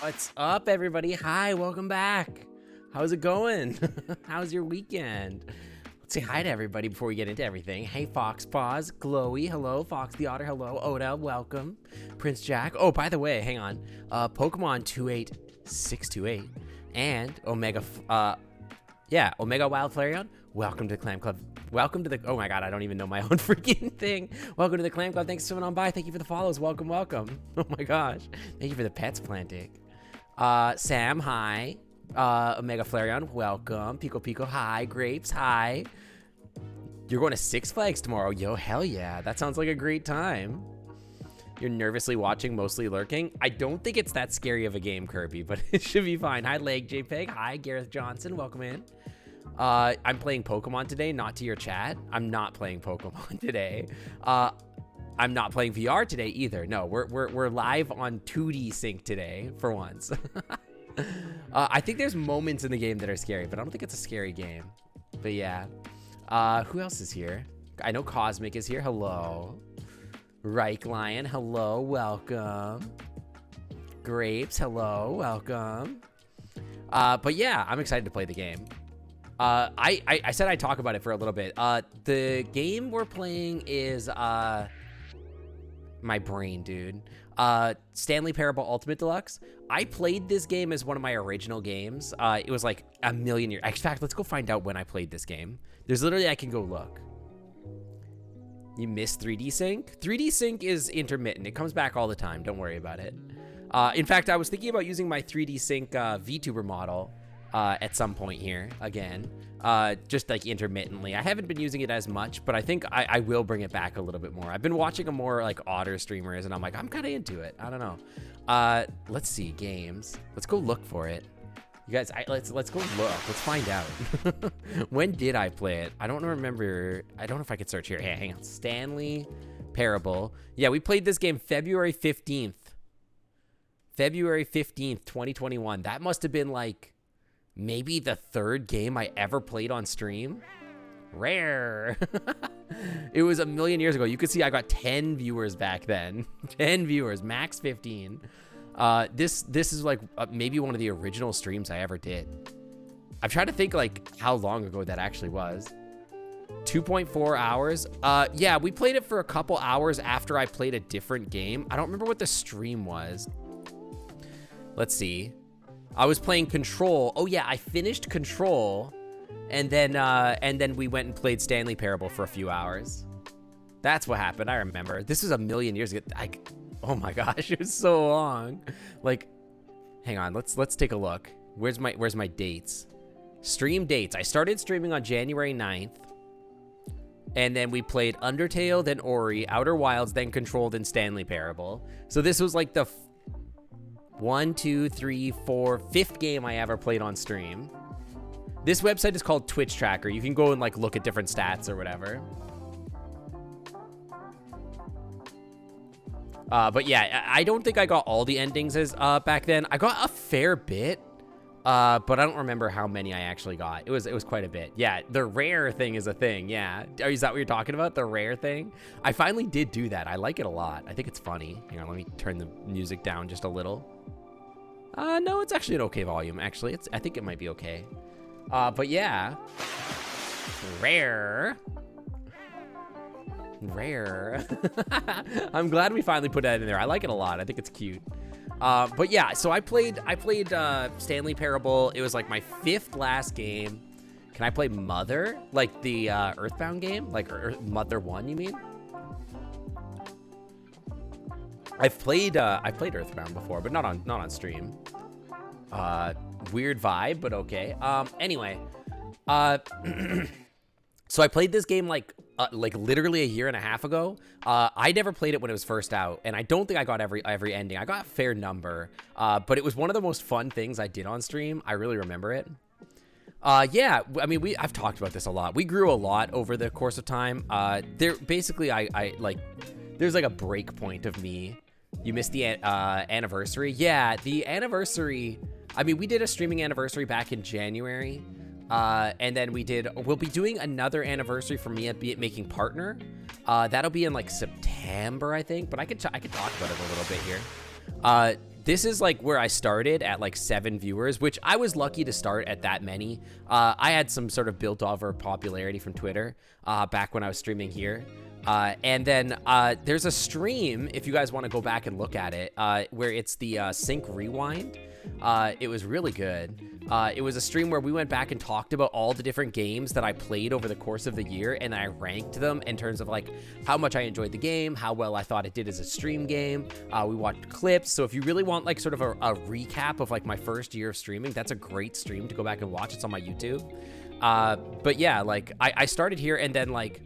What's up, everybody? Hi, welcome back. How's it going? How's your weekend? Let's say hi to everybody before we get into everything. Hey, Fox Paws, Glowy, hello. Fox the Otter, hello. Oda, welcome. Prince Jack. Oh, by the way, hang on. Pokemon 28628 and Omega, Omega Wild Flareon. Welcome to the Clam Club. Welcome to the, oh my god, I don't even know my own freaking thing. Welcome to the Clam Club. Thanks for coming on by. Thank you for the follows. Welcome, welcome. Oh my gosh. Thank you for the pets planting. Sam, hi. Omega Flareon, welcome. Pico Pico, hi. Grapes, hi. You're going to Six Flags tomorrow. Yo, hell yeah. That sounds like a great time. You're nervously watching, mostly lurking. I don't think it's that scary of a game, Kirby, but it should be fine. Hi, Leg JPEG. Hi, Gareth Johnson. Welcome in. I'm playing Pokemon today, not to your chat. I'm not playing Pokemon today. I'm not playing VR today either. No, we're live on 2D sync today for once. I think there's moments in the game that are scary, but I don't think it's a scary game. But yeah. Who else is here? I know Cosmic is here. Hello. Reich Lion, hello, welcome. Grapes, hello, welcome. But yeah, I'm excited to play the game. I said I'd talk about it for a little bit. The game we're playing is, my brain, dude. Stanley Parable Ultimate Deluxe. I played this game as one of my original games. It was like a million years. In fact, let's go find out when I played this game. There's literally, I can go look. You missed 3D Sync? 3D Sync is intermittent. It comes back all the time. Don't worry about it. In fact, I was thinking about using my 3D Sync VTuber model at some point here again, just like intermittently. I haven't been using it as much, but I think I will bring it back a little bit more. I've been watching a more like Otter streamers, and I'm like, I'm kind of into it. I don't know. Let's see, games. Let's go look for it. You guys, let's go look. Let's find out. When did I play it? I don't remember. I don't know if I could search here. Hey, hang on. Stanley Parable. Yeah, we played this game February 15th. February 15th, 2021. That must have been like maybe the third game I ever played on stream. Rare. It was a million years ago. You could see I got 10 viewers back then. 10 viewers, max 15. This is like maybe one of the original streams I ever did. I'm trying to think like how long ago that actually was. 2.4 hours. Yeah, we played it for a couple hours after I played a different game. I don't remember what the stream was. Let's see. I was playing Control. Oh yeah, I finished Control, and then we went and played Stanley Parable for a few hours. That's what happened. I remember. This was a million years ago. Oh my gosh, it was so long. Like, hang on, let's take a look. Where's my dates? Stream dates. I started streaming on January 9th. And then we played Undertale, then Ori, Outer Wilds, then Control, then Stanley Parable. So this was like the 1, 2, 3, 4, 5th game I ever played on stream. This website is called Twitch Tracker. You can go and like look at different stats or whatever. But yeah, I don't think I got all the endings as back then. I got a fair bit, but I don't remember how many I actually got. It was quite a bit. Yeah, the rare thing is a thing. Yeah, is that what you're talking about? The rare thing? I finally did do that. I like it a lot. I think it's funny. Hang on, let me turn the music down just a little. No, it's actually an okay volume. Actually, I think it might be okay. But yeah, rare. I'm glad we finally put that in there. I like it a lot. I think it's cute. But yeah, so I played Stanley Parable. It was like my 5th last game. Can I play Mother? Like the Earthbound game? Like Mother 1, you mean? I've played Earthbound before, but not on stream. Weird vibe, but okay. Anyway, so I played this game like literally a year and a half ago. I never played it when it was first out, and I don't think I got every ending. I got a fair number, but it was one of the most fun things I did on stream. I really remember it. Yeah, I mean, I've talked about this a lot. We grew a lot over the course of time. Basically, I like, there's like a break point of me. You missed the anniversary. Yeah, the anniversary. I mean, we did a streaming anniversary back in January. And then we'll be doing another anniversary for me at making partner. That'll be in like September, I think, but I could talk about it a little bit here. this is like where I started at like 7 viewers, which I was lucky to start at that many. I had some sort of built over popularity from Twitter back when I was streaming here. And then there's a stream, if you guys want to go back and look at it, where it's the Sync Rewind. It was really good. It was a stream where we went back and talked about all the different games that I played over the course of the year, and I ranked them in terms of like how much I enjoyed the game, how well I thought it did as a stream game. We watched clips. So if you really want like sort of a recap of like my first year of streaming, that's a great stream to go back and watch. It's on my YouTube. But yeah, like I started here, and then like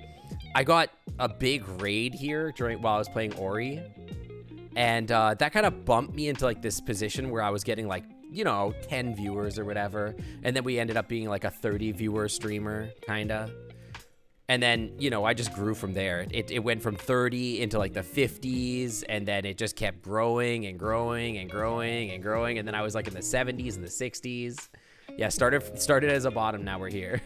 I got a big raid here while I was playing Ori. And that kind of bumped me into like this position where I was getting like, you know, 10 viewers or whatever. And then we ended up being like a 30 viewer streamer, kind of. And then, you know, I just grew from there. It went from 30 into like the 50s, and then it just kept growing and growing and growing and growing. And then I was like in the 70s and the 60s. Yeah, started as a bottom, now we're here.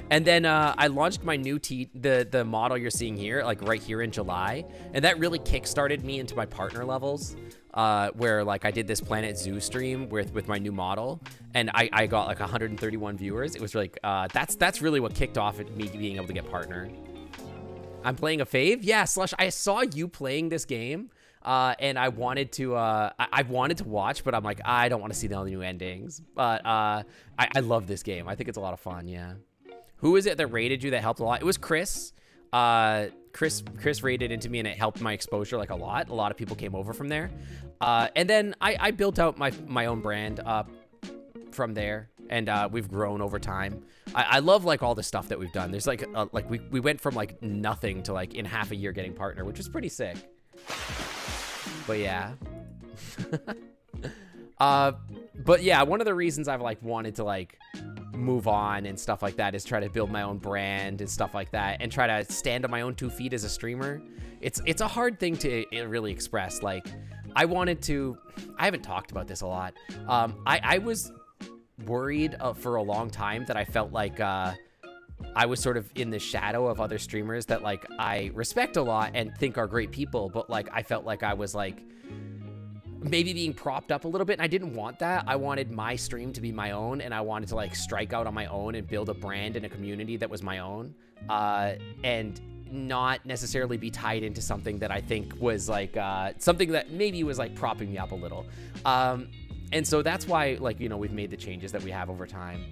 And then I launched my new the model you're seeing here, like right here in July, and that really kickstarted me into my partner levels, where like I did this Planet Zoo stream with my new model, and I got like 131 viewers. It was like that's really what kicked off at me being able to get partner. I'm playing a fave, yeah, Slush. I saw you playing this game. And I wanted to watch, but I'm like, I don't want to see all the new endings. But I love this game. I think it's a lot of fun. Yeah. Who is it that raided you that helped a lot? It was Chris. Chris raided into me, and it helped my exposure like a lot. A lot of people came over from there. And then I built out my own brand from there, and we've grown over time. I love like all the stuff that we've done. There's like we went from like nothing to like in half a year getting partner, which was pretty sick. But yeah. But yeah, one of the reasons I've like wanted to like move on and stuff like that is try to build my own brand and stuff like that, and try to stand on my own 2 feet as a streamer. It's a hard thing to really express. Like I haven't talked about this a lot. I was worried for a long time that I felt like I was sort of in the shadow of other streamers that like I respect a lot and think are great people, but like I felt like I was like maybe being propped up a little bit, and I didn't want that. I wanted my stream to be my own, and I wanted to like strike out on my own and build a brand and a community that was my own, and not necessarily be tied into something that I think was like something that maybe was like propping me up a little. And so that's why, like, you know, we've made the changes that we have over time.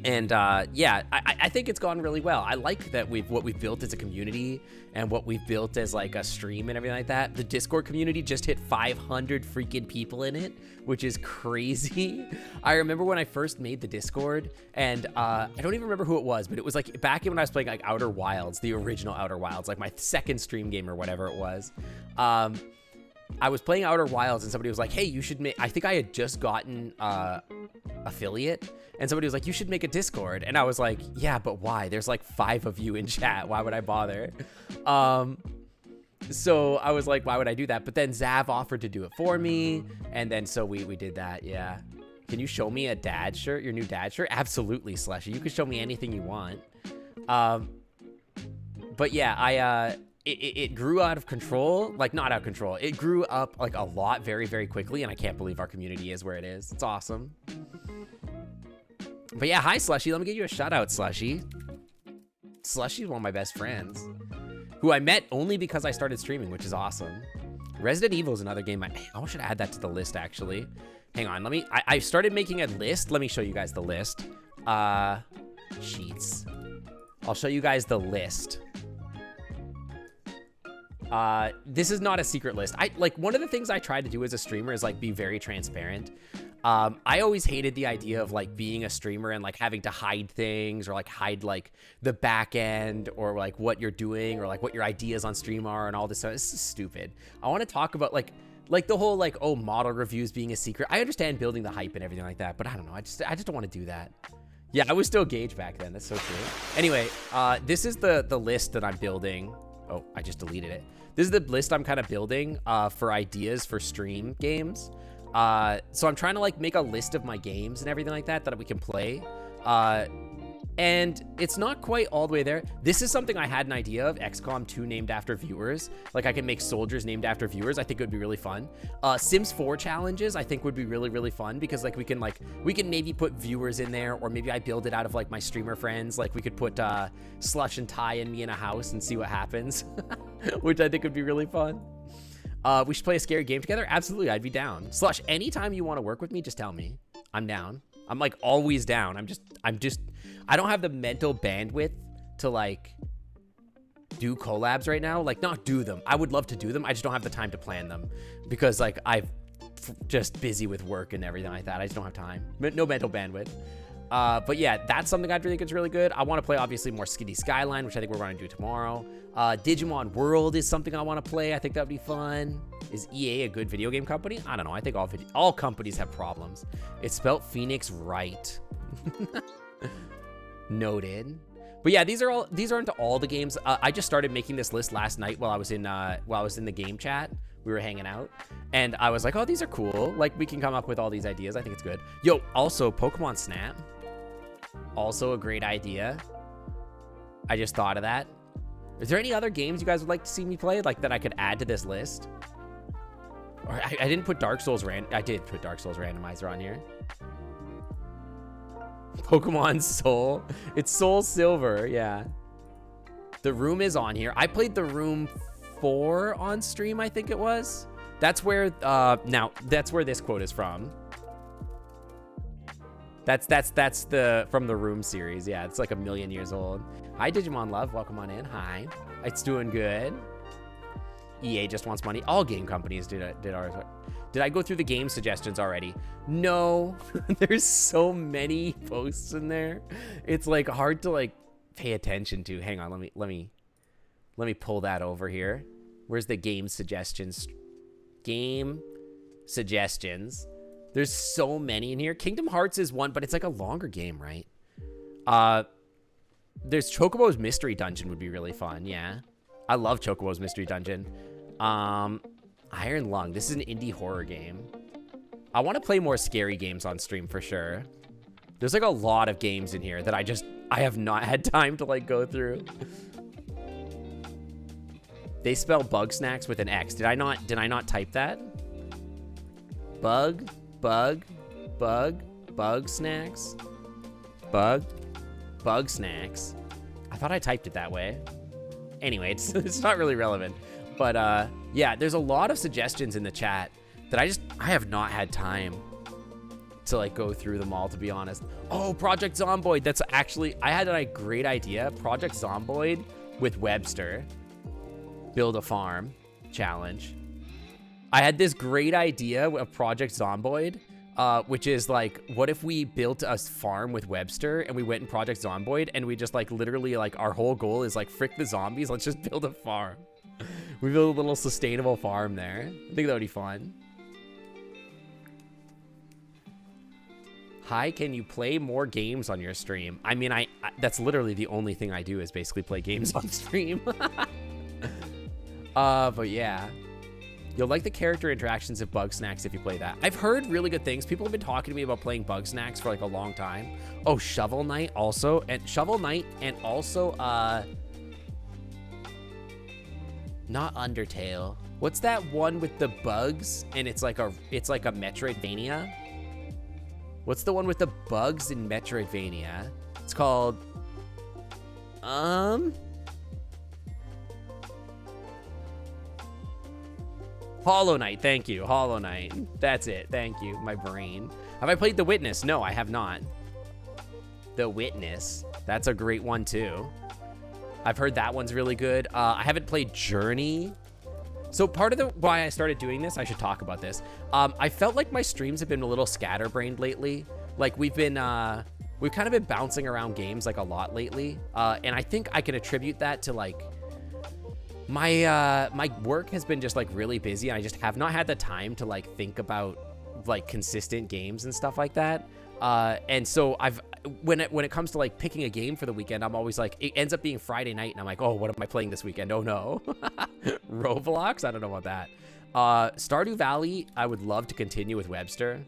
And yeah, I think it's gone really well. I like that what we've built as a community, and what we've built as like a stream and everything like that. The Discord community just hit 500 freaking people in it, which is crazy. I remember when I first made the Discord, and I don't even remember who it was, but it was like back when I was playing like Outer Wilds, the original Outer Wilds, like my second stream game or whatever it was. I was playing Outer Wilds, and somebody was like, hey, you should make, I think I had just gotten affiliate, and somebody was like, you should make a Discord. And I was like, yeah, but why? There's like 5 of you in chat. Why would I bother? So I was like, why would I do that? But then Zav offered to do it for me, and then so we did that. Yeah. Can you show me a dad shirt, your new dad shirt? Absolutely, Slushy. You can show me anything you want. But yeah, it grew out of control. Like, not out of control. It grew up like a lot very, very quickly, and I can't believe our community is where it is. It's awesome. But yeah, hi, Slushy. Let me give you a shout out, Slushy. Slushy's one of my best friends, who I met only because I started streaming, which is awesome. Resident Evil is another game. I should add that to the list, actually. Hang on, I started making a list. Let me show you guys the list. Sheets. I'll show you guys the list. This is not a secret list. One of the things I try to do as a streamer is like be very transparent. I always hated the idea of like being a streamer and like having to hide things, or like hide like the back end, or like what you're doing, or like what your ideas on stream are and all this stuff. This is stupid. I want to talk about like the whole like, oh, model reviews being a secret. I understand building the hype and everything like that, but I don't know. I just don't want to do that. Yeah, I was still Gage back then. That's so true. Anyway, this is the list that I'm building. Oh, I just deleted it. This is the list I'm kind of building for ideas for stream games. So I'm trying to like make a list of my games and everything like that we can play. And it's not quite all the way there. This is something I had an idea of, XCOM 2 named after viewers. Like I can make soldiers named after viewers. I think it would be really fun. Sims 4 challenges I think would be really, really fun because like we can maybe put viewers in there, or maybe I build it out of like my streamer friends. Like we could put Slush and Ty and me in a house and see what happens, which I think would be really fun. We should play a scary game together. Absolutely, I'd be down. Slush, anytime you want to work with me, just tell me. I'm down. I'm like always down. I don't have the mental bandwidth to like do collabs right now. Like not do them. I would love to do them. I just don't have the time to plan them because like I'm just busy with work and everything like that. I just don't have time. No mental bandwidth. But yeah, that's something I think is really good. I want to play obviously more Skitty Skyline, which I think we're going to do tomorrow. Digimon World is something I want to play. I think that would be fun. Is EA a good video game company? I don't know. I think all companies have problems. It's spelled Phoenix right. Noted. But yeah, these aren't all the games. I just started making this list last night while I was in the game chat. We were hanging out, and I was like, oh, these are cool. Like we can come up with all these ideas. I think it's good. Yo, also Pokemon Snap. Also a great idea. I just thought of that. Is there any other games you guys would like to see me play, like that I could add to this list? Or I didn't put Dark Souls I did put Dark Souls Randomizer on here. Pokemon Soul. It's Soul Silver, yeah. The Room is on here. I played The Room 4 on stream, I think it was. That's where that's where this quote is from. That's from the Room series. Yeah, it's like 1,000,000 years old. Hi Digimon Love, welcome on in. Hi. It's doing good. EA just wants money. All game companies did ours. Did I go through the game suggestions already? No. There's so many posts in there. It's like hard to like pay attention to. Hang on, let me pull that over here. Where's the game suggestions? Game suggestions. There's so many in here. Kingdom Hearts is one, but it's like a longer game, right? There's Chocobo's Mystery Dungeon would be really fun. Yeah. I love Chocobo's Mystery Dungeon. Iron Lung. This is an indie horror game. I want to play more scary games on stream for sure. There's like a lot of games in here that I have not had time to like go through. They spell bug snacks with an X. Did I not type that? Bug snacks. Bug snacks. I thought I typed it that way. Anyway, it's not really relevant. But yeah, there's a lot of suggestions in the chat that I have not had time to like go through them all, to be honest. Oh, Project Zomboid. That's actually, I had a great idea. Project Zomboid with Webster. Build a farm challenge. I had this great idea of Project Zomboid, which is like, what if we built a farm with Webster and we went in Project Zomboid and we just like literally like our whole goal is like, frick the zombies, let's just build a farm. We build a little sustainable farm there. I think that would be fun. Hi, can you play more games on your stream? I mean, that's literally the only thing I do is basically play games on stream. But yeah. You'll like the character interactions of Bug Snacks if you play that. I've heard really good things. People have been talking to me about playing Bug Snacks for like a long time. Oh, Shovel Knight also. And Shovel Knight and also, not Undertale. What's that one with the bugs and it's like a Metroidvania? What's the one with the bugs in Metroidvania? It's called Hollow Knight. Thank you. Hollow Knight. That's it. Thank you. My brain. Have I played The Witness? No, I have not. The Witness. That's a great one too. I've heard that one's really good. I haven't played Journey. So part of why I started doing this, I should talk about this. I felt like my streams have been a little scatterbrained lately. Like we've kind of been bouncing around games like a lot lately. And I think I can attribute that to like my work has been just like really busy and I just have not had the time to like think about like consistent games and stuff like that. And so when it comes to like picking a game for the weekend, I'm always like, it ends up being Friday night and I'm like, oh, what am I playing this weekend? Oh no. Roblox? I don't know about that. Stardew Valley, I would love to continue with Webster.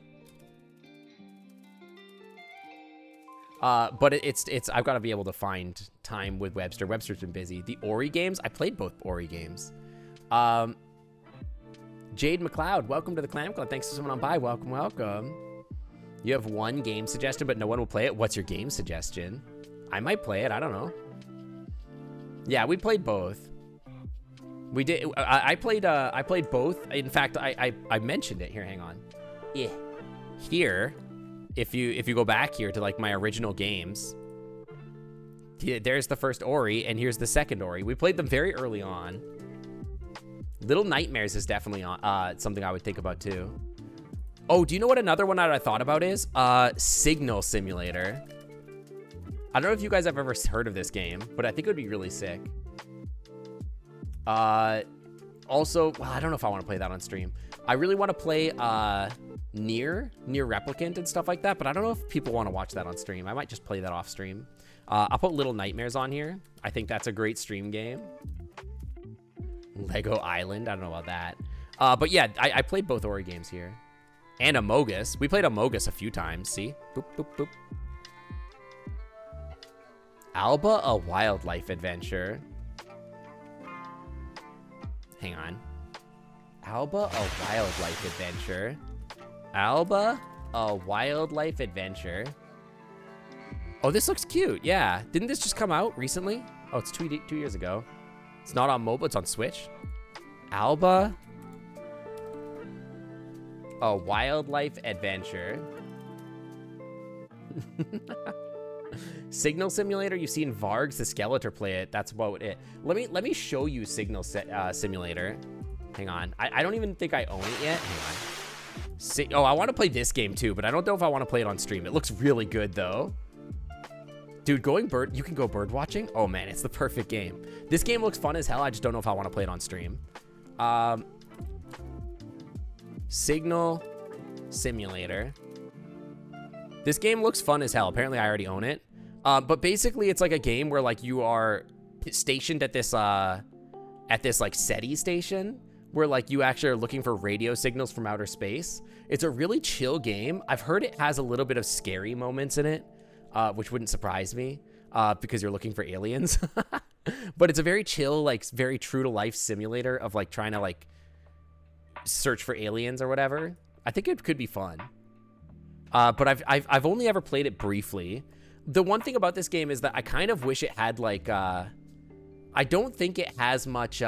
But it's I've got to be able to find time with Webster. Webster's been busy. The Ori games, I played both Ori games. Jade McLeod, welcome to the Clan Club. Thanks for someone on by. Welcome, welcome. You have one game suggestion, but no one will play it. What's your game suggestion? I might play it. I don't know. Yeah, we played both. We did. I played both. In fact, I mentioned it here. Hang on. Yeah. Here, if you go back here to like my original games, there's the first Ori, and here's the second Ori. We played them very early on. Little Nightmares is definitely something I would think about too. Oh, do you know what another one that I thought about is? Signal Simulator. I don't know if you guys have ever heard of this game, but I think it would be really sick. Also, well, I don't know if I want to play that on stream. I really want to play Near Replicant and stuff like that, but I don't know if people want to watch that on stream. I might just play that off stream. I'll put Little Nightmares on here. I think that's a great stream game. Lego Island, I don't know about that. But yeah, I played both Ori games here. And Amogus. We played Amogus a few times, see? Boop, boop, boop. Alba, a wildlife adventure. Hang on. Alba, a wildlife adventure. Alba, a wildlife adventure. Oh, this looks cute. Yeah. Didn't this just come out recently? Oh, it's 2 years ago. It's not on mobile. It's on Switch. Alba, a wildlife adventure. Signal Simulator. You've seen Vargs the Skeletor play it. That's about it. Let me show you Signal Simulator. Hang on. I don't even think I own it yet. Hang on. Oh, I want to play this game too, but I don't know if I want to play it on stream. It looks really good though. Dude, you can go bird watching? Oh man, it's the perfect game. This game looks fun as hell. I just don't know if I want to play it on stream. Signal Simulator. This game looks fun as hell. Apparently I already own it. But basically it's like a game where like you are stationed at this like SETI station where like you actually are looking for radio signals from outer space. It's a really chill game. I've heard it has a little bit of scary moments in it, which wouldn't surprise me because you're looking for aliens. But it's a very chill, like very true to life simulator of like trying to like search for aliens or whatever. I think it could be fun. But I've only ever played it briefly. The one thing about this game is that I kind of wish it had like I don't think it has much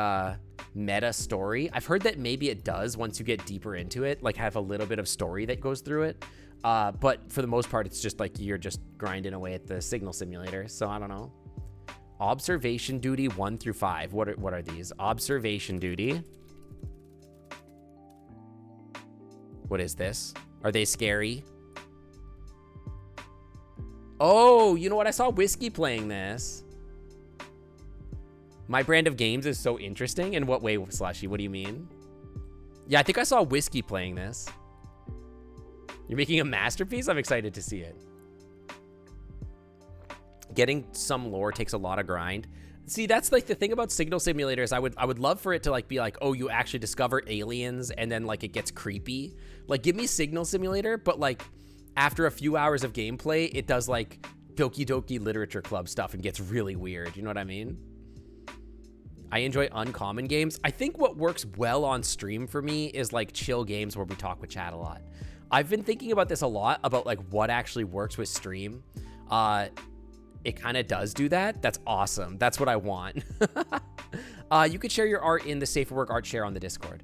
meta story. I've heard that maybe it does once you get deeper into it, like have a little bit of story that goes through it. But for the most part, it's just like you're just grinding away at the Signal Simulator. So I don't know. Observation Duty 1 through 5. What are these? Observation Duty. What is this? Are they scary? Oh, you know what? I saw Whiskey playing this. My brand of games is so interesting. In what way, Slushy? What do you mean? Yeah, I think I saw Whiskey playing this. You're making a masterpiece? I'm excited to see it. Getting some lore takes a lot of grind. See, that's like the thing about Signal Simulators. I would love for it to like be like, oh, you actually discover aliens and then like it gets creepy. Like give me Signal Simulator, but like after a few hours of gameplay, it does like Doki Doki Literature Club stuff and gets really weird. You know what I mean? I enjoy uncommon games. I think what works well on stream for me is like chill games where we talk with chat a lot. I've been thinking about this a lot, about like what actually works with stream. It kind of does do that. That's awesome. That's what I want. You could share your art in the Safe for Work art share on the Discord.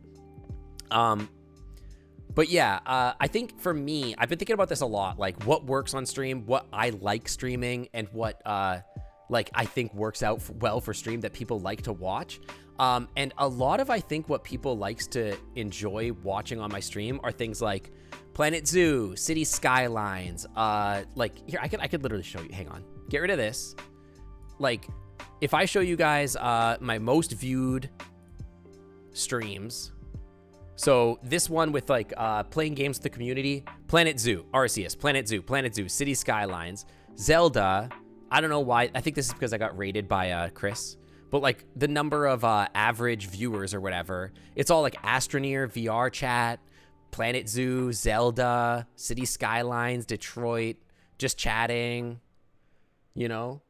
But yeah, I think for me, I've been thinking about this a lot, like what works on stream, what I like streaming, and what like I think works out well for stream that people like to watch. And a lot of I think what people likes to enjoy watching on my stream are things like Planet Zoo, City Skylines. Like here, I could literally show you. Hang on, get rid of this. Like if I show you guys my most viewed streams. So this one with like playing games with the community, Planet Zoo, Arceus, Planet Zoo, City Skylines, Zelda. I don't know why. I think this is because I got rated by Chris. But like the number of average viewers or whatever, it's all like Astroneer, VR chat, Planet Zoo, Zelda, City Skylines, Detroit, just chatting, you know?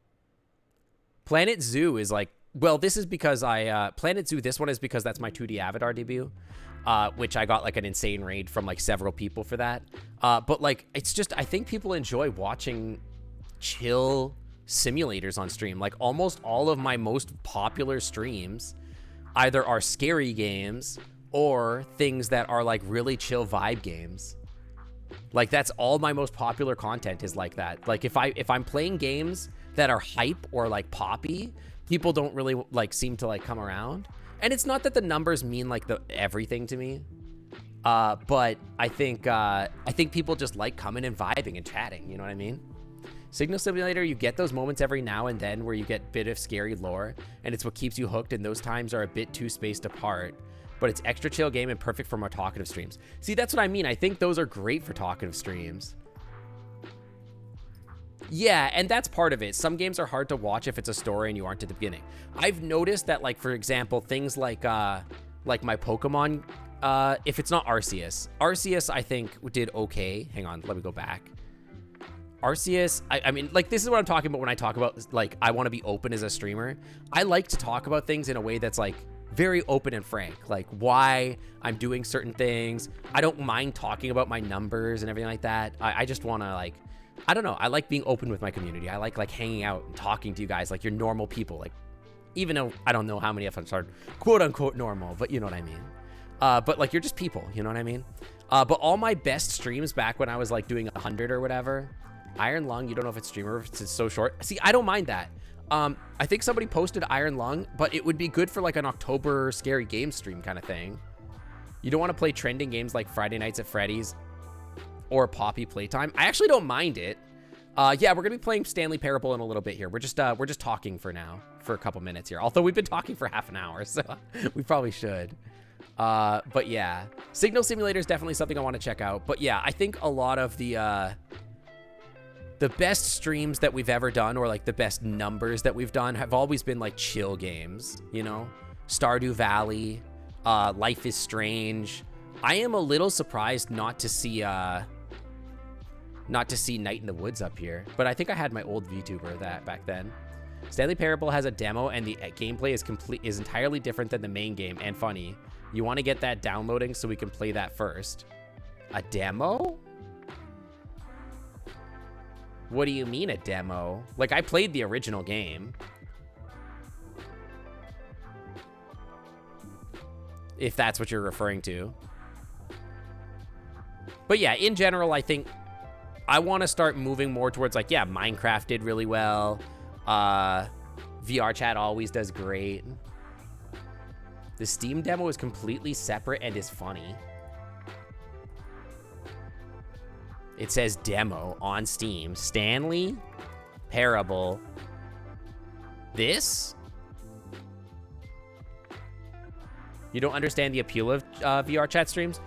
Planet Zoo is like, well, this is because Planet Zoo, this one is because that's my 2D Avatar debut, which I got like an insane raid from like several people for that. But like, it's just, I think people enjoy watching chill simulators on stream. Like almost all of my most popular streams either are scary games or things that are like really chill vibe games. Like that's all my most popular content is like that. Like if I'm playing games that are hype or like poppy, people don't really like seem to like come around. And it's not that the numbers mean like everything to me. But I think people just like coming and vibing and chatting, you know what I mean? Signal Simulator, you get those moments every now and then where you get a bit of scary lore, and it's what keeps you hooked, and those times are a bit too spaced apart. But it's extra chill game and perfect for more talkative streams. See, that's what I mean. I think those are great for talkative streams. Yeah, and that's part of it. Some games are hard to watch if it's a story and you aren't at the beginning. I've noticed that, like, for example, things like my Pokemon, if it's not Arceus. Arceus, I think, did okay. Hang on, let me go back. Arceus, I mean, like, this is what I'm talking about when I talk about, like, I want to be open as a streamer. I like to talk about things in a way that's, like, very open and frank, like why I'm doing certain things. I don't mind talking about my numbers and everything like that. I just want to, like, I don't know. I like being open with my community. I like hanging out and talking to you guys like you're normal people. Like, even though I don't know how many of us are quote unquote normal, but you know what I mean? But like, you're just people, you know what I mean? But all my best streams back when I was like doing 100 or whatever, Iron Lung, you don't know if it's streamer, if it's so short. See, I don't mind that. I think somebody posted Iron Lung, but it would be good for like an October scary game stream kind of thing. You don't want to play trending games like Friday Nights at Freddy's or Poppy Playtime. I actually don't mind it. Yeah, we're gonna be playing Stanley Parable in a little bit here. We're just talking for now for a couple minutes here. Although we've been talking for half an hour, so we probably should. But yeah, Signal Simulator is definitely something I want to check out. But yeah, I think a lot of the best streams that we've ever done, or like the best numbers that we've done, have always been like chill games, you know? Stardew Valley, Life is Strange. I am a little surprised not to see Night in the Woods up here, but I think I had my old VTuber that back then. Stanley Parable has a demo, and the gameplay is entirely different than the main game and funny. You want to get that downloading so we can play that first. A demo? What do you mean a demo? Like, I played the original game. If that's what you're referring to. But yeah, in general, I think I want to start moving more towards, like, yeah, Minecraft did really well. VR chat always does great. The Steam demo is completely separate and is funny. It says demo on Steam. Stanley Parable. This? You don't understand the appeal of VR chat streams?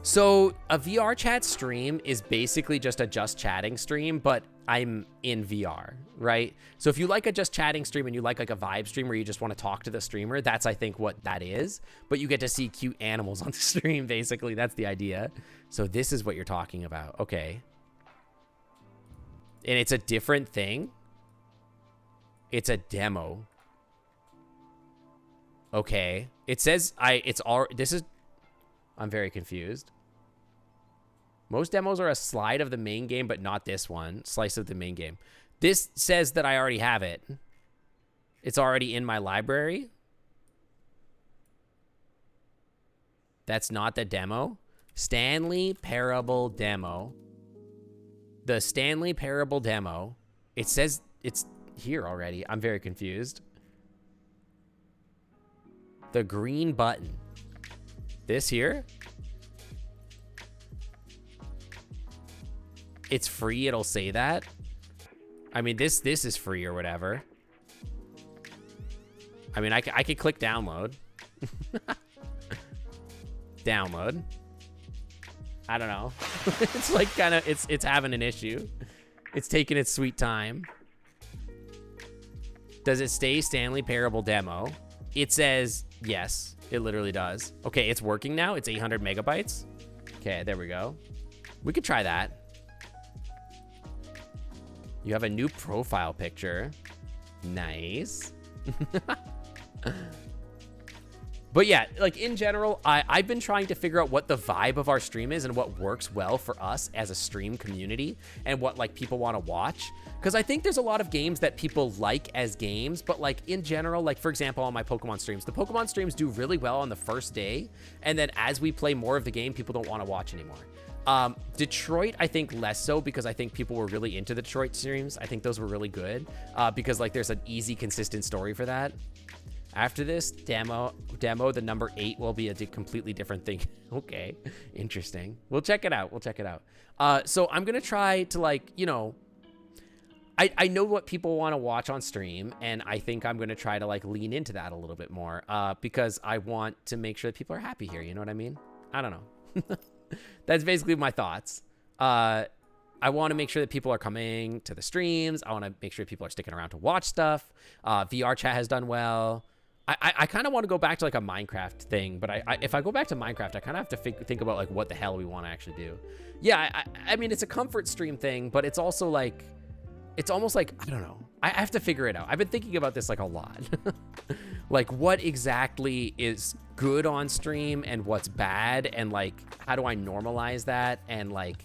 So a VR chat stream is basically just a just chatting stream, but I'm in VR, right? So if you like a just chatting stream and you like a vibe stream where you just want to talk to the streamer, that's, I think, what that is. But you get to see cute animals on the stream, basically. That's the idea. So this is what you're talking about. Okay. And it's a different thing. It's a demo. Okay. It says I'm very confused. Most demos are a slide of the main game, but not this one. Slice of the main game. This says that I already have it. It's already in my library. That's not the demo. Stanley Parable demo. The Stanley Parable demo. It says it's here already. I'm very confused. The green button. This here? It's free, it'll say that. I mean, this is free or whatever. I mean, I could click download. Download. I don't know. It's like kind of, it's having an issue. It's taking its sweet time. Does it stay Stanley Parable demo? It says yes, it literally does. Okay, it's working now. It's 800 megabytes. Okay, there we go. We could try that. You have a new profile picture. Nice. But yeah, like in general, I've been trying to figure out what the vibe of our stream is and what works well for us as a stream community and what like people want to watch. Because I think there's a lot of games that people like as games, but like in general, like for example, on my Pokemon streams, the Pokemon streams do really well on the first day. And then as we play more of the game, people don't want to watch anymore. Detroit, I think less so, because I think people were really into the Detroit streams. I think those were really good because like there's an easy, consistent story for that. After this demo, the number 8 will be a completely different thing. Okay, interesting. We'll check it out. So I'm gonna try to like, you know, I know what people want to watch on stream, and I think I'm gonna try to like lean into that a little bit more because I want to make sure that people are happy here. You know what I mean? I don't know. That's basically my thoughts. I want to make sure that people are coming to the streams. I want to make sure people are sticking around to watch stuff. VR chat has done well. I kind of want to go back to like a Minecraft thing, but if I go back to Minecraft, I kind of have to think about like what the hell we want to actually do. Yeah, I mean, it's a comfort stream thing, but it's also like, it's almost like, I don't know. I have to figure it out. I've been thinking about this like a lot. Like what exactly is good on stream and what's bad, and like how do I normalize that and like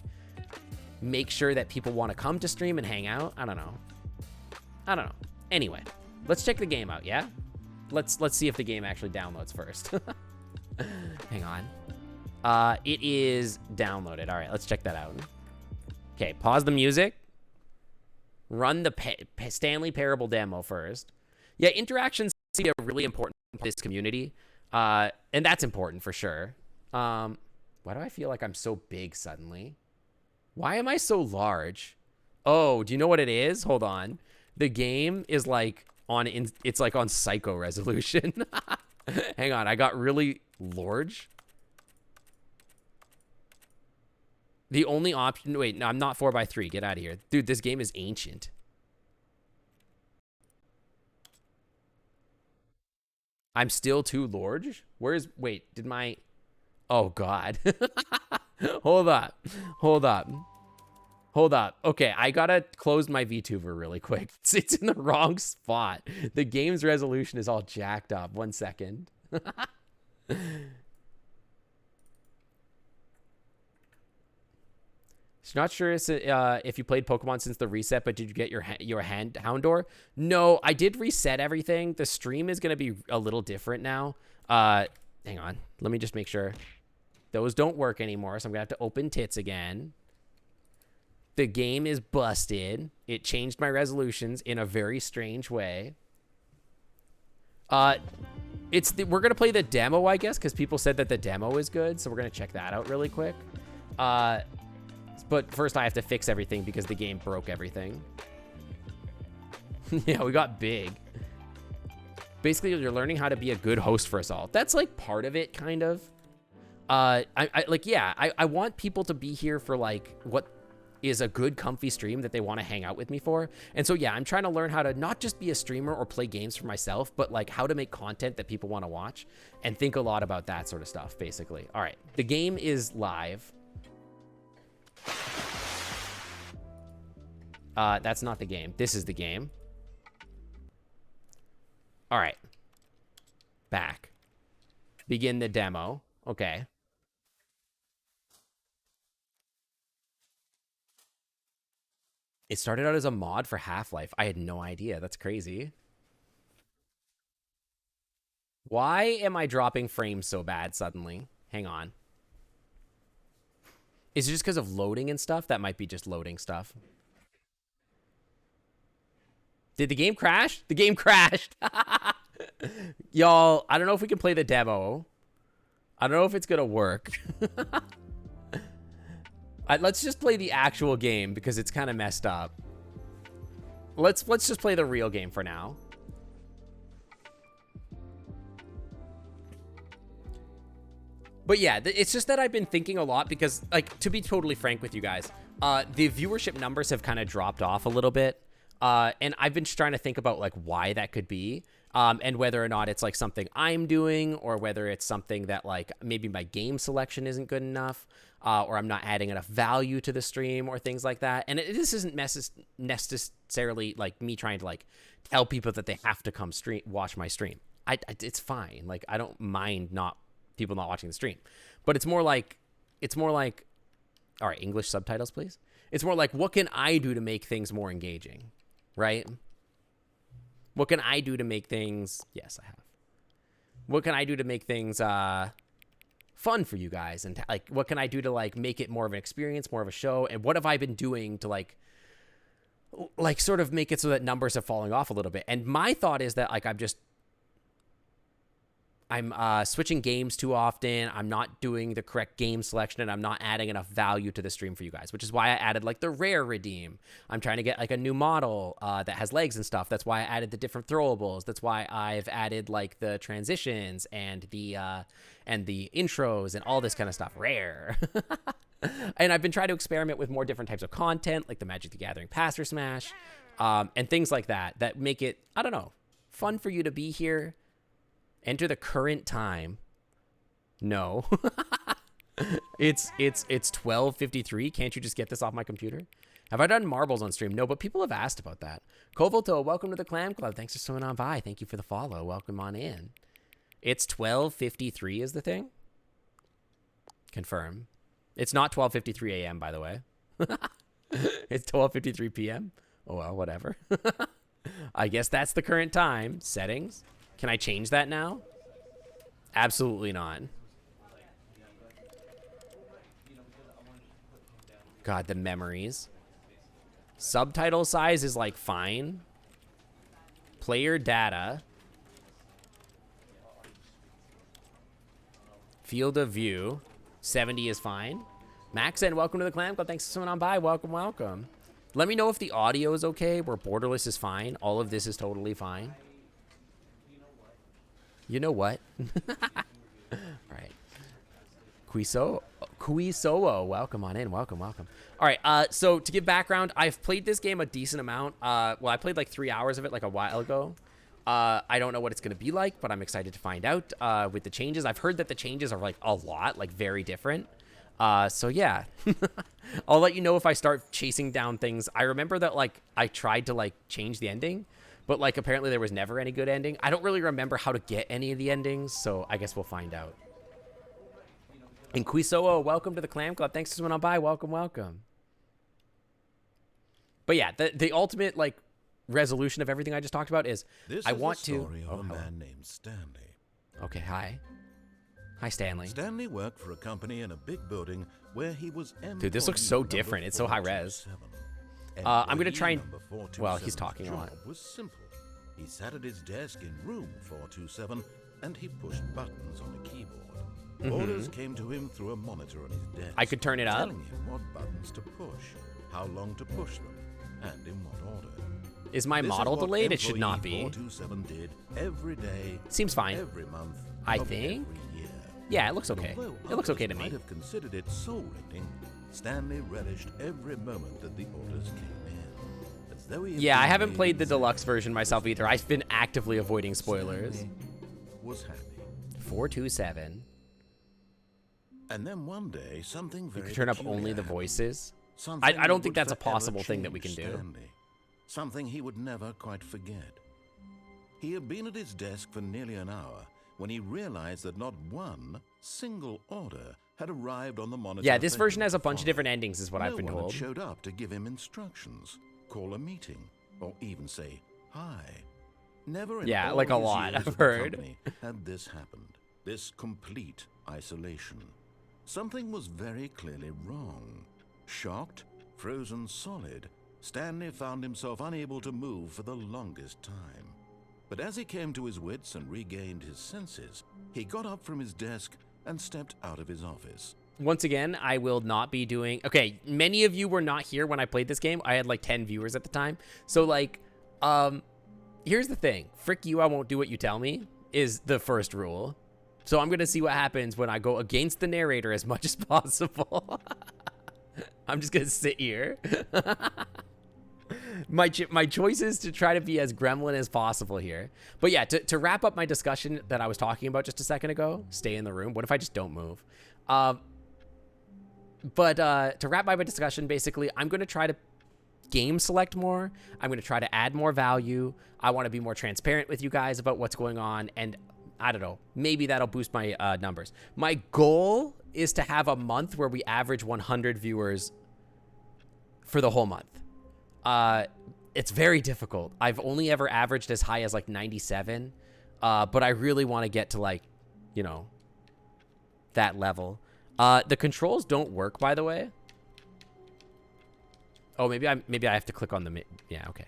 make sure that people want to come to stream and hang out? I don't know. Anyway, let's check the game out, yeah? Let's see if the game actually downloads first. Hang on. It is downloaded. All right, let's check that out. Okay, pause the music. Run the Stanley Parable demo first. Yeah, interactions seem to be really important to this community. And that's important for sure. Why do I feel like I'm so big suddenly? Why am I so large? Oh, do you know what it is? Hold on. The game is like it's like on psycho resolution. Hang on, I got really large. The only option, wait, no, I'm not 4x3. Get out of here. Dude, this game is ancient. I'm still too large? Wait, oh God. Hold up. Okay, I gotta close my VTuber really quick. It's in the wrong spot. The game's resolution is all jacked up. 1 second. Not sure if you played Pokemon since the reset, but did you get your Houndour? No, I did reset everything. The stream is gonna be a little different now. Hang on. Let me just make sure. Those don't work anymore, so I'm gonna have to open tits again. The game is busted. It changed my resolutions in a very strange way. We're gonna play the demo, I guess, because people said that the demo is good, so we're gonna check that out really quick. But first I have to fix everything because the game broke everything. Yeah, we got big. Basically, you're learning how to be a good host for us all. That's like part of it, kind of. I want people to be here for like what is a good comfy stream that they want to hang out with me for. And so yeah, I'm trying to learn how to not just be a streamer or play games for myself, but like how to make content that people want to watch and think a lot about that sort of stuff, basically. All right, the game is live. That's not the game. This is the game. All right. Back. Begin the demo. Okay. It started out as a mod for Half-Life. I had no idea. That's crazy. Why am I dropping frames so bad suddenly? Hang on. Is it just because of loading and stuff? That might be just loading stuff. Did the game crash? The game crashed. Y'all, I don't know if we can play the demo. I don't know if it's going to work. Let's just play the actual game because it's kind of messed up. Let's just play the real game for now. But yeah, it's just that I've been thinking a lot because, like, to be totally frank with you guys, the viewership numbers have kind of dropped off a little bit. And I've been trying to think about, like, why that could be. And whether or not it's like something I'm doing, or whether it's something that like maybe my game selection isn't good enough, or I'm not adding enough value to the stream, or things like that. And this isn't necessarily like me trying to like tell people that they have to come watch my stream. It's fine. Like, I don't mind people not watching the stream, but it's more like, all right, English subtitles, please. It's more like, what can I do to make things more engaging, right? What can I do to make things... Yes, I have. What can I do to make things fun for you guys? And like, what can I do to like make it more of an experience, more of a show? And what have I been doing to like sort of make it so that numbers are falling off a little bit? And my thought is that like I'm switching games too often. I'm not doing the correct game selection, and I'm not adding enough value to the stream for you guys, which is why I added like the rare redeem. I'm trying to get like a new model that has legs and stuff. That's why I added the different throwables. That's why I've added like the transitions and the intros and all this kind of stuff. Rare. And I've been trying to experiment with more different types of content, like the Magic the Gathering Passer Smash, and things like that make it, I don't know, fun for you to be here. Enter the current time. No. It's 12:53. Can't you just get this off my computer? Have I done marbles on stream? No, but people have asked about that. Kovolto, welcome to the Clam Club. Thanks for swimming on by. Thank you for the follow. Welcome on in. It's 12:53 is the thing? Confirm. It's not 12:53 a.m., by the way. It's 12:53 p.m. Oh, well, whatever. I guess that's the current time. Settings. Can I change that now? Absolutely not. God, the memories. Subtitle size is like fine. Player data. Field of view. 70 is fine. Max, and welcome to the Clam Club. Thanks for coming on by. Welcome, welcome. Let me know if the audio is okay, where borderless is fine. All of this is totally fine. You know what? All right. Kuisoo, welcome on in. Welcome, welcome. All right, so to give background, I've played this game a decent amount. Well, I played like 3 hours of it like a while ago. I don't know what it's going to be like, but I'm excited to find out with the changes. I've heard that the changes are like a lot, like very different. So yeah, I'll let you know if I start chasing down things. I remember that like I tried to like change the ending, but like apparently there was never any good ending. I don't really remember how to get any of the endings, so I guess we'll find out. And Kuisoo, welcome to the Clam Club. Thanks for coming on by. Welcome, welcome. But yeah, the ultimate like resolution of everything I just talked about is I want to. Story of a man named Stanley. Okay, hi. Hi, Stanley. Stanley worked for a company in a big building where he was. Dude, this looks so different. It's so high res. I'm gonna try and. Well, he's talking a lot. Was simple. He sat at his desk in room 427 and he pushed buttons on a keyboard. Orders came to him through a monitor on his desk. I could turn it up. Telling him what buttons to push, how long to push them, and in what order. Is my model delayed? It should not be. 427 did every day. Seems fine. Every month. I think. Every year. Yeah, it looks okay. It looks okay to me. Might have considered it soul-rending. Stanley relished every moment that the orders came in. As though he Yeah, I haven't played the deluxe version myself either. I've been actively avoiding spoilers. Stanley was happy. 427. And then one day, something very You can turn up peculiar only the happened. voice. Something I don't that think would that's a forever possible thing that we can change do. Stanley. Something he would never quite forget. He had been at his desk for nearly an hour when he realized that not one single order had arrived on the monitor. Yeah, this for version him has a to bunch of follow. different endings is what No I've been one told. had showed up to give him instructions, call a meeting, or even say hi. Never in Yeah, all like a his lot, years I've at the heard. company had this happened. This complete isolation. Something was very clearly wrong. Shocked, frozen solid, Stanley found himself unable to move for the longest time. But as he came to his wits and regained his senses, he got up from his desk and stepped out of his office. Once again, I will not be doing... Okay, many of you were not here when I played this game. I had like 10 viewers at the time. So like, here's the thing. Frick you, I won't do what you tell me is the first rule. So I'm going to see what happens when I go against the narrator as much as possible. I'm just going to sit here. my choice is to try to be as gremlin as possible here. But yeah, to wrap up my discussion that I was talking about just a second ago, stay in the room. What if I just don't move? But to wrap up my discussion, basically, I'm going to try to game select more. I'm going to try to add more value. I want to be more transparent with you guys about what's going on. And I don't know, maybe that'll boost my numbers. My goal is to have a month where we average 100 viewers for the whole month. It's very difficult. I've only ever averaged as high as like 97. But I really want to get to like, you know, that level. The controls don't work, by the way. Oh, maybe I have to click on the... Yeah, okay.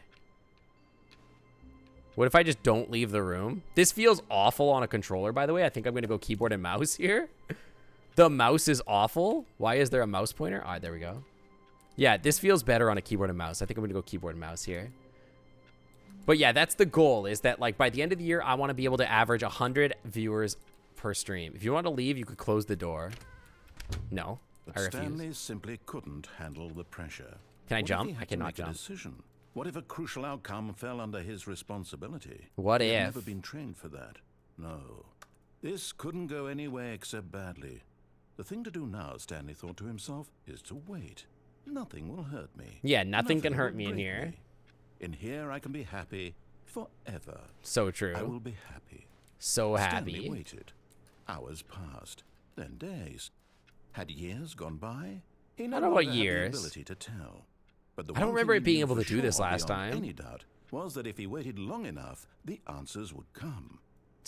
What if I just don't leave the room? This feels awful on a controller, by the way. I think I'm going to go keyboard and mouse here. The mouse is awful. Why is there a mouse pointer? All right, there we go. Yeah, this feels better on a keyboard and mouse. I think I'm going to go keyboard and mouse here. But yeah, that's the goal, is that like by the end of the year, I want to be able to average 100 viewers per stream. If you want to leave, you could close the door. No, but I refuse. Stanley simply couldn't handle the pressure. Can I jump? I cannot jump. Decision? What if a crucial outcome fell under his responsibility? What if? He had never been trained for that. No. This couldn't go any way except badly. The thing to do now, Stanley thought to himself, is to wait. Nothing will hurt me. Yeah, nothing can hurt me in here. In here, I can be happy forever. So true. I will be happy. So happy. Stanley waited. Hours passed, then days. Had years gone by? He no longer had the ability to tell. But the I don't remember it being able to do this last time. Any doubt was that if he waited long enough, the answers would come.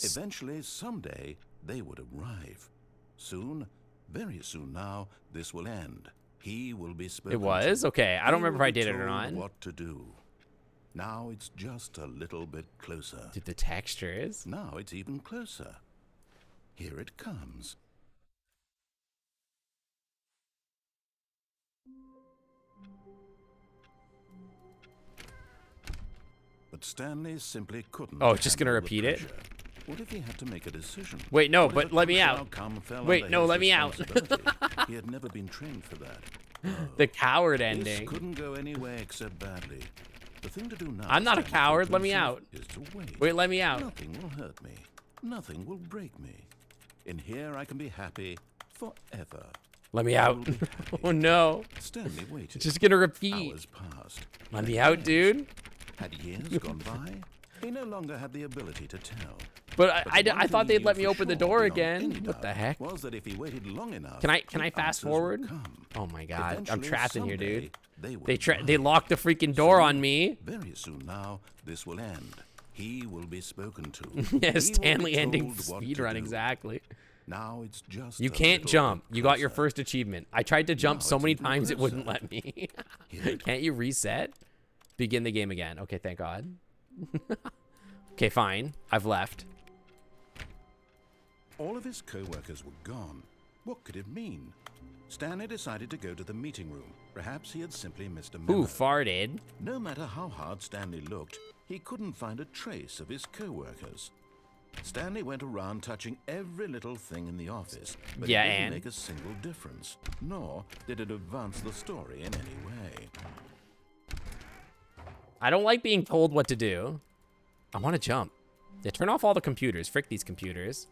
Eventually, someday, they would arrive. Soon, very soon now, this will end. He will be spoken It was? to. Okay, I don't remember if I did it or Told not. what to do. Now it's just a little bit closer. Dude, the textures. Now it's even closer. Here it comes. But Stanley simply couldn't. Oh, it's just gonna handle the repeat it? pressure. What if he had to make a decision? Wait, no, What if but a let me crucial out. outcome fell Wait, under no, his let me out. responsibility? He had never been trained for that. No. The coward This ending. couldn't go anywhere except badly. The thing to do now, I'm not a Stanley coward. thought to Let me himself, out. is to wait. Wait, let me out. Nothing will hurt me. Nothing will break me. In here, I can be happy forever. Let me I out. will be happy. Oh no. Stanley waited. It's just gonna repeat. Hours passed. Let me out, dude. Had years gone by? He no longer had the ability to tell. But the I one thought thing he they'd let knew me for open the sure, door beyond again. any What the doubt, heck? was that if he waited long enough, Can I the fast answers would forward? come. Oh my god, I'm Eventually, trapped in here, someday, dude. would They arrive. locked the freaking door Soon, on me. Very soon now, this will end. He will be spoken to. Yeah, He will be Stanley ending told what speed to run, do. exactly. Now it's just You a can't little jump. bit You got your closer. first achievement. I tried to jump Now so it's many even times it wouldn't closer. let me. Here it Can't you reset? Begin the game again. Okay, thank God. Okay, fine. I've left. All of his co-workers were gone. What could it mean? Stanley decided to go to the meeting room. Perhaps he had simply missed a memo. Ooh, farted. No matter how hard Stanley looked, he couldn't find a trace of his co-workers. Stanley went around touching every little thing in the office, but Yeah, it didn't and? make a single difference, nor did it advance the story in any way. I don't like being told what to do. I want to jump. Yeah, turn off all the computers. Frick these computers.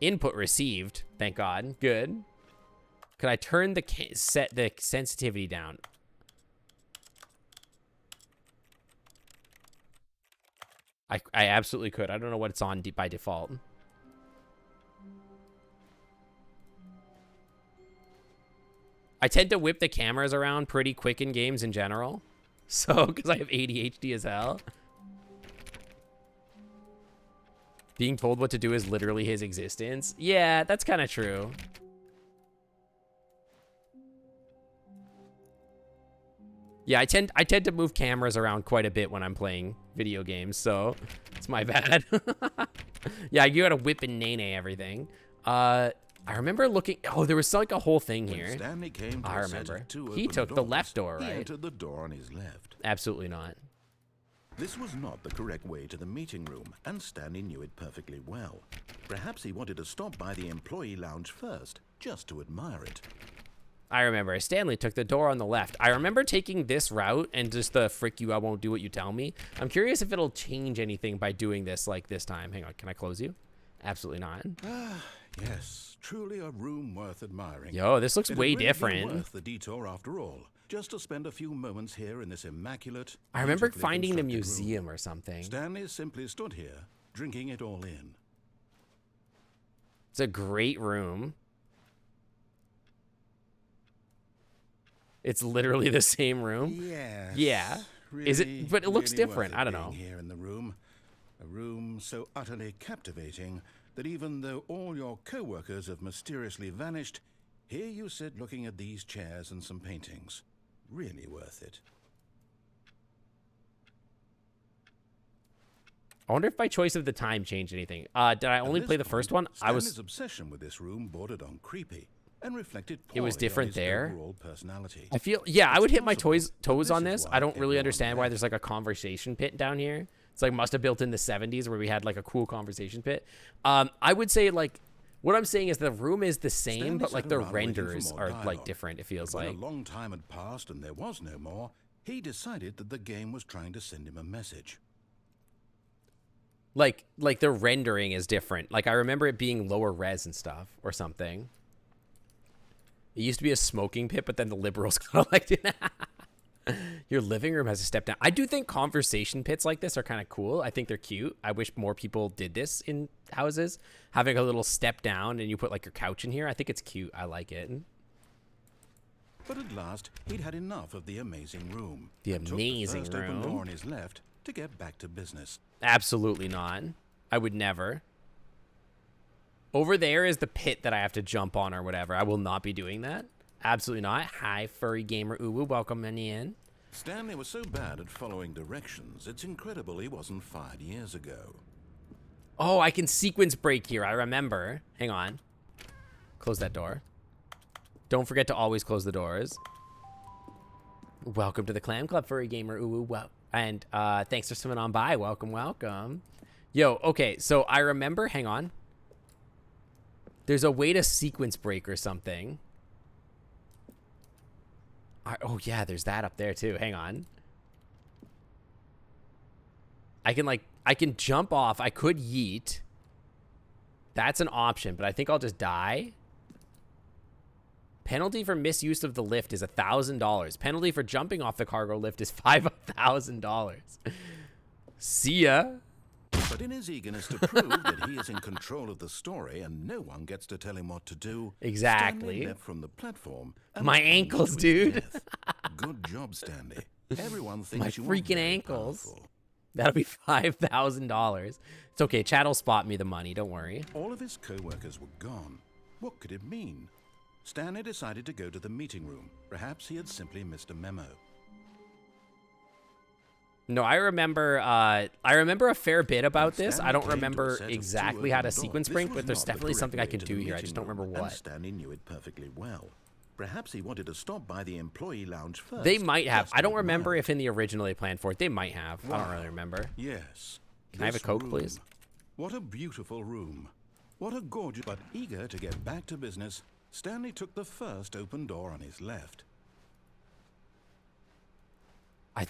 Input received. Thank God. Good. Could I turn the set the sensitivity down? I absolutely could. I don't know what it's on by default. I tend to whip the cameras around pretty quick in games in general. So, because I have ADHD as hell. Being told what to do is literally his existence. Yeah, that's kind of true. Yeah, I tend to move cameras around quite a bit when I'm playing video games, so it's my bad. Yeah, you gotta whip and nay everything. I remember looking. Oh, there was like a whole thing When here. Stanley came to I a set remember. of two He open took the doors, left door, He right? entered the door on his left. Absolutely not. This was not the correct way to the meeting room, and Stanley knew it perfectly well. Perhaps he wanted to stop by the employee lounge first, just to admire it. I remember. Stanley took the door on the left. I remember taking this route and just the frick you, I won't do what you tell me. I'm curious if it'll change anything by doing this like this time. Hang on, can I close you? Absolutely not. Yes, truly a room worth admiring. Yo, this looks It'd way really be different. worth the detour after all, just to spend a few moments here in this immaculate. I remember beautifully finding the constructed museum room. or something. Stanley simply stood here, drinking it all in. It's a great room. It's literally the same room. Yes. Yeah. Is it? But it looks really different. worth it I don't know. being here in the room, a room so utterly captivating that even though all your co-workers have mysteriously vanished, here you sit looking at these chairs and some paintings. Really worth it. I wonder if my choice of the time changed anything. Did I only play the first one? Stanley's obsession with this room bordered on creepy and reflected It was poorly on different his there. overall personality. I feel, yeah, I would hit my possible toes that on this is this. why I don't really everyone understand why left. there's like a conversation pit down here. It's like must have built in the 70s where we had like a cool conversation pit. I would say like, what I'm saying is the room is the same, Stanley but like sat the around waiting for renders more are like dialogue. different, it feels But when like. a long time had passed and there was no more, he decided that the game was trying to send him a message. Like the rendering is different. Like I remember it being lower res and stuff or something. It used to be a smoking pit, but then the liberals got elected. Your living room has a step down. I do think conversation pits like this are kind of cool. I think they're cute. I wish more people did this in houses. Having a little step down and you put like your couch in here. I think it's cute. I like it. But at last, he'd had enough of the amazing room. The and amazing took the first open room? door on his left to get back to business. Absolutely not. I would never. Over there is the pit that I have to jump on or whatever. I will not be doing that. Absolutely not. Hi, furry gamer uwu. Welcome in. Stanley was so bad at following directions, it's incredible he wasn't fired years ago. Oh, I can sequence break here. I remember. Hang on. Close that door. Don't forget to always close the doors. Welcome to the Clam Club, furry gamer uwu. Well, and thanks for swimming on by. Welcome, welcome. Yo, okay, so I remember. Hang on. There's a way to sequence break or something. Oh, yeah, there's that up there, too. Hang on. I can jump off. I could yeet. That's an option, but I think I'll just die. Penalty for misuse of the lift is $1,000. Penalty for jumping off the cargo lift is $5,000. See ya. But in his eagerness to prove that he is in control of the story and no one gets to tell him what to do, Exactly. Stanley leapt from the platform. And My plunged ankles, to his dude. death. Good job, Stanley. Everyone thinks My you are freaking very ankles. powerful. That'll be $5,000. It's okay. Chad will spot me the money. Don't worry. All of his co-workers were gone. What could it mean? Stanley decided to go to the meeting room. Perhaps he had simply missed a memo. No, I remember a fair bit about this. Stanley I don't came to a remember set of exactly two how to open sequence doors. break, This but was there's not the definitely correct something I way can to do the here. I just meeting don't remember room, and what. Stanley knew it perfectly well. Perhaps he wanted to stop by the employee lounge first. They might have. just I don't to remember admire. if in the original they planned for it. They might have. I don't Wow. really remember. Yes. Can I have a this Coke, room. please? What a beautiful room. What a gorgeous... But eager to get back to business, Stanley took the first open door on his left. I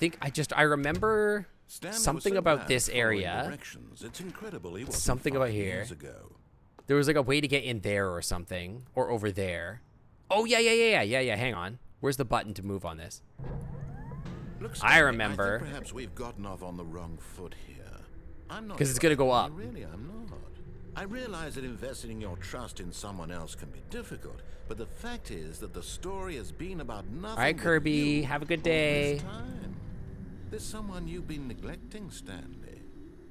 remember Stanley was something so about bad this at following area. directions, it's incredible he wasn't Something about 5 here. years ago. There was like a way to get in there or something, or over there. Oh yeah. Hang on. Where's the button to move on this? Look, I Stanley, remember. I think perhaps we've gotten off on the wrong foot here. I'm not 'Cause it's sure. gonna go up. Really, I'm not. I realize that investing your trust in someone else can be difficult, but the fact is that the story has been about nothing. All right, but Kirby. you Have a good all day. this time. There's someone you've been neglecting, Stanley.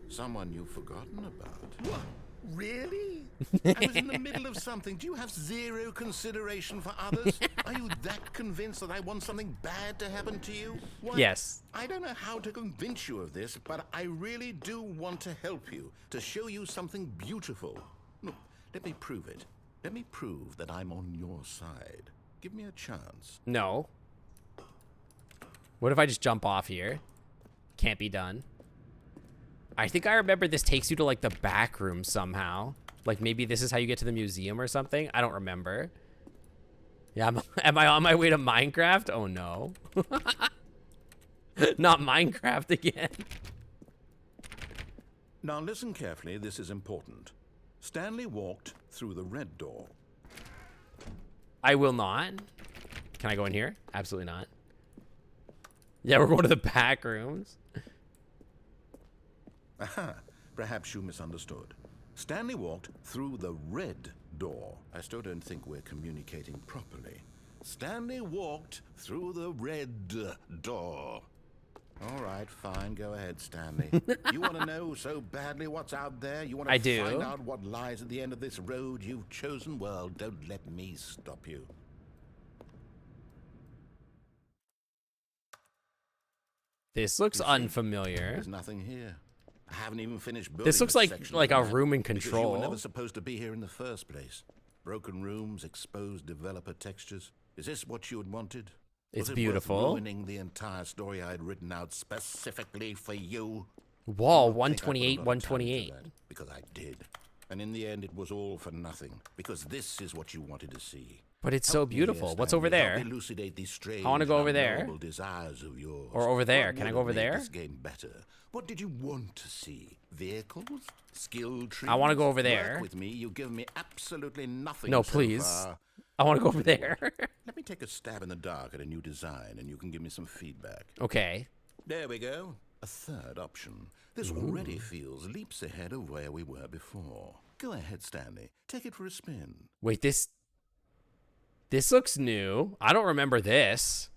Someone you've forgotten about. What? Really? I was in the middle of something. Do you have zero consideration for others? Are you that convinced that I want something bad to happen to you? What? Yes. I don't know how to convince you of this, but I really do want to help you, to show you something beautiful. Look, let me prove it. Let me prove that I'm on your side. Give me a chance. No. What if I just jump off here? Can't be done. I think I remember this takes you to like the back room somehow. Like maybe this is how you get to the museum or something. I don't remember. Yeah, am I on my way to Minecraft? Oh no. Not Minecraft again. Now listen carefully, this is important. Stanley walked through the red door. I will not. Can I go in here? Absolutely not. Yeah, we're going to the back rooms. Aha, perhaps you misunderstood. Stanley walked through the red door. I still don't think we're communicating properly. Stanley walked through the red door. All right, fine. Go ahead, Stanley. You want to know so badly what's out there? You want to find out what lies at the end of this road you've chosen? Well, don't let me stop you. This looks unfamiliar. There's nothing here. I haven't even finished building. This looks like a room in Control. You were never supposed to be here in the first place. Broken rooms, exposed developer textures. Is this what you had wanted? It's Was it beautiful. Worth ruining the entire story I had written out specifically for you? Wall I think I put a 128, lot of time into 128. that, because I did. And in the end, it was all for nothing. Because this is what you wanted to see. But it's so beautiful. What's over there? Elucidate these strange, I want to go over there. desires of yours. Or over there. Can I go over there? This game better. What did you want to see? Vehicles? Skill trees? I want to go over there. Work with me. You give me absolutely nothing. No, so please. far. I want to go over there. Let me take a stab in the dark at a new design, and you can give me some feedback. Okay. There we go. A third option. This already feels leaps ahead of where we were before. Go ahead, Stanley. Take it for a spin. Wait, this looks new. I don't remember this.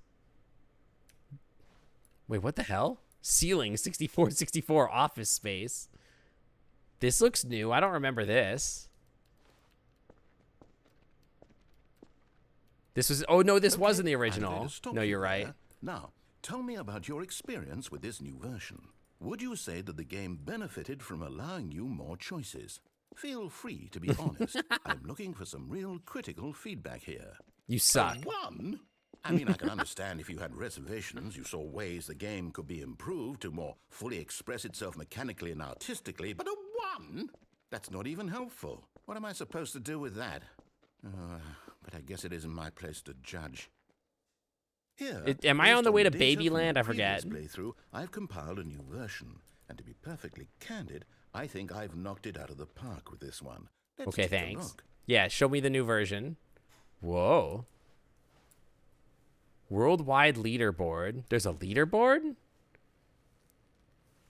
Wait, what the hell? Ceiling 6464 office space. This looks new. I don't remember this. This was, oh no, this was in the original. No, you're right. Now, tell me about your experience with this new version. Would you say that the game benefited from allowing you more choices? Feel free to be honest. I'm looking for some real critical feedback here. You suck. One? I mean, I can understand if you had reservations, you saw ways the game could be improved to more fully express itself mechanically and artistically, but a one? That's not even helpful. What am I supposed to do with that? But I guess it isn't my place to judge. Here, am I on the way to data from Babyland? the I forget. previous playthrough, I've compiled a new version, and to be perfectly candid, I think I've knocked it out of the park with this one. Let's Okay, take a thanks. look. Yeah, show me the new version. Whoa. Worldwide leaderboard. There's a leaderboard?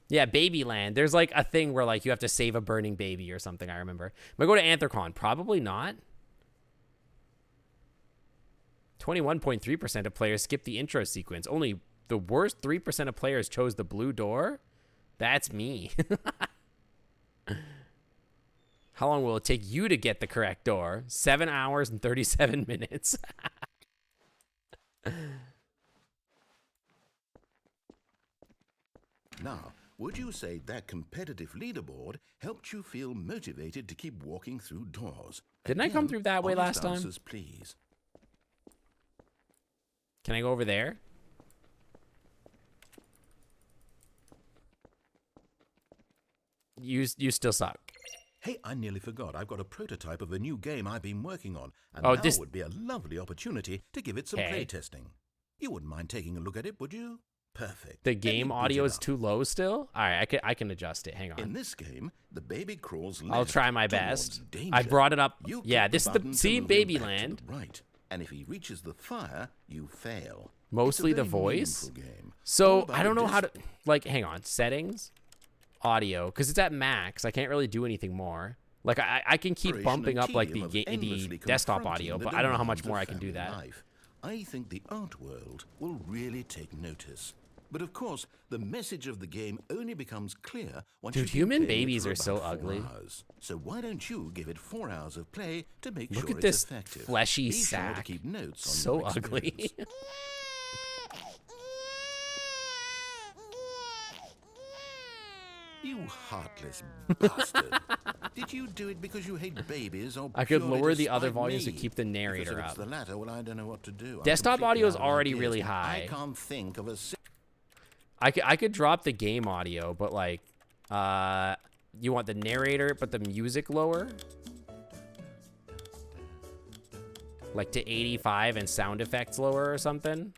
Yeah, Babyland. There's like a thing where like you have to save a burning baby or something, I remember. Am I going to Anthrocon? Probably not. 21.3% of players skipped the intro sequence. Only the worst 3% of players chose the blue door. That's me. How long will it take you to get the correct door? 7 hours and 37 minutes. Now, would you say that competitive leaderboard helped you feel motivated to keep walking through doors? Didn't I come through that way last time? Answers, please. Can I go over there? You still suck. Hey, I nearly forgot. I've got a prototype of a new game I've been working on, and Oh, now this- would be a lovely opportunity to give it some Okay. playtesting. You wouldn't mind taking a look at it, would you? Perfect. The Let me game boot audio it is up. too low still? All right, I can adjust it. Hang In on. this game, the baby crawls left I'll try my towards best. danger. I brought it up. You Yeah, click this is button the to see move him back to Babyland. the right, and if he reaches the fire, you fail. Mostly It's a the very voice. meaningful game. All So about I don't the know how to like. Hang on, settings, audio, because it's at max. I can't really do anything more. Like I can keep Operation bumping and up like tedium of the endlessly desktop confronting audio, the but I don't know how demands much more of I can do family that. life. I think the art world will really take notice. But of course, the message of the game only becomes clear once Dude, you've been human playing it babies for are so about 4 ugly. hours. So why don't you give it 4 hours of play to make Look sure at it's this effective? fleshy Be sure to sack. keep notes on So your ugly. experience. You heartless bastard. Did you do it because you hate babies or I could purely lower to the other spite volumes to me? keep the narrator Because if up. it's the latter, well, I don't know what to do. I'm Desktop completely audio is out of already ideas. really high. I can't think of a I could drop the game audio, but like, you want the narrator, but the music lower? Like to 85 and sound effects lower or something.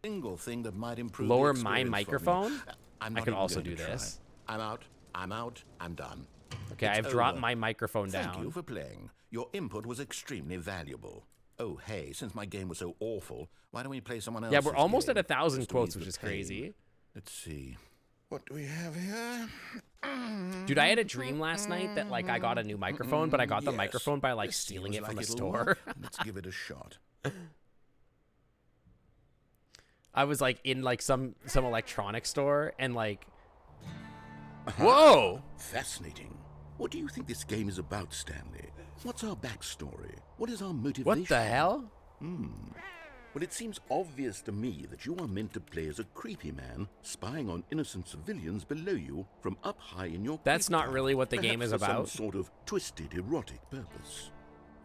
Single thing that might improve Lower the my experience microphone? from you. I'm I not can even also going do to try. this. I'm out. I'm done. Okay, It's I've dropped over. my microphone Thank down. you for playing. Your input was extremely valuable. Oh, hey, since my game was so awful, why don't we play someone else's Yeah, we're almost game, at 1,000 just to quotes, ease which the is pain? crazy. Let's see. What do we have here? Dude, I had a dream last night that, like, I got a new microphone, but I got the Yes. microphone by, like, This stealing seems it from like a it'll store. work. Let's give it a shot. I was, like, in, like, some electronic store, and, like... Whoa! Fascinating. What do you think this game is about, Stanley? What's our backstory? What is our motivation? What the hell? Well, it seems obvious to me that you are meant to play as a creepy man spying on innocent civilians below you from up high in your That's creep not tower, really what the game perhaps is for some about. sort of twisted erotic purpose.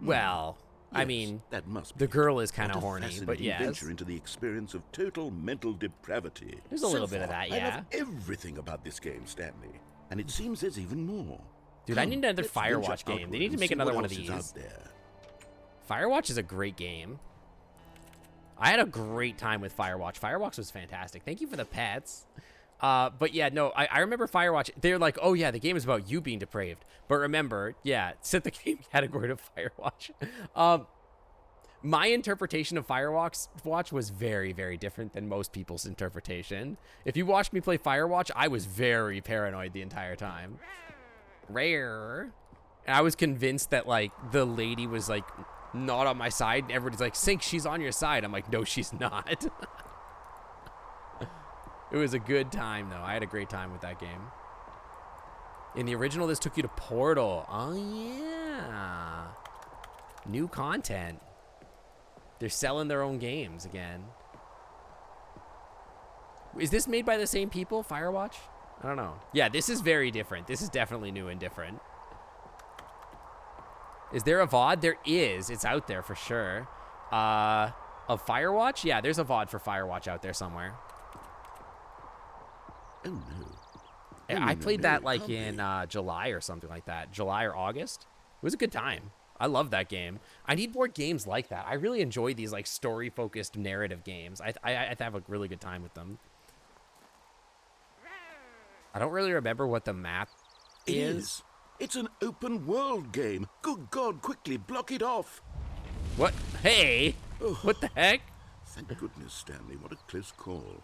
Well, I Yes, mean, that must the be. girl is kind What of a horny, but fascinating yes. venture into the experience of total mental depravity. There's a little So bit of far, that, I yeah. love everything about this game, Stanley, and it seems there's even more. Dude, I Come, need another let's venture Firewatch game. They outward need to and make see another what one of else is these. out there. Firewatch is a great game. I had a great time with Firewatch. Firewatch was fantastic. Thank you for the pets. But yeah, no, I remember Firewatch. They're like, oh yeah, the game is about you being depraved. But remember, yeah, set the game category to Firewatch. My interpretation of Firewatch was very, very different than most people's interpretation. If you watched me play Firewatch, I was very paranoid the entire time. Rare. And I was convinced that, like, the lady was, like, not on my side. And everybody's like, Sync, she's on your side. I'm like, no, she's not. It was a good time, though. I had a great time with that game. In the original, this took you to Portal. Oh, yeah. New content. They're selling their own games again. Is this made by the same people, Firewatch? I don't know. Yeah, this is very different. This is definitely new and different. Is there a VOD? There is. It's out there for sure. Of Firewatch? Yeah, there's a VOD for Firewatch out there somewhere. Oh no. I played that it like can't in be. July or something like that. July or August. It was a good time. I love that game. I need more games like that. I really enjoy these like story-focused narrative games. I have a really good time with them. I don't really remember what the map It is. is. It's an open world game. Good God, quickly block it off. What? Hey! What the heck? Thank goodness, Stanley. What a close call.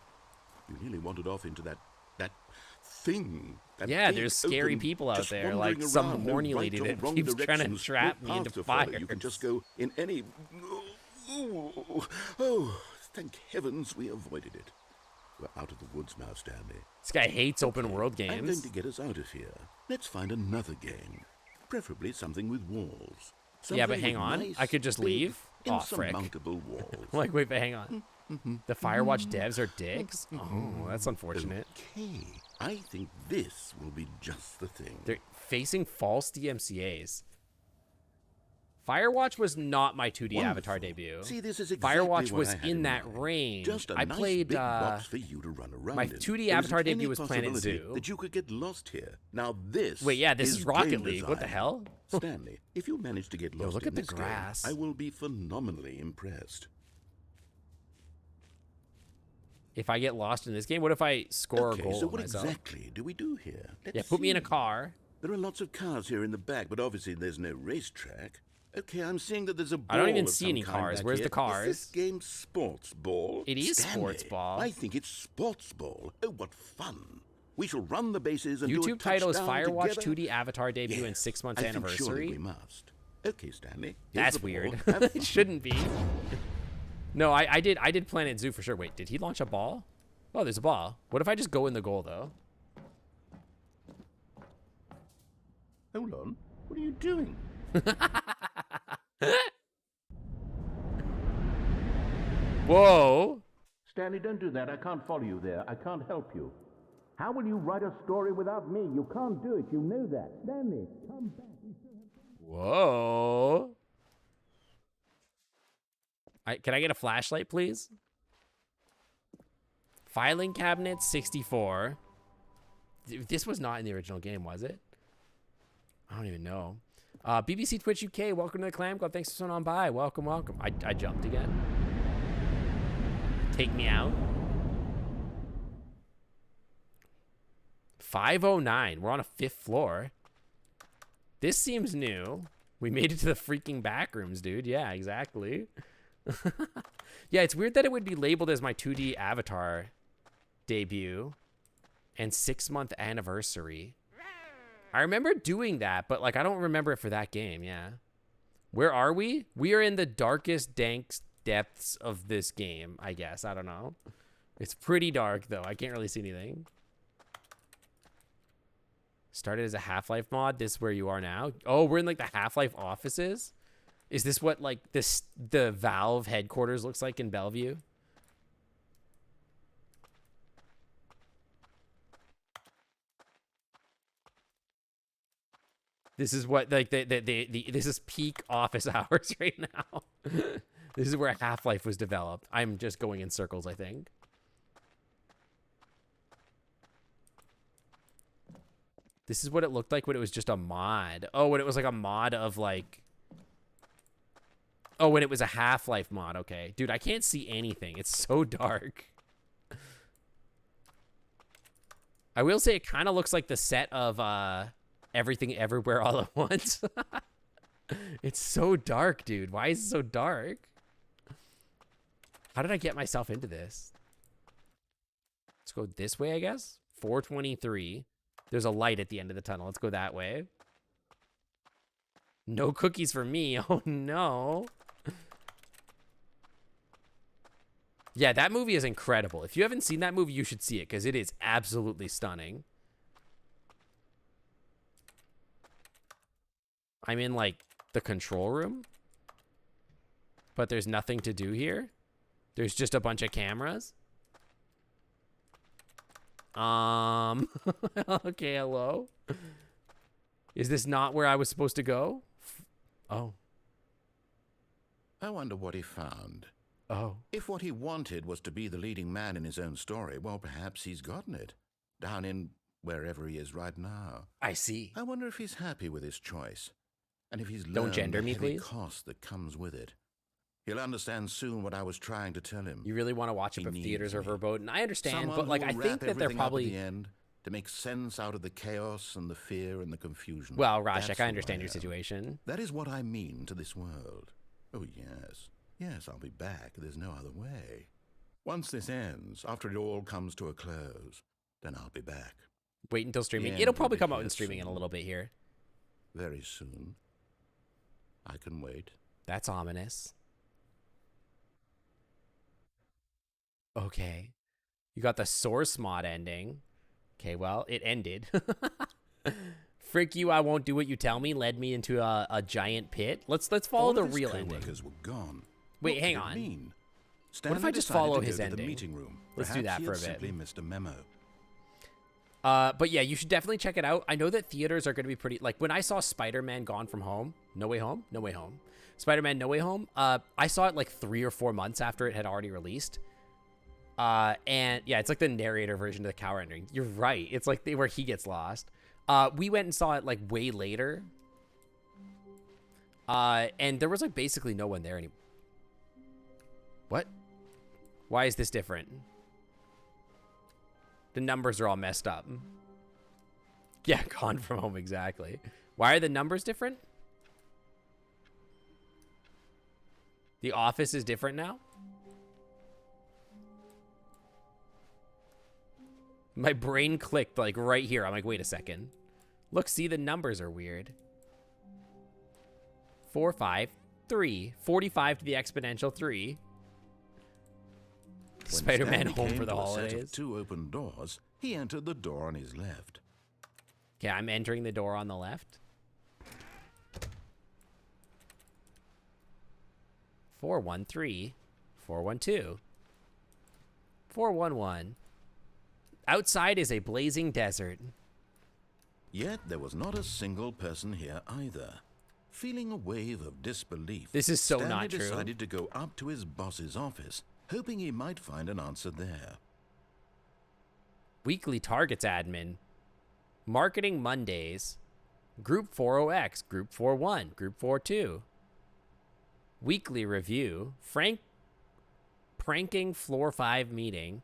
You nearly wandered off into that thing. That Yeah, big, there's scary open, people out just there, wandering like some around, no horny right lady or that wrong keeps trying to directions, trap no me into path to follow. You fire. can just go in any... Oh, thank heavens we avoided it. We're out of the woods now, Stanley. This guy hates open world I'm going games. to get us out of here. Let's find another game. Preferably something with walls. Yeah, but Something hang with on. nice, I could just big, leave? Aw, frick. insurmountable walls. Like, wait, but hang on. The Firewatch devs are dicks? Oh, that's unfortunate. Okay, I think this will be just the thing. They're facing false DMCAs. Firewatch was not my 2D avatar Wonderful. debut. See, this is exactly Firewatch what was I had in that mind. range. Just a I nice played, big box for you to run around my in. 2D There avatar isn't any debut was Planet possibility Zoo. that you could get lost here. Now this. Wait, yeah, this is Rocket game League. What the design. hell? Stanley, if you manage to get lost look in at the this grass. game, I will be phenomenally impressed. If I get lost in this game, what if I score Okay, a goal so what myself? exactly do we do here? Let's Yeah, put me in a see. car. There are lots of cars here in the back, but obviously there's no racetrack. Okay, I'm seeing that there's a ball I don't even of see some any kind cars. back Where's here. the cars? Is this game sports ball? It is Stanley, sports ball. I think it's sports ball. Oh, what fun! We shall run the bases and do a YouTube title is touchdown Firewatch together. 2D avatar debut and Yes, 6 months I think surely anniversary. we must. Okay, Stanley. here's That's the ball. weird. Have It fun. shouldn't be. No, I did Planet Zoo for sure. Wait, did he launch a ball? Oh, there's a ball. What if I just go in the goal though? Hold on. What are you doing? Whoa. Stanley, don't do that. I can't follow you there. I can't help you. How will you write a story without me? You can't do it. You know that. Stanley, come back. Whoa. Can I get a flashlight, please? Filing cabinet 64. This was not in the original game, was it? I don't even know. BBC Twitch UK, welcome to the Clam Club. Thanks for sending on by. Welcome, welcome. I jumped again. Take me out. 509. We're on a 5th floor. This seems new. We made it to the freaking back rooms, dude. Yeah, exactly. Yeah, it's weird that it would be labeled as my 2D Avatar debut and 6-month anniversary. I remember doing that, but like I don't remember it for that game. Yeah. Where are we? We are in the darkest, dank depths of this game, I guess. I don't know. It's pretty dark though. I can't really see anything. Started as a Half-Life mod. This is where you are now. Oh, we're in like the Half-Life offices. Is this what like the Valve headquarters looks like in Bellevue? This is what like this is peak office hours right now. This is where Half-Life was developed. I'm just going in circles, I think. This is what it looked like when it was just a mod. Oh, when it was like a mod of like... Oh, when it was a Half-Life mod. Okay. Dude, I can't see anything. It's so dark. I will say it kind of looks like the set of Everything Everywhere All at Once. It's so dark, dude. Why is it so dark? How did I get myself into this? Let's go this way, I guess. 423. There's a light at the end of the tunnel. Let's go that way. No cookies for me. Oh, no. Yeah, that movie is incredible. If you haven't seen that movie, you should see it because it is absolutely stunning. I'm in, like, the control room. But there's nothing to do here. There's just a bunch of cameras. Okay, hello. Is this not where I was supposed to go? Oh. I wonder what he found. Oh. If what he wanted was to be the leading man in his own story, well, perhaps he's gotten it. Down in wherever he is right now. I see. I wonder if he's happy with his choice. And if he's Don't learned gender the me, heavy please. cost that comes with it. He'll understand soon what I was trying to tell him. You really want to watch it He if needs theaters are me. verboten. I understand, Someone but like who I will think wrap that they're everything up at probably the end to make sense out of the chaos and the fear and the confusion. well, Rashek, That's I who understand your am. situation. That is what I mean to this world. Oh, yes. Yes, I'll be back. There's no other way. Once this ends, after it all comes to a close, then I'll be back. Wait until streaming. The It'll end probably will be come out here in streaming in a soon. little bit here. Very soon. I can wait. That's ominous. Okay. You got the source mod ending. Okay, well, it ended. Frick you, I won't do what you tell me. Led me into a giant pit. Let's follow All the of his real ending. co-workers were gone. Wait, What hang did it on. mean? What if Stanley I just decided follow to his go to the ending? meeting room. Let's do Perhaps that he for a had bit. simply missed a memo. But yeah, you should definitely check it out. I know that theaters are going to be pretty... Like, when I saw Spider-Man Gone From Home... No Way Home? No Way Home. Spider-Man No Way Home, I saw it like 3 or 4 months after it had already released. And yeah, it's like the narrator version of the cow rendering. You're right. It's like where he gets lost. We went and saw it like way later. And there was like basically no one there anymore. What? Why is this different? The numbers are all messed up. Yeah, Gone From Home, exactly. Why are the numbers different? The office is different now? My brain clicked like right here. I'm like, wait a second. Look, see, the numbers are weird. 4, 5, 3. 45 to the exponential 3. When Spider-Man Stanley home came for the to a set holidays. of 2 open doors, he entered the door on his left. Okay, I'm entering the door on the left. 413, 412, 411. Outside is a blazing desert. Yet there was not a single person here either. Feeling a wave of disbelief, This is so Stanley not true. decided to go up to his boss's office, hoping he might find an answer there. Weekly targets admin. Marketing Mondays. Group 40X, Group 41, Group 42. Weekly review. Pranking floor 5 meeting.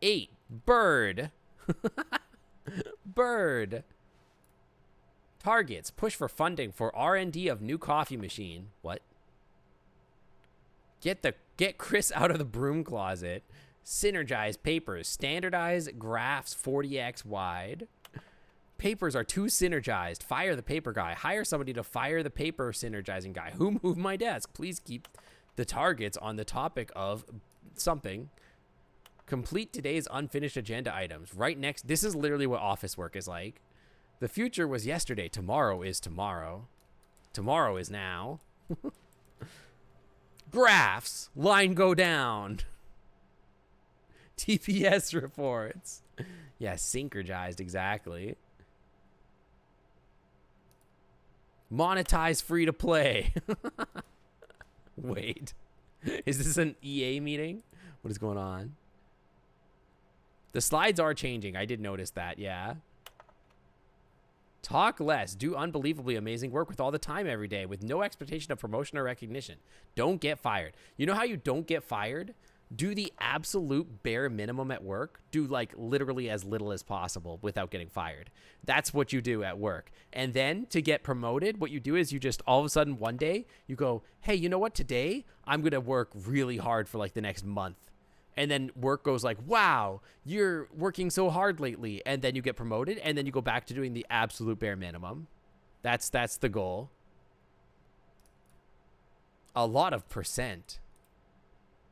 8. Bird. Bird. Targets. Push for funding for R&D of new coffee machine. What? Get Chris out of the broom closet. Synergize papers. Standardize graphs 40x wide. Papers are too synergized. Fire the paper guy. Hire somebody to fire the paper synergizing guy. Who moved my desk? Please keep the targets on the topic of something. Complete today's unfinished agenda items. Right next. This is literally what office work is like. The future was yesterday. Tomorrow is tomorrow. Tomorrow is now. Graphs. Line go down. TPS reports. Yeah, synchronized, exactly. Monetize free to play. Wait. Is this an EA meeting? What is going on? The slides are changing. I did notice that, yeah. Talk less. Do unbelievably amazing work with all the time every day with no expectation of promotion or recognition. Don't get fired. You know how you don't get fired? Do the absolute bare minimum at work. Do like literally as little as possible without getting fired. That's what you do at work. And then to get promoted, what you do is you just all of a sudden one day you go, hey, you know what? Today I'm going to work really hard for like the next month. And then work goes like, wow, you're working so hard lately. And then you get promoted and then you go back to doing the absolute bare minimum. That's the goal. A lot of percent.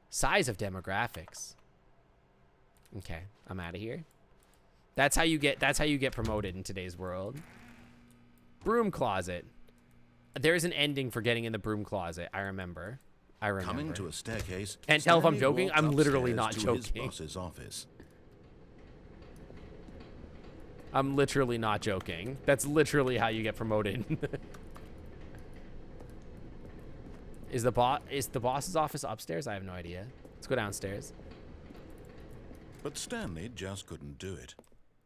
Size of demographics. Okay, I'm out of here. That's how you get promoted in today's world. Broom closet. There's an ending for getting in the broom closet. I remember. Coming to a staircase. Can't tell if I'm Stanley joking. walked I'm literally not upstairs to joking. his boss's office. I'm literally not joking. That's literally how you get promoted. Is the boss's office upstairs? I have no idea. Let's go downstairs. But Stanley just couldn't do it.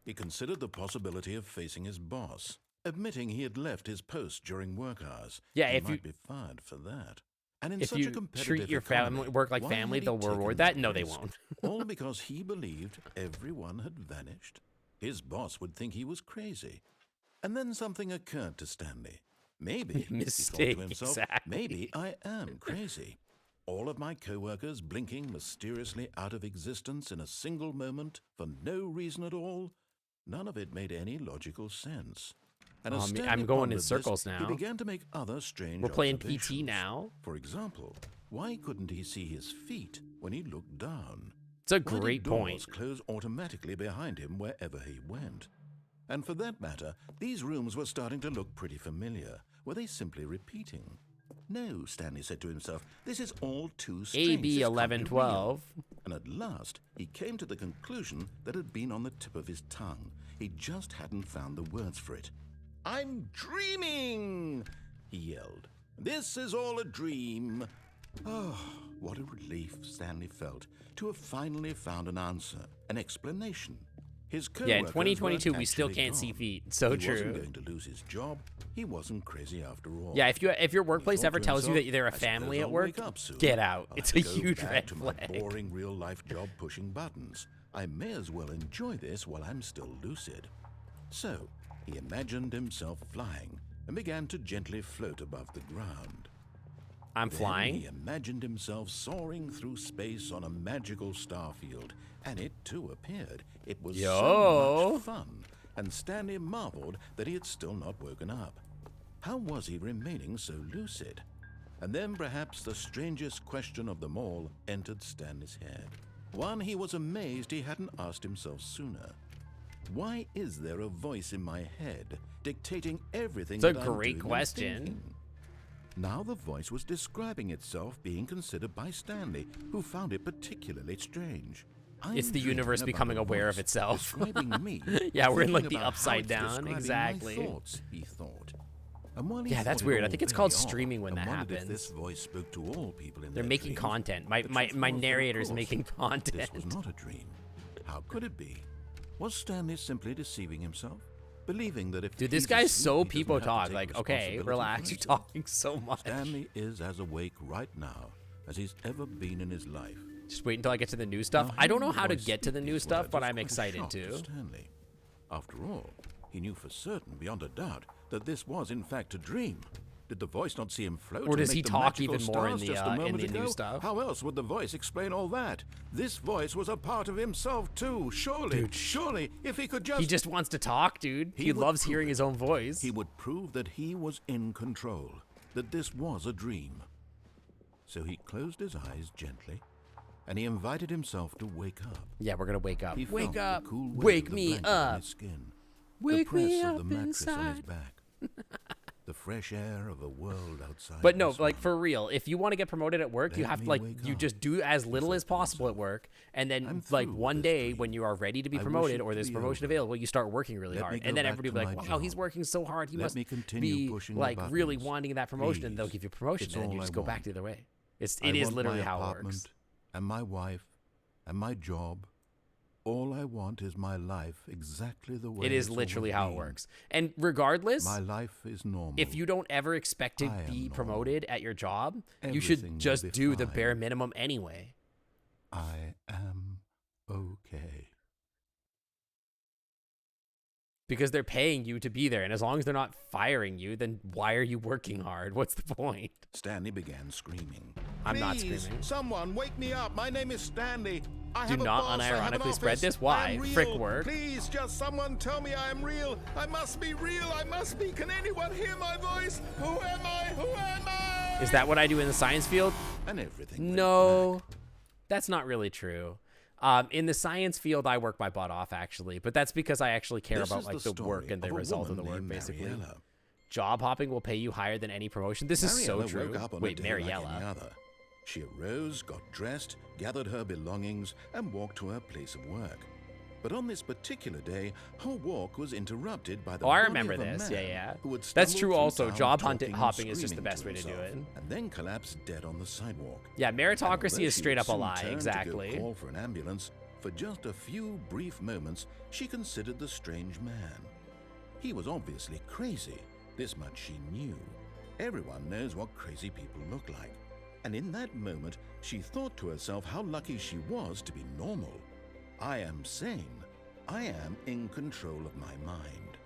He considered the possibility of facing his boss, admitting he had left his post during work hours. Yeah, he if you might be fired for that. And in if such you a competitive treat your economy, work like why family, had he they'll taken reward that that. No, they risk? won't. All because he believed everyone had vanished. His boss would think he was crazy. And then something occurred to Stanley. Maybe, Mistake, he thought to himself, exactly. maybe I am crazy. All of my coworkers blinking mysteriously out of existence in a single moment for no reason at all. None of it made any logical sense. And as Stanley I'm going in pondered this, circles now. He began to make other strange We're playing PT observations. now. For example, why couldn't he see his feet when he looked down? It's a Why great did doors point. close automatically behind him wherever he went? And for that matter, these rooms were starting to look pretty familiar. Were they simply repeating? No, Stanley said to himself, this is all too strange. AB This can't be 1112. real. And at last, he came to the conclusion that had been on the tip of his tongue. He just hadn't found the words for it. I'm dreaming, he yelled. This is all a dream. Oh, what a relief Stanley felt to have finally found an answer, an explanation. His Yeah, in coworkers 2022, weren't we still actually can't see gone. feet. So He wasn't true. going to lose his job. He wasn't crazy after all. Yeah, if your workplace He thought ever to tells you himself, that they're a "I suppose family at I'll work, wake up soon. get out. I'll It's have a to go huge back red to my flag. boring real-life job pushing buttons. I may as well enjoy this while I'm still lucid." So he imagined himself flying and began to gently float above the ground. I'm Then flying. he imagined himself soaring through space on a magical starfield, and it too appeared. It was so Yo. much fun, and Stanley marveled that he had still not woken up. How was he remaining so lucid? And then perhaps the strangest question of them all entered Stanley's head. One he was amazed he hadn't asked himself sooner. Why is there a voice in my head dictating everything It's a that I'm great doing and question. thinking? Now the voice was describing itself being considered by Stanley, who found it particularly strange. It's the dreaming universe about becoming a aware of voice itself. describing me, Yeah, we're in, like, thinking the about how upside it's down, describing exactly. My thoughts, he thought. And while he Yeah, that's thought it weird. I all think it's very called odd streaming when and that wondered if happens. this voice spoke to all people in They're their making dreams, content. the truth My was that, of narrator's course, making content. This was not a dream. How could it be? Was Stanley simply deceiving himself? Believing that if Dude, this he's guy's asleep, so he doesn't people have to talk. take Like, okay, responsibility relax. for You're himself. talking so much. Stanley is as awake right now as he's ever been in his life. Just wait until I get to the new stuff. Now, I don't know hearing how to the voice get to the speak new these stuff, words but was I'm quite a excited shock to. Stanley. After all, he knew for certain, beyond a doubt, that this was in fact a dream. Did the voice not see him float? Or does and he make the talk magical even more in stars the just a moment new ago? stuff? How else would the voice explain all that? This voice was a part of himself too. Surely, Dude, surely, if he could just... He just wants to talk, dude. He would loves prove hearing it. his own voice. He would prove that he was in control, that this was a dream. So he closed his eyes gently, and he invited himself to wake up. Yeah, we're gonna wake up. He Wake felt up. the cool weight Wake of the me blanket on up. his skin, Wake the press me of up the mattress on his inside. back, the fresh air of the world outside. But no, this like one. for real, if you want to get promoted at work, you Let have to me like wake you up, just do as little he as thought to possible at himself. work, and then I'm like through one with this day dream. when you are ready to be I wish promoted it or to there's be promotion over. available, you start working really Let me hard, go and then back everybody to will be like, my "Wow, he's job. working so hard. He Let must me continue be pushing the like really buttons. wanting that promotion." And they'll Please. give you promotion, It's and then all you I just go back want. the other way. I It is want literally my how it apartment works. and my wife and my job. All I want is my life exactly the way It is it's literally always how it been. works. And regardless, My life is normal. if you don't ever expect to I am be normal. promoted at your job, you Everything should will just be do the fine. bare minimum anyway. I am okay. Because they're paying you to be there. And as long as they're not firing you, then why are you working hard? What's the point? Stanley began screaming. I'm not Please, screaming. Someone wake me up. My name is Stanley. I Do have a not boss. I have an unironically spread office. this. Why? I am real. Frick work. Please, just someone tell me I am real. I must be real. I must be. Can anyone hear my voice? Who am I? Who am I? Is that what I do in the science field? And everything went No, black. that's not really true. In the science field, I work my butt off, actually. But that's because I actually care This about is like the the work story and the of a result of the woman work, named basically. Mariella. Job hopping will pay you higher than any promotion. This is so Mariella true. woke up on Wait, a day like any Mariella. other. She arose, got dressed, gathered her belongings, and walked to her place of work. But on this particular day, her walk was interrupted by the Oh, I body remember of a this. man Yeah, yeah. who had That's stumbled true through also. town Job talking and hopping is just the screaming best to way to do himself, it. and then collapsed dead on the sidewalk. Yeah, And meritocracy although is she straight would up a soon lie. turn to go Exactly. call for an ambulance, for just a few brief moments, she considered the strange man. He was obviously crazy. This much she knew. Everyone knows what crazy people look like. And in that moment, she thought to herself how lucky she was to be normal. I am sane. I am in control of my mind.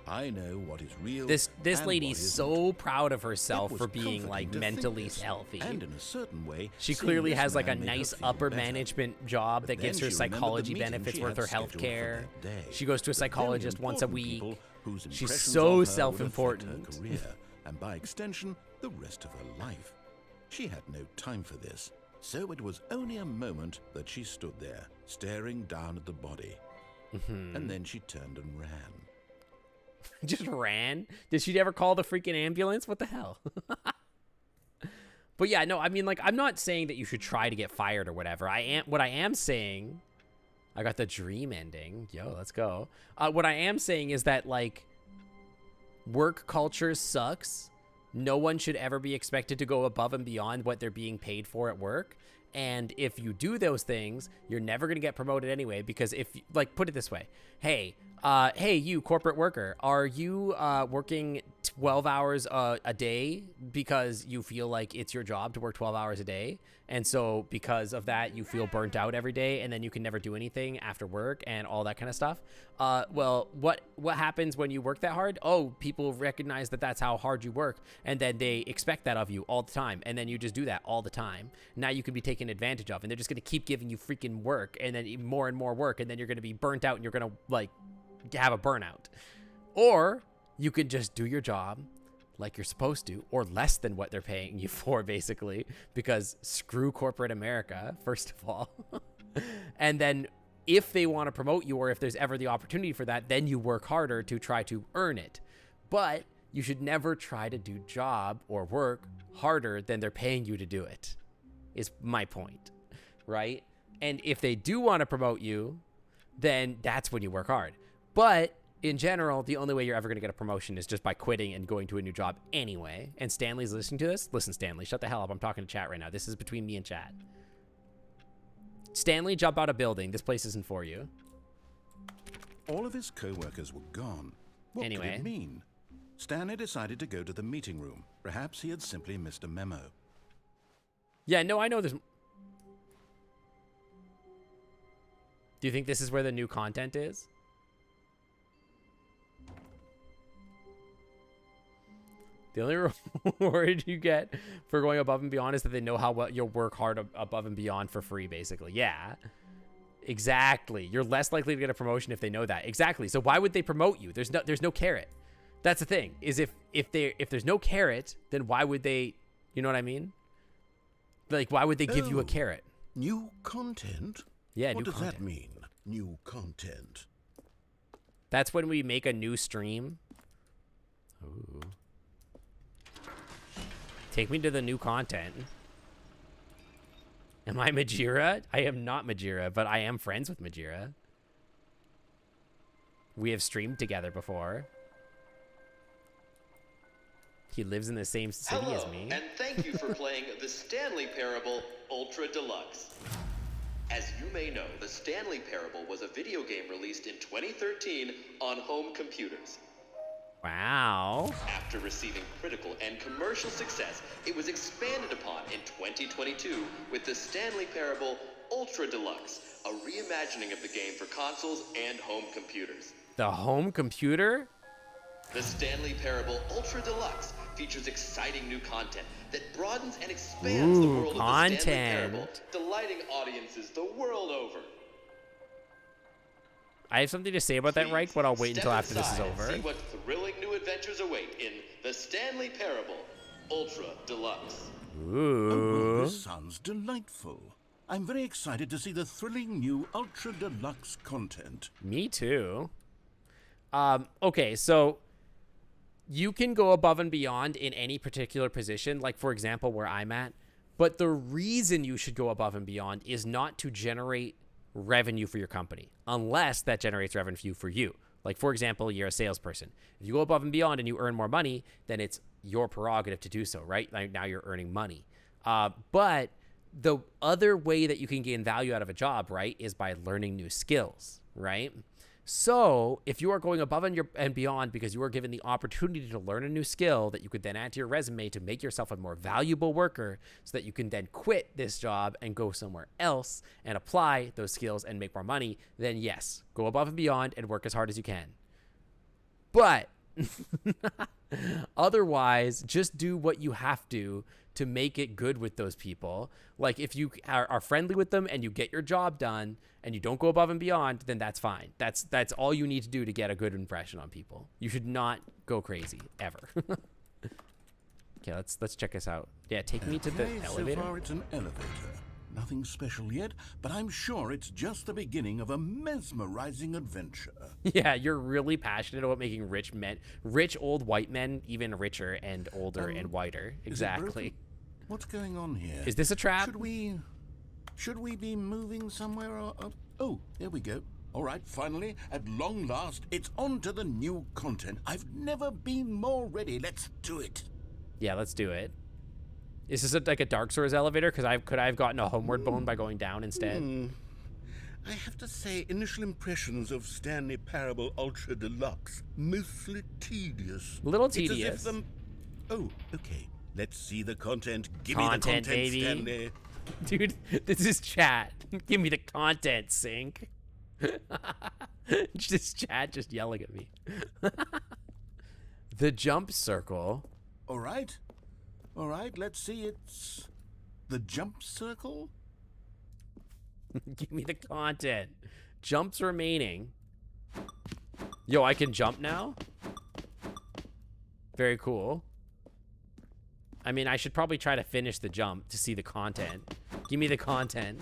I know what is real. This and lady's what so isn't. proud of It herself was for being comforting like to think mentally this, healthy. And in a certain way, She seeing clearly this has like a man made her nice feel upper better. management job But that gives then her she remembered the psychology meeting benefits she with had her scheduled health for care. that day. She goes to a With very psychologist once a important week. people whose She's impressions so of her would affect self-important. her career, and by extension, the rest of her life. She had no time for this, so it was only a moment that she stood there, staring down at the body. And then she turned and ran. Just ran? Did she ever call the freaking ambulance? What the hell? But yeah, no, I mean, like, I'm not saying that you should try to get fired or whatever. What I am saying, I got the dream ending. Yo, let's go. What I am saying is that, like, work culture sucks. No one should ever be expected to go above and beyond what they're being paid for at work. And if you do those things, you're never going to get promoted anyway, because if, like, put it this way. Hey, you corporate worker, are you working 12 hours a day because you feel like it's your job to work 12 hours a day? And so because of that, you feel burnt out every day, and then you can never do anything after work and all that kind of stuff. Well, what happens when you work that hard? Oh, people recognize that that's how hard you work, and then they expect that of you all the time, and then you just do that all the time. Now you can be taken advantage of, and they're just going to keep giving you freaking work, and then more and more work, and then you're going to be burnt out, and you're going to, like, have a burnout. Or you could just do your job like you're supposed to, or less than what they're paying you for, basically, because screw corporate America, first of all. And then if they want to promote you, or if there's ever the opportunity for that, then you work harder to try to earn it. But you should never try to do job or work harder than they're paying you to do it, is my point, right? And if they do want to promote you, then that's when you work hard. But in general, the only way you're ever going to get a promotion is just by quitting and going to a new job anyway. And Stanley's listening to this. Listen, Stanley, shut the hell up. I'm talking to chat right now. This is between me and chat. Stanley, jump out a building. This place isn't for you. All of his co-workers were gone. What could Anyway. it mean? Stanley decided to go to the meeting room. Perhaps he had simply missed a memo. Yeah, no, I know there's... Do you think this is where the new content is? The only reward you get for going above and beyond is that they know how well you'll work hard above and beyond for free, basically. Yeah, exactly. You're less likely to get a promotion if they know that. Exactly. So why would they promote you? There's no carrot. That's the thing. Is if there's no carrot, then why would they? You know what I mean? Like, why would they give you a carrot? New content? Yeah, what new does content. that mean? New content. That's when we make a new stream. Ooh. Take me to the new content. Am I Majira? I am not Majira, but I am friends with Majira. We have streamed together before. He lives in the same city as me. And thank you for playing the Stanley Parable Ultra Deluxe. As you may know, the Stanley Parable was a video game released in 2013 on home computers. Wow. After receiving critical and commercial success, it was expanded upon in 2022 with the Stanley Parable Ultra Deluxe, a reimagining of the game for consoles and home computers. The home computer? The Stanley Parable Ultra Deluxe features exciting new content that broadens and expands the world of the Stanley Parable, delighting audiences the world over. I have something to say about that, Reich, but I'll wait until after this is over. See what thrilling new adventures await in the Stanley Parable Ultra Deluxe. Ooh. Oh, this sounds delightful. I'm very excited to see the thrilling new Ultra Deluxe content. Me too. Okay, so you can go above and beyond in any particular position, like, for example, where I'm at. But the reason you should go above and beyond is not to generate revenue for your company, unless that generates revenue for you. Like, for example, you're a salesperson. If you go above and beyond and you earn more money, then it's your prerogative to do so, right? Like, now you're earning money. But the other way that you can gain value out of a job, right, is by learning new skills, right? So if you are going above and beyond because you are given the opportunity to learn a new skill that you could then add to your resume to make yourself a more valuable worker so that you can then quit this job and go somewhere else and apply those skills and make more money, then yes, go above and beyond and work as hard as you can. But otherwise, just do what you have to make it good with those people. Like, if you are friendly with them and you get your job done and you don't go above and beyond, then that's fine. That's all you need to do to get a good impression on people. You should not go crazy ever. Okay, let's check this out. Yeah, take me to the elevator. So far it's an elevator. Nothing special yet, but I'm sure it's just the beginning of a mesmerizing adventure. Yeah, you're really passionate about making rich old white men even richer and older and whiter. Exactly. What's going on here? Is this a trap? Should we be moving somewhere? Oh, there we go. All right, finally, at long last, it's on to the new content. I've never been more ready. Let's do it. Yeah, let's do it. Is this like a Dark Souls elevator? Because could I have gotten a homeward bone by going down instead? I have to say, initial impressions of Stanley Parable Ultra Deluxe, mostly tedious. Little It's as if tedious. Oh, okay. Let's see the content. Give Content, me the content, baby. Stanley. Dude, this is chat. Give me the content, Sync. Just chat just yelling at me. The jump circle. All right, let's see. It's the jump circle. Give me the content. Jumps remaining. Yo, I can jump now? Very cool. I mean, I should probably try to finish the jump to see the content. Give me the content.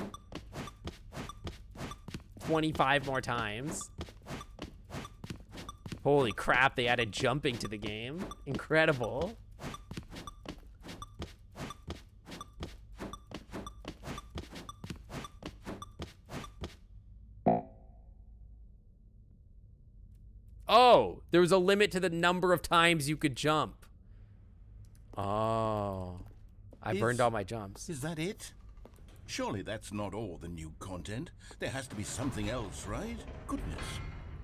25 more times. Holy crap, they added jumping to the game. Incredible. Oh, there was a limit to the number of times you could jump. Oh, I burned all my jumps. Is that it? Surely that's not all the new content. There has to be something else, right? Goodness.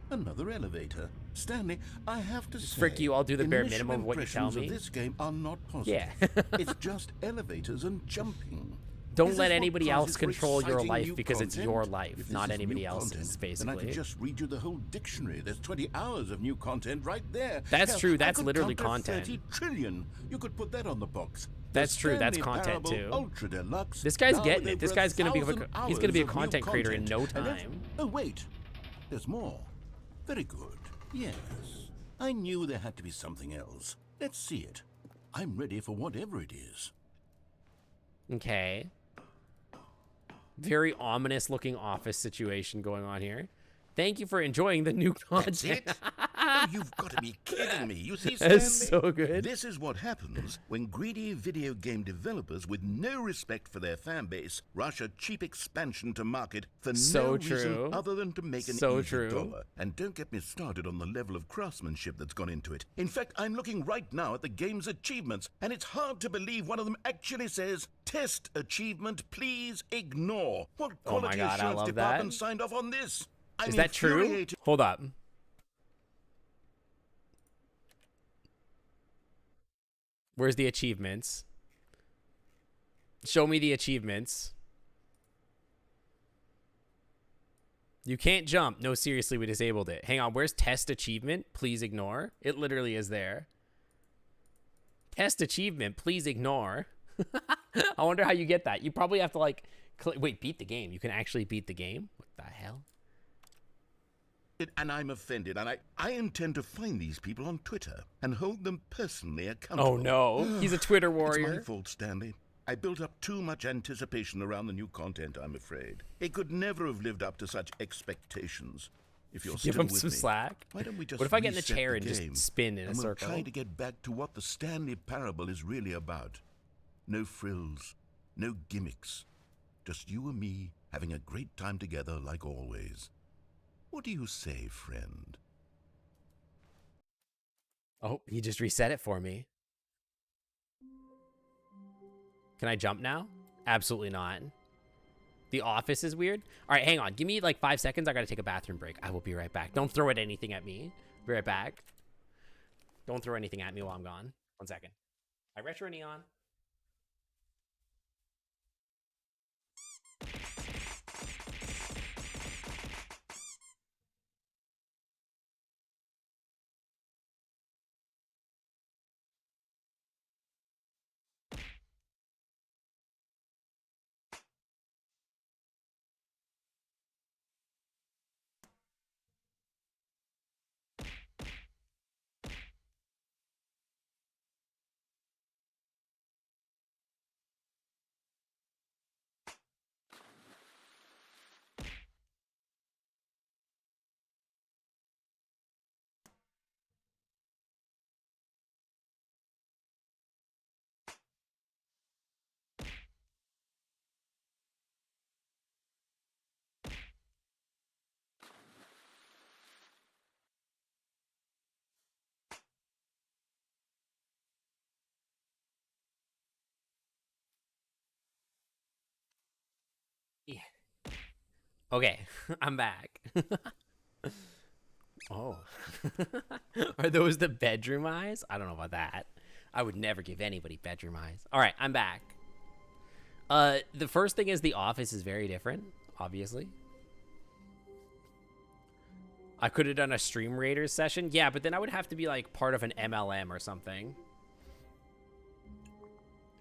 Another elevator. Stanley, I have to say, Frick you, I'll do the bare initial minimum of what you tell impressions me. of this game are not positive. Yeah. It's just elevators and jumping. Don't Is let this what anybody else causes for control your exciting life new because it's content? your If life, this not is anybody new else's, content, then I could basically. just read you the whole dictionary. There's 20 hours of new content right there. That's Hell, true. I That's could literally count to content. 30 trillion. You could put that on the box. That's The true. That's Stanley content, Parable too. Ultra Deluxe. This guy's now getting with it. This over guy's gonna be 1,000 he's gonna be a hours of new content creator in no content. And time. oh wait, there's more. Very good. Yes, I knew there had to be something else. Let's see it. I'm ready for whatever it is. Okay. Very ominous looking office situation going on here. Thank you for enjoying the new That's content. it? Oh, you've got to be kidding me. You see, Stanley? That's so good. This is what happens when greedy video game developers with no respect for their fan base rush a cheap expansion to market for So no true. reason other than to make an So easy true. dollar. And don't get me started on the level of craftsmanship that's gone into it. In fact, I'm looking right now at the game's achievements, and it's hard to believe one of them actually says, "Test achievement, please ignore." What Oh my quality God, I assurance love department that. signed off on this? I'm Is that true? infuriated. Hold up. Where's the achievements? Show me the achievements. You can't jump. No, seriously, we disabled it. Hang on, where's test achievement? Please ignore. It literally is there. Test achievement, please ignore. I wonder how you get that. You probably have to like, wait, beat the game. You can actually beat the game? What the hell? And I'm offended, and I intend to find these people on Twitter and hold them personally accountable. Oh no, he's a Twitter It's my warrior. fault, Stanley. I built up too much anticipation around the new content, I'm afraid. It could never have lived up to such expectations. If you're Give still him with some me, slack. why don't we just What if I get in the reset chair and game, just spin in a and we'll circle? try to get back to what the Stanley Parable is really about. No frills, no gimmicks. Just you and me having a great time together like always. What do you say, friend? Oh, he just reset it for me. Can I jump now? Absolutely not. The office is weird. All right, hang on. Give me like 5 seconds. I got to take a bathroom break. I will be right back. Don't throw anything at me. Be right back. Don't throw anything at me while I'm gone. 1 second. Hi, Retro Neon. Yeah. Okay, I'm back. Oh. Are those the bedroom eyes? I don't know about that. I would never give anybody bedroom eyes. All right, I'm back. The first thing is the office is very different, obviously. I could have done a Stream Raiders session. Yeah, but then I would have to be like part of an MLM or something.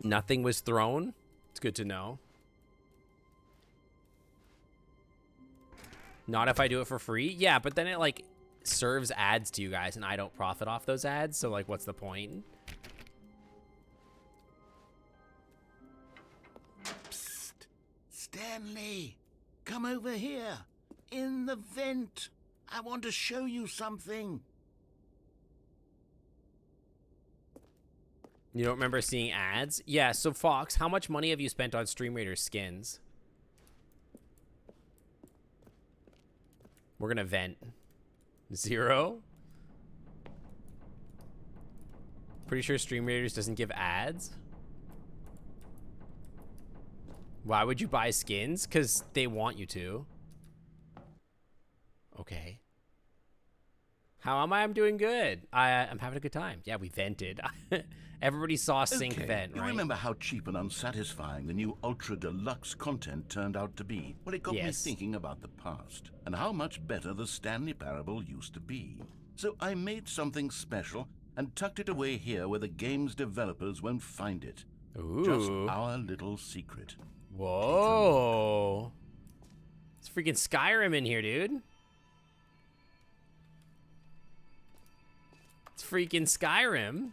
Nothing was thrown. It's good to know. Not if I do it for free. Yeah, but then it like serves ads to you guys and I don't profit off those ads. So like, what's the point? Psst. Stanley, come over here. In the vent. I want to show you something. You don't remember seeing ads? Yeah, so Fox, how much money have you spent on Stream Raiders skins? We're gonna vent. 0? Pretty sure Stream Raiders doesn't give ads. Why would you buy skins? Because they want you to. Okay. How am I? I'm doing good. I'm having a good time. Yeah, we vented. Everybody saw Sync vent, You right? remember how cheap and unsatisfying the new Ultra Deluxe content turned out to be? Well, it got me Yes. thinking about the past and how much better the Stanley Parable used to be. So I made something special and tucked it away here where the game's developers won't find it. Ooh. Just our little secret. Whoa. It's freaking Skyrim in here, dude. It's freaking Skyrim.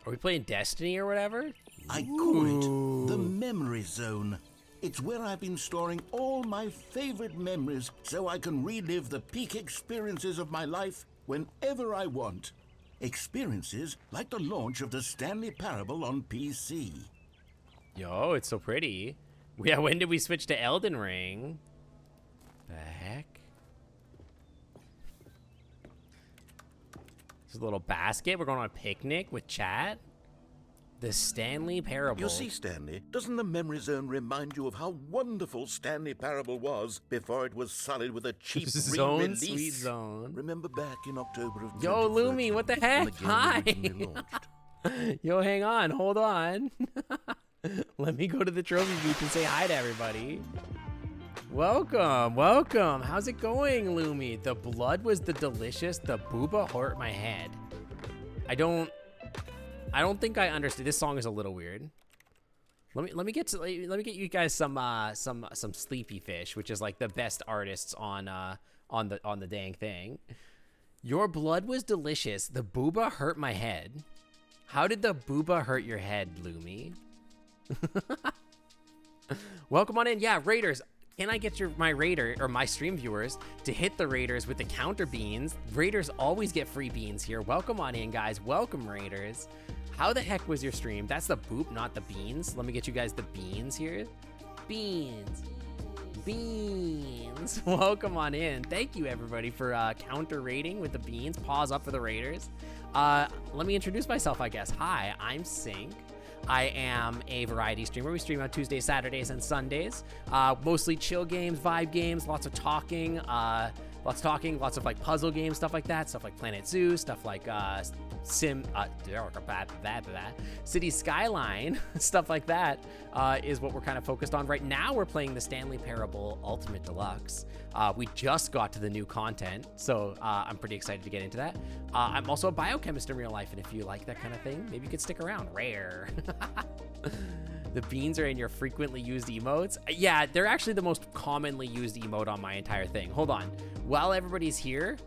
Are we playing Destiny or whatever? I call it the Memory Zone. It's where I've been storing all my favorite memories so I can relive the peak experiences of my life whenever I want. Experiences like the launch of the Stanley Parable on PC. Yo, it's so pretty. Yeah, when did we switch to Elden Ring? The heck? This is a little basket. We're going on a picnic with chat. The Stanley Parable. You see, Stanley, doesn't the Memory Zone remind you of how wonderful Stanley Parable was before it was sullied with a cheap Zone, re-release? sweet zone. Remember back in October of Yo, 2013, Lumi, what the when heck? game Hi. originally launched? Yo, hang on. Hold on. Let me go to the trophy booth and say hi to everybody. Welcome, welcome. How's it going, Lumi? The blood was the delicious. The booba hurt my head. I don't think I understood. This song is a little weird. Let me get you guys some Sleepy Fish, which is like the best artists on the dang thing. Your blood was delicious. The booba hurt my head. How did the booba hurt your head, Lumi? Welcome on in. Yeah, Raiders. Can I get my Raider or my stream viewers to hit the Raiders with the counter beans? Raiders always get free beans here. Welcome on in, guys. Welcome, Raiders. How the heck was your stream? That's the boop, not the beans. Let me get you guys the beans here. Beans. Beans. Welcome on in. Thank you, everybody, for counter rating with the beans. Pause up for the Raiders. Let me introduce myself, I guess. Hi, I'm Sync. I am a variety streamer. We stream on Tuesdays, Saturdays, and Sundays. Mostly chill games, vibe games, lots of talking, lots of like puzzle games, stuff like that. Stuff like Planet Zoo, stuff like City Skyline, stuff like that is what we're kind of focused on. Right now, we're playing the Stanley Parable Ultimate Deluxe. We just got to the new content, so I'm pretty excited to get into that. I'm also a biochemist in real life, and if you like that kind of thing, maybe you could stick around. Rare. The beans are in your frequently used emotes. Yeah, they're actually the most commonly used emote on my entire thing. Hold on. While everybody's here,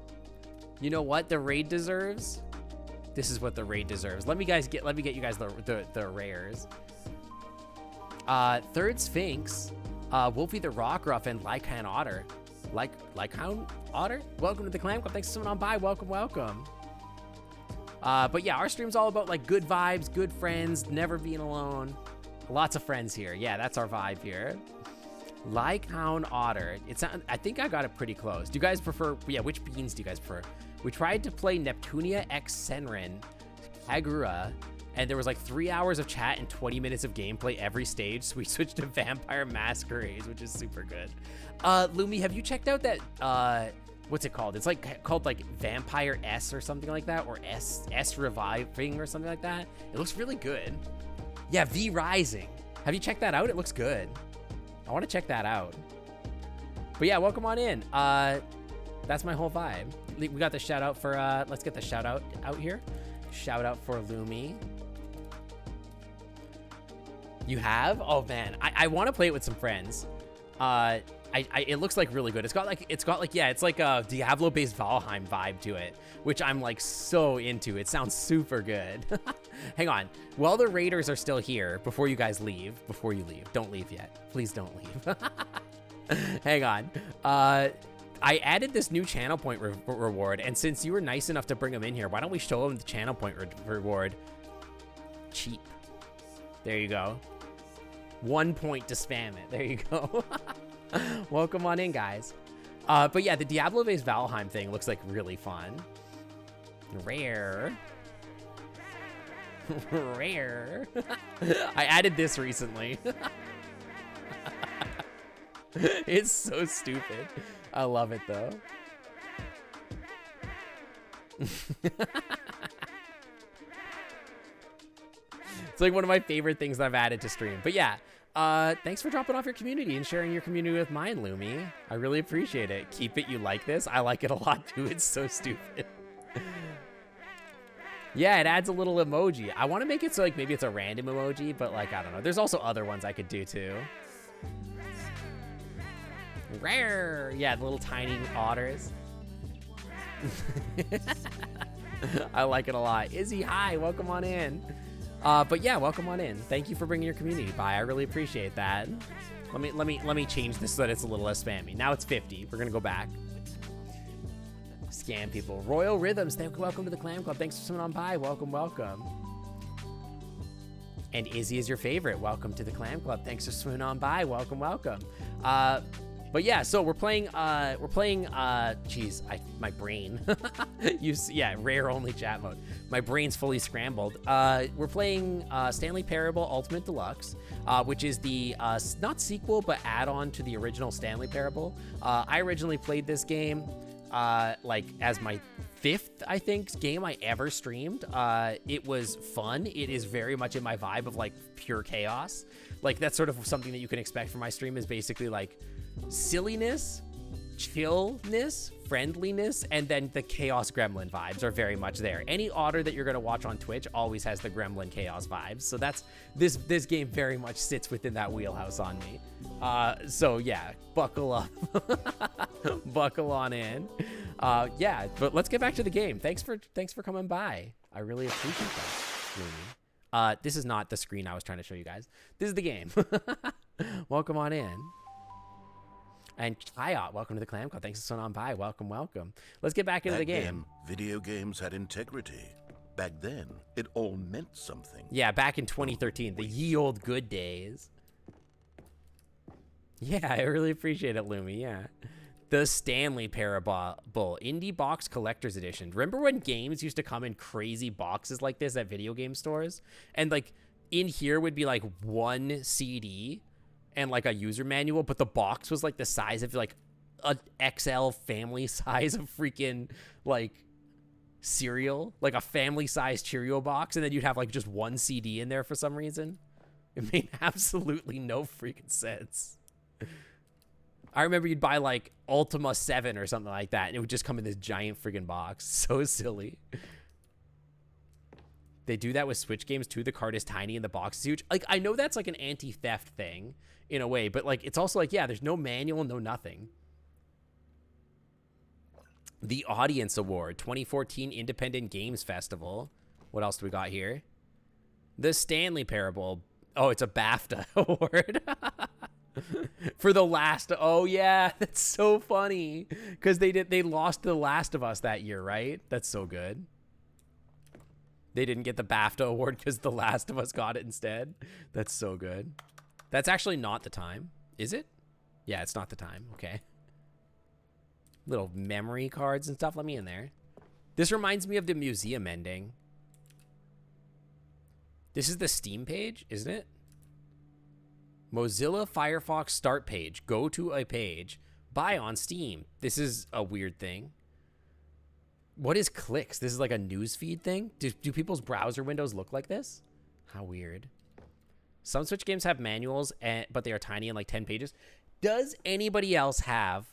you know what the raid deserves? This is what the raid deserves. Let me get you guys the rares. Third Sphinx, Wolfie the Rockruff, and Lycan Otter. Lycan Otter? Welcome to the Clam Club. Thanks for coming on by. Welcome. But yeah, our stream's all about like good vibes, good friends, never being alone. Lots of friends here. Yeah, that's our vibe here. Lycan Otter. I think I got it pretty close. Do you guys prefer, yeah, which beans do you guys prefer? We tried to play Neptunia X Senrin, Kagura, and there was like 3 hours of chat and 20 minutes of gameplay every stage, so we switched to Vampire Masquerades, which is super good. Lumi, have you checked out that, what's it called? It's like called like Vampire S or something like that, or S Reviving or something like that. It looks really good. Yeah, V Rising. Have you checked that out? It looks good. I want to check that out. But yeah, welcome on in. That's my whole vibe. We got the shout out for, let's get the shout out here. Shout out for Lumi. You have? Oh man, I want to play it with some friends. It looks like really good. It's got like, yeah, it's like a Diablo-based Valheim vibe to it, which I'm like so into. It sounds super good. Hang on. While the Raiders are still here, before you guys leave, don't leave yet. Please don't leave. Hang on. I added this new channel point reward, and since you were nice enough to bring them in here, why don't we show them the channel point reward? Cheap. There you go. 1 point to spam it. There you go. Welcome on in, guys. But yeah, the Diablo-based Valheim thing looks like really fun. Rare. Rare. I added this recently. It's so stupid. I love it though. It's like one of my favorite things that I've added to stream. But yeah, thanks for dropping off your community and sharing your community with mine, Lumi. I really appreciate it. Keep it, you like this. I like it a lot too. It's so stupid. Yeah, it adds a little emoji. I want to make it so like maybe it's a random emoji, but like, I don't know. There's also other ones I could do too. Rare. Yeah, the little tiny otters. I like it a lot. Izzy, hi, welcome on in. But yeah, welcome on in. Thank you for bringing your community by. I really appreciate that. Let me change this so that it's a little less spammy. Now it's 50. We're gonna go back. Scam people. Royal Rhythms, welcome to the Clam Club. Thanks for swimming on by. Welcome, welcome. And Izzy is your favorite. Welcome to the Clam Club. Thanks for swimming on by. Welcome, welcome. But yeah, so we're playing, geez, my brain, yeah, rare only chat mode. My brain's fully scrambled. We're playing Stanley Parable Ultimate Deluxe, which is the, not sequel, but add-on to the original Stanley Parable. I originally played this game, like, as my 5th, I think, game I ever streamed. It was fun. It is very much in my vibe of, like, pure chaos. Like, that's sort of something that you can expect from my stream is basically, like, silliness, chillness, friendliness, and then the chaos gremlin vibes are very much there. Any otter that you're going to watch on Twitch always has the gremlin chaos vibes. So that's this game very much sits within that wheelhouse on me. So yeah, buckle up. Buckle on in. Yeah, but let's get back to the game. Thanks for coming by. I really appreciate that, Looney. This is not the screen I was trying to show you guys. This is the game. Welcome on in. And Chayot, welcome to the Clam Club. Thanks for sitting on by. Welcome, welcome. Let's get back into the game. Then, video games had integrity. Back then, it all meant something. Yeah, back in 2013, the ye old good days. Yeah, I really appreciate it, Lumi. Yeah. The Stanley Parable Indie Box Collector's Edition. Remember when games used to come in crazy boxes like this at video game stores? And like in here would be like one CD and like a user manual, but the box was like the size of like a XL family size of freaking like cereal, like a family size Cheerio box. And then you'd have like just one CD in there for some reason. It made absolutely no freaking sense. I remember you'd buy like Ultima 7 or something like that, and it would just come in this giant friggin' box. So silly. They do that with Switch games too. The card is tiny and the box is huge. Like, I know that's like an anti-theft thing in a way, but like, it's also like, yeah, there's no manual, no nothing. The Audience Award, 2014 Independent Games Festival. What else do we got here? The Stanley Parable. Oh, it's a BAFTA award. For the last, oh yeah, that's so funny because they lost The Last of Us that year, right? That's so good. They didn't get the BAFTA award because The Last of Us got it instead. That's so good. That's actually not the time, is it? Yeah, it's not the time. Okay. Little memory cards and stuff. Let me in there. This reminds me of the museum ending. This is the Steam page, isn't it? Mozilla Firefox start page. Go to a page. Buy on Steam. This is a weird thing. What is clicks? This is like a newsfeed thing? Do people's browser windows look like this? How weird. Some Switch games have manuals, but they are tiny and like 10 pages. Does anybody else have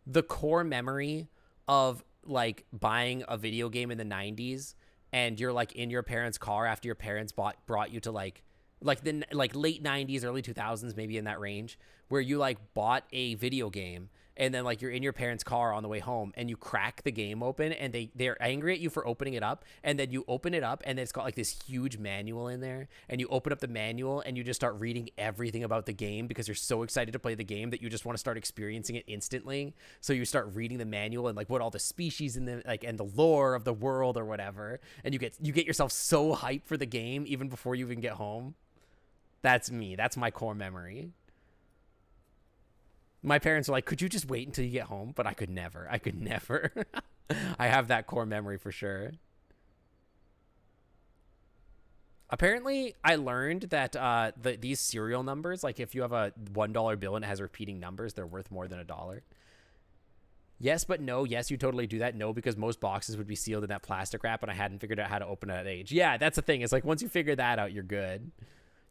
the core memory of like buying a video game in the 90s and you're like in your parents' car after your parents brought you to like the late 90s, early 2000s, maybe in that range, where you like bought a video game and then like you're in your parents' car on the way home and you crack the game open and they're angry at you for opening it up, and then you open it up and then it's got like this huge manual in there, and you open up the manual and you just start reading everything about the game because you're so excited to play the game that you just want to start experiencing it instantly. So you start reading the manual and like what all the species in the like and the lore of the world or whatever, and you get yourself so hyped for the game even before you even get home. That's me. That's my core memory. My parents are like, could you just wait until you get home? But I could never. I could never. I have that core memory for sure. Apparently, I learned that these serial numbers, like if you have a $1 bill and it has repeating numbers, they're worth more than $1. Yes, but no. Yes, you totally do that. No, because most boxes would be sealed in that plastic wrap, and I hadn't figured out how to open it at age. Yeah, that's the thing. It's like once you figure that out, you're good.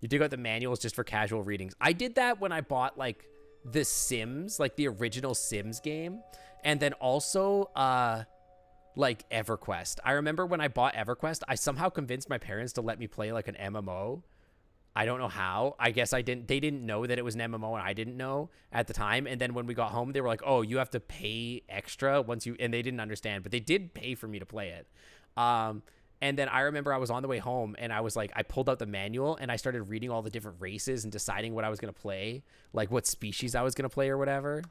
You dig out the manuals just for casual readings. I did that when I bought like The Sims, like the original Sims game, and then also like EverQuest. I remember when I bought EverQuest, I somehow convinced my parents to let me play like an MMO. I don't know how. I guess I didn't. They didn't know that it was an MMO, and I didn't know at the time. And then when we got home, they were like, "Oh, you have to pay extra once you." And they didn't understand, but they did pay for me to play it. And then I remember I was on the way home, and I was like, I pulled out the manual, and I started reading all the different races and deciding what I was gonna play, like what species I was gonna play or whatever,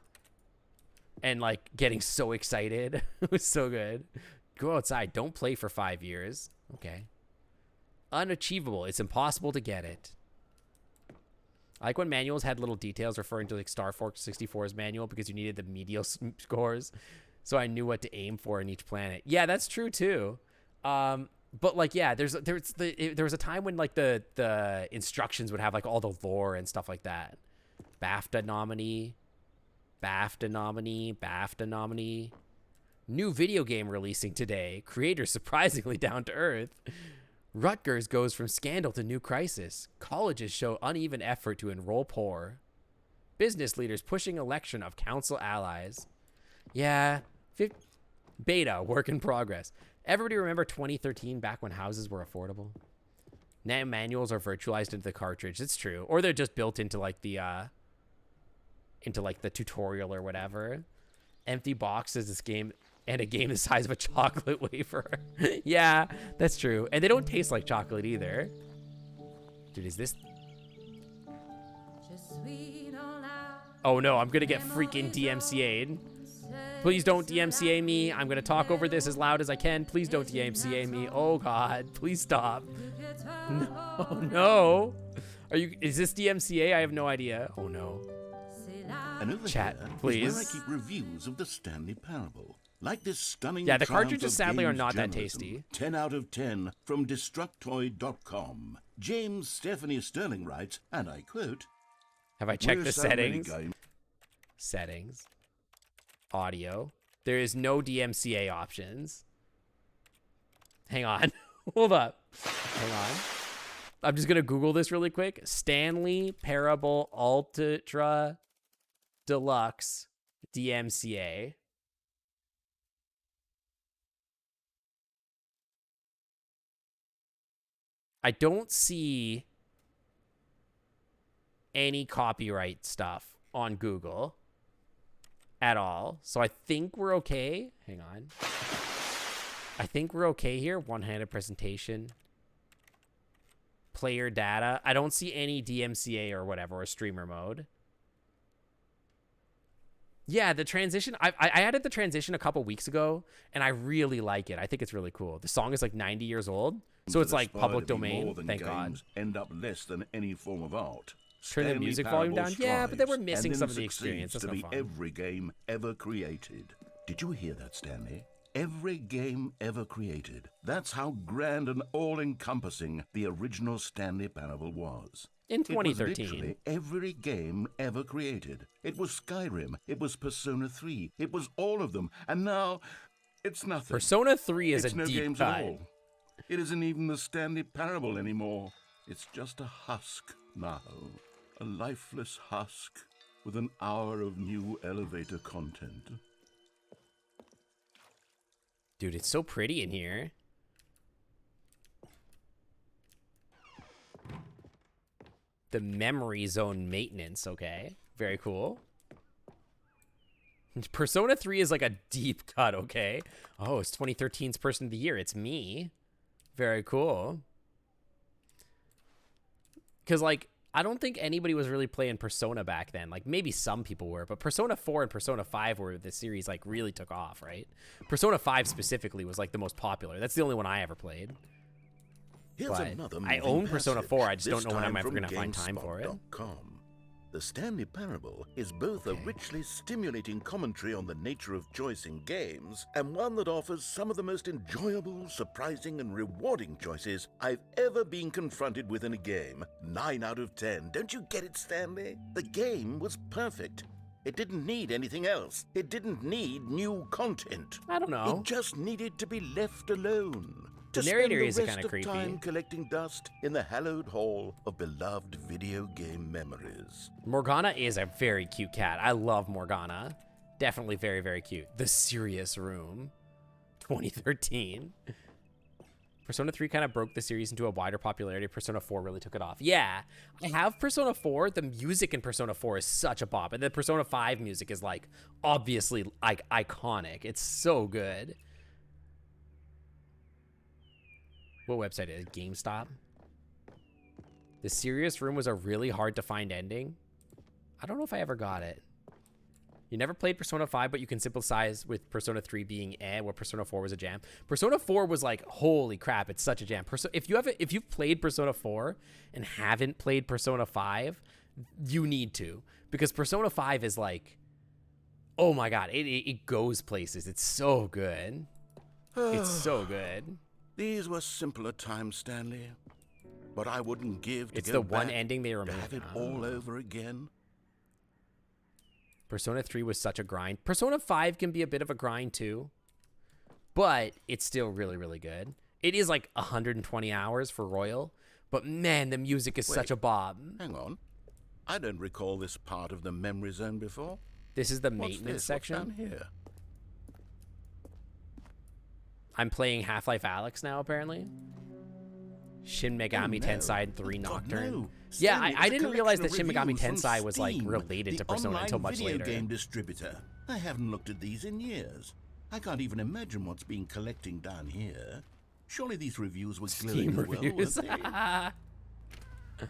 and like getting so excited. It was so good. Go outside. Don't play for 5 years. Okay. Unachievable. It's impossible to get it. I like when manuals had little details referring to like Star Fox 64's manual because you needed the medial scores, so I knew what to aim for in each planet. Yeah, that's true too. But like, yeah, there was a time when like the instructions would have like all the lore and stuff like that. BAFTA nominee. New video game releasing today. Creator surprisingly down to earth. Rutgers goes from scandal to new crisis. Colleges show uneven effort to enroll poor. Business leaders pushing election of council allies. Yeah. Beta, work in progress. Everybody remember 2013, back when houses were affordable? Now manuals are virtualized into the cartridge. It's true. Or they're just built into like the tutorial or whatever. Empty boxes, this game, and a game the size of a chocolate wafer. Yeah, that's true. And they don't taste like chocolate either. Dude, is this... Oh no, I'm gonna get freaking DMCA'd. Please don't DMCA me. I'm gonna talk over this as loud as I can. Please don't DMCA me. Oh god, please stop. No, no. Is this DMCA? I have no idea. Oh no. And over Chat, here please. is where I keep reviews of the Stanley Parable. Like this stunning Yeah, the triumph cartridges of sadly are games not that journalism. tasty. 10 out of 10 from Destructoid.com. James Stephanie Sterling writes, and I quote, Have I checked "We're the so many settings? games." Settings. Audio. There is no DMCA options. Hang on. Hold up. Hang on. I'm just going to Google this really quick. Stanley Parable Ultra Deluxe DMCA. I don't see any copyright stuff on Google at all. So I think we're okay. Hang on. I think we're okay here. One-handed presentation. Player data. I don't see any DMCA or whatever, or streamer mode. Yeah, the transition. I added the transition a couple weeks ago, and I really like it. I think it's really cool. The song is like 90 years old, so it's like public domain. Thank God. End up less than any form of art. Turn the Stanley music Parable volume down. Yeah, but then we're strives missing and some then of the experience. That's succeeds no to be fun. every game ever created. Did you hear that, Stanley? Every game ever created. That's how grand and all-encompassing the original Stanley Parable was. In It was 2013. literally every game ever created. It was Skyrim. It was Persona 3. It was all of them. And now, it's nothing. Persona 3 is It's a no deep games cut. at all. It isn't even the Stanley Parable anymore. It's just a husk now. A lifeless husk with an hour of new elevator content. Dude, it's so pretty in here. The memory zone maintenance, okay. Very cool. Persona 3 is like a deep cut, okay. Oh, it's 2013's Person of the Year. It's me. Very cool. Because, like, I don't think anybody was really playing Persona back then. Like, maybe some people were, but Persona 4 and Persona 5 were the series, like, really took off, right? Persona 5 specifically was, like, the most popular. That's the only one I ever played. Here's But another I moving own Persona passage, 4. I just this don't know when I'm time ever from going to find time for it. GameSpot.com. The Stanley Parable is both a richly stimulating commentary on the nature of choice in games and one that offers some of the most enjoyable, surprising, and rewarding choices I've ever been confronted with in a game. 9 out of 10. Don't you get it, Stanley? The game was perfect. It didn't need anything else. It didn't need new content. I don't know. It just needed to be left alone. The To narrator spend the is rest kind of of creepy. time collecting dust in the hallowed hall of beloved video game memories. Morgana is a very cute cat. I love Morgana. Definitely very, very cute. The Serious Room, 2013. Persona 3 kind of broke the series into a wider popularity. Persona 4 really took it off. Yeah, I have Persona 4. The music in Persona 4 is such a bop. And the Persona 5 music is like obviously like iconic. It's so good. What website is it? GameStop? The Serious Room was a really hard to find ending. I don't know if I ever got it. You never played Persona 5, but you can sympathize with Persona 3 being where Persona 4 was a jam. Persona 4 was like, holy crap, it's such a jam. If you've played Persona 4 and haven't played Persona 5, you need to. Because Persona 5 is like, oh my god, it goes places. It's so good. It's so good. These were simpler times, Stanley. But I wouldn't give to It's go the one back ending they to remember. have it all over again. Persona 3 was such a grind. Persona 5 can be a bit of a grind too, but it's still really, really good. It is like 120 hours for Royal, but man, the music is such a bob. Hang on. I don't recall this part of the memory zone before. This is the What's maintenance this? section. What's down here? I'm playing Half-Life Alyx now, apparently. Shin Megami Oh, no. Tensei 3 God, Nocturne. no. Yeah, Stanley, I there's a didn't realize that collection Shin of Megami reviews from Tensei was like Steam, related to the Persona online until much video later. game distributor. I haven't looked at these in years. I can't even imagine what's been collecting down here. Surely these reviews were Steam glowing well, reviews. weren't they?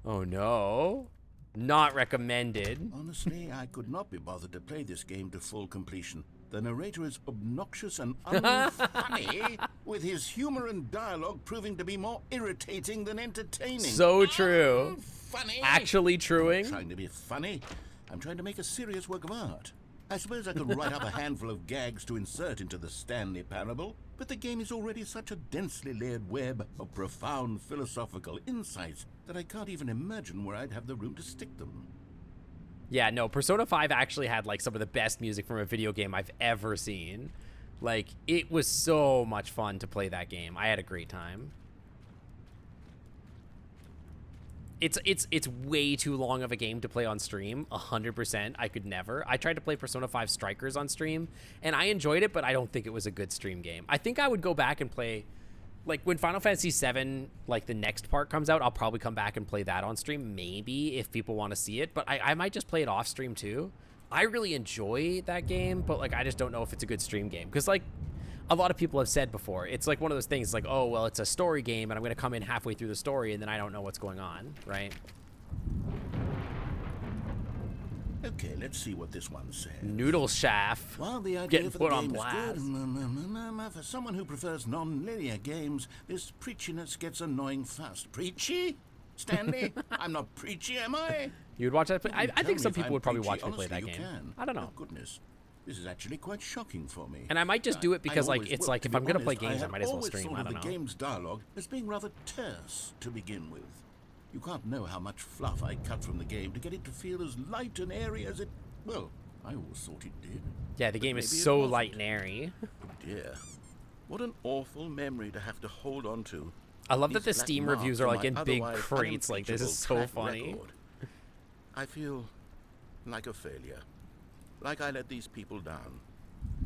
Oh no. Not recommended. Honestly, I could not be bothered to play this game to full completion. The narrator is obnoxious and unfunny, with his humor and dialogue proving to be more irritating than entertaining. So true. Funny. Actually truing. Trying to be funny. I'm trying to make a serious work of art. I suppose I could write up a handful of gags to insert into the Stanley Parable, but the game is already such a densely layered web of profound philosophical insights that I can't even imagine where I'd have the room to stick them. Yeah, no, Persona 5 actually had like some of the best music from a video game I've ever seen. Like, it was so much fun to play that game. I had a great time. It's way too long of a game to play on stream. 100%. I could never. I tried to play Persona 5 Strikers on stream, and I enjoyed it, but I don't think it was a good stream game. I think I would go back and play, like, when Final Fantasy VII, like, the next part comes out, I'll probably come back and play that on stream, maybe, if people want to see it. But I might just play it off stream, too. I really enjoy that game, but, like, I just don't know if it's a good stream game. Because, like, a lot of people have said before, it's like one of those things like, oh, well, it's a story game, and I'm going to come in halfway through the story, and then I don't know what's going on, right? Okay, let's see what this one says. Noodle Shaft. While the idea Getting for the put on game is blast. good, for someone who prefers non-linear games, this preachiness gets annoying fast. Preachy? Stanley? I'm not preachy, am I? You would watch that play? I Tell think me some if people I'm would probably preachy. watch me play that Honestly, game. you can. I don't know. Oh, goodness. This is actually quite shocking for me. And I might just do it because, like, always it's will. like, To if be I'm going to play honest, games, I have might as well always stream. thought I of don't know. the game's dialogue as being rather terse to begin with. You can't know how much fluff I cut from the game to get it to feel as light and airy as it... Well, I always thought it did. Yeah, the game But is maybe it so wasn't. light and airy. Dear, what an awful memory to have to hold on to. I love that These the black Steam marks reviews are on like my in big otherwise crates. Like, this is so unimpeachable track funny. record. I feel like a failure. Like I let these people down.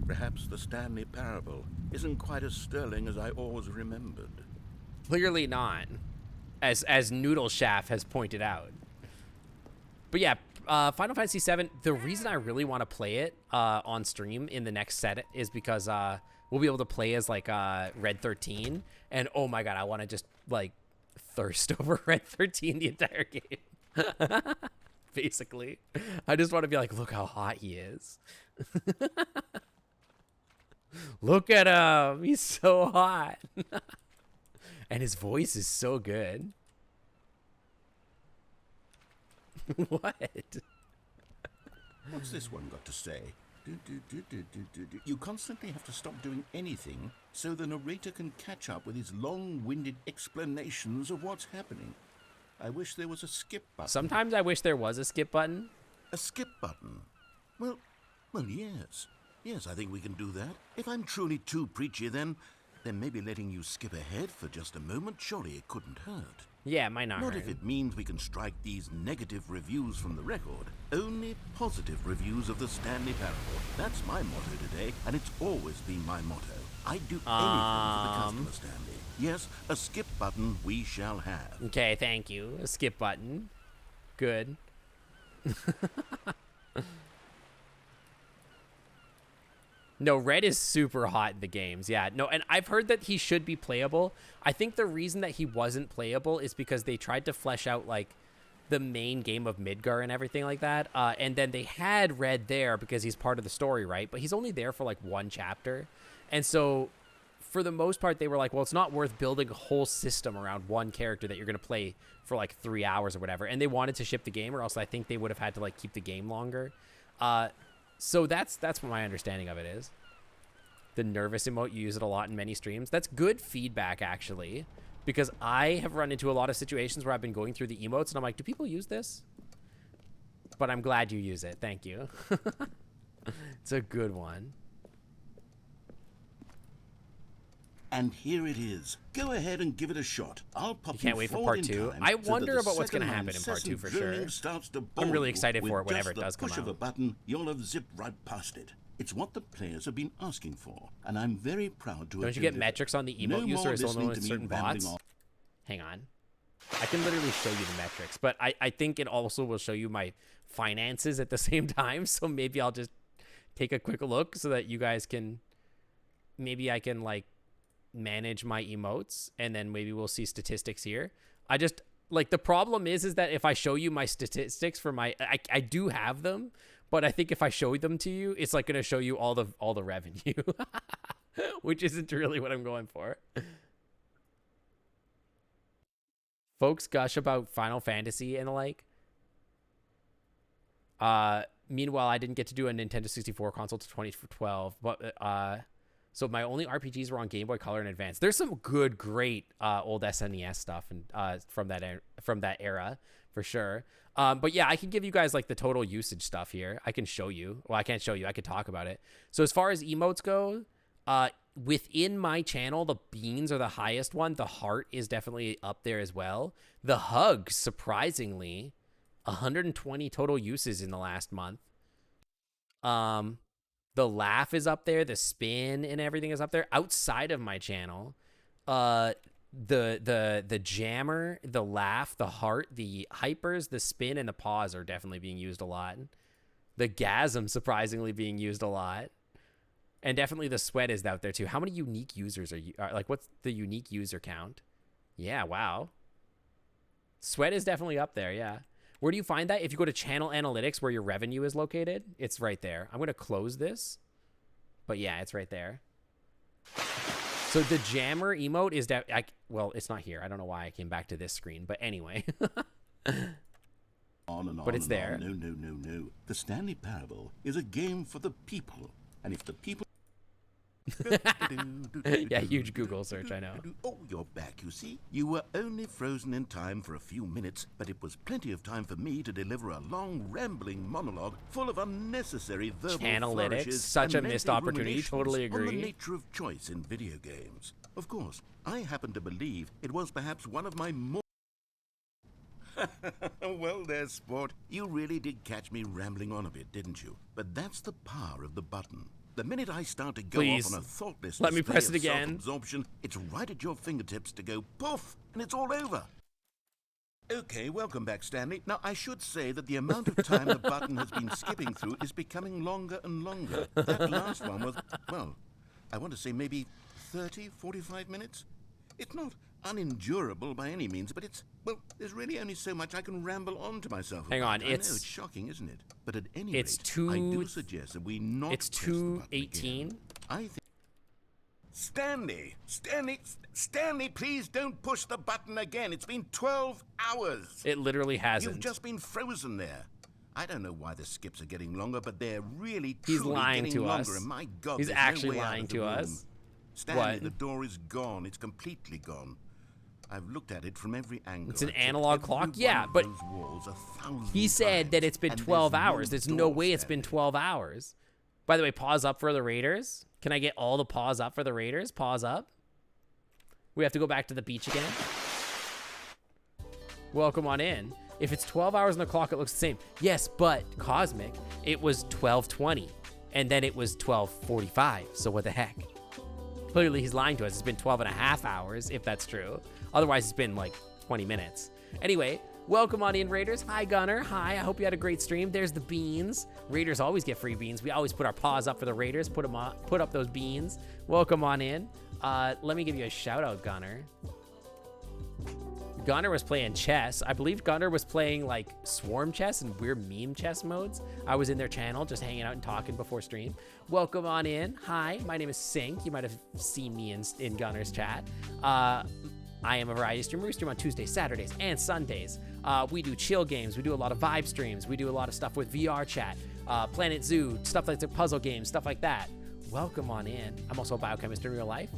Perhaps the Stanley Parable isn't quite as sterling as I always remembered. Clearly not, as Noodle Shaft has pointed out. But yeah, Final Fantasy VII, the reason I really want to play it on stream in the next set is because we'll be able to play as, like, Red 13. And, oh my god, I want to just, like, thirst over Red 13 the entire game. Basically. I just want to be like, look how hot he is. Look at him. He's so hot. And his voice is so good. What? What's this one got to say? You constantly have to stop doing anything so the narrator can catch up with his long-winded explanations of what's happening. I wish there was a skip button. Sometimes I wish there was a skip button. A skip button? Well, yes. Yes, I think we can do that. If I'm truly too preachy, then maybe letting you skip ahead for just a moment, surely it couldn't hurt. Yeah, it might not Not hurt. if it means we can strike these negative reviews from the record. Only positive reviews of the Stanley Parable. That's my motto today, and it's always been my motto. I'd do anything for the customer, Stanley. Yes, a skip button we shall have. Okay, thank you. A skip button. Good. No, Red is super hot in the games. Yeah, no, and I've heard that he should be playable. I think the reason that he wasn't playable is because they tried to flesh out, like, the main game of Midgar and everything like that. And then they had Red there because he's part of the story, right? But he's only there for, like, one chapter. And so, for the most part, they were like, well, it's not worth building a whole system around one character that you're going to play for, like, 3 hours or whatever. And they wanted to ship the game, or else I think they would have had to, like, keep the game longer. So that's what my understanding of it is. The nervous emote, you use it a lot in many streams. That's good feedback, actually, because I have run into a lot of situations where I've been going through the emotes, and I'm like, do people use this? But I'm glad you use it. Thank you. It's a good one. And here it is. Go ahead and give it a shot. I'll pop you can't wait for forward part in 2. time I so that wonder the about what's going to second happen in part 2 for incessant sure. drilling starts to bore I'm really you. excited for it With whenever it just does the come push of a out. button, you'll have zipped right past it. It's what the players have been asking for, and I'm very proud to have Don't you get delivered. metrics on the emote No use, more or is it listening only to with me certain rambling bots? on. Hang on. I can literally show you the metrics, but I think it also will show you my finances at the same time, so maybe I'll just take a quick look so that you guys can... Maybe I can, like, manage my emotes, and then maybe we'll see statistics here. I just... Like, the problem is that if I show you my statistics for my... I do have them, but I think if I show them to you, it's, like, going to show you all the revenue, which isn't really what I'm going for. Folks gush about Final Fantasy and the like. Meanwhile, I didn't get to do a Nintendo 64 console to 2012, but so my only RPGs were on Game Boy Color and Advance. There's some great old SNES stuff and from that era for sure. But yeah, I can give you guys like the total usage stuff here. I can show you. Well, I can't show you. I could talk about it. So as far as emotes go, within my channel, the beans are the highest one. The heart is definitely up there as well. The hug, surprisingly, 120 total uses in the last month. The laugh is up there. The spin and everything is up there. Outside of my channel, the jammer, the laugh, the heart, the hypers, the spin, and the pause are definitely being used a lot. The gasm surprisingly being used a lot. And definitely the sweat is out there too. How many unique users are you like? What's the unique user count? Yeah, wow. Sweat is definitely up there. Yeah. Where do you find that? If you go to channel analytics where your revenue is located, it's right there. I'm going to close this, but yeah, it's right there. So the jammer emote is that well, it's not here. I don't know why I came back to this screen, but anyway. On and on. But it's and there. On. No. The Stanley Parable is a game for the people. And if the people... Yeah, huge Google search, I know. Oh, you're back, you see. You were only frozen in time for a few minutes, but it was plenty of time for me to deliver a long, rambling monologue full of unnecessary verbal Chanalytics, flourishes such a and missed lengthy opportunity, ruminations totally on the agree. nature of choice in video games. Of course, I happen to believe it was perhaps one of my more... Well there, sport. You really did catch me rambling on a bit, didn't you? But that's the power of the button. The minute I start to go Please, off on a thoughtless let me display press of it again. self-absorption, it's right at your fingertips to go poof, and it's all over. Okay, welcome back, Stanley. Now, I should say that the amount of time the button has been skipping through is becoming longer and longer. That last one was, well, I want to say maybe 30, 45 minutes? It's not unendurable by any means, but it's, well, there's really only so much I can ramble on to myself Hang about. on, I know, it's it's shocking, isn't it? But at any it's rate, I do suggest that we not it's press the button 2:18. again. I think Stanley, please don't push the button again. It's been 12 hours. It literally hasn't. You've just been frozen there. I don't know why the skips are getting longer, but they're really, He's truly lying getting to longer. us. And my God, He's there's actually no way out lying of the to room. us. Stanley, What? the door is gone. It's completely gone. I've looked at it from every angle. It's an I've checked analog every clock? one Yeah, of but those walls 1,000 he said that times, it's been and 12 hours. There's no door, way it's been Stanley. 12 hours. By the way, pause up for the Raiders. Can I get all the pause up for the Raiders? Pause up. We have to go back to the beach again. Welcome on in. If it's 12 hours on the clock, it looks the same. Yes, but Cosmic, it was 12:20, and then it was 12:45. So what the heck? Clearly, he's lying to us. It's been 12 and a half hours, if that's true. Otherwise, it's been like 20 minutes. Anyway, welcome on in, Raiders. Hi, Gunner. Hi, I hope you had a great stream. There's the beans. Raiders always get free beans. We always put our paws up for the Raiders. Put up those beans. Welcome on in. Let me give you a shout out, Gunner. Gunner was playing chess. I believe Gunner was playing like swarm chess and weird meme chess modes. I was in their channel just hanging out and talking before stream. Welcome on in. Hi, my name is Sink. You might have seen me in Gunner's chat. I am a variety streamer. We stream on Tuesdays, Saturdays, and Sundays. We do chill games. We do a lot of vibe streams. We do a lot of stuff with VR chat, Planet Zoo, stuff like the puzzle games, stuff like that. Welcome on in. I'm also a biochemist in real life.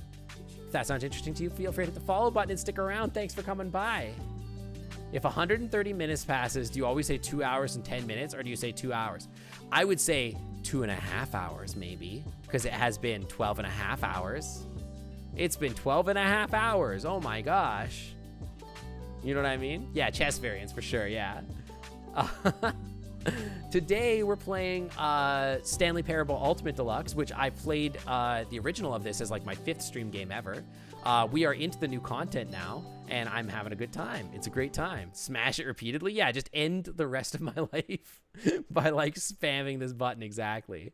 If that sounds interesting to you, feel free to hit the follow button and stick around. Thanks for coming by. If 130 minutes passes, do you always say 2 hours and 10 minutes, or do you say 2 hours? I would say 2.5 hours, maybe, because it has been 12 and a half hours. It's been 12 and a half hours. Oh my gosh. You know what I mean? Yeah, chess variants for sure, yeah. Today we're playing Stanley Parable Ultimate Deluxe, which I played the original of this as like my 5th stream game ever. We are into the new content now, and I'm having a good time. It's a great time. Smash it repeatedly. Yeah, just end the rest of my life by like spamming this button exactly.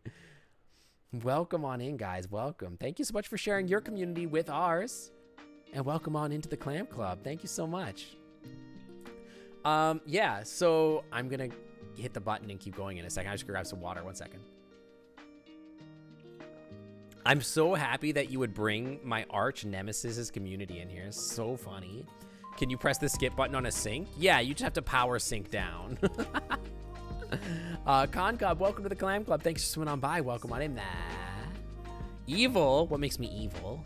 Welcome on in, guys. Welcome. Thank you so much for sharing your community with ours, and welcome on into the Clam Club. Thank you so much. Yeah, so I'm gonna hit the button and keep going in a second. I just grab some water. 1 second. I'm so happy that you would bring my arch nemesis's community in here. So funny. Can you press the skip button on a sync? Yeah, you just have to power sync down. Concob, welcome to the Clam Club. Thanks for swimming on by. Welcome on in. Nah. Evil? What makes me evil?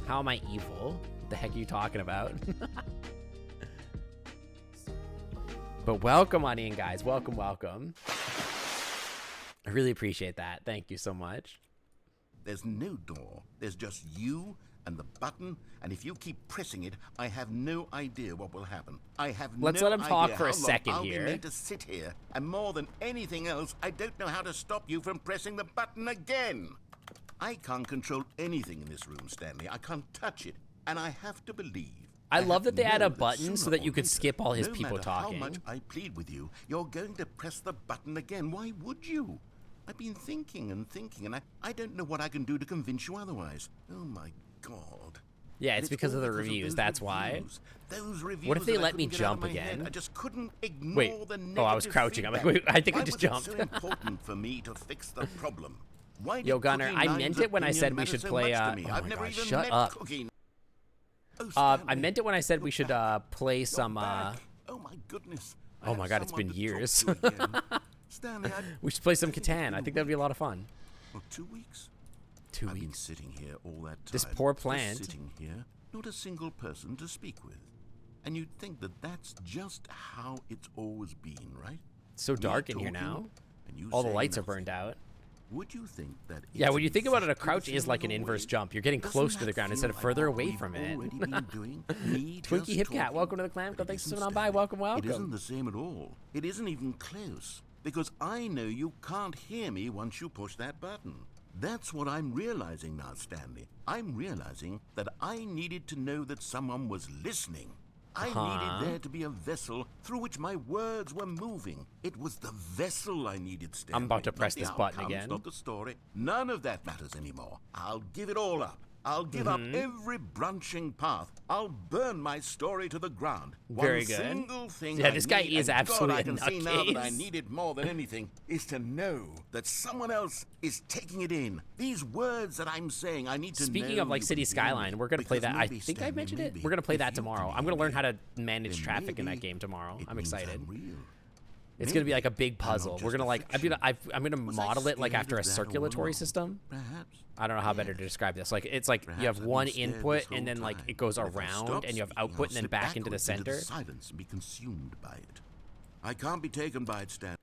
How am I evil? What the heck are you talking about? But welcome on in, guys. Welcome, welcome. I really appreciate that. Thank you so much. There's no door. There's just you and the button, and if you keep pressing it, I have no idea what will happen. I have Let's no let him talk idea for a how long second I'll here. be made to sit here, and more than anything else, I don't know how to stop you from pressing the button again. I can't control anything in this room, Stanley. I can't touch it, and I have to believe. I love that they add a know button so sooner that you or could later, skip all his no people matter talking. How much I plead with you, you're going to press the button again. Why would you? I've been thinking and thinking, and I don't know what I can do to convince you otherwise. Oh my God. Yeah, And it's because of all the reviews. those That's why. reviews. Those reviews What if they that I let me couldn't get out of jump my again? head. I just couldn't ignore Wait. the Oh, I was negative crouching. I'm like, feedback. wait, I think I Why just was it jumped. so important for me to fix the problem? Why Yo, did Gunner, Cookie I Nine's meant it when I opinion said we matter should so play, much to me? oh I've my never gosh, even shut met up. Cookie. Oh, I Stanley, meant it when I said you're we should back. play You're some. back. Oh my goodness. I Oh have my God, it's someone been to talk years. to again. Stanley, We should play some it's Catan. been I think a that'd be a week. lot of fun. Or 2 weeks? 2 I've been weeks. sitting here all that time. This poor just plant. sitting here, not a single person to speak with. And you'd think that that's just how it's always been, right? It's so Me dark in here talking, now. and you All the saying lights are nothing. burned out. Would you think that? Yeah, it's when you think about it, a exactly crouch the is same like an other inverse way? jump. You're getting Doesn't close to that the ground feel instead of like further what away we've from it. already been doing? Me Twinkie just Hipcat, talking? welcome to the Clam Club. But it Thanks for isn't, swimming on by. Stanley. Welcome, It isn't welcome. the same at all. It isn't even close. Because I know you can't hear me once you push that button. That's what I'm realizing now, Stanley. I'm realizing that I needed to know that someone was listening. I needed there to be a vessel through which my words were moving. It was the vessel I needed, Stanley. I'm about to Not press the this button outcomes, again. Not the story. None of that matters anymore. I'll give it all up. I'll give up every branching path. I'll burn my story to the ground. Very One good. single thing Yeah, I this guy need, is and absolutely God, I can a see now that I nutcase. need it more than anything, is to know that someone else is taking it in. These words that I'm saying, I need to know. Speaking of like you City can hear Skyline, me, we're gonna play because that. I maybe, think I Stanley, mentioned it. maybe, We're gonna play if that you tomorrow. can I'm gonna hear learn me, how to manage then traffic in that maybe game tomorrow. it I'm means excited. I'm real. It's gonna be like a Maybe big I'm not puzzle. just We're gonna a like I'm fiction. gonna Was I model it like scared after a of that all circulatory along? system. Perhaps. I don't know how better Yes. to describe this. Like it's like you Perhaps have I've one been scared input this and then whole like time. it goes But if I around stop and you have speaking, output I'll and then slip back into the backwards into center. silence and be consumed by it. I can't be taken by it, Stan.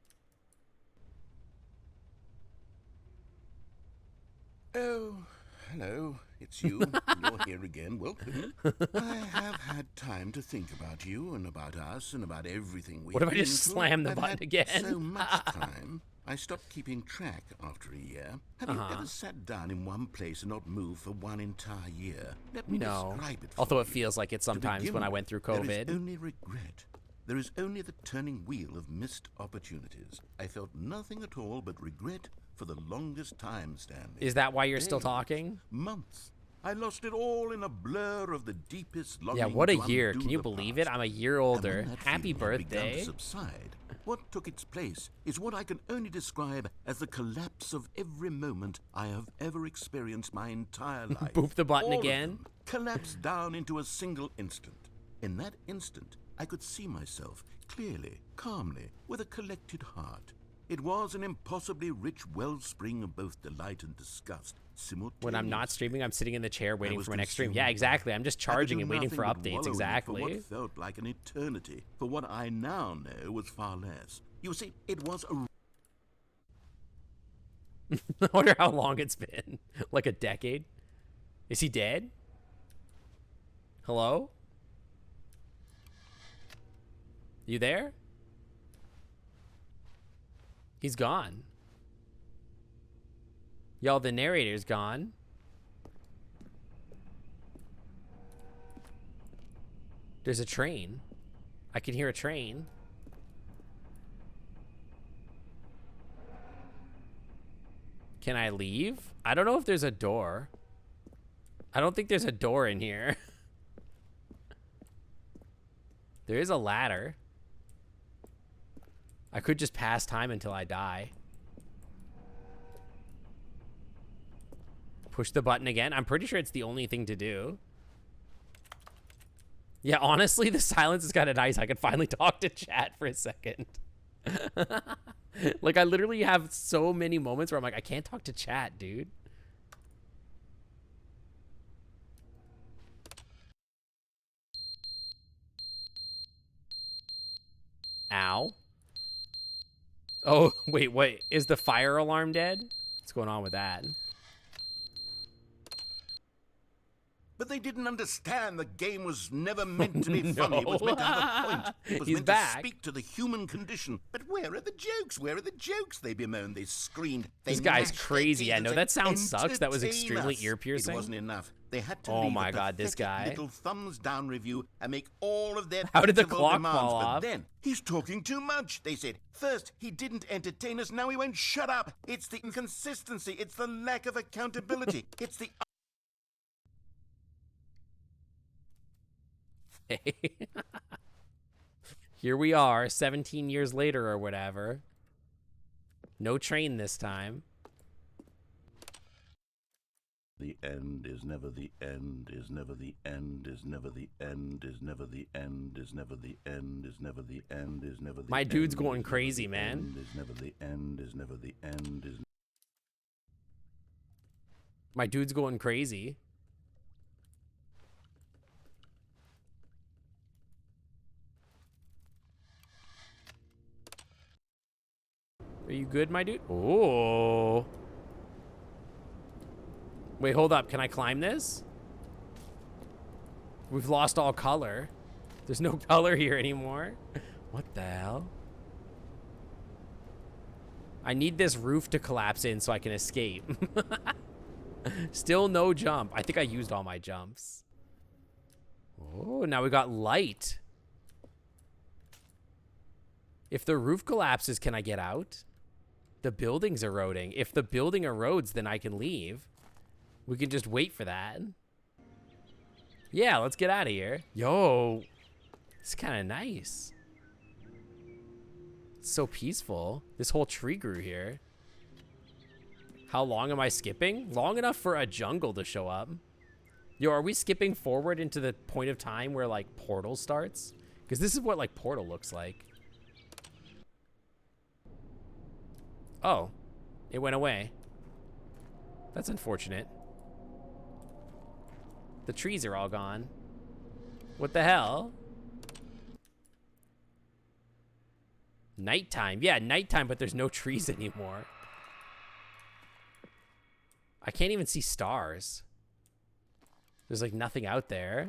Oh, hello. It's you. You're here again. Welcome. I have had time to think about you and about us and about everything we've What if I been just through. slam the I've button had again? So much time. I stopped keeping track after a year. Have you ever sat down in one place and not moved for one entire year? Let me No. describe it for Although it you. feels like it To sometimes begin when I with, went through There COVID. is only regret. There is only the turning wheel of missed opportunities. I felt nothing at all but regret for the longest time, Stanley. Is that why you're still Days, talking? Months. I lost it all in a blur of the deepest longing. Yeah, what a to year. undo Can you the believe it? past. I'm a year And older. when that Happy feeling had begun to birthday. subside, what took its place is what I can only describe as the collapse of every moment I have ever experienced my entire life. Boop the button All of again. them collapsed down into a single instant. In that instant, I could see myself clearly, calmly, with a collected heart. It was an impossibly rich wellspring of both delight and disgust simultaneously. When I'm not streaming, I'm sitting in the chair waiting was for my next stream. consumed Yeah, by exactly. I'm just I could charging do and waiting for nothing but updates. wallow in it Exactly. For what felt like an eternity, for what I now know was far less. You see, it was a I wonder how long it's been. Like a decade? Is he dead? Hello? You there? He's gone. Y'all, the narrator's gone. There's a train. I can hear a train. Can I leave? I don't know if there's a door. I don't think there's a door in here. There is a ladder. I could just pass time until I die. Push the button again. I'm pretty sure it's the only thing to do. Yeah, honestly, the silence is kind of nice. I could finally talk to chat for a second. Like, I literally have so many moments where I'm like, I can't talk to chat, dude. Ow. Oh, wait. Is the fire alarm dead? What's going on with that? But they didn't understand the game was never meant to be funny. It was meant to have a point. It was He's meant back. to speak to the human condition. But where are the jokes? Where are the jokes? They bemoaned. They screamed. They This guy's gnashed their crazy. teeth I and know said, that sound sucks. That was "Entertain extremely us." ear-piercing. It wasn't enough. They had to Oh leave my a God, this pathetic guy. little thumbs down review and make all of their How did the pitiful clock demands. fall But off? then he's talking too much. They said first he didn't entertain us. Now he won't shut up. It's the inconsistency. It's the lack of accountability. It's the Here we are, 17 years later or whatever. No train this time. The end is never the end, is never the end, is never the end, is never the end, is never the end, is never the end, is never the My end, dude's is going never crazy, the man. end, is never the end, is never the end, is My dude's going crazy. Are you good, my dude? Oh. Wait, hold up. Can I climb this? We've lost all color. There's no color here anymore. What the hell? I need this roof to collapse in so I can escape. Still no jump. I think I used all my jumps. Oh, now we got light. If the roof collapses, can I get out? The building's eroding. If the building erodes, then I can leave. We can just wait for that. Yeah, let's get out of here. Yo, it's kind of nice. It's so peaceful. This whole tree grew here. How long am I skipping? Long enough for a jungle to show up. Yo, are we skipping forward into the point of time where, like, Portal starts? Because this is what, like, Portal looks like. Oh, it went away. That's unfortunate. The trees are all gone. What the hell? Nighttime. Yeah, nighttime, but there's no trees anymore. I can't even see stars. There's like nothing out there.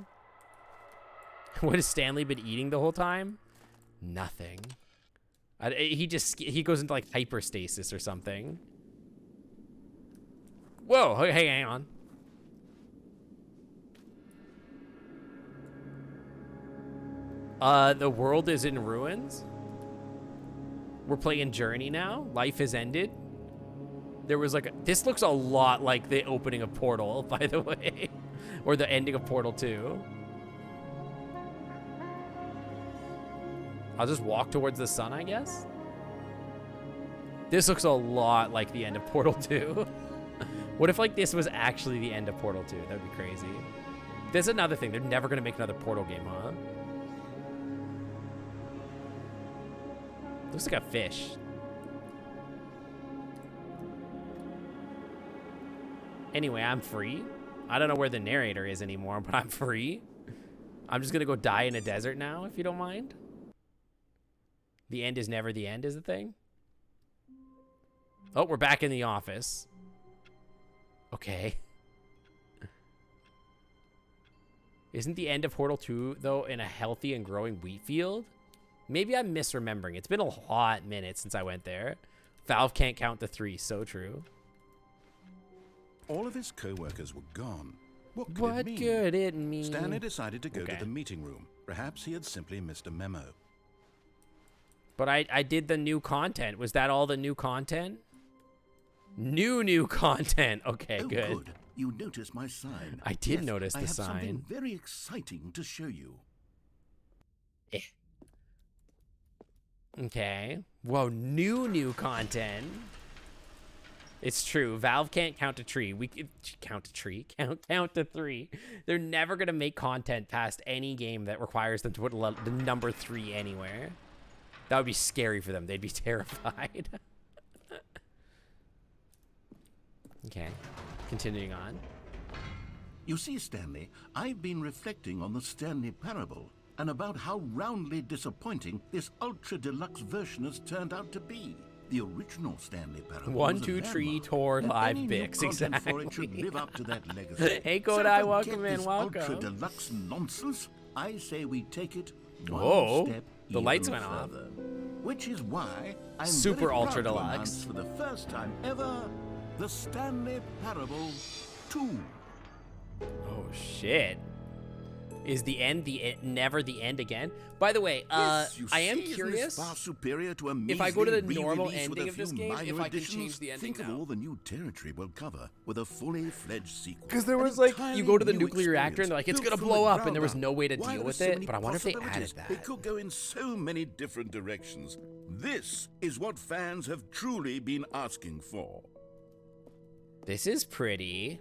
What has Stanley been eating the whole time? Nothing. He goes into like hyperstasis or something. Whoa, hey, hang on. The world is in ruins. We're playing Journey now. Life has ended. There was like this looks a lot like the opening of Portal, by the way. Or the ending of Portal 2. I'll just walk towards the sun, I guess. This looks a lot like the end of Portal 2. What if like this was actually the end of Portal 2? That'd be crazy. There's another thing. They're never gonna make another Portal game, huh? Looks like a fish. Anyway, I'm free. I don't know where the narrator is anymore, but I'm free. I'm just gonna go die in a desert now, if you don't mind. The end is never the end is the thing. Oh, we're back in the office. Okay. Isn't the end of Portal 2, though, in a healthy and growing wheat field? Maybe I'm misremembering. It's been a hot minute since I went there. Valve can't count to 3. So true. All of his co-workers were gone. What could What it mean? could it mean? Stanley decided to go Okay. to the meeting room. Perhaps he had simply missed a memo. But I did the new content. Was that all the new content? New content. Okay, Oh, good. You noticed my sign. I did Yes, notice the I have sign. something very exciting to show you. Okay. Whoa, new content. It's true. Valve can't count a tree. We could count a tree. Count to 3. They're never gonna make content past any game that requires them to put the number 3 anywhere. That would be scary for them. They'd be terrified. Okay. Continuing on. You see, Stanley, I've been reflecting on the Stanley Parable and about how roundly disappointing this ultra-deluxe version has turned out to be. The original Stanley Parable 1, was a 2, 3, landmark, Tor, and live any new Bix, content for it should exactly. live up to that legacy. Hey, So Kodai, forget welcome in, this welcome. ultra-deluxe nonsense. I say we take it one Whoa, step the lights even went off. further. Which is why I'm Super very proud ultra to deluxe. announce for the first time ever the Stanley Parable 2. Oh shit. Is the end never the end again? By the way, Yes, you I am see, isn't this curious far superior to a if I go to the measly normal re-release with ending a of this few game, minor if I can additions? change the ending Think of now. all the new territory we'll cover with a fully fledged sequel. Because there An was like, entirely you go to the new nuclear reactor and they're like, it's experience, gonna built blow from the up, and there was ground no way to Why deal there with are so it. many But I wonder if they added possibilities? that. It could go in so many different directions. This is what fans have truly been asking for. This is pretty.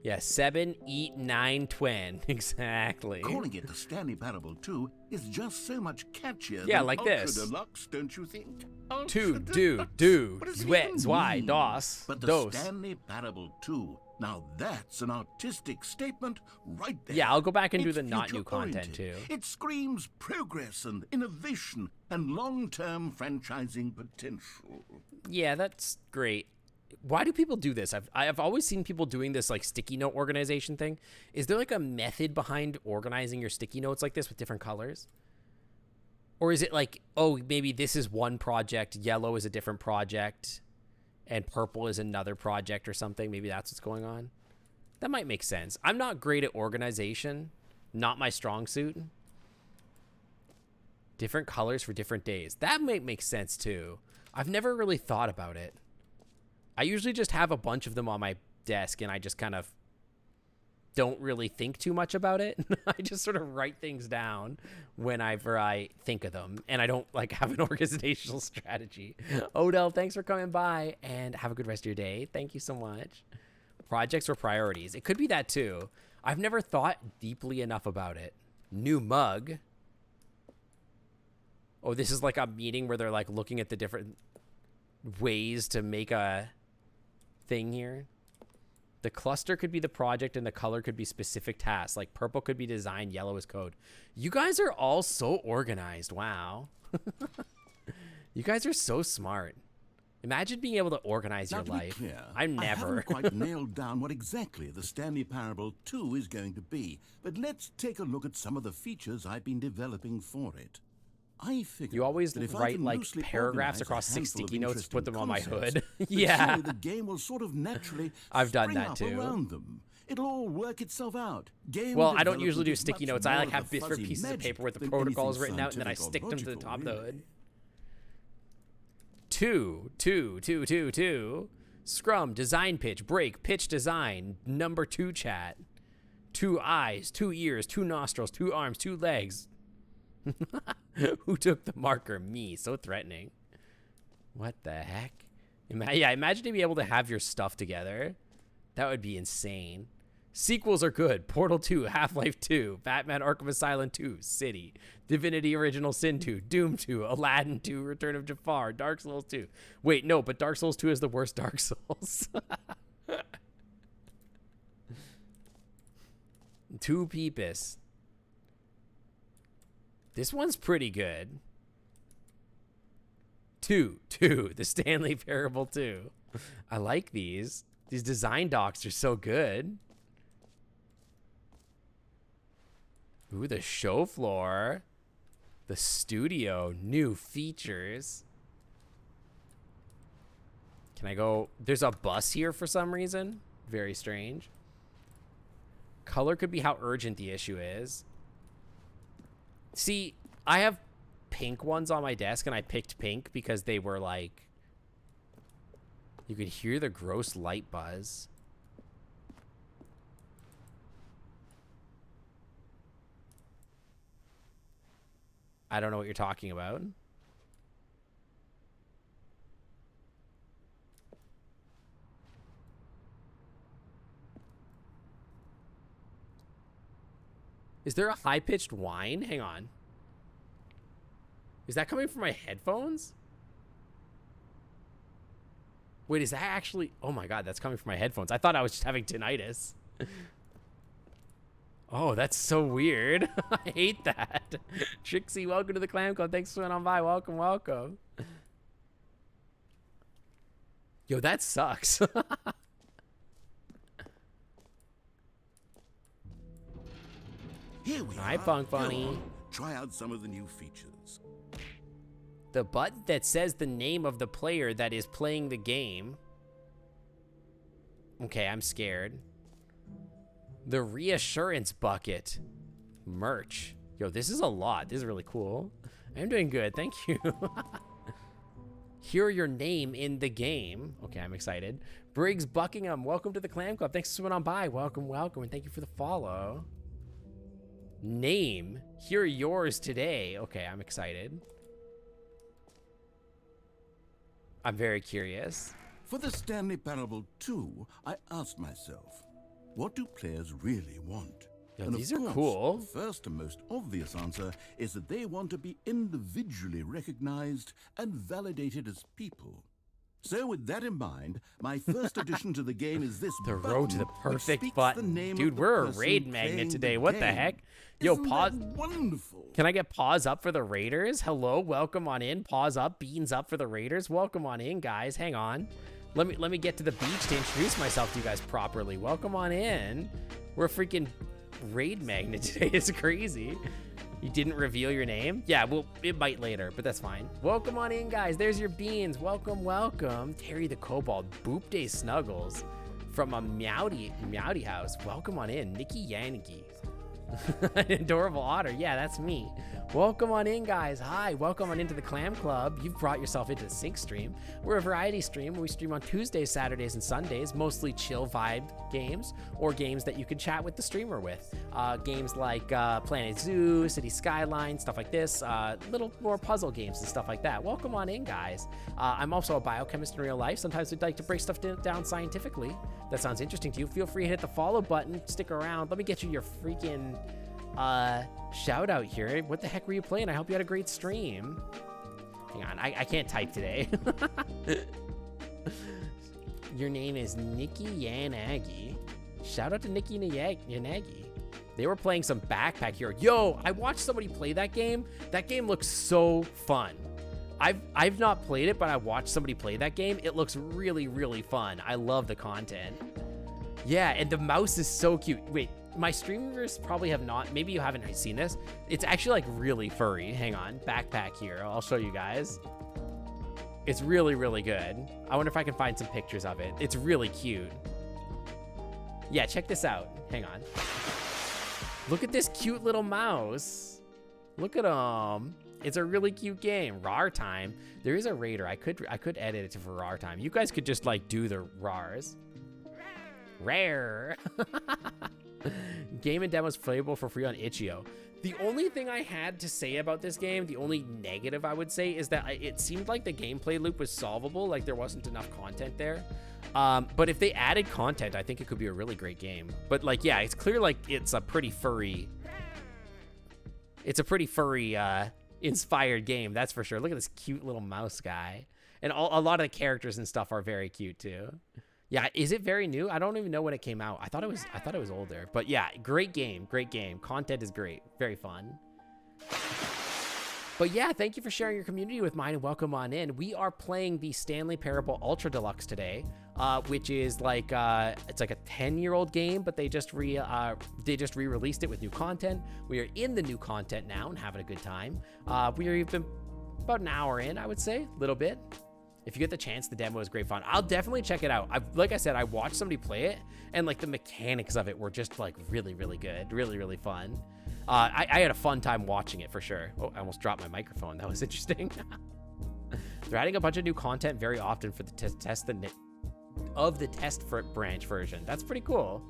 Yeah, 7, eat 9, twin. Exactly. Calling it the Stanley Parable 2 is just so much catchier Yeah, than like Ultra this. Deluxe, don't you think? 2, Ultra do, Deluxe. What does it zwet, even zwei, mean? dos, But the dos. Stanley Parable 2, now that's an artistic statement right there. Yeah, I'll go back and do It's the not new content future-oriented. too. It screams progress and innovation and long-term franchising potential. Yeah, that's great. Why do people do this? I've always seen people doing this like sticky note organization thing. Is there like a method behind organizing your sticky notes like this with different colors? Or is it like, oh, maybe this is one project, yellow is a different project, and purple is another project or something? Maybe that's what's going on. That might make sense. I'm not great at organization. Not my strong suit. Different colors for different days. That might make sense too. I've never really thought about it. I usually just have a bunch of them on my desk and I just kind of don't really think too much about it. I just sort of write things down whenever I think of them, and I don't like have an organizational strategy. Odell, thanks for coming by, and have a good rest of your day. Thank you so much. Projects or priorities? It could be that too. I've never thought deeply enough about it. New mug. Oh, this is like a meeting where they're like looking at the different ways to make a thing here. The cluster could be the project and the color could be specific tasks. Like purple could be design, yellow is code. You guys are all so organized. Wow. You guys are so smart. Imagine being able to organize your life. Clear, I'm never. I haven't quite nailed down what exactly the Stanley Parable 2 is going to be, but let's take a look at some of the features I've been developing for it. I figure you always that if write like paragraphs across 6 sticky notes to put them on my hood. Yeah. The game will sort of naturally I've done spring that up too. around them. It'll all work itself out. Game well, I don't development usually do is sticky much notes. I more like of have a different fuzzy pieces of magic paper where the than protocol is anything written out, and then I scientific or stick them to the logical, top of the really. hood. Two. Scrum, design pitch, break, pitch design, number 2 chat. 2 eyes, 2 ears, 2 nostrils, 2 arms, 2 legs. Who took the marker? Me. So threatening. What the heck? Yeah, imagine to be able to have your stuff together. That would be insane. Sequels are good. Portal 2, Half-Life 2, Batman Arkham Asylum 2, City, Divinity Original Sin 2, Doom 2, Aladdin 2, Return of Jafar, Dark Souls 2. Wait, no, but Dark Souls 2 is the worst Dark Souls. 2 Peepus. This one's pretty good. 2, the Stanley Parable 2. I like these. These design docs are so good. Ooh, the show floor. The studio. New features. Can I go? There's a bus here for some reason. Very strange. Color could be how urgent the issue is. See, I have pink ones on my desk, and I picked pink because they were like... You could hear the gross light buzz. I don't know what you're talking about. Is there a high-pitched whine? Hang on. Is that coming from my headphones? Wait, is that actually... Oh my god, that's coming from my headphones. I thought I was just having tinnitus. Oh, that's so weird. I hate that. Trixie, welcome to the Clam Club. Thanks for coming on by. Welcome, welcome. Yo, that sucks. Here we Hi, are. Punk Go Bunny. on, try out some of the new features. The button that says the name of the player that is playing the game. Okay, I'm scared. The reassurance bucket. Merch. Yo, this is a lot. This is really cool. I'm doing good. Thank you. Hear your name in the game. Okay, I'm excited. Briggs Buckingham, welcome to the Clam Club. Thanks for coming on by. Welcome, welcome, and thank you for the follow. Name. Hear yours today. Okay, I'm excited. I'm very curious. For the Stanley Parable 2, I asked myself, what do players really want? Yo, And these of are course, cool. The first and most obvious answer is that they want to be individually recognized and validated as people. So with that in mind, my first addition to the game is this The road to the button, which perfect speaks button. the name Dude, of the we're a person raid magnet playing today. the What the game. heck? Yo, Isn't pause. that wonderful. Can I get pause up for the Raiders? Hello, welcome on in. Pause up, beans up for the Raiders. Welcome on in, guys. Hang on. Let me get to the beach to introduce myself to you guys properly. Welcome on in. We're a freaking raid magnet today. It's crazy. You didn't reveal your name? Yeah, well, it might later, but that's fine. Welcome on in, guys. There's your beans. Welcome, welcome. Terry the Kobold, Boop Day Snuggles from a Meowdy house. Welcome on in. Nikki Yankee. An adorable otter. Yeah, that's me. Welcome on in, guys. Hi, welcome on into the Clam Club. You've brought yourself into the Sync stream. We're a variety stream where we stream on Tuesdays, Saturdays, and Sundays, mostly chill vibe games or games that you can chat with the streamer with. Games like Planet Zoo, City Skyline, stuff like this, little more puzzle games and stuff like that. Welcome on in, guys. I'm also a biochemist in real life. Sometimes we'd like to break stuff down scientifically. If that sounds interesting to you, feel free to hit the follow button, stick around. Let me get you your freaking shout out here. What the heck were you playing? I hope you had a great stream. Hang on, I can't type today. Your name is Nikki Yanagi. Shout out to Nikki Yanagi. They were playing some Backpack Hero. Yo, I watched somebody play that game. That game looks so fun. I've not played it, but I watched somebody play that game. It looks really, really fun. I love the content. Yeah, and the mouse is so cute. Wait, my streamers probably have not. Maybe you haven't seen this. It's actually like really furry. Hang on, Backpack Hero. I'll show you guys. It's really, really good. I wonder if I can find some pictures of it. It's really cute. Yeah, check this out. Hang on. Look at this cute little mouse. Look at him. It's a really cute game. RAR time. There is a raider. I could edit it for RAR time. You guys could just like do the RARs. Rare. Game and demos playable for free on Itch.io. The only thing I had to say about this game, the only negative I would say, is that it seemed like the gameplay loop was solvable, like there wasn't enough content there. But if they added content, I think it could be a really great game. But like, yeah, it's clear like it's a pretty furry inspired game, that's for sure. Look at this cute little mouse guy. And a lot of the characters and stuff are very cute too. Yeah, is it very new? I don't even know when it came out. I thought it was older. But yeah, great game, great game. Content is great, very fun. But yeah, thank you for sharing your community with mine and welcome on in. We are playing the Stanley Parable Ultra Deluxe today, which is like it's like a 10-year-old game, but they just re-released it with new content. We are in the new content now and having a good time. We've been about an hour in, I would say, a little bit. If you get the chance, the demo is great fun. I'll definitely check it out. Like I said, I watched somebody play it, and like the mechanics of it were just like really, really good, really, really fun. I had a fun time watching it for sure. Oh, I almost dropped my microphone. That was interesting. They're adding a bunch of new content very often for the test branch version. That's pretty cool.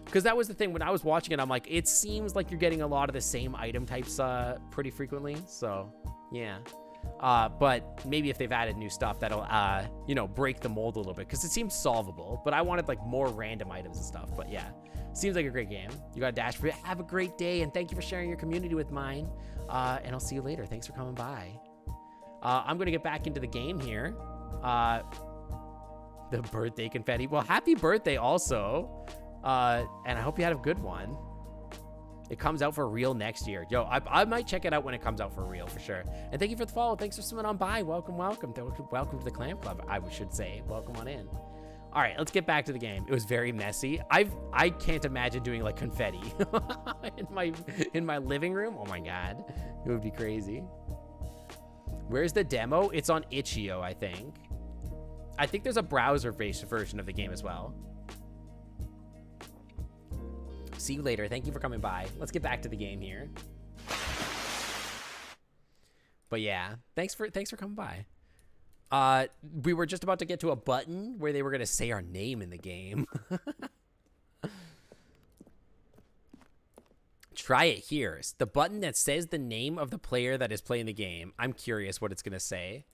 Because that was the thing when I was watching it. I'm like, it seems like you're getting a lot of the same item types pretty frequently. So yeah. But maybe if they've added new stuff, that'll, break the mold a little bit, because it seems solvable, but I wanted like more random items and stuff. But yeah, seems like a great game. You got a dash for it. Have a great day, and thank you for sharing your community with mine. And I'll see you later. Thanks for coming by. I'm going to get back into the game here. The birthday confetti. Well, happy birthday also. And I hope you had a good one. It comes out for real next year. Yo, I might check it out when it comes out for real, for sure. And thank you for the follow. Thanks for swimming on by. Welcome, welcome. Welcome to the Clam Club, I should say. Welcome on in. All right, let's get back to the game. It was very messy. I can't imagine doing like confetti in my living room. Oh my God, it would be crazy. Where's the demo? It's on Itch.io, I think. I think there's a browser-based version of the game as well. See you later. Thank you for coming by. Let's get back to the game here. But yeah, thanks for coming by. We were just about to get to a button where they were gonna say our name in the game. Try it here. It's the button that says the name of the player that is playing the game. I'm curious what it's gonna say.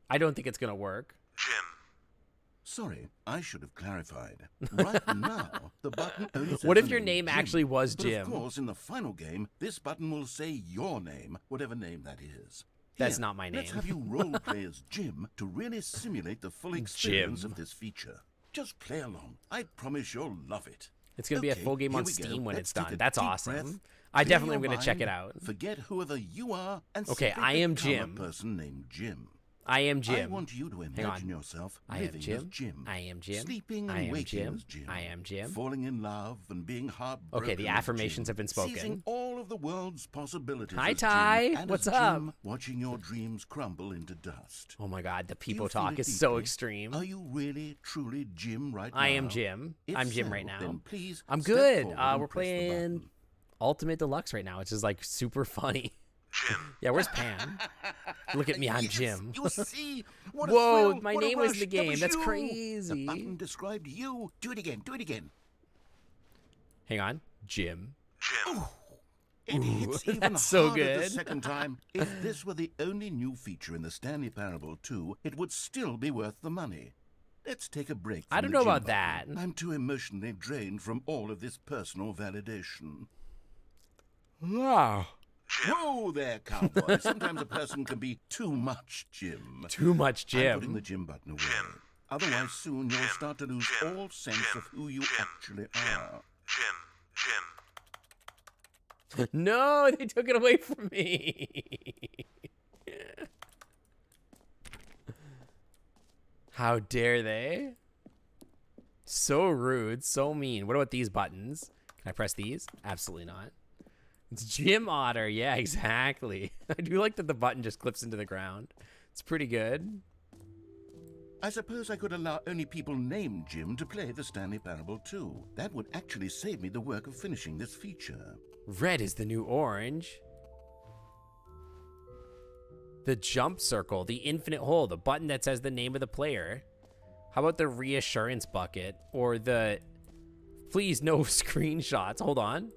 I don't think it's gonna work. Jim. Sorry, I should have clarified. Right now, the button only says What if the your name Jim. actually was But Jim? of course, in the final game, this button will say your name, whatever name that is. That's Here, not my Let's name. have you roleplay as Jim to really simulate the full experience of this feature. Just play along. I promise you'll love it. It's gonna be a full game here on we go. Steam when Let's it's take done. a That's deep awesome. breath, I clear definitely am your gonna check it mind, out. Forget whoever you are and Okay, simply I am become Jim. a person named Jim. I am I Jim. want you to imagine yourself I am living Jim. as Jim. I am Jim. Sleeping and I am waking Jim. as Jim. I am Jim. Falling in love and being heartbroken. Okay, the as affirmations Jim. have been spoken. Seizing all of the world's possibilities. Hi, as Ty. Jim, and What's as up? Jim, watching your dreams crumble into dust. Oh my God, the Do you people feel talk it is so deeply? extreme. Are you really, truly Jim right now? I am Jim. If I'm Jim so, right now. then please I'm step good. forward and We're press the playing button. Ultimate Deluxe right now, which is like super funny. Yeah, where's Pam? Look at me, I'm Yes, Jim. You see? What a Whoa, thrill, my what a name was rush. in the That game. was That's you. crazy. The button described you. Do it again. Do it again. Hang on, Jim. It hits even that's so harder the good. second time. If this were the only new feature in the Stanley Parable 2, it would still be worth the money. Let's take a break from I don't the know gym about that. button. I'm too emotionally drained from all of this personal validation. Wow. Whoa there, cowboy. Sometimes a person can be too much, Jim. Too much I'm putting the Jim. gym button away. Otherwise, soon you'll start to lose all sense of who you actually are. No, they took it away from me. How dare they? So rude, so mean. What about these buttons? Can I press these? Absolutely not. It's Jim Otter. Yeah, exactly. I do like that the button just clips into the ground. It's pretty good. I suppose I could allow only people named Jim to play the Stanley Parable 2. That would actually save me the work of finishing this feature. Red is the new orange. The jump circle, the infinite hole, the button that says the name of the player. How about the reassurance bucket or the please no screenshots? Hold on.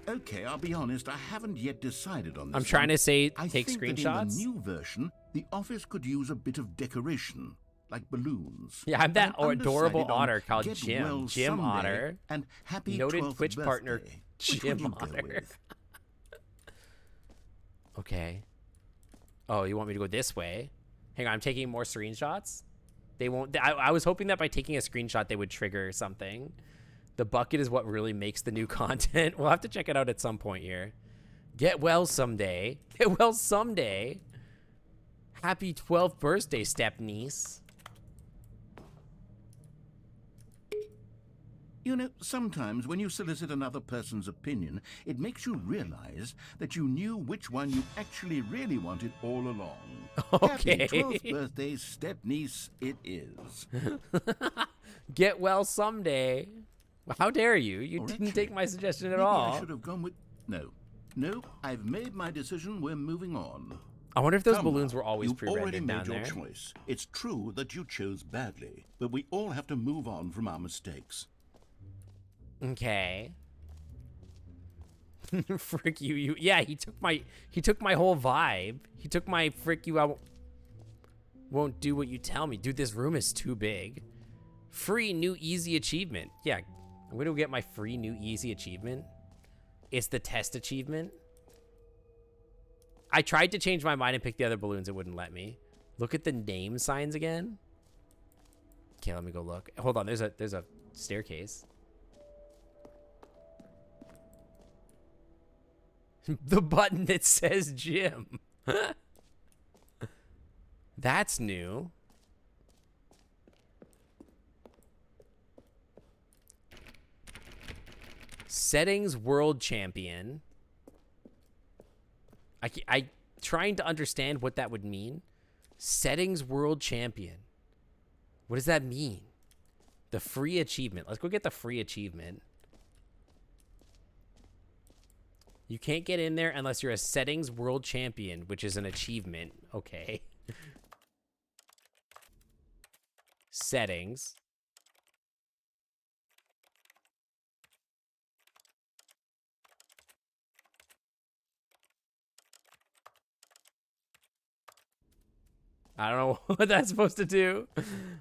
Okay, I'll be honest, I haven't yet decided on this. I'm trying to say I take think that screenshots. in the new version, the office could use a bit of decoration, like balloons. Yeah, I'm that I'm adorable undecided on otter called Get Jim. Well Jim Someday Otter. and Happy Noted 12th Twitch partner, birthday. Which Jim would you go Otter. with? Okay. Oh, you want me to go this way? Hang on, I'm taking more screenshots. They won't. I was hoping that by taking a screenshot, they would trigger something. The bucket is what really makes the new content. We'll have to check it out at some point here. Get well someday. Get well someday. Happy 12th birthday, step niece. You know, sometimes when you solicit another person's opinion, it makes you realize that you knew which one you actually really wanted all along. Okay. Happy 12th birthday, step-niece, it is. Get well someday. How dare you? You Or didn't actually, take my suggestion at maybe all. I should have gone with... No. No, I've made my decision. We're moving on. I wonder if those Come balloons on, were always you've already pre-rendered made down your there. choice. It's true that you chose badly, but we all have to move on from our mistakes. Okay. Frick you, you. Yeah, he took my whole vibe. He took my frick you. I won't do what you tell me. Dude, this room is too big. Free new easy achievement. Yeah, I'm gonna get my free new easy achievement. It's the test achievement. I tried to change my mind and pick the other balloons. It wouldn't let me. Look at the name signs again. Okay, let me go look. Hold on. There's a staircase. The button that says Jim. That's new. Settings World Champion. I trying to understand what that would mean. Settings World Champion. What does that mean? The free achievement. Let's go get the free achievement. You can't get in there unless you're a Settings World Champion, which is an achievement. Okay. Settings. I don't know what that's supposed to do.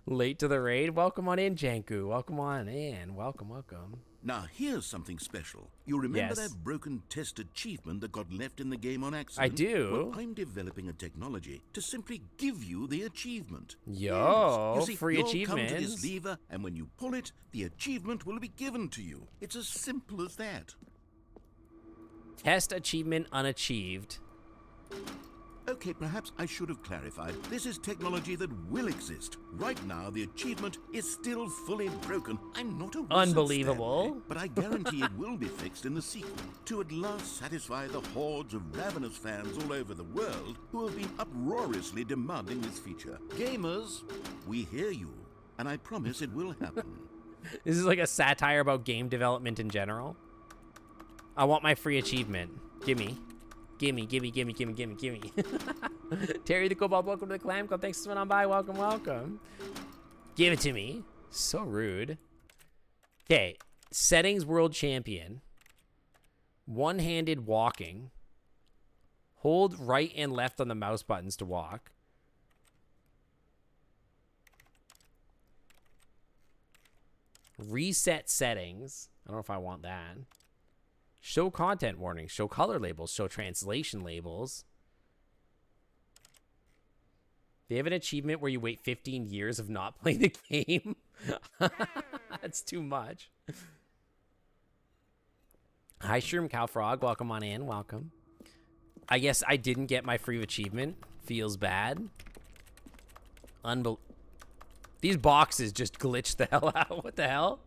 Late to the raid. Welcome on in, Janku. Welcome on in. Welcome, welcome. Now, here's something special. You remember Yes. that broken test achievement that got left in the game on accident? I do. Well, I'm developing a technology to simply give you the achievement. Yo, Yes. You see, free you'll come to achievements. this lever, and when you pull it, the achievement will be given to you. It's as simple as that. Test achievement unachieved. Okay, perhaps I should have clarified. This is technology that will exist. Right now, the achievement is still fully broken. I'm not a wizard, Unbelievable. Stanley, but I guarantee it will be fixed in the sequel to at last satisfy the hordes of ravenous fans all over the world who have been uproariously demanding this feature. Gamers, we hear you, and I promise it will happen. This is like a satire about game development in general. I want my free achievement. Gimme. Gimme, gimme, gimme, gimme, gimme, gimme. Terry the Cobalt, welcome to the Clam Club. Thanks for swinging on by. Welcome, welcome. Give it to me. So rude. Okay. Settings World Champion. One-handed walking. Hold right and left on the mouse buttons to walk. Reset settings. I don't know if I want that. Show content warnings. Show color labels. Show translation labels. They have an achievement where you wait 15 years of not playing the game. That's too much. Hi, Shroom Cow Frog. Welcome on in. Welcome. I guess I didn't get my free achievement. Feels bad. These boxes just glitched the hell out. What the hell?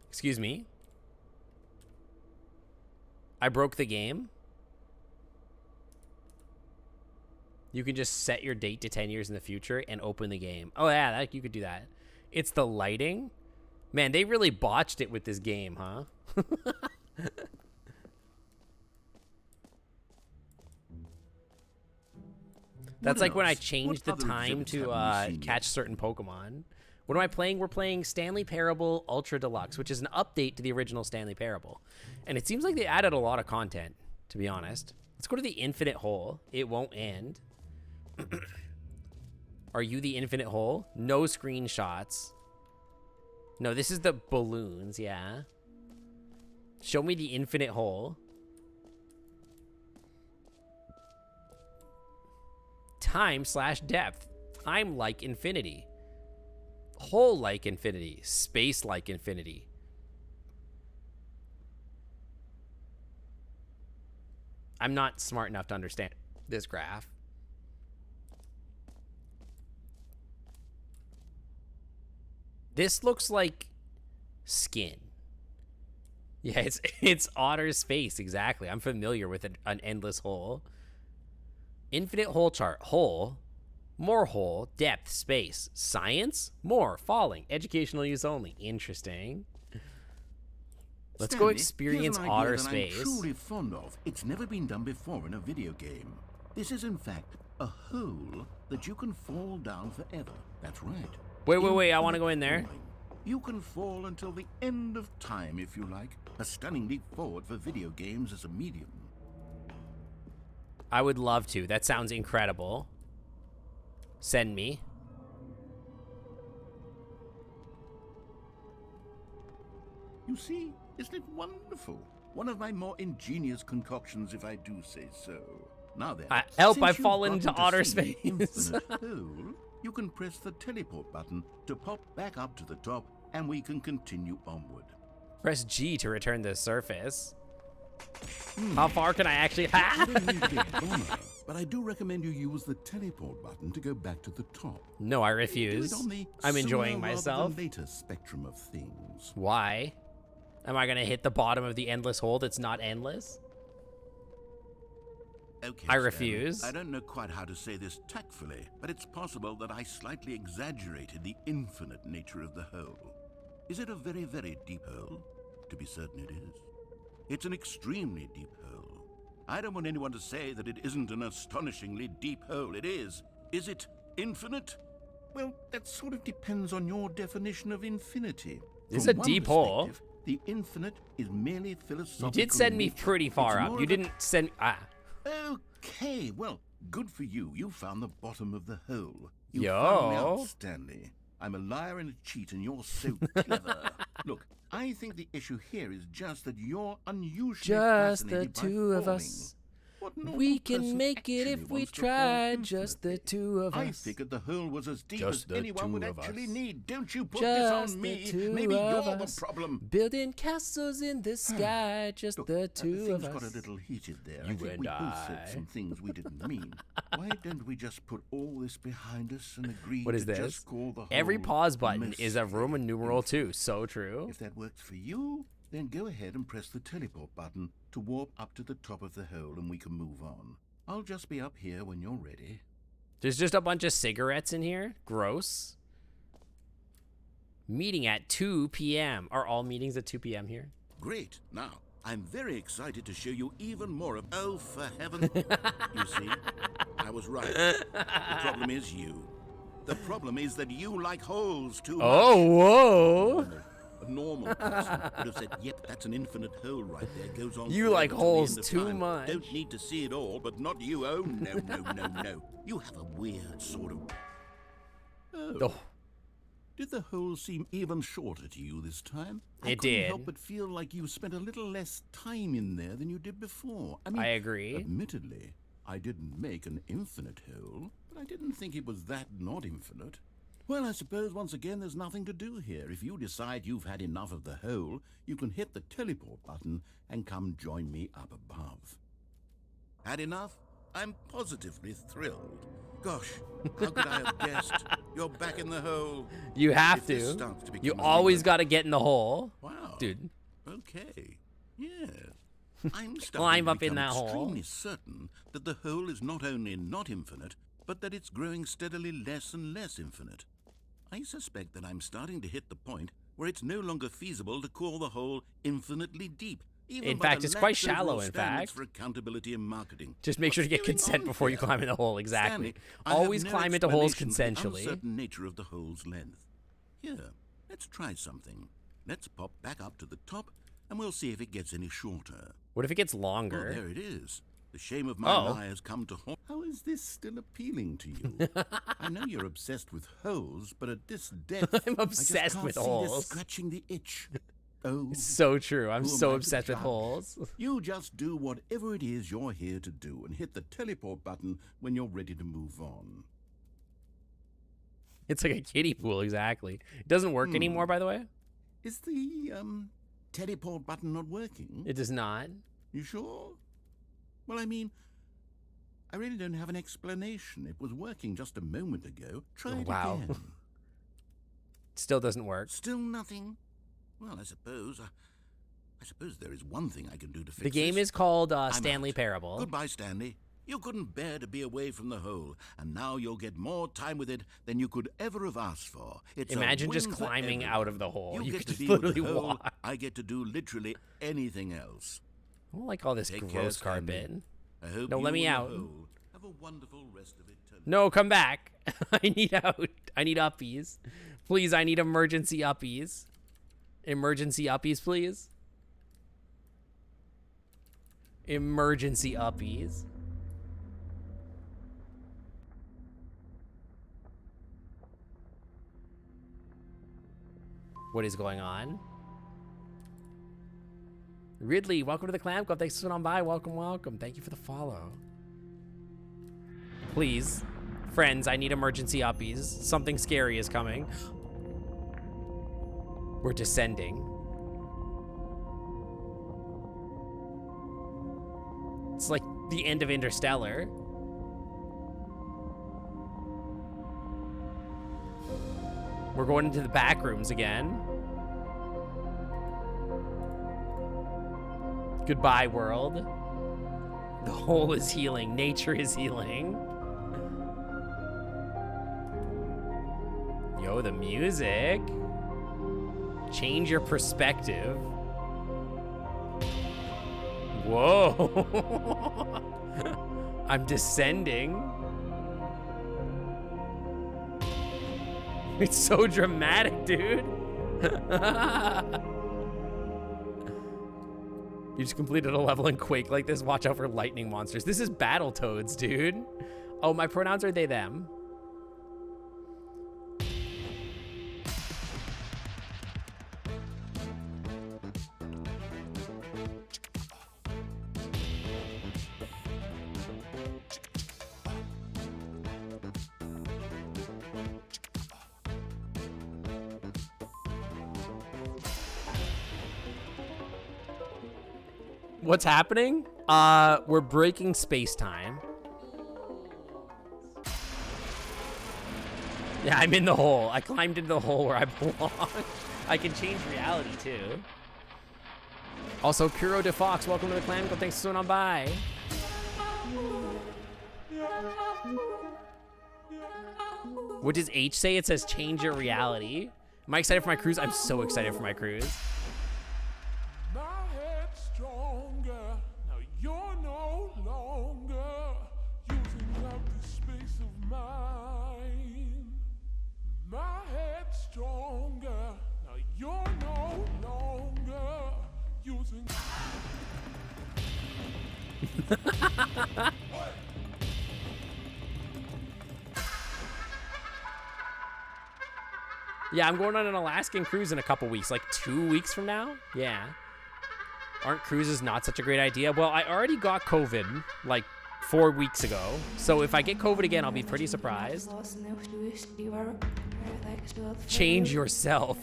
Excuse me. I broke the game. You can just set your date to 10 years in the future and open the game. Oh, yeah, you could do that. It's the lighting. Man, they really botched it with this game, huh? That's like when I changed the time to catch certain Pokemon. What am I playing? We're playing Stanley Parable Ultra Deluxe, which is an update to the original Stanley Parable. And it seems like they added a lot of content, to be honest. Let's go to the infinite hole. It won't end. Are you the infinite hole? No screenshots. No, this is the balloons, yeah. Show me the infinite hole. Time/depth. Time like infinity. Hole like infinity. Space like infinity. I'm not smart enough to understand this graph. This looks like skin. Yeah, it's Otter's face, exactly. I'm familiar with an endless hole. Infinite hole chart. Hole. More hole. Depth. Space. Science. More. Falling. Educational use only. Interesting. Let's go experience Otter space. I'm truly fond of. It's never been done before in a video game. This is in fact a hole that you can fall down forever. That's right. Wait. I want to go in there. You can fall until the end of time if you like. A stunning leap forward for video games as a medium. I would love to. That sounds incredible. Send me. You see, isn't it wonderful? One of my more ingenious concoctions, if I do say so. Now then, help! I've fallen into outer space. Hole, you can press the teleport button to pop back up to the top, and we can continue onward. Press G to return to the surface. How far can I actually? But I do recommend you use the teleport button to go back to the top. No, I refuse. I'm enjoying myself. The later spectrum of things. Why? Am I gonna hit the bottom of the endless hole that's not endless? Okay, I refuse. I don't know quite how to say this tactfully, but it's possible that I slightly exaggerated the infinite nature of the hole. Is it a very, very deep hole? To be certain it is. It's an extremely deep hole. I don't want anyone to say that it isn't an astonishingly deep hole. It is. Is it infinite? Well, that sort of depends on your definition of infinity. It's a deep hole. The infinite is merely philosophical. You did send me pretty far up. You didn't send... Okay, well, good for you. You found the bottom of the hole. You found me out, Stanley. I'm a liar and a cheat, and you're so clever. Look, I think the issue here is just that you're unusually fascinated by falling. Just the two of us. We can make it if we try, just the two of us. I figured the hole was as deep as anyone would actually need. Don't you put this on me. Maybe you're the problem. Building castles in the sky, just the two of us. Things got a little heated there. I think we both said some things we didn't mean. Why don't we just put all this behind us and agree to just call the hole Every pause button is a Roman numeral 2. So true. If that works for you, then go ahead and press the teleport button to warp up to the top of the hole and we can move on. I'll just be up here when you're ready. There's just a bunch of cigarettes in here. Gross. Meeting at 2 p.m. Are all meetings at 2 p.m. here? Great. Now, I'm very excited to show you even more of... Oh, for heaven... You see? I was right. The problem is you. The problem is that you like holes too much. Oh, whoa. A normal person would have said, yep, that's an infinite hole right there. Goes on. You like forever till the holes end of too time. much. Don't need to see it all, but not you. Oh, no, no, no, no. You have a weird sort of... Oh. Did the hole seem even shorter to you this time? It I couldn't did. help but feel like you spent a little less time in there than you did before. I mean, I agree. Admittedly, I didn't make an infinite hole, but I didn't think it was that not infinite. Well, I suppose once again there's nothing to do here. If you decide you've had enough of the hole, you can hit the teleport button and come join me up above. Had enough? I'm positively thrilled. Gosh, how could I have guessed? You're back in the hole. You have If this to. starts to become You a always regular- got to get in the hole. Wow. Dude. Okay. Yeah. I'm starting Climb to up in become that hole. extremely certain that the hole is not only not infinite, but that it's growing steadily less and less infinite. I suspect that I'm starting to hit the point where it's no longer feasible to call the hole infinitely deep. Even In by fact, the it's quite lax overall shallow, in standards fact. for accountability and marketing. Just make sure to What's get going consent on before you here? climb in the hole. Exactly. Stanley, I have Always no climb into holes explanation for the consensually. uncertain nature of the hole's length. Here, let's try something. Let's pop back up to the top, and we'll see if it gets any shorter. What if it gets Oh, longer? there it is. The shame of my lie has come to haunt. How is this still appealing to you? I know you're obsessed with holes, but at this depth, I'm obsessed I just can't with see holes. this scratching the itch. Oh, So true. I'm who am so I to obsessed with judge? holes. You just do whatever it is you're here to do and hit the teleport button when you're ready to move on. It's like a kiddie pool, exactly. It doesn't work anymore, by the way. Is the, teleport button not working? It does not. You sure? Well, I mean, I really don't have an explanation. It was working just a moment ago. Try it Wow. again. Still doesn't work. Still nothing? Well, I suppose there is one thing I can do to fix The game this. is called I'm Stanley out. Parable. Goodbye, Stanley. You couldn't bear to be away from the hole, and now you'll get more time with it than you could ever have asked for. It's a Imagine just win for climbing everyone. out of the hole. You get could to just be with the literally hole. walk. I get to do literally anything else. I don't like all this Take gross care, Stanley. carpet. I hope No, you let me and the out. hole have a wonderful rest of it. No, come back. I need out. I need uppies. Please, I need emergency uppies. Emergency uppies, please. Emergency uppies. What is going on? Ridley, welcome to the Clam Club. Thanks for swinging on by. Welcome, welcome. Thank you for the follow. Please, friends, I need emergency uppies. Something scary is coming. We're descending. It's like the end of Interstellar. We're going into the back rooms again. Goodbye, world. The hole is healing. Nature is healing. Yo, the music. Change your perspective. Whoa. I'm descending. It's so dramatic, dude. You just completed a level in Quake like this. Watch out for lightning monsters. This is Battletoads, dude. Oh, my pronouns are they, them. What's happening? We're breaking space-time. Yeah, I'm in the hole. I climbed into the hole where I belong. I can change reality, too. Also, Kuro DeFox, welcome to the Clan Club. Thanks for swinging on by. What does H say? It says change your reality. Am I excited for my cruise? I'm so excited for my cruise. My head's stronger. Now you're no longer using up the space of mine. My head's stronger. Now you're no longer using. Yeah, I'm going on an Alaskan cruise in a couple weeks, like 2 weeks from now. Yeah. Aren't cruises not such a great idea? Well, I already got COVID like 4 weeks ago. So if I get COVID again, I'll be pretty surprised. Change yourself.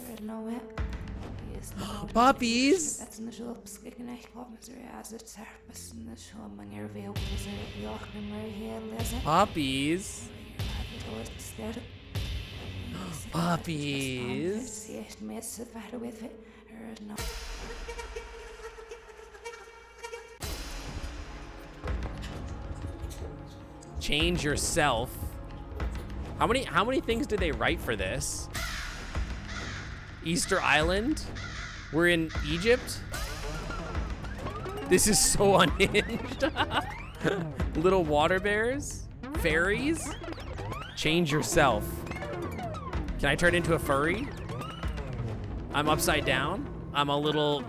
Puppies. Puppies. Puppies. Change yourself. How many things did they write for this? Easter Island? We're in Egypt? This is so unhinged. Little water bears? Fairies? Change yourself. Can I turn into a furry? I'm upside down. I'm a little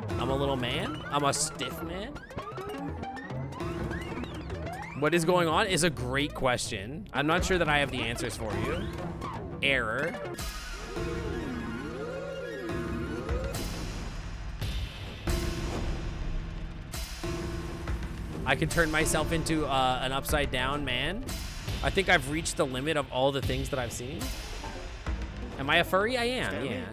man. I'm a stiff man. What is going on is a great question. I'm not sure that I have the answers for you. Error. I can turn myself into an upside down man. I think I've reached the limit of all the things that I've seen. Am I a furry? I am, Stanley? yeah.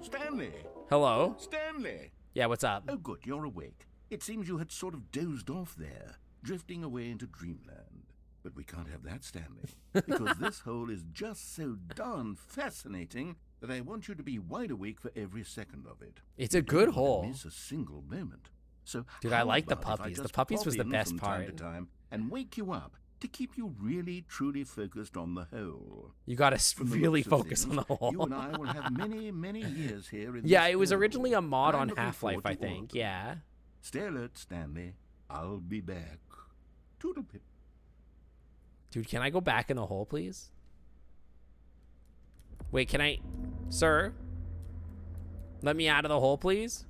Stanley! Hello? Stanley! Yeah, what's up? Oh, good, you're awake. It seems you had sort of dozed off there, drifting away into dreamland. But we can't have that, Stanley, because this hole is just so darn fascinating that I want you to be wide awake for every second of it. It's a good hole. Miss a single moment. So, Dude, I how like the about if I puppies. The just puppies pop was the in best from part. time to time and wake you up to keep you really, truly focused on the hole. You gotta From the really looks of focus on things, the hole. You and I will have many, many years here in Yeah, this it was hole. originally a mod I'm on looking Half-Life, forward I to all think. of them. Yeah. Stay alert, Stanley. I'll be back. Toodlepip. Dude, can I go back in the hole, please? Wait, can I... Sir? Let me out of the hole, please?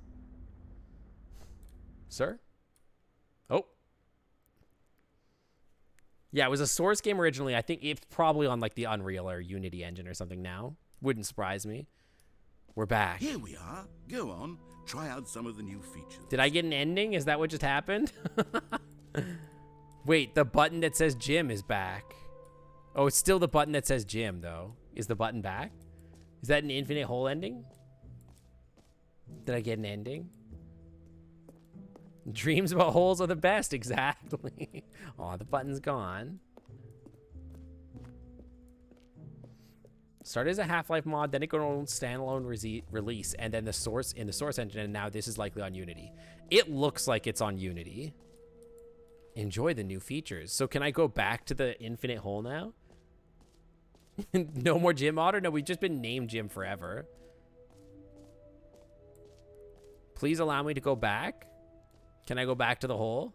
Sir? Oh. Yeah, it was a Source game originally. I think it's probably on, like, the Unreal or Unity engine or something now. Wouldn't surprise me. We're back. Here we are. Go on. Try out some of the new features. Did I get an ending? Is that what just happened? Wait, the button that says gym is back. Oh, it's still the button that says gym, though. Is the button back? Is that an infinite hole ending? Did I get an ending? Dreams about holes are the best, exactly. Aw, the button's gone. Started as a Half-Life mod, then it got on standalone release, and then the source in the Source engine, and now this is likely on Unity. It looks like it's on Unity. Enjoy the new features. So can I go back to the infinite hole now? No more gym mod? Or no, we've just been named gym forever. Please allow me to go back. Can I go back to the hole?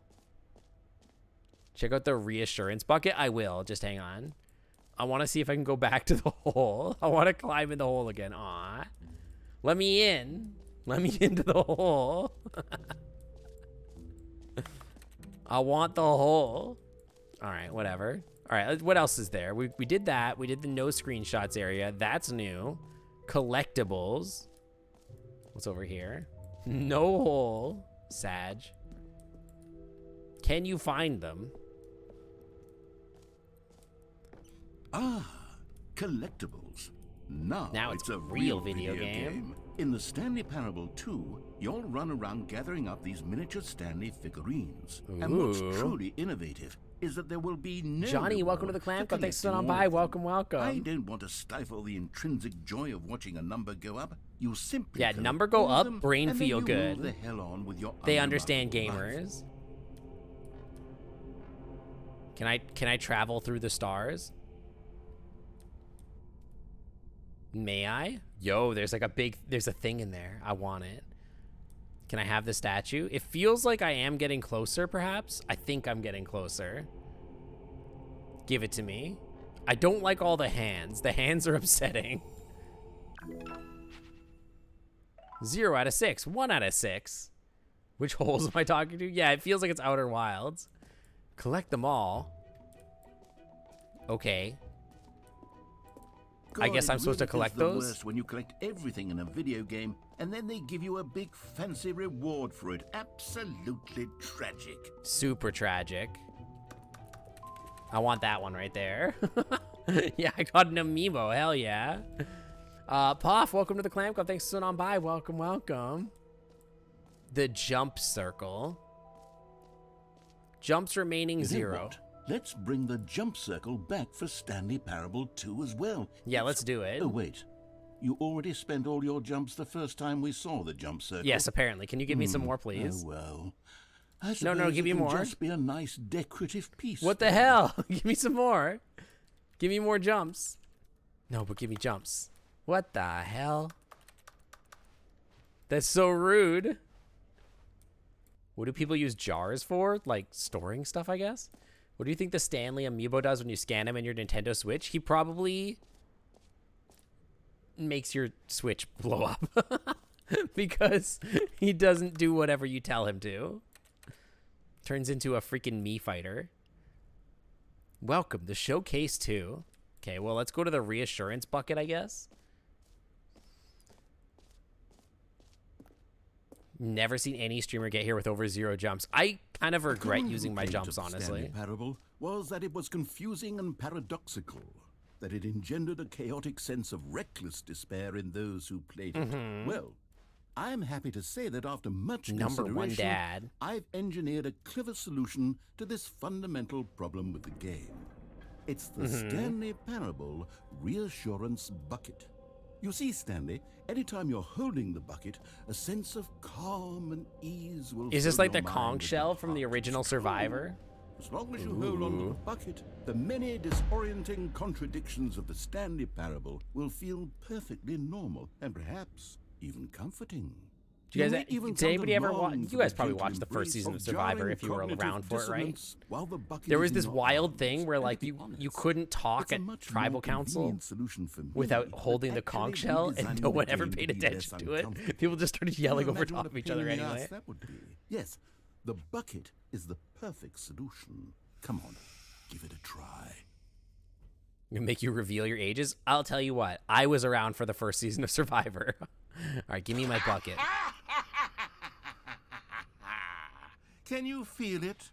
Check out the reassurance bucket. I will. Just hang on. I want to see if I can go back to the hole. I want to climb in the hole again. Aw. Let me in. Let me into the hole. I want the hole. All right, whatever. All right, what else is there? We did that. We did the no screenshots area. That's new. Collectibles. What's over here? No hole. Sag. Can you find them? Ah, collectibles. Now it's it's a real real video game. In the Stanley Parable 2, you'll run around gathering up these miniature Stanley figurines. And what's Ooh. truly innovative is that there will be no Johnny, welcome to the reward clan for club. Thanks for collecting stopping all by. of them. Welcome, welcome. I don't want to stifle the intrinsic joy of watching a number go up. You simply Yeah, collect number go all of up, them, brain and then feel you good. move the hell on with your They understand unremarkable life. gamers. Can I travel through the stars? May I? Yo, there's like there's a thing in there. I want it. Can I have the statue? It feels like I am getting closer, perhaps. I think I'm getting closer. Give it to me. I don't like all the hands. The hands are upsetting. 0 out of 6. 1 out of 6. Which holes am I talking to? Yeah, it feels like it's Outer Wilds. Collect them all. Okay. I guess I'm supposed to collect those? It's the worst when you collect everything in a video game and then they give you a big fancy reward for it. Absolutely tragic. Super tragic. I want that one right there. Yeah, I got an amiibo. Hell yeah. Poff, welcome to the Clam Club. Thanks for sitting on by. Welcome, welcome. The jump circle. Jumps remaining You know 0. what? Let's bring the jump circle back for Stanley Parable 2 as well. Yeah, let's do it. Oh, wait. You already spent all your jumps the first time we saw the jump circle. Yes, apparently. Can you give me some more, please? Oh, well. I No, suppose give it me can more. just be a nice decorative piece. What the hell? Give me some more. Give me more jumps. No, but give me jumps. What the hell? That's so rude. What do people use jars for? Like storing stuff, I guess? What do you think the Stanley amiibo does when you scan him in your Nintendo Switch? He probably makes your Switch blow up. Because he doesn't do whatever you tell him to. Turns into a freaking Mii fighter. Welcome to Showcase 2. Okay, well, let's go to the reassurance bucket, I guess. Never seen any streamer get here with over 0 jumps. I kind of regret common using my complaint jumps, of the honestly. Stanley Parable was that it was confusing and paradoxical, that it engendered a chaotic sense of reckless despair in those who played it. Well, I'm happy to say that after much Number one consideration, dad. I've engineered a clever solution to this fundamental problem with the game. It's the Stanley Parable Reassurance Bucket. You see, Stanley, anytime you're holding the bucket, a sense of calm and ease will Is this fill like the your mind conch and shell your from the heart. original It's true. Survivor? As long as you hold on to the bucket, the many disorienting contradictions of the Stanley Parable will feel perfectly normal and perhaps even comforting. Do you guys, may even did come to anybody ever watch? long You for guys the probably gentle watched the first embrace season of of Survivor jarring if you were cognitive around for it, right? dissonance while the bucket There is was in this your wild arms. thing where And like to be you honest, couldn't talk it's a at much tribal more council convenient solution for me without than holding the actually conch shell, and redesigning no the one ever game to paid be less attention to it. uncomfortable. People just started Can you yelling over imagine what top a of each pain other in the anyway. ass that would be? Yes, the bucket is the perfect solution. Come on, give it a try. Make you reveal your ages? I'll tell you what, I was around for the first season of Survivor. All right, give me my bucket. Can you feel it?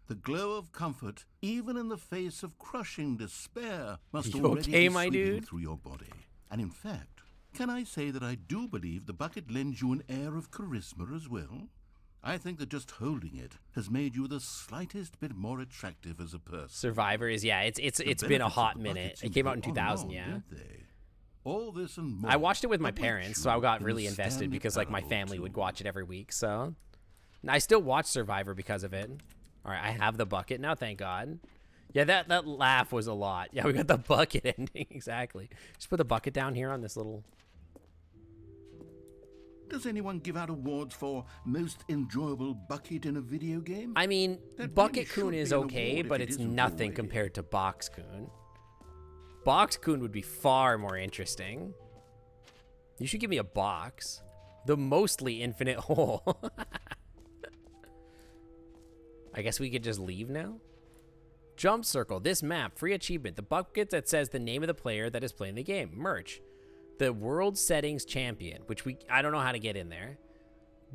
The glow of comfort, even in the face of crushing despair, must You already okay, be my sweeping dude? through your body. And in fact, can I say that I do believe the bucket lends you an air of charisma as well? I think that just holding it has made you the slightest bit more attractive as a person. Survivor is, yeah, it's The been a benefits of hot the bucket minute. seem It to came go out in on and 2000, on, yeah. don't they? All this and more. I watched it with my awaits parents, you so I got in really the invested Stanley because like my Parable family 2. would watch it every week. So and I still watch Survivor because of it. All right, I have the bucket now, thank God. Yeah, that laugh was a lot. Yeah, we got the bucket ending, exactly. Just put the bucket down here on this little... Does anyone give out awards for most enjoyable bucket in a video game? I mean, That Bucket really Coon should is be an okay, award if but it it's isn't nothing already. compared to Box Coon. Box Coon would be far more interesting. You should give me a box. The mostly infinite hole. I guess we could just leave now? Jump circle. This map. Free achievement. The bucket that says the name of the player that is playing the game. Merch. The world settings champion, which I don't know how to get in there.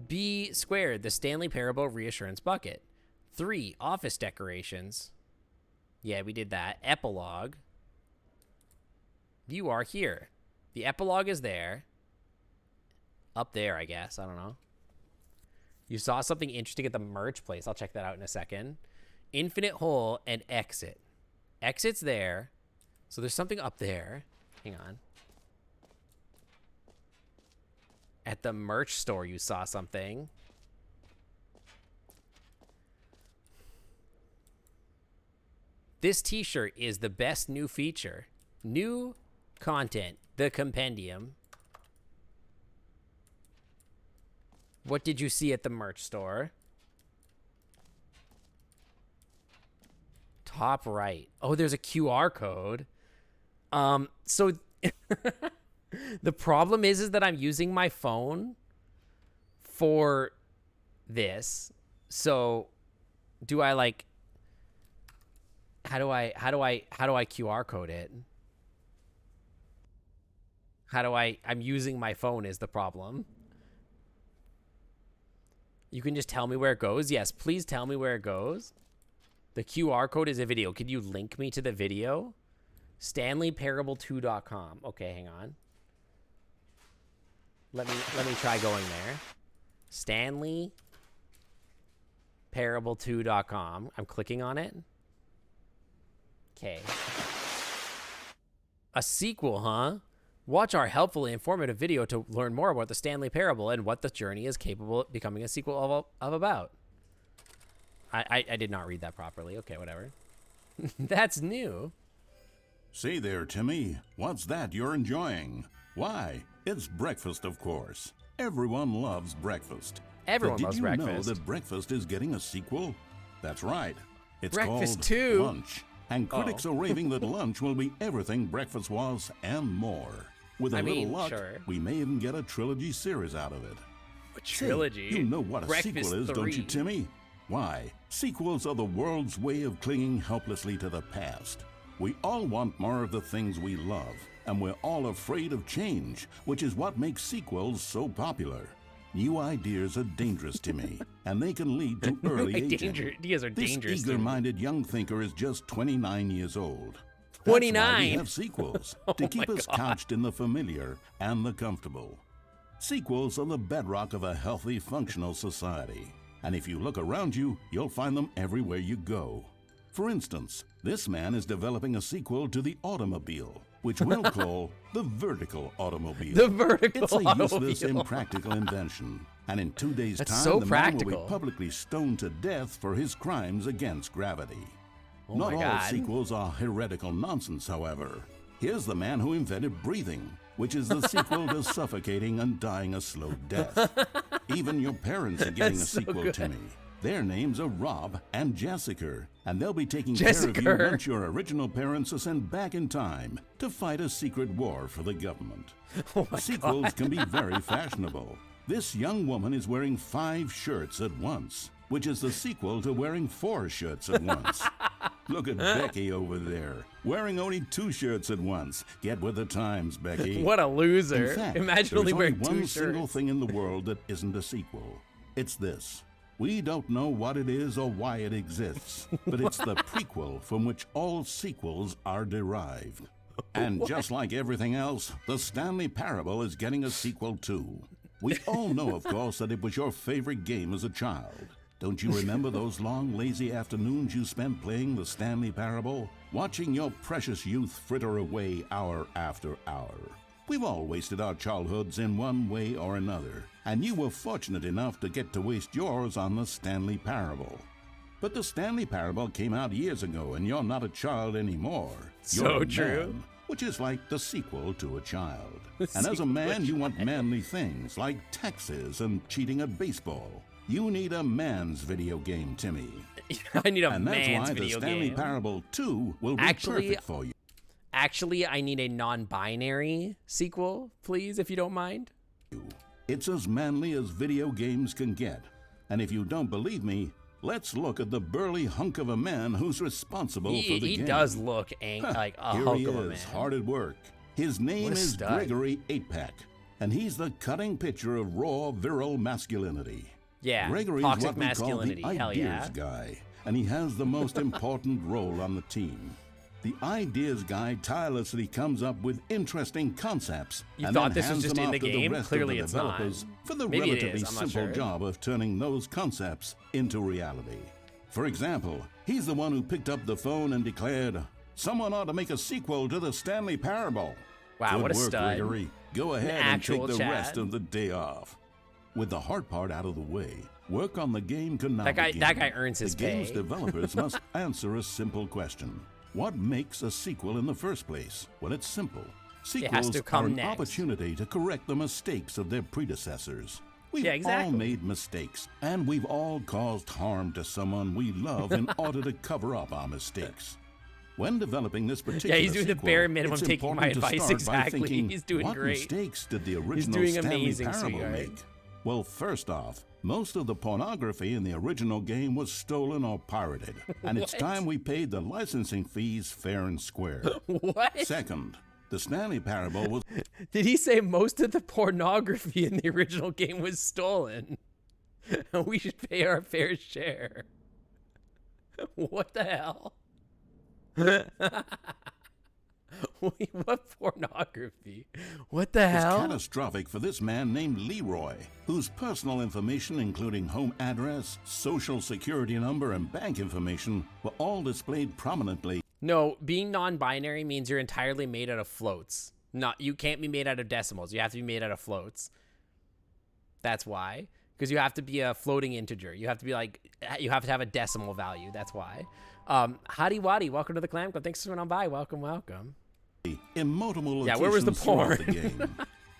B squared. The Stanley Parable reassurance bucket. 3. Office decorations. Yeah, we did that. Epilogue. You are here. The epilogue is there. Up there, I guess. I don't know. You saw something interesting at the merch place. I'll check that out in a second. Infinite hole and exit. Exit's there. So there's something up there. Hang on. At the merch store, you saw something. This t-shirt is the best new feature. New Content. The compendium. What did you see at the merch store? Top right. Oh, there's a QR code. So the problem is that I'm using my phone for this. So do I like how do I QR code it? I'm using my phone is the problem. You can just tell me where it goes. Yes, please tell me where it goes. The QR code is a video. Could you link me to the video? StanleyParable2.com. Okay, hang on. Let me try going there. StanleyParable2.com. I'm clicking on it. Okay. A sequel, huh? Watch our helpfully informative video to learn more about the Stanley Parable and what the journey is capable of becoming a sequel of about. I did not read that properly. Okay, whatever. That's new. Say there, Timmy. What's that you're enjoying? Why, it's breakfast, of course. Everyone loves breakfast. Everyone loves breakfast. Did you know that breakfast is getting a sequel? That's right. It's Breakfast called 2. Lunch. And critics are raving that lunch will be everything breakfast was and more. With a little luck, sure. we may even get a trilogy series out of it. A trilogy? Say, you know what a Breakfast sequel is, 3. don't you, Timmy? Why, sequels are the world's way of clinging helplessly to the past. We all want more of the things we love, and we're all afraid of change, which is what makes sequels so popular. New ideas are dangerous to me, and they can lead to early aging. Ideas are dangerous. This eager-minded young thinker is just 29 years old. 29? That's why we have sequels, to keep us couched in the familiar and the comfortable. Sequels are the bedrock of a healthy, functional society. And if you look around you, you'll find them everywhere you go. For instance, this man is developing a sequel to the automobile, which we'll call the vertical automobile. The vertical automobile. It's a useless, impractical invention. And in 2 days' That's time, so the practical. man will be publicly stoned to death for his crimes against gravity. Oh Not my all God. sequels are heretical nonsense, however. Here's the man who invented breathing, which is the sequel to suffocating and dying a slow death. Even your parents are getting a That's so sequel, good. Timmy. Their names are Rob and Jessica, and they'll be taking Jessica. care of you once your original parents are sent back in time to fight a secret war for the government. Oh my Sequels God. can be very fashionable. This young woman is wearing 5 shirts at once, which is the sequel to wearing 4 shirts at once. Look at Becky over there, wearing only 2 shirts at once. Get with the times, Becky. What a loser. In fact, Imagine there's only wearing one 2 single shirts. thing in the world that isn't a sequel. It's this. We don't know what it is or why it exists, but it's the prequel from which all sequels are derived. And just like everything else, the Stanley Parable is getting a sequel too. We all know, of course, that it was your favorite game as a child. Don't you remember those long, lazy afternoons you spent playing the Stanley Parable? Watching your precious youth fritter away hour after hour. We've all wasted our childhoods in one way or another, and you were fortunate enough to get to waste yours on the Stanley Parable. But the Stanley Parable came out years ago, and you're not a child anymore. So You're a true. man, which is like the sequel to a child. The And as a sequel man, to you want manly things like taxes and cheating at baseball. You need a man's video game, Timmy. I need a And that's man's why the video Stanley game. Parable 2 will be Actually, perfect for you. Actually, I need a non-binary sequel, please, if you don't mind. It's as manly as video games can get. And if you don't believe me, let's look at the burly hunk of a man who's responsible for the He game. does look like a Here hunk he of a man. is, hard at work. His name What a is stud. Gregory 8-Pack, and he's the cutting picture of raw, virile masculinity. Yeah, Gregory's toxic what we masculinity, call the hell ideas yeah. guy, and he has the most important role on the team. The ideas guy tirelessly comes up with interesting concepts You and thought then this was hands just them in the off to game? rest Clearly of it's the not. developers for the Maybe it relatively is, I'm not simple sure. job of turning those concepts into reality. For example, he's the one who picked up the phone and declared, "Someone ought to make a sequel to the Stanley Parable." Wow, Good what a work, stud. Gregory. Go ahead and actual take the Chad. rest of the day off. With the hard part out of the way, work on the game can now That guy begin. earns his The game's pay. developers must answer a simple question. What makes a sequel in the first place? Well, it's simple. Sequels to are come an next. opportunity to correct the mistakes of their predecessors. We've Yeah, exactly. all made mistakes, and we've all caused harm to someone we love in order to cover up our mistakes. When developing this particular Yeah, he's doing the sequel, bare minimum, it's taking my important to advice start by exactly. thinking, He's doing what great. mistakes did the original doing Stanley amazing, Parable sweetheart. make? Well, first off, most of the pornography in the original game was stolen or pirated, and it's What? time we paid the licensing fees fair and square. What? Second, the Stanley Parable was Did he say most of the pornography in the original game was stolen? And we should pay our fair share. What the hell? Wait, what pornography? What the hell? catastrophic for this man named Leroy, whose personal information, including home address, social security number, and bank information, were all displayed prominently. No, being non-binary means you're entirely made out of floats. You can't be made out of decimals. You have to be made out of floats. That's why. Because you have to be a floating integer. You have to be you have to have a decimal value. That's why. Howdy Waddy, welcome to the Clam Club. Thanks for coming on by. Welcome, welcome. In multiple Yeah, where was the locations throughout porn? the game.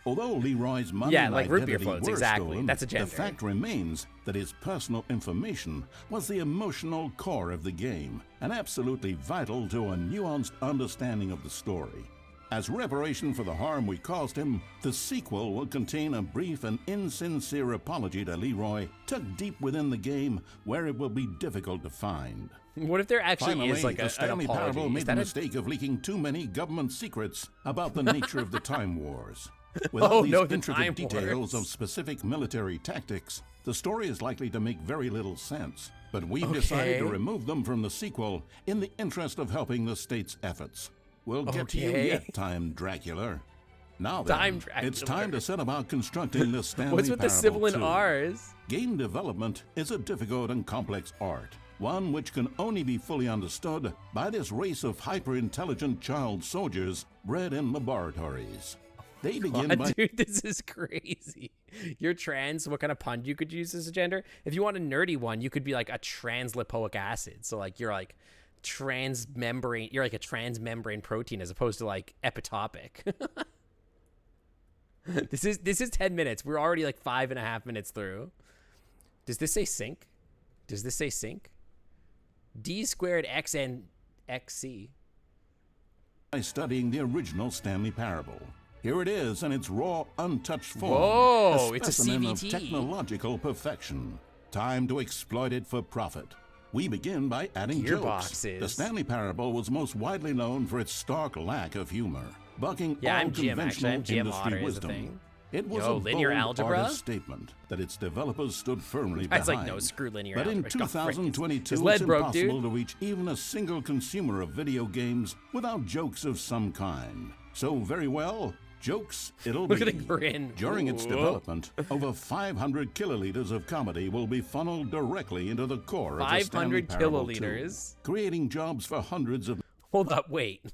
Although Leroy's money Yeah, and like root beer identity floats, were exactly. stolen, That's a the gender. fact remains that his personal information was the emotional core of the game and absolutely vital to a nuanced understanding of the story. As reparation for the harm we caused him, the sequel will contain a brief and insincere apology to Leroy, tucked deep within the game where it will be difficult to find. What if there actually Finally, is like the an Stanley apology? Parable Is made the that a... mistake of leaking too many government secrets about the nature of the Time Wars. Without Oh, these no, the intricate Time details Wars. of specific military tactics, the story is likely to make very little sense. But we've Okay. decided to remove them from the sequel in the interest of helping the state's efforts. We'll get to you Okay. yet, Time Dracula. Now then, Time Dracula. it's time to set about constructing the Stanley What's with the Parable symbol in 2. R's? Game development is a difficult and complex art, one which can only be fully understood by this race of hyper-intelligent child soldiers bred in laboratories. They begin by Dude, this is crazy. You're trans. What kind of pun you could use as a gender? If you want a nerdy one, you could be like a translipoic acid. So like you're like transmembrane. You're like a transmembrane protein as opposed to like epitopic. This is 10 minutes. We're already like 5.5 minutes through. Does this say sync? Does this say sync? D squared xn xc. studying the original Stanley Parable. Here it is in its raw, untouched form. Whoa, it's a specimen of CVT. technological perfection. Time to exploit it for profit. We begin by adding jokes. Gearboxes. The Stanley Parable was most widely known for its stark lack of humor, bucking Yeah, all I'm Jim, conventional actually. I'm Jim industry Otter is a wisdom. thing. It was Yo, a linear bold algebra? artist statement that its developers stood firmly It's like, behind. no, screw linear But in algebra. Go frick. 2022, His lead it's broke, impossible dude. to reach even a single consumer of video games without jokes of some kind. So very well, jokes it'll Look be. at the grin. During its Ooh. development, over 500 kiloliters of comedy will be funneled directly into the core of the Stanley 500 Parable 2, kiloliters? creating jobs for hundreds of Hold up, wait.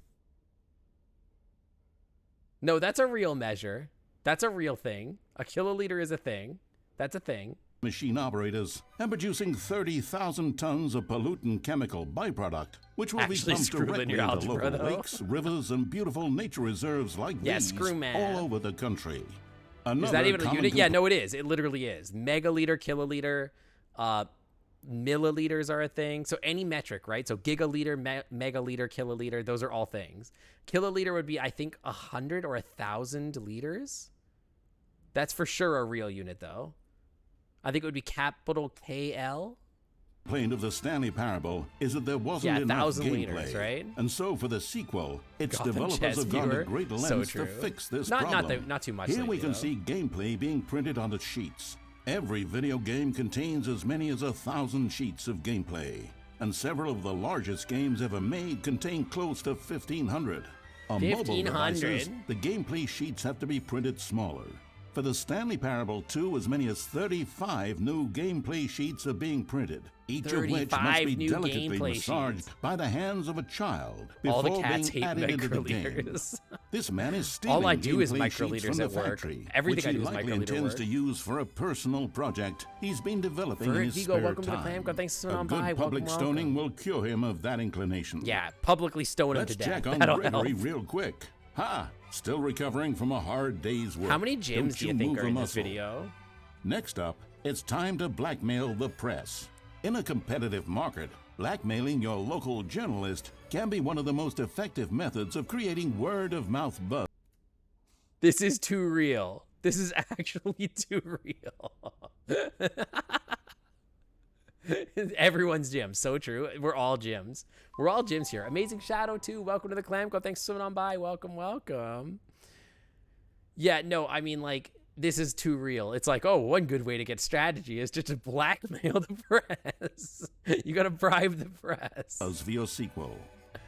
No, that's a real measure. That's a real thing. A kiloliter is a thing. That's a thing. machine operators and producing 30,000 tons of pollutant chemical byproduct, which will Actually, be pumped screw directly linear into algebra, local though. lakes, rivers, and beautiful nature reserves like Yeah, these screw math. all over the country. Is that even a unit? Yeah, no, it is. It literally is. Megaliter, kiloliter, milliliters are a thing. So any metric, right? So gigaliter, megaliter, kiloliter, those are all things. Kiloliter would be, I think, 100 or 1,000 liters. That's for sure a real unit, though. I think it would be capital KL. complaint of the Stanley Parable is that there wasn't Yeah, enough 1,000 gameplay. liters, right? And so for the sequel, its Gotham developers Chess have gone to Viewer. great So lengths true. to fix this Not problem. too much. Here lately, we can though. see gameplay being printed onto sheets. Every video game contains as many as 1,000 sheets of gameplay, and several of the largest games ever made contain close to 1,500. On mobile 1,500? devices, the gameplay sheets have to be printed smaller. For the Stanley Parable 2, as many as 35 new gameplay sheets are being printed, each of which must 35 be new delicately gameplay massaged sheets. by the hands of a child All before the cats being hate added into the game. microliters. This man is stealing All I do is gameplay sheets microliters from the at work. factory, Everything which I he do is likely microliter intends work. to use for a personal project he's been developing in Ferret his Vigo, spare welcome to the time. Clam Club. Thanks for A coming on good by. public Welcome, stoning welcome. will cure him of that inclination. Yeah, publicly stone him Let's to death. check on That'll Gregory help. real quick. Ha! Still recovering from a hard day's work? How many gyms Don't do you think move are a in this muscle. video? Next up, it's time to blackmail the press. In a competitive market, blackmailing your local journalist can be one of the most effective methods of creating word-of-mouth buzz. This is too real. This is actually too real. Everyone's gym. So true. We're all gyms. We're all gyms here. Amazing Shadow too. Welcome to the Clam Club. Thanks for swimming on by. Welcome, welcome. Yeah, no, I mean, like, this is too real. It's like, oh, one good way to get strategy is just to blackmail the press. You gotta bribe the press. Via sequel.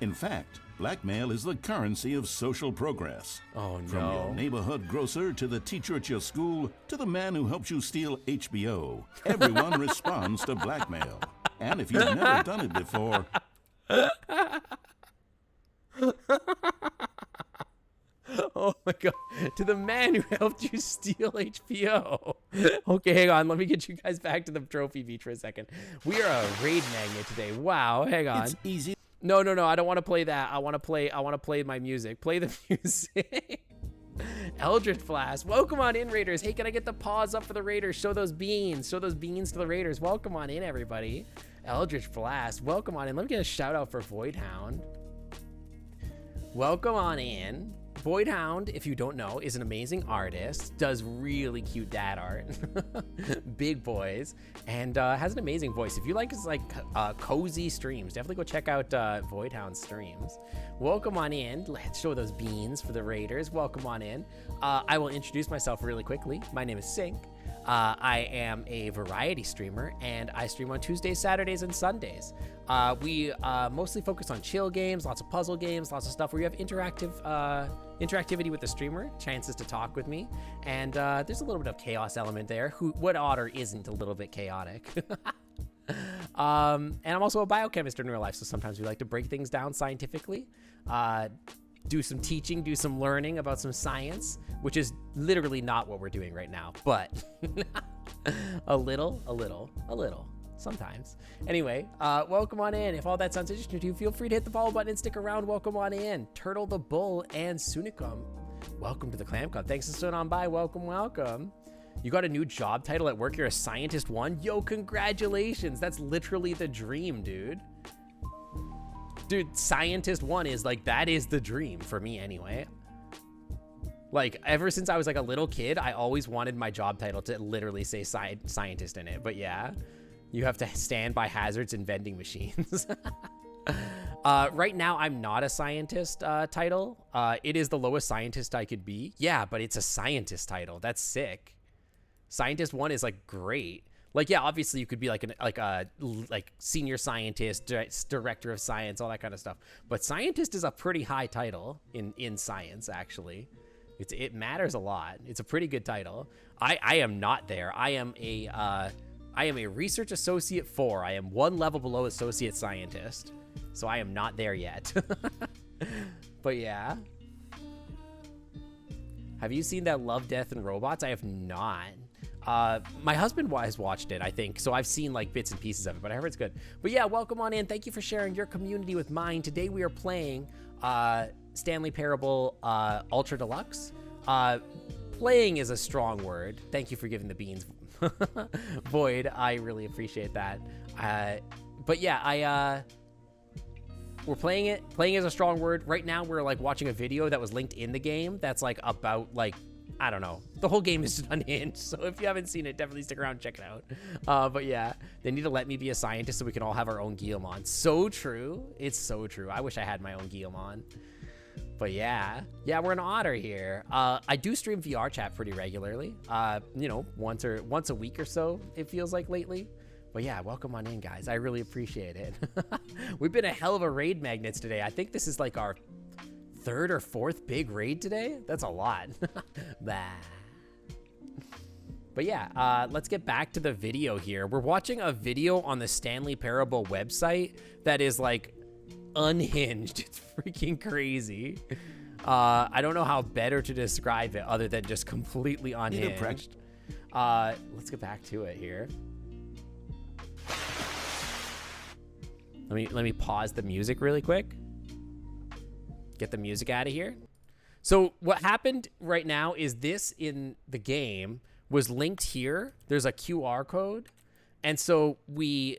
In fact, blackmail is the currency of social progress. Oh, From your no. neighborhood grocer to the teacher at your school to the man who helps you steal HBO, everyone responds to blackmail. And if you've never done it before, Oh my god. To the man who helped you steal HBO. Okay, hang on. Let me get you guys back to the trophy beach for a second. We are a raid magnet today. Wow, hang on. it's easy. No, I don't want to play that. I want to play my music. Play the music. Eldritch Blast. Welcome on in, Raiders. Hey, can I get the paws up for the Raiders? Show those beans. Show those beans to the Raiders. Welcome on in, everybody. Eldritch Blast. Welcome on in. Let me get a shout out for Voidhound. Welcome on in. Voidhound, if you don't know, is an amazing artist, does really cute dad art, big boys, and has an amazing voice. If you like his cozy streams, definitely go check out Voidhound's streams. Welcome on in. Let's show those beans for the Raiders. Welcome on in. I will introduce myself really quickly. My name is Sync. I am a variety streamer, and I stream on Tuesdays, Saturdays, and Sundays. We mostly focus on chill games, lots of puzzle games, lots of stuff where you have interactivity with the streamer, chances to talk with me, and there's a little bit of chaos element there. What otter isn't a little bit chaotic? And I'm also a biochemist in real life, so sometimes we like to break things down scientifically, do some teaching, do some learning about some science, which is literally not what we're doing right now, but a little, sometimes. Anyway, welcome on in. If all that sounds interesting to you, feel free to hit the follow button and stick around. Welcome on in. Turtle the Bull and Sunicum. Welcome to the Clam Club. Thanks for stood on by. Welcome. You got a new job title at work. You're a Scientist 1. Yo, congratulations. That's literally the dream, dude. Dude, Scientist 1 is like, that is the dream for me anyway. Like, ever since I was like a little kid, I always wanted my job title to literally say scientist in it. But yeah, you have to stand by hazards and vending machines. Right now, I'm not a scientist title. It is the lowest scientist I could be. Yeah, but it's a scientist title. That's sick. Scientist 1 is like great. Like, yeah, obviously you could be like a senior scientist, director of science, all that kind of stuff. But scientist is a pretty high title in science, actually. It matters a lot. It's a pretty good title. I am not there. I am a research associate 4. I am one level below associate scientist. So I am not there yet. But yeah. Have you seen that Love, Death, and Robots? I have not. My husband has watched it, I think, so I've seen like bits and pieces of it, but I heard it's good. But yeah, welcome on in. Thank you for sharing your community with mine. Today we are playing Stanley Parable Ultra Deluxe. Playing is a strong word. Thank you for giving the beans, Void. I really appreciate that. But yeah, we're playing it. Playing is a strong word. Right now we're like watching a video that was linked in the game that's like about like, I don't know. The whole game is just unhinged. So if you haven't seen it, definitely stick around and check it out. But yeah, they need to let me be a scientist so we can all have our own Guillemon. So true. It's so true. I wish I had my own Guillemon. But yeah, we're an otter here. I do stream VR chat pretty regularly. You know, once a week or so, it feels like lately. But yeah, welcome on in, guys. I really appreciate it. We've been a hell of a raid magnets today. I think this is like our 3rd or 4th big raid today. That's a lot. Bah. But yeah, let's get back to the video here. We're watching a video on the Stanley Parable website that is like unhinged. It's freaking crazy. I don't know how better to describe it other than just completely unhinged. Let's get back to it here. Let me pause the music really quick. Get the music out of here. So what happened right now is this in the game was linked here. There's a QR code. And so we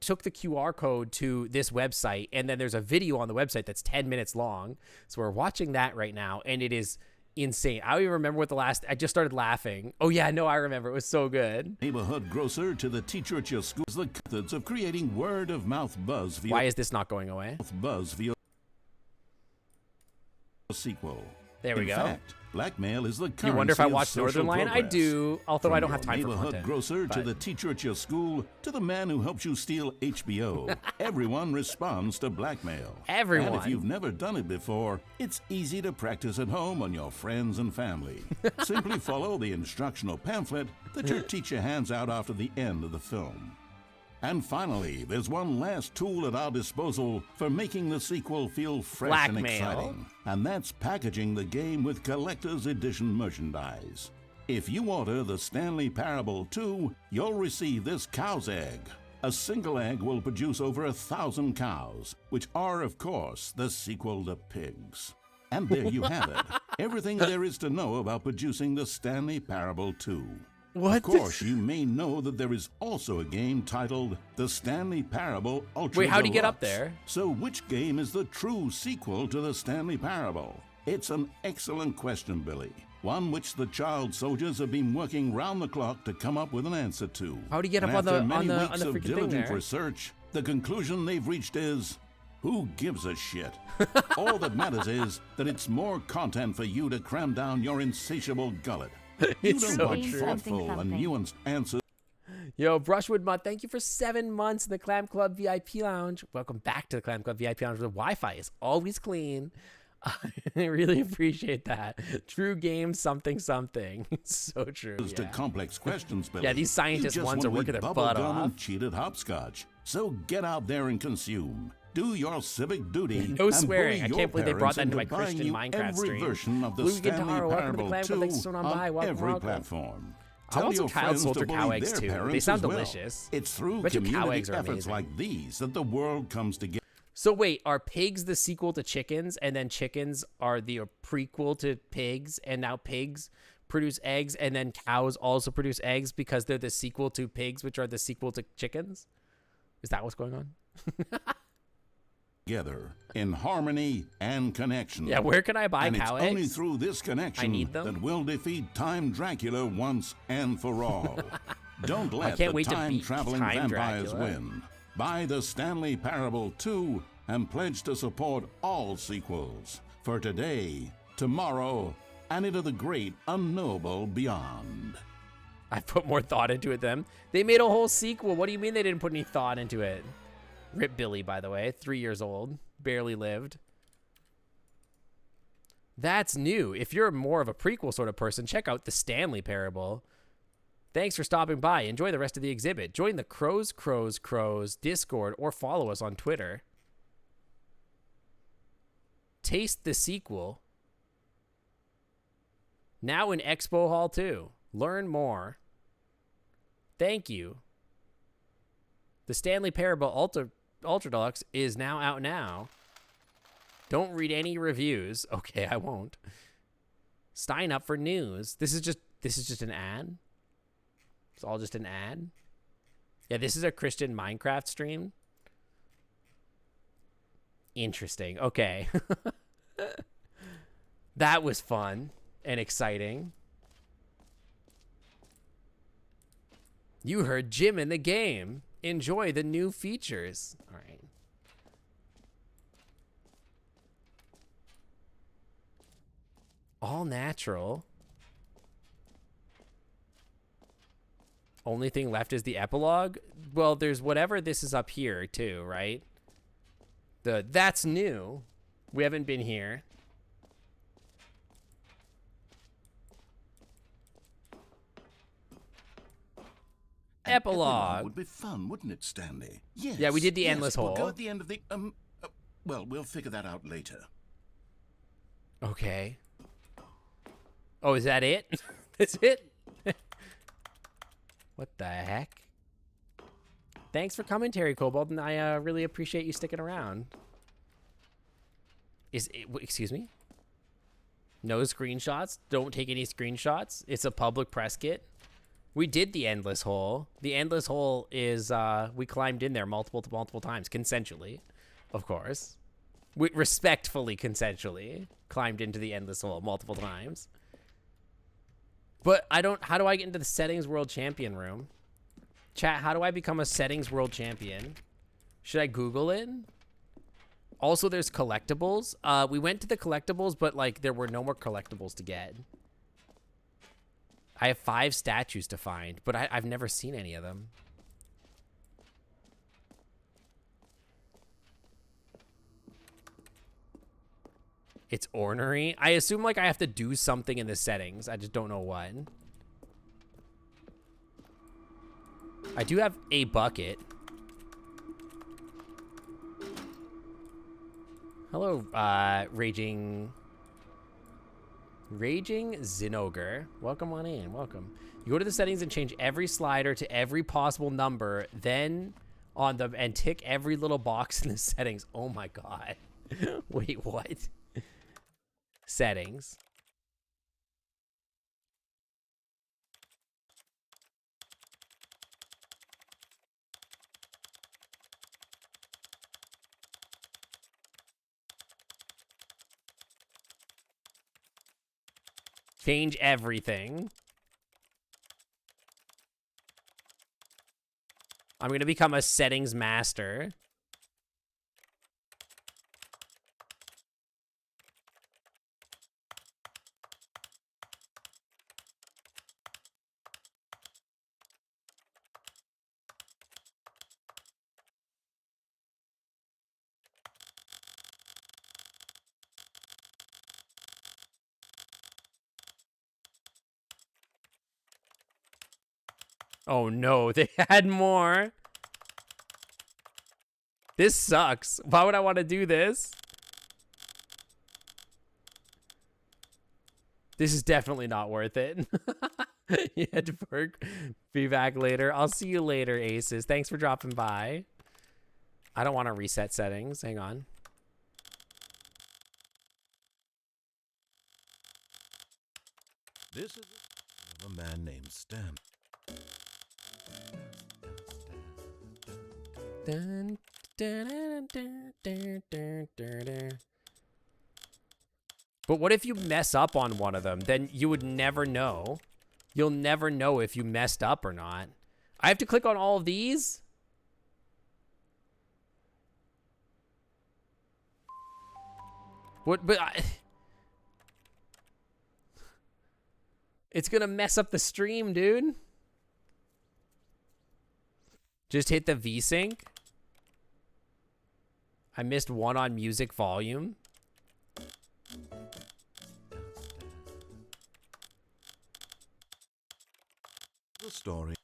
took the QR code to this website, and then there's a video on the website that's 10 minutes long. So we're watching that right now, and it is insane. I don't even remember what I just started laughing. Oh yeah, no, I remember. It was so good. Neighborhood grocer to the teacher at your school. The methods of creating word-of-mouth buzz via Why is this not going away? Sequel. There we In go. fact, blackmail is the currency You wonder if I of watched social Northern Lion? I progress. do, although From I don't your have time for neighborhood content. grocer to but- the teacher at your school to the man who helps you steal HBO. Everyone responds to blackmail. Everyone. And if you've never done it before, it's easy to practice at home on your friends and family. Simply follow the instructional pamphlet that your teacher hands out after the end of the film. And finally, there's one last tool at our disposal for making the sequel feel fresh and Blackmail. exciting. And that's packaging the game with collector's edition merchandise. If you order the Stanley Parable 2, you'll receive this cow's egg. A single egg will produce over 1,000 cows, which are, of course, the sequel to pigs. And there you have it. Everything there is to know about producing the Stanley Parable 2. What? Of course, you may know that there is also a game titled The Stanley Parable Ultra Wait, how'd he get up Deluxe. there? So which game is the true sequel to The Stanley Parable? It's an excellent question, Billy. One which the child soldiers have been working round the clock to come up with an answer to. How'd he get up And on the- after many on the weeks freaking of thing diligent there? research, the conclusion they've reached is, who gives a shit? All that matters is that it's more content for you to cram down your insatiable gullet. You It's don't so want true. thoughtful and nuanced answers. Yo, Brushwood Mutt, thank you for 7 months in the Clam Club VIP Lounge. Welcome back to the Clam Club VIP Lounge, where the Wi-Fi is always clean. I really appreciate that. True game, something, something. It's so true. To Yeah. complex questions, Billy. Yeah, these scientist You just ones are want to working eat their bubble butt gum off. and cheated hopscotch. So get out there and consume. Do your civic duty. No and swearing. bully I your can't believe they brought parents that into my into buying Christian you Minecraft every stream. version of the Blue Stanley Guitar, welcome to the Parable Clam Club. 2 Thanks for stopping by. on Welcome, every welcome. platform. I Tell also your child friends soldier to cow bully eggs their too. They parents sound as well. delicious. It's through Bet you cow community eggs are efforts amazing. like these that the world comes together. So wait, are pigs the sequel to chickens, and then chickens are the prequel to pigs, and now pigs produce eggs, and then cows also produce eggs because they're the sequel to pigs, which are the sequel to chickens? Is that what's going on? Together in harmony and connection. Yeah, where can I buy and cow it's only eggs? through this connection I need them. that we'll defeat Time Dracula once and for all. Don't let can't the wait to beat time-traveling Time vampires Dracula. win. Buy the Stanley Parable 2 and pledge to support all sequels for today, tomorrow, and into the great unknowable beyond. I put more thought into it than they made a whole sequel. What do you mean they didn't put any thought into it? Rip Billy, by the way, 3 years old, barely lived. That's new. If you're more of a prequel sort of person, check out the Stanley Parable. Thanks for stopping by. Enjoy the rest of the exhibit. Join the Crows Discord or follow us on Twitter. Taste the sequel. Now in Expo Hall 2. Learn more. Thank you. The Stanley Parable Ultra Deluxe is now out now. Don't read any reviews. Okay, I won't. Sign up for news. This is just an ad. It's all just an ad. Yeah, this is a Christian Minecraft stream. Interesting. Okay. That was fun and exciting. You heard Jim in the game. Enjoy the new features. All right. All natural. Only thing left is the epilogue. Well, there's whatever this is up here too, right? That's new. We haven't been here. Epilogue. Would be fun, wouldn't it, Stanley? Yes. Yeah, we did the yes, endless we'll hole. go at the end of the well, we'll figure that out later. Okay. Oh, is that it? That's it? What the heck? Thanks for commentary, Cobalt, and I really appreciate you sticking around. Is it, excuse me? No screenshots. Don't take any screenshots. It's a public press kit. We did the endless hole. The endless hole is, we climbed in there multiple times, consensually, of course. We respectfully, consensually climbed into the endless hole multiple times. But how do I get into the settings world champion room? Chat, how do I become a settings world champion? Should I Google it? Also, there's collectibles. We went to the collectibles, but like there were no more collectibles to get. I have 5 statues to find, but I've never seen any of them. It's ornery. I assume like I have to do something in the settings. I just don't know what. I do have a bucket. Hello, Raging Zinogre. Welcome on in, welcome. You go to the settings and change every slider to every possible number, then on them and tick every little box in the settings. Oh my God. Wait, what? Settings. Change everything. I'm going to become a settings master. Oh no, they had more. This sucks. Why would I want to do this? This is definitely not worth it. You had to work. Be back later. I'll see you later, Aces. Thanks for dropping by. I don't want to reset settings. Hang on. This is a man named Stan. Dun, dun, dun, dun, dun, dun, dun. But what if you mess up on one of them? Then you would never know. You'll never know if you messed up or not. I have to click on all of these? What? But it's gonna mess up the stream, dude. Just hit the V-Sync. I missed one on music volume. The story.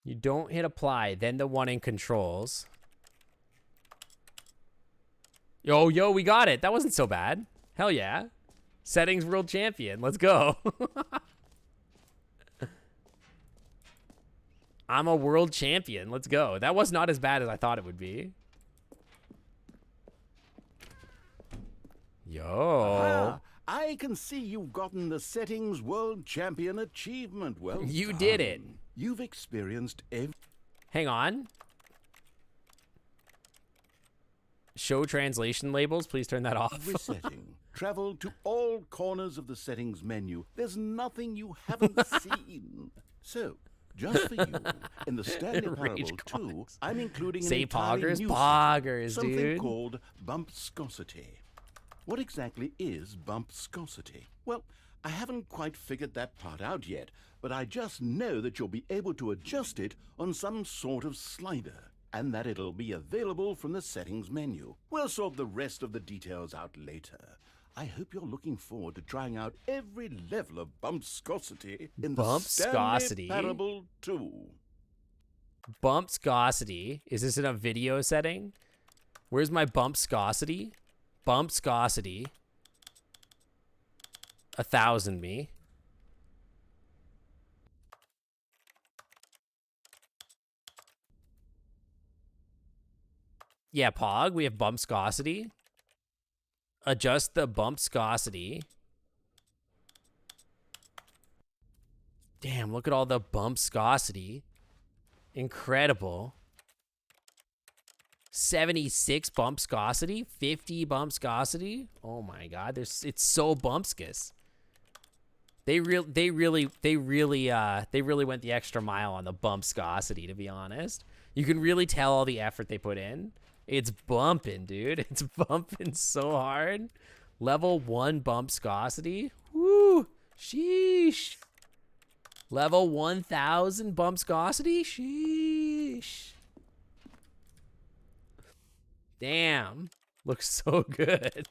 You don't hit apply, then the one in controls. Yo, we got it. That wasn't so bad. Hell yeah. Settings world champion. Let's go. I'm a world champion. Let's go. That was not as bad as I thought it would be. Yo. Aha, I can see you've gotten the Settings World Champion achievement. Well, You did it. You've experienced every Hang on. Show translation labels. Please turn that off. setting. Traveled to all corners of the settings menu. There's nothing you haven't seen. So, just for you, in the Stanley Rage Parable 2, comics. I'm including an Say entirely poggers? new Poggers, something dude. called bumpscosity. What exactly is bumpscosity? Well, I haven't quite figured that part out yet, but I just know that you'll be able to adjust it on some sort of slider, and that it'll be available from the settings menu. We'll sort the rest of the details out later. I hope you're looking forward to trying out every level of bumpscosity in the Bumpscosity? Stanley Parable 2. Bumpscosity. Is this in a video setting? Where's my bumpscosity? Bumpscosity. 1,000 me. Yeah, Pog, we have bumpscosity. Adjust the bumpscosity. Damn, look at all the bumpscosity. Incredible. 76 bumpscosity, 50 bumpscosity. Oh my god, it's so bumpscus. They really went the extra mile on the bumpscosity, to be honest. You can really tell all the effort they put in. It's bumping, dude. It's bumping so hard. Level 1 bumpscosity. Woo! Sheesh. Level 1,000 bumpscosity. Sheesh. Damn. Looks so good.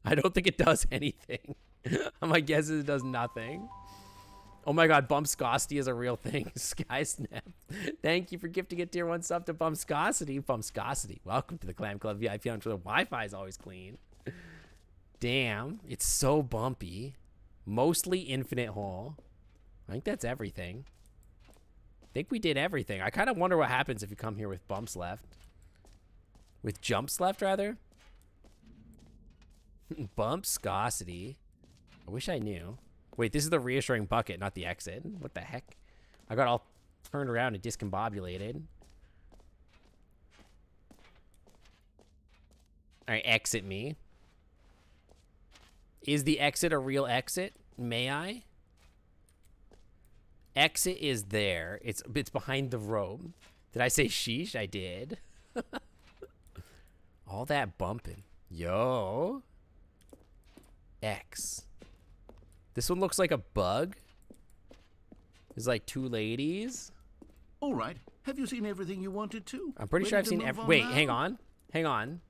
I don't think it does anything. My guess is it does nothing. Oh my god, bumpscosity is a real thing. Skysnap. Thank you for gifting a tier 1 sub to bumpscosity. Bumpscosity. Welcome to the Clam Club VIP. I'm sure the Wi-Fi is always clean. Damn. It's so bumpy. Mostly infinite hole. I think that's everything. I think we did everything. I kind of wonder what happens if you come here with bumps left. With jumps left, rather. Bumpscosity. I wish I knew. Wait, this is the reassuring bucket, not the exit. What the heck? I got all turned around and discombobulated. All right, exit me. Is the exit a real exit? May I? Exit is there. It's behind the robe. Did I say sheesh? I did. All that bumping. Yo. X. This one looks like a bug. There's like 2 ladies. All right. Have you seen everything you wanted to? I'm pretty sure I've seen every. Wait, hang on. Hang on.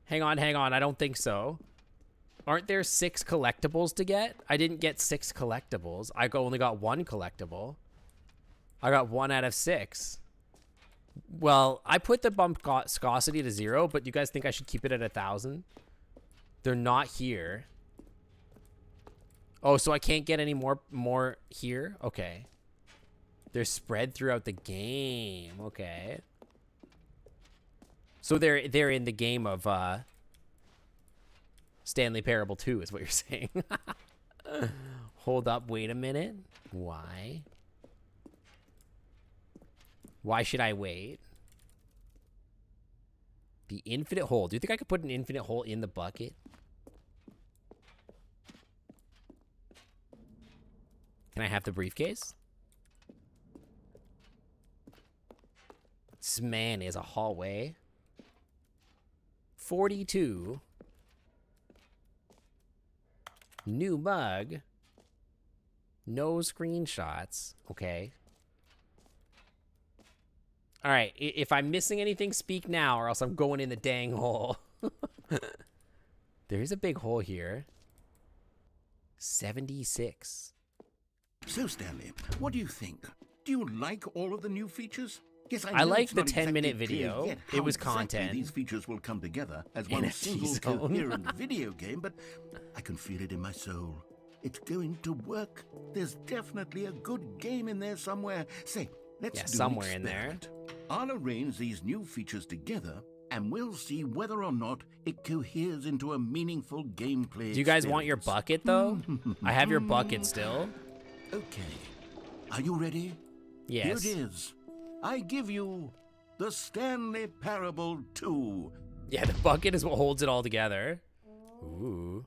Hang on, hang on. I don't think so. Aren't there 6 collectibles to get? I didn't get 6 collectibles. I only got 1 collectible. I got 1 out of 6. Well, I put the bumpscosity to 0, but you guys think I should keep it at 1,000? They're not here. Oh, so I can't get any more here? Okay. They're spread throughout the game. Okay. So they're in the game of Stanley Parable 2 is what you're saying. Hold up, wait a minute. Why? Why should I wait? The infinite hole. Do you think I could put an infinite hole in the bucket? Can I have the briefcase? This man is a hallway. 42. New mug. No screenshots. Okay. All right. If I'm missing anything, speak now, or else I'm going in the dang hole. There is a big hole here. 76. So, Stanley, what do you think? Do you like all of the new features? Yes, I know like it's the not 10-minute exactly clear video. yet It how was exactly content. These features will come together as one NFT single zone. coherent video game, but I can feel it in my soul. It's going to work. There's definitely a good game in there somewhere. Say, let's do somewhere an in there. experiment. I'll arrange these new features together, and we'll see whether or not it coheres into a meaningful gameplay. Do you guys want your experience. bucket, though? I have your bucket still. Okay. Are you ready? Yes. Here it is. I give you the Stanley Parable 2. Yeah, the bucket is what holds it all together. Ooh.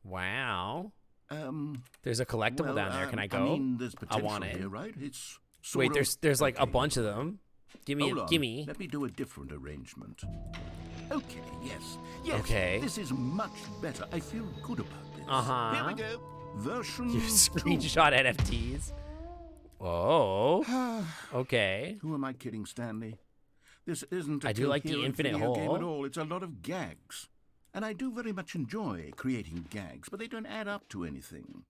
Wow. There's a collectible down there. Can I go? I mean, there's I want potential it. here, right? It's Wait, sort of- there's like a okay. bunch of them. Gimme, Hold on. gimme. Let me do a different arrangement. Okay, yes. Yes. Okay. This is much better. I feel good about this. Uh-huh. Here we go. Version You 2. screenshot NFTs. Oh. Okay. Who am I kidding, Stanley? This isn't a I do like the coherent infinite video game hole. at all. It's a lot of gags. And I do very much enjoy creating gags, but they don't add up to anything.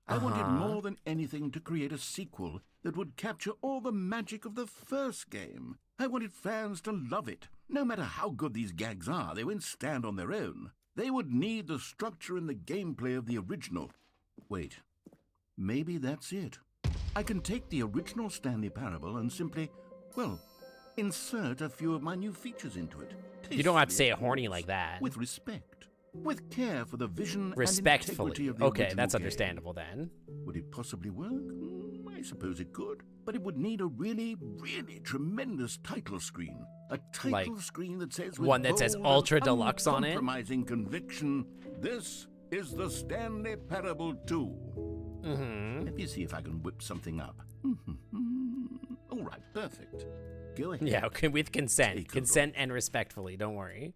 I wanted more than anything to create a sequel that would capture all the magic of the first game. I wanted fans to love it. No matter how good these gags are, they won't stand on their own. They would need the structure and the gameplay of the original. Wait, maybe that's it. I can take the original Stanley Parable and simply, well, insert a few of my new features into it. You don't have to Tastefully, say it of horny course, like that. With respect. With care for the vision and Respectfully. integrity of the Okay, original that's game. understandable then. Would it possibly work? I suppose it could. But it would need a really, really tremendous title screen. A title Like, screen that says with one that says bold Ultra and Deluxe on it? uncompromising conviction, this is the Stanley Parable 2. Let me see if I can whip something up. All right, perfect. Go ahead. Yeah, okay, with consent. Take a Consent and respectfully, don't worry.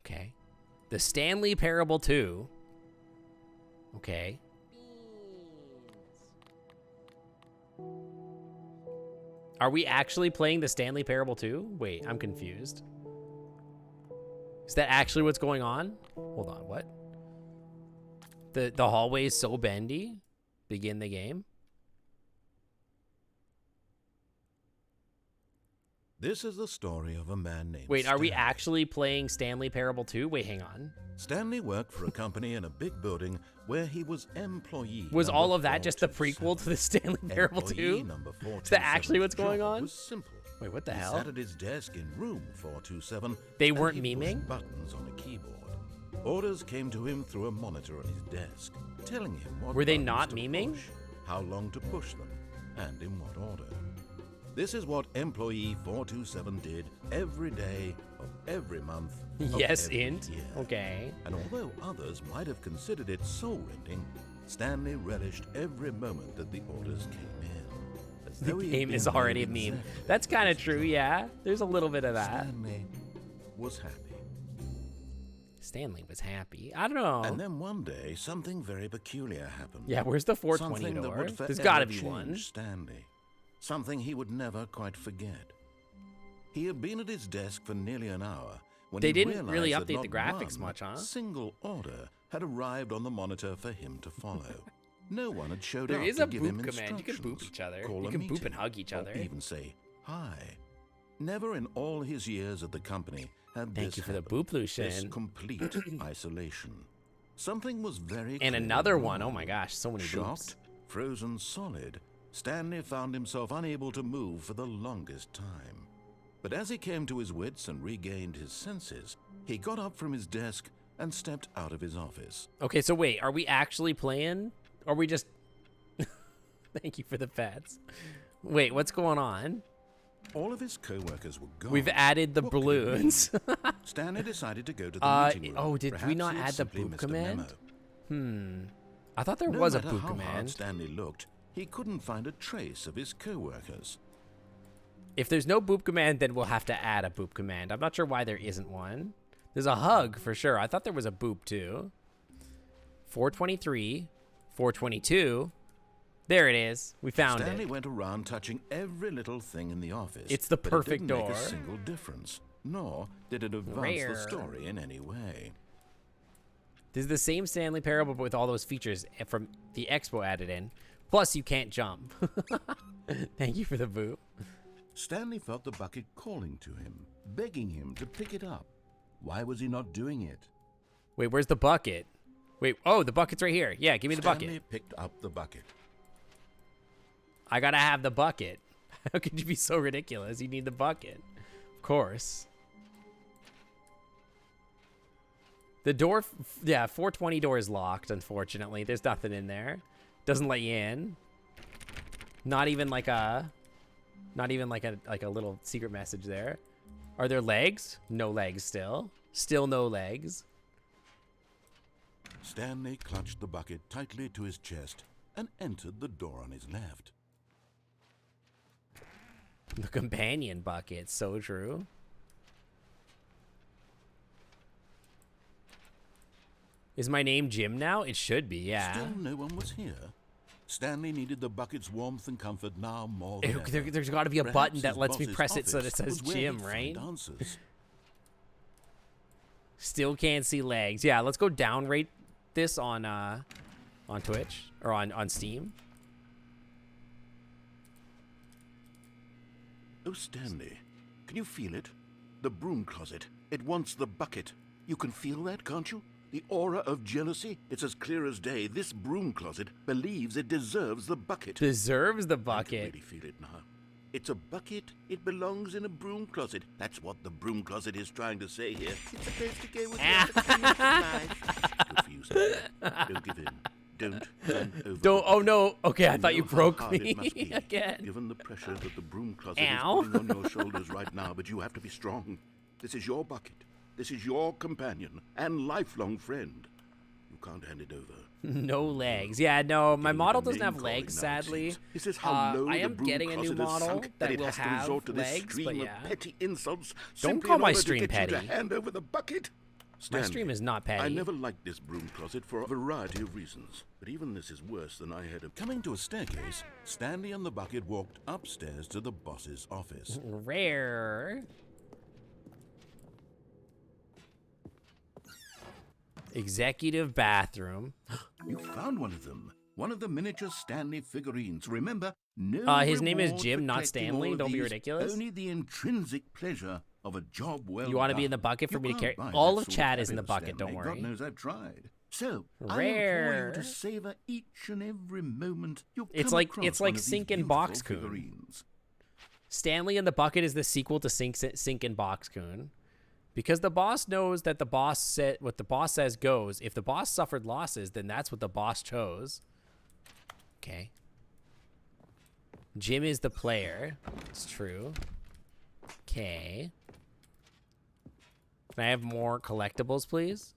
Okay. The Stanley Parable 2. Okay. Are we actually playing the Stanley Parable 2? Wait, I'm confused. Is that actually what's going on? Hold on, what? The hallway is so bendy? Begin the game? This is the story of a man named Wait, are we Stanley. actually playing Stanley Parable 2? Wait, hang on. Stanley worked for a company in a big building where he was employee. Was number all of that just the 427. prequel to the Stanley Parable 2? Employee number Is that actually what's 427's going job on? Was simple. Wait, what the He hell? sat at his desk in room 427. They and weren't he pushed memeing? buttons on a keyboard. Orders came to him through a monitor on his desk, telling him what Were they buttons not to memeing? push, how long to push them, and in what order. This is what employee 427 did every day of every month. Of Yes, every int. year. Okay. And although others might have considered it soul-rending, Stanley relished every moment that the orders came in. As The though he had game been is already a doing meme. exactly That's kind of his true, job. yeah. There's a little bit of that. Stanley was happy. Stanley was happy. I don't know. And then one day, something very peculiar happened. Yeah, where's the 420 Something that door? would There's forever gotta be change one. Stanley. Something he would never quite forget. He had been at his desk for nearly an hour when They he didn't really realized that update the not graphics one much, huh? single order had arrived on the monitor for him to follow. No one had showed There up is to a give him boop command. You can boop instructions, each other. call You a can boop meeting, and hug each or other. even say hi. Never in all his years at the company had Thank this you for the happened. boop, Lucian. This complete isolation. Something was very And clearly another one. wrong. Oh my gosh, so many Shocked, boops. frozen solid, Stanley found himself unable to move for the longest time. But as he came to his wits and regained his senses, he got up from his desk and stepped out of his office. Okay, so wait, are we actually playing? Or are we just... Thank you for the pets. Wait, what's going on? All of his co-workers were gone. We've added the What could it balloons. mean? Stanley decided to go to the meeting room. oh, did we Perhaps not he had add the simply boop missed a command? memo. I thought there No was a matter boop how hard command. Stanley looked, he couldn't find a trace of his co-workers. If there's no boop command, then we'll have to add a boop command. I'm not sure why there isn't one. There's a hug for sure. I thought there was a boop too. 423, 422. There it is. We found Stanley it. went around touching every little thing in the office. It's the but perfect it didn't door. make a single difference, nor did it advance Rare. the story in any way. This is the same Stanley Parable, but with all those features from the Expo added in. Plus, you can't jump. Thank you for the boop. Stanley felt the bucket calling to him, begging him to pick it up. Why was he not doing it? Wait, where's the bucket? Wait, oh, the bucket's right here. Yeah, give me the Stanley bucket. picked up the bucket. I gotta have the bucket. How could you be so ridiculous? You need the bucket. Of course. The door, yeah, 420 door is locked, unfortunately. There's nothing in there. Doesn't let you in. Not even like a little secret message there. Are there legs? No legs still. Still no legs. Stanley clutched the bucket tightly to his chest and entered the door on his left. The companion bucket, so true. Is my name Jim now? It should be, yeah. Still no one was here. Stanley needed the bucket's warmth and comfort now more than ever. There's got to be a Perhaps button that his lets me boss's press it so that it office says was where gym, he'd right? find answers. Still can't see legs. Yeah, let's go downrate this on Twitch or on Steam. Oh, Stanley, can you feel it? The broom closet. It wants the bucket. You can feel that, can't you? The aura of jealousy. It's as clear as day. This broom closet believes it deserves the bucket. Deserves the I can bucket. really feel it now. It's a bucket. It belongs in a broom closet. That's what the broom closet is trying to say here. It's supposed to go with Good for you, Stanley. Don't give in. Don't turn over. Don't. Oh no. Okay, I You thought you know how broke hard it me must be, again. Given the pressure that the broom closet Ow. is putting on your shoulders right now, but you have to be strong. This is your bucket. This is your companion and lifelong friend. You can't hand it over. No legs. Yeah, no, my Getting model the doesn't have name-calling legs, now, it sadly. seems. Is this how low I the am broom getting a new closet has model sunk that it will has to have resort to this legs, but stream yeah. of petty insults Don't simply call in my order stream to get you petty. to hand over the bucket. My Stanley, stream is not petty. I never liked this broom closet for a variety of reasons, but even this is worse than I had. Coming to a staircase, Stanley and the bucket walked upstairs to the boss's office. Rare. Executive bathroom. You found one of them. One of the miniature Stanley figurines. Remember, no His name is reward Jim, for not collecting Stanley. all of Don't be these, ridiculous. Only the intrinsic pleasure of a job well You want to be in the done. bucket for You me to can't carry? buy All that of sort chat is in the happiness, bucket. Don't Stanley. worry. God knows I've tried. So I implore Rare. you to savor each and every moment you It's come like- across it's one like of these Sink and beautiful Box Coon. figurines. Stanley in the Bucket is the sequel to Sink and Box Coon. Because the boss knows that the boss said what the boss says goes. If the boss suffered losses, then that's what the boss chose. Okay. Jim is the player. It's true. Okay. Can I have more collectibles, please?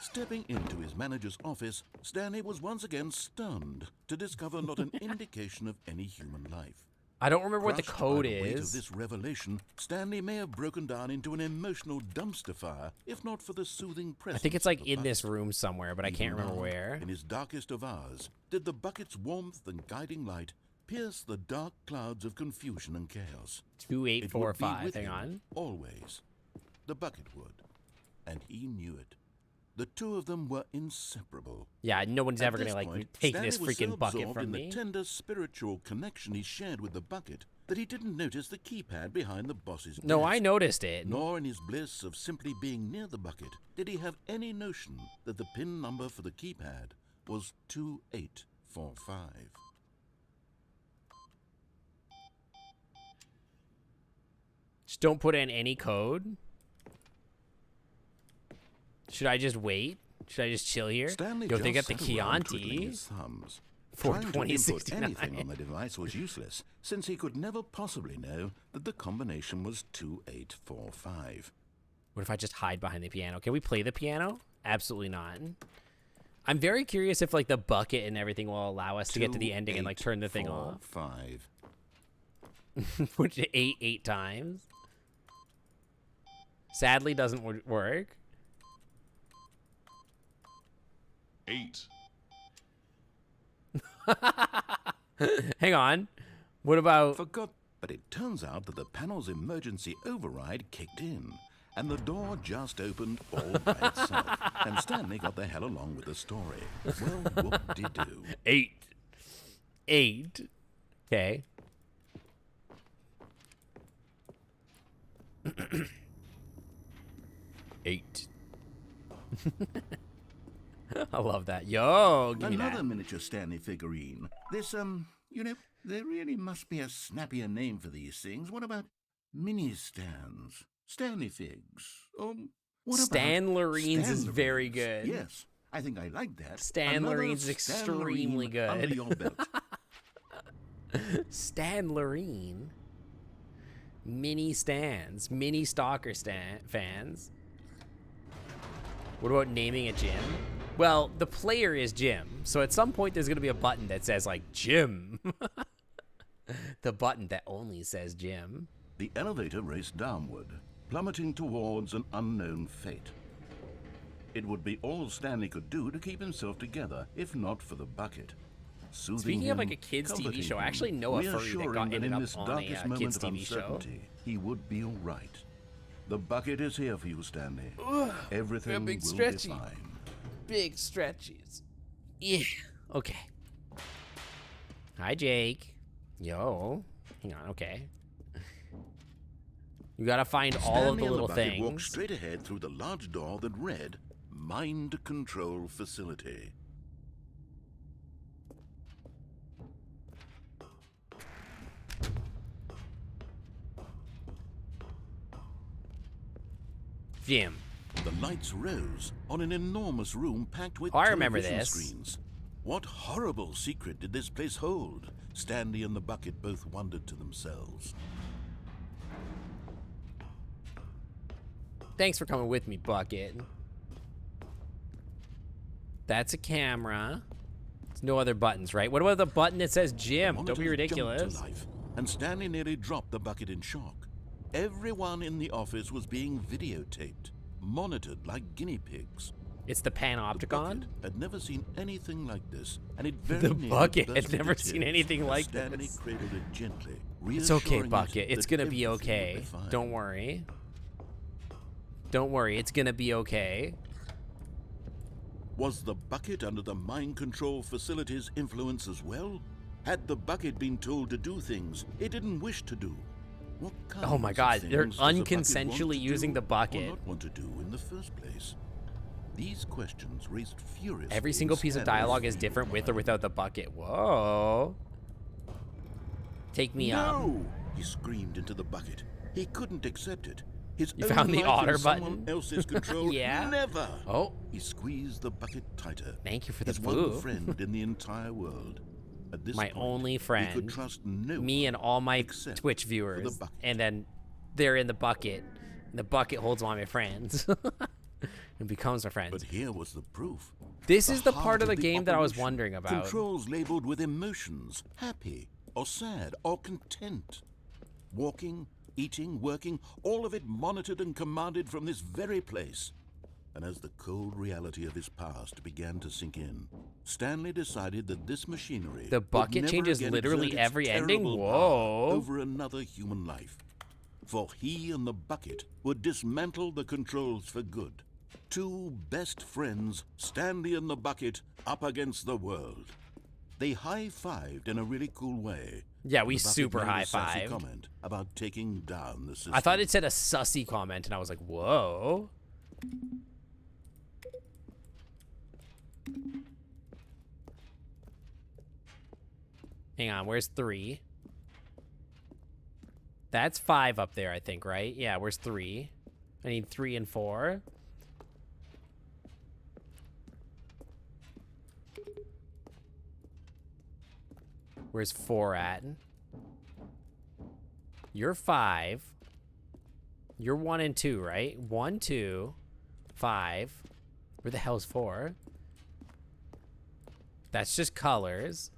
Stepping into his manager's office, Stanley was once again stunned to discover not an indication of any human life. I don't remember what the Crushed code by the weight of is. this revelation, Stanley may have broken down into an emotional dumpster fire, if not for the soothing I presence. think it's of like the in this bucket. room somewhere, but I Even can't remember now, where. In his darkest of hours, did the bucket's warmth and guiding light pierce the dark clouds of confusion and chaos. It would be 2845. with Hang him on. always. The bucket would, and he knew it. The two of them were inseparable. Yeah, no one's At ever gonna this like point, take Stanley this was freaking so bucket absorbed from in me. the tender spiritual connection he shared with the bucket that he didn't notice the keypad behind the boss's No, desk. I noticed it. Nor in his bliss of simply being near the bucket did he have any notion that the pin number for the keypad was 2845. Just don't put in any code. Should I just wait? Should I just chill here? Stanley Yo, they got just the sat around twiddling Chianti. his thumbs. For Trying to input 2069. anything on the device was useless, since he could never possibly know that the combination was 2845. What if I just hide behind the piano? Can we play the piano? Absolutely not. I'm very curious if like the bucket and everything will allow us to get to the ending and like turn the thing off. 2845. Which eight times. Sadly doesn't work. 8. Hang on. What about Forgot, but it turns out that the panel's emergency override kicked in, and the door just opened all by itself, and Stanley got the hell along with the story. Well, whoop-de-doo. 8? 8. Okay. Eight. I love that. Yo, give me Another that. miniature Stanley figurine. This, you know, there really must be a snappier name for these things. What about mini stands? Stanley figs? What about Stanlerines is very Stanlerines? good. Yes, I think I like that. Stanlerines is Another extremely Stanlerine good. Under your belt. Stanlerine. Mini stands. Mini stalker fans. What about naming a gym? Well, the player is Jim, so at some point there's gonna be a button that says like Jim. The button that only says Jim. The elevator raced downward, plummeting towards an unknown fate. It would be all Stanley could do to keep himself together, if not for the bucket. Soothing Speaking of him, like a kids' TV comforting show, I him, actually know a furry that reassuring got that ended in up this on darkest a moment kids' of TV show. uncertainty, he would be all right. The bucket is here for you, Stanley. Everything a big will stretchy. be fine. Big stretchies. Yeah. Okay. Hi, Jake. Yo. Hang on. Okay. You gotta find all of Stanley the and little bucket walked things. straight ahead through the large door that read, Mind Control Facility. Jim. The lights rose on an enormous room packed with Oh, I remember television this. screens. What horrible secret did this place hold? Stanley and the bucket both wondered to themselves. Thanks for coming with me, Bucket. That's a camera. There's no other buttons, right? What about the button that says Jim? The Don't be monitors jumped ridiculous. to life, and Stanley nearly dropped the bucket in shock. Everyone in the office was being videotaped, monitored like guinea pigs. It's the The Panopticon? bucket had never seen anything like this, and it very The nearly bucket burst had never into seen tears anything as like Stanley this. cradled it gently, It's okay, reassuring it Bucket. It's that gonna be everything okay. would be fine. Don't worry. Don't worry. It's gonna be okay. Was the bucket under the mind control facility's influence as well? Had the bucket been told to do things it didn't wish to do? What Oh my kinds of God, they're things does a bucket unconsensually want to using do the bucket. Or not want to do in the first place? These questions raised furiously. Every single piece of Stanley's dialogue is frame different of with or mind. without the bucket. Whoa. Take me up. No! He screamed into the bucket. He couldn't accept it. His You own found the life otter in someone button? else's control. Yeah? Never. Oh, He squeezed the bucket tighter. thank you for the His blue. one friend in the entire world. At this My point, only he friend. could trust no Me one and all my except Twitch for viewers. the bucket. And then they're in the bucket. And the bucket holds all my friends. And becomes my friends. But here was the proof. This The is the heart part of the the game that I was operation. wondering about. Controls labeled with emotions, happy or sad or content. Walking, eating, working, all of it monitored and commanded from this very place. And as the cold reality of his past began to sink in, Stanley decided that this machinery The would bucket never changes again literally exert its every ending? terrible power Whoa. over another human life. For he and the bucket would dismantle the controls for good. Two best friends, Stanley and the bucket, up against the world. They high-fived in a really cool way. Yeah, we The bucket super made a sassy high-fived. comment about taking down the system. I thought it said a sussy comment, and I was like, whoa. Hang on, where's 3? That's 5 up there, I think, right? Yeah, where's 3? I need 3 and 4. Where's 4 at? You're 5. You're 1 and 2, right? 1, 2, 5. Where the hell's 4? That's just colors.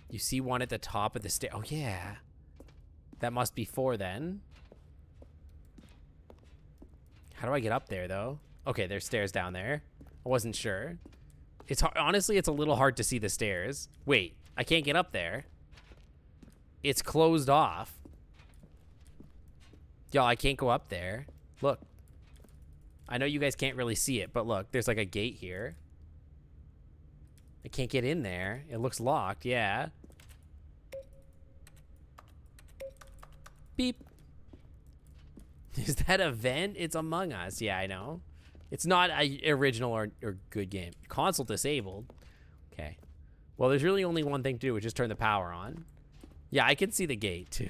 You see 1 at the top of the stair. Oh, yeah. That must be 4 then. How do I get up there, though? Okay, there's stairs down there. I wasn't sure. It's honestly, it's a little hard to see the stairs. Wait, I can't get up there. It's closed off. Y'all, I can't go up there. Look. I know you guys can't really see it, but look, there's like a gate here. I can't get in there. It looks locked, yeah. Beep. Is that a vent? It's Among Us. Yeah, I know. It's not a original or good game. Console disabled. Okay. Well, there's really only one thing to do, which is turn the power on. Yeah, I can see the gate too.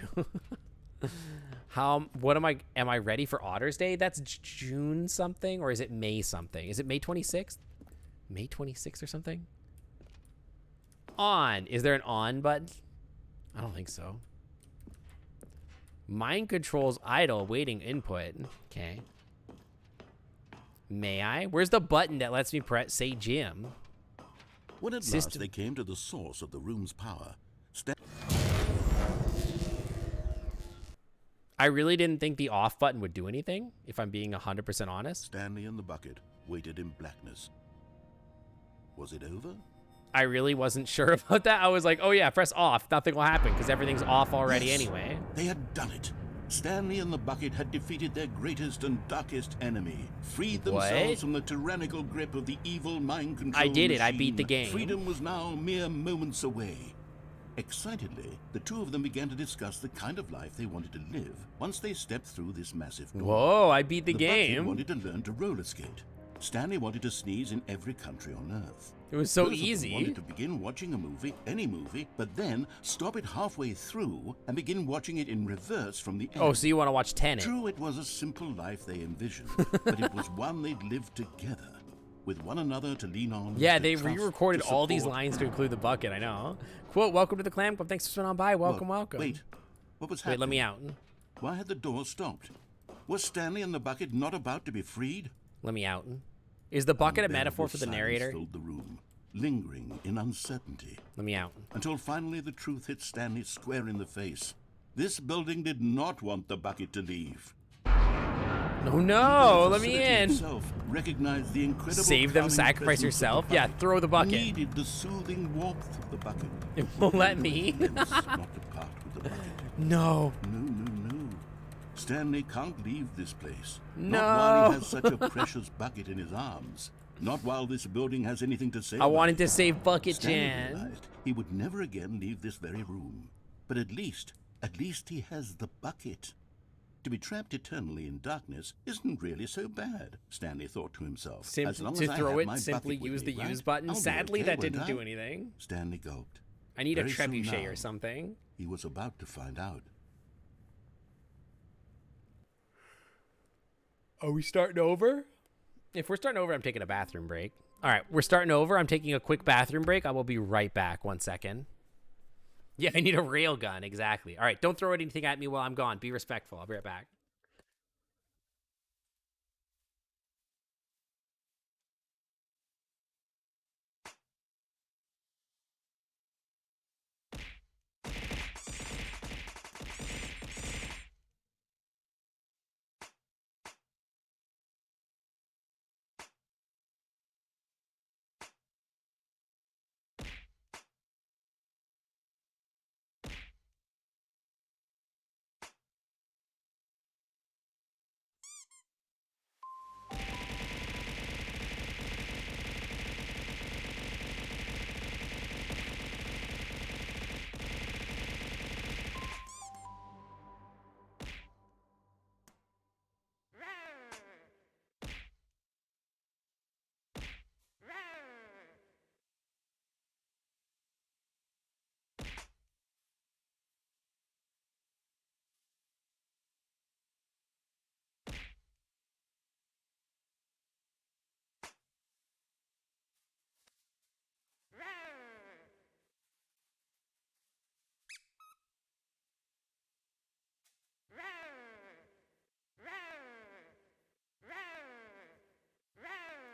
What am I ready for Otter's Day? That's June something, or is it May something? Is it May 26th? May 26th or something? On. Is there an on button? I don't think so. Mind controls idle, waiting input. Okay. May I? Where's the button that lets me say Jim? When at System- last they came to the source of the room's power, I really didn't think the off button would do anything, if I'm being 100% honest. Stanley and the bucket waited in blackness. Was it over? I really wasn't sure about that. I was like, oh yeah, press off. Nothing will happen because everything's off already Yes, anyway. They had done it. Stanley and the bucket had defeated their greatest and darkest enemy, freed themselves What? from the tyrannical grip of the evil mind control I did it. I machine. beat the game. Freedom was now mere moments away. Excitedly, the two of them began to discuss the kind of life they wanted to live once they stepped through this massive door. Whoa, I beat the bucket game. wanted to learn to roller skate. Stanley wanted to sneeze in every country on Earth. It was so Both of them easy. wanted to begin watching a movie, any movie, but then stop it halfway through and begin watching it in reverse from the end. Oh, so you want to watch Tenet? True, it was a simple life they envisioned, but it was one they'd lived together, with one another to lean on. Yeah, to they trust, re-recorded to all these support. lines to include the bucket. I know. Quote, welcome to the Clam Club. Thanks for swinging on by. Welcome, Look, welcome. Wait, what was Wait, happening? let me out. Why had the door stopped? Was Stanley and the bucket not about to be freed? Let me out. Is the bucket a Unbearable metaphor for the silence narrator? filled the room, lingering in uncertainty, Let me out. until finally the truth hit Stanley square in the face. This building did not want the bucket to leave. No, no, The let me facility in. itself recognized the incredible Save them, calming sacrifice presence of yourself. the Yeah, bucket. throw the bucket. Needed the soothing warmth of the bucket. It won't let me. Convinced not to part with the bucket. No. No. Stanley can't leave this place. No. Not while he has such a precious bucket in his arms. Not while this building has anything to say I about wanted it. to save Bucket Stanley Jan. realized he would never again leave this very room. But at least he has the bucket. To be trapped eternally in darkness isn't really so bad, Stanley thought to himself. As long To as I throw have it, my simply bucket with use me, the right? use button. I'll be Sadly, okay, that won't didn't I? do anything. Stanley gulped. I need a Very soon trebuchet now, or something. He was about to find out. Are we starting over? If we're starting over, I'm taking a bathroom break. All right, we're starting over. I'm taking a quick bathroom break. I will be right back. 1 second. Yeah, I need a rail gun. Exactly. All right, don't throw anything at me while I'm gone. Be respectful. I'll be right back.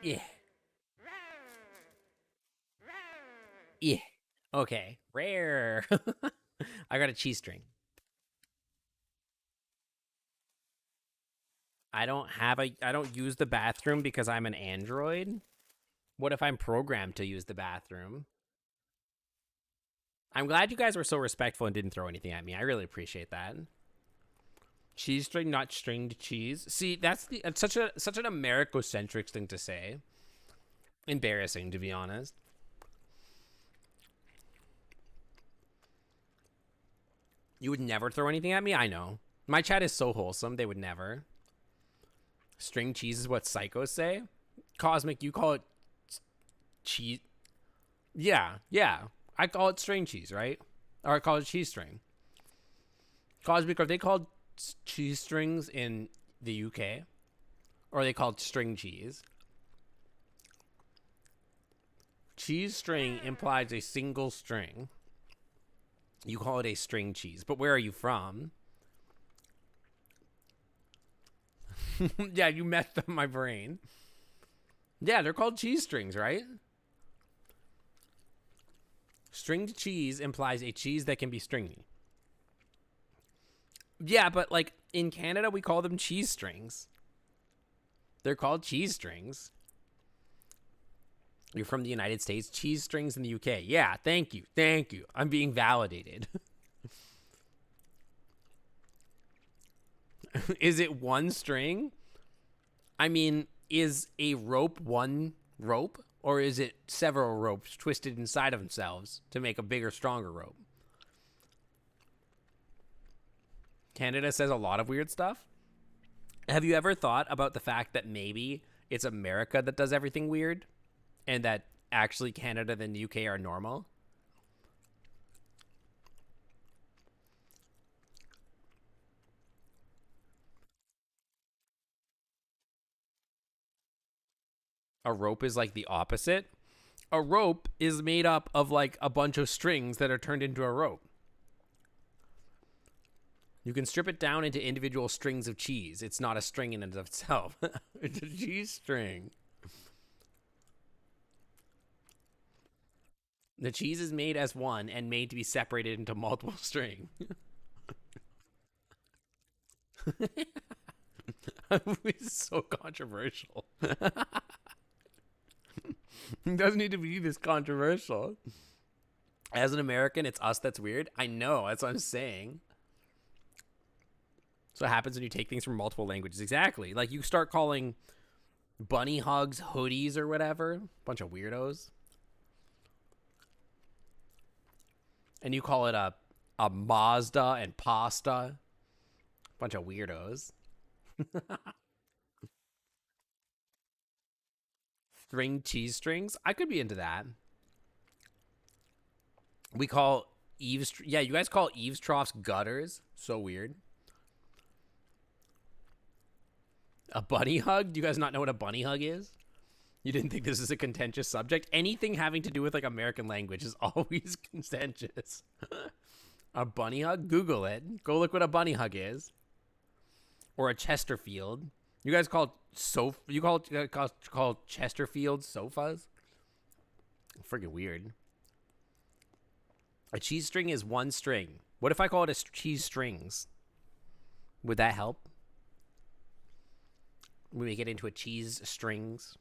Yeah. Yeah. Okay. Rare. I got a cheese string. I don't use the bathroom because I'm an Android. What if I'm programmed to use the bathroom? I'm glad you guys were so respectful and didn't throw anything at me. I really appreciate that. Cheese string, not stringed cheese. See, that's such an Americocentric thing to say. Embarrassing, to be honest. You would never throw anything at me? I know. My chat is so wholesome, they would never. String cheese is what psychos say? Cosmic, you call it cheese? Yeah. I call it string cheese, right? Or I call it cheese string. Cosmic, are they called cheese strings in the UK? Or are they called string cheese? Cheese string implies a single string. You call it a string cheese. But where are you from? Yeah, you messed up my brain. Yeah, they're called cheese strings, right? Stringed cheese implies a cheese that can be stringy. Yeah, but like In Canada, we call them cheese strings. They're called cheese strings. You're from the United States. Cheese strings in the UK. Yeah, thank you. Thank you. I'm being validated. Is it one string? I mean, is a rope one rope? Or is it several ropes twisted inside of themselves to make a bigger, stronger rope? Canada says a lot of weird stuff. Have you ever thought about the fact that maybe it's America that does everything weird and that actually Canada and the UK are normal? A rope is like the opposite. A rope is made up of like a bunch of strings that are turned into a rope. You can strip it down into individual strings of cheese. It's not a string in and of itself. It's a cheese string. The cheese is made as one and made to be separated into multiple strings. It's so controversial. It doesn't need to be this controversial. As an American, it's us that's weird. I know. That's what I'm saying. So what happens when you take things from multiple languages. Exactly. Like you start calling bunny hugs hoodies or whatever. Bunch of weirdos. And you call it a Mazda and pasta. Bunch of weirdos. String cheese strings. I could be into that. We call eaves. Yeah, you guys call eaves troughs gutters. So weird. A bunny hug? Do you guys not know what a bunny hug is? You didn't think this is a contentious subject? Anything having to do with like American language is always contentious. A bunny hug? Google it. Go look what a bunny hug is. Or a Chesterfield. You guys call call Chesterfield sofas? Freaking weird. A cheese string is one string. What if I call it a cheese strings? Would that help? We make it into a cheese strings.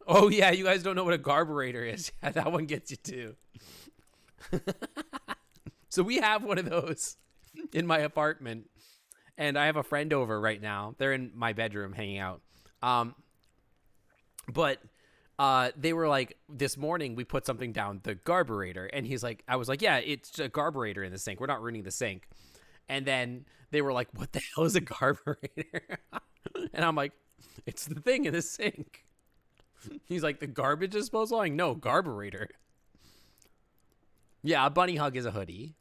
Oh yeah, you guys don't know what a carburetor is. Yeah, that one gets you too. So we have one of those in my apartment, and I have a friend over right now. They're in my bedroom hanging out. But they were like, this morning we put something down the carburetor, and he's like, I was like, yeah, it's a carburetor in the sink. We're not ruining the sink. And then they were like, what the hell is a carburetor? And I'm like, it's the thing in the sink. He's like, the garbage disposal? I'm like, no, carburetor. Yeah, a bunny hug is a hoodie.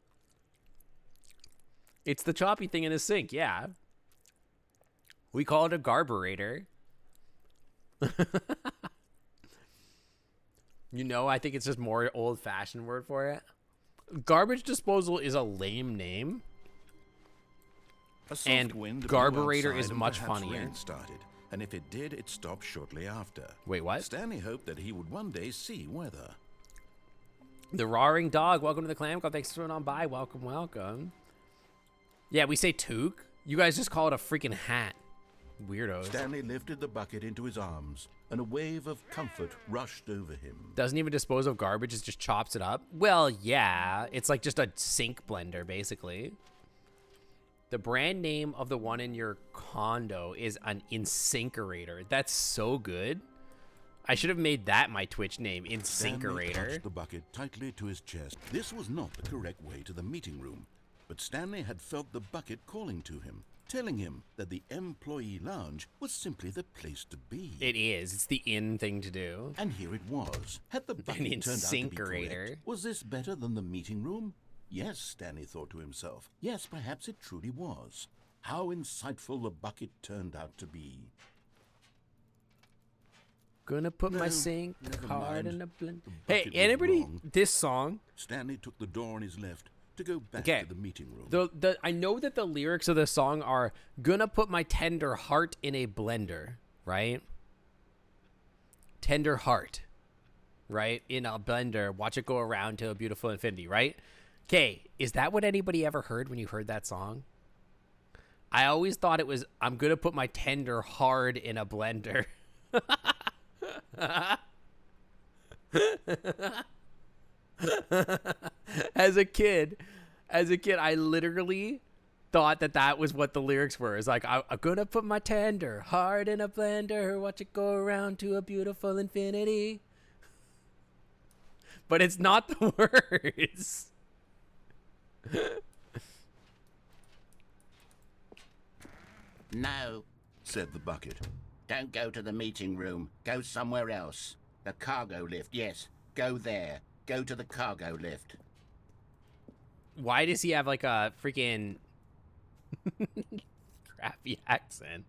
It's the choppy thing in the sink, yeah. We call it a carburetor. You know, I think it's just more old-fashioned word for it. Garbage disposal is a lame name. And carburetor is much funnier. Rain started, and if it did, it stopped shortly after. Wait, what? Stanley hoped that he would one day see weather. The Roaring Dog, welcome to the Clam Club. Thanks for coming on by. Welcome, welcome. Yeah, we say toque. You guys just call it a freaking hat. Weirdos. Stanley lifted the bucket into his arms, and a wave of comfort rushed over him. Doesn't even dispose of garbage, it just chops it up. Well, yeah, it's like just a sink blender, basically. The brand name of the one in your condo is an Insinkerator. That's so good. I should have made that my Twitch name, Stanley Insinkerator. clutched the bucket tightly to his chest. This was not the correct way to the meeting room, but Stanley had felt the bucket calling to him, telling him that the employee lounge was simply the place to be. It is. It's the in thing to do. And here it was. Had the bucket turned out to be correct, was this better than the meeting room? Yes, Stanley thought to himself. Yes, perhaps it truly was. How insightful the bucket turned out to be. Gonna put my sink never card mind. in a blend. The Hey, bucket was anybody? wrong. This song. Stanley took the door on his left to go back Okay. to the meeting room. The I know that the lyrics of this song are gonna put my tender heart in a blender, right? Tender heart. right? In a blender, watch it go around to a beautiful infinity, right? Okay, is that what anybody ever heard when you heard that song? I always thought it was, I'm gonna put my tender hard in a blender. As a kid, I literally thought that was what the lyrics were. It's like, I'm gonna put my tender hard in a blender, watch it go around to a beautiful infinity. But it's not the words. No, said the bucket. don't go to the meeting room. Go somewhere else. The cargo lift, yes. Go there. Go to the cargo lift. Why does he have like a freaking crappy accent?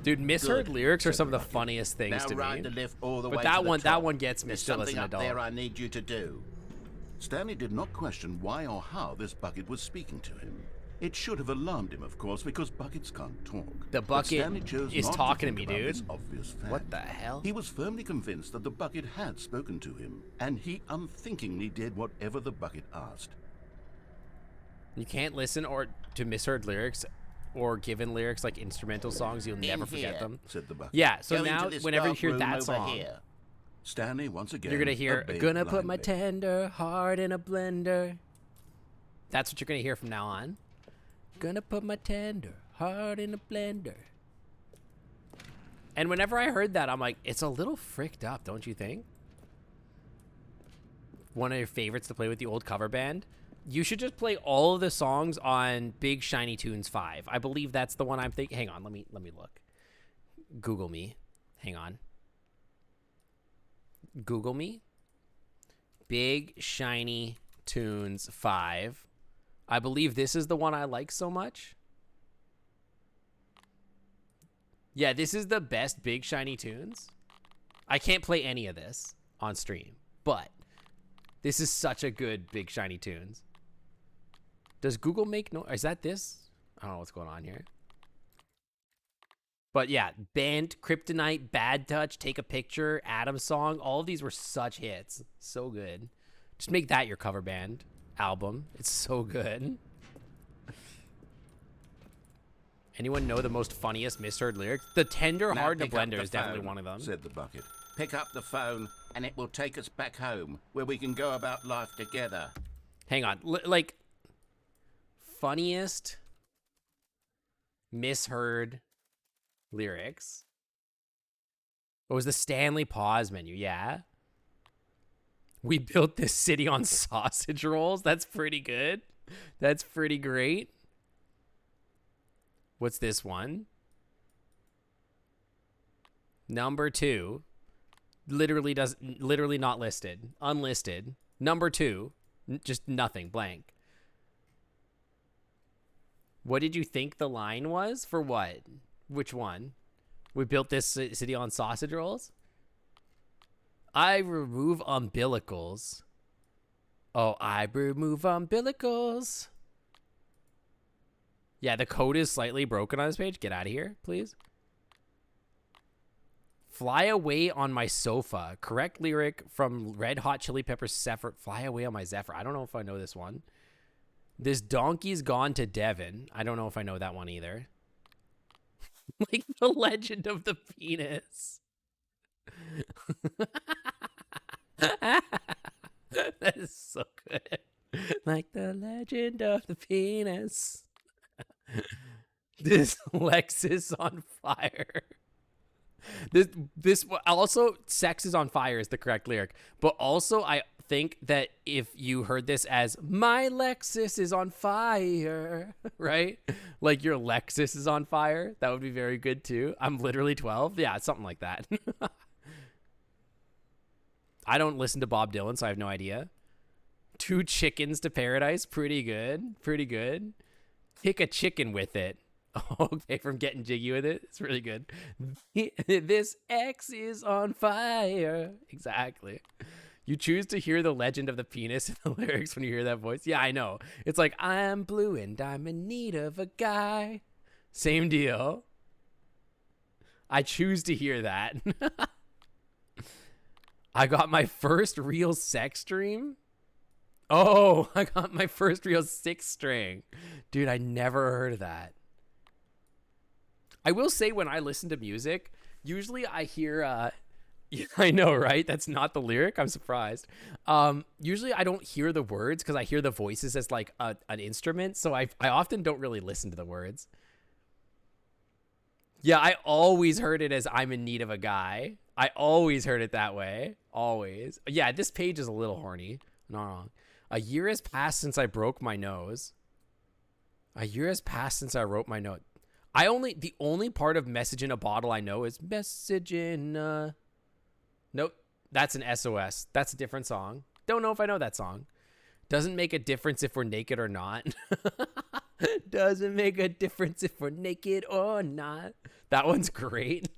Dude, misheard Good, lyrics are said some of the the bucket. funniest things Now to ride me. the lift all the But way that to the one- top. that one gets me There's still as something an up adult. there I need you to do. Stanley did not question why or how this bucket was speaking to him. It should have alarmed him, of course, because buckets can't talk. The But bucket Stanley chose is not talking to think me, about dude. this obvious fact. What the hell? He was firmly convinced that the bucket had spoken to him, and he unthinkingly did whatever the bucket asked. You can't listen or to misheard lyrics or given lyrics like instrumental songs. You'll never forget here. them. Said the bucket. Yeah, so Go into now this whenever you dark hear room that over song, here. Stanley once again. you're going to hear, obeyed gonna put my blindly. tender heart in a blender. That's what you're going to hear from now on. Gonna put my tender heart in a blender. And whenever I heard that, I'm like, it's a little fricked up, don't you think? One of your favorites to play with the old cover band. You should just play all of the songs on Big Shiny Tunes 5. I believe that's the one I'm thinking. Hang on, let me look. Google me. Hang on. Google me. Big Shiny Tunes 5. I believe this is the one I like so much. Yeah, this is the best Big Shiny Tunes. I can't play any of this on stream, but this is such a good Big Shiny Tunes. Does Google make no? Is that this? I don't know what's going on here. But yeah, Bent, Kryptonite, Bad Touch, Take a Picture, Adam Song. All of these were such hits. So good. Just make that your cover band album. It's so good. Anyone know the most funniest misheard lyrics? The tender Now heart in a pick up blender the is definitely phone, one of them. Said the bucket. Pick up the phone, and it will take us back home, where we can go about life together. Hang on. Like, funniest misheard lyrics. What was the Stanley pause menu? Yeah. We built this city on sausage rolls. That's pretty good. That's pretty great. What's this one? Number 2. Literally not listed. Unlisted. Number 2. Just nothing. Blank. What did you think the line was? For what? Which one? We built this city on sausage rolls? I remove umbilicals. Oh, I remove umbilicals. Yeah, the code is slightly broken on this page. Get out of here, please. Fly away on my sofa. Correct lyric from Red Hot Chili Peppers' Zephyr. Fly away on my Zephyr. I don't know if I know this one. This donkey's gone to Devon. I don't know if I know that one either. Like the legend of the penis. That is so good. Like the legend of the penis. This Lexus on fire. This also, sex is on fire is the correct lyric. But also, I think that if you heard this as my Lexus is on fire, right? Like your Lexus is on fire, that would be very good too. I'm literally 12. Yeah, something like that. I don't listen to Bob Dylan, so I have no idea. 2 chickens to paradise. Pretty good. Pretty good. Kick a chicken with it. Okay, from getting jiggy with it. It's really good. This X is on fire. Exactly. You choose to hear the legend of the penis in the lyrics when you hear that voice. Yeah, I know. It's like, I'm blue and I'm in need of a guy. Same deal. I choose to hear that. I got my first real sex dream. Oh, I got my first real six string. Dude, I never heard of that. I will say when I listen to music, usually I hear, yeah, I know, right? That's not the lyric. I'm surprised. Usually I don't hear the words because I hear the voices as like an instrument. So I often don't really listen to the words. Yeah, I always heard it as I'm in need of a guy. I always heard it that way. Always. Yeah, this page is a little horny. Not wrong. A year has passed since I broke my nose. A year has passed since I wrote my note. The only part of message in a bottle I know is message in a... Nope, that's an SOS. That's a different song. Don't know if I know that song. Doesn't make a difference if we're naked or not. Doesn't make a difference if we're naked or not. That one's great.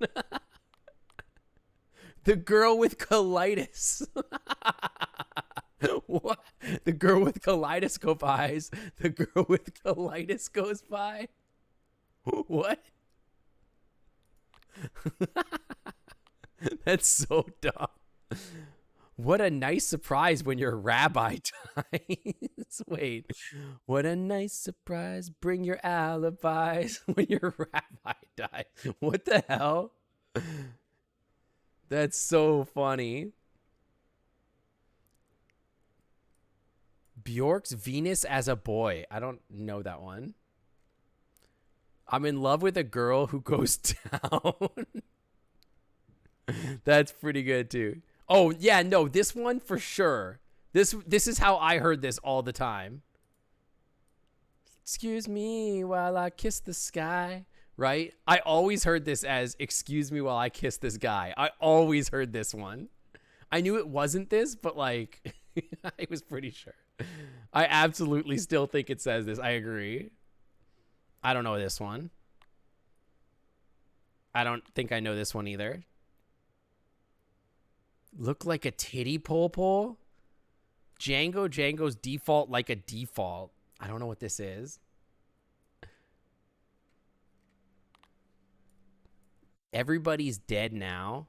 The girl with colitis. What? The girl with kaleidoscope eyes. The girl with colitis goes by. What? That's so dumb. What a nice surprise when your rabbi dies. Wait. What a nice surprise. Bring your alibis when your rabbi dies. What the hell? That's so funny. Bjork's Venus as a boy. I don't know that one. I'm in love with a girl who goes down. That's pretty good too. Oh, yeah, no, this one for sure. This is how I heard this all the time. Excuse me while I kiss the sky, right? I always heard this as excuse me while I kiss this guy. I always heard this one. I knew it wasn't this, but like I was pretty sure. I absolutely still think it says this. I agree. I don't know this one. I don't think I know this one either. Look like a titty pole. Django's default like a default. I don't know what this is. Everybody's dead now.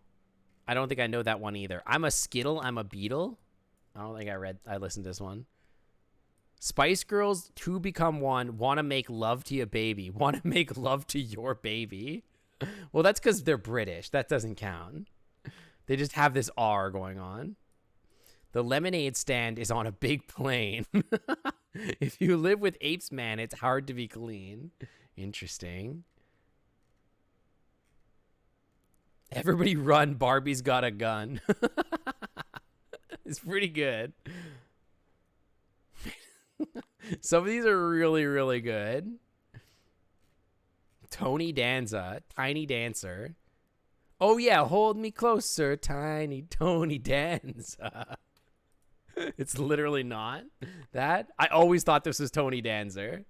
I don't think I know that one either. I'm a Skittle. I'm a Beetle. I don't think I listened to this one. Spice Girls, two become one. Want to make love to your baby. Want to make love to your baby. Well, that's because they're British. That doesn't count. They just have this R going on. The lemonade stand is on a big plane. If you live with apes, man, it's hard to be clean. Interesting. Everybody run, Barbie's got a gun. It's pretty good. Some of these are really, really good. Tony Danza, Tiny Dancer. Oh yeah, hold me closer, Tiny Tony Danza. It's literally not that. I always thought this was Tony Danza.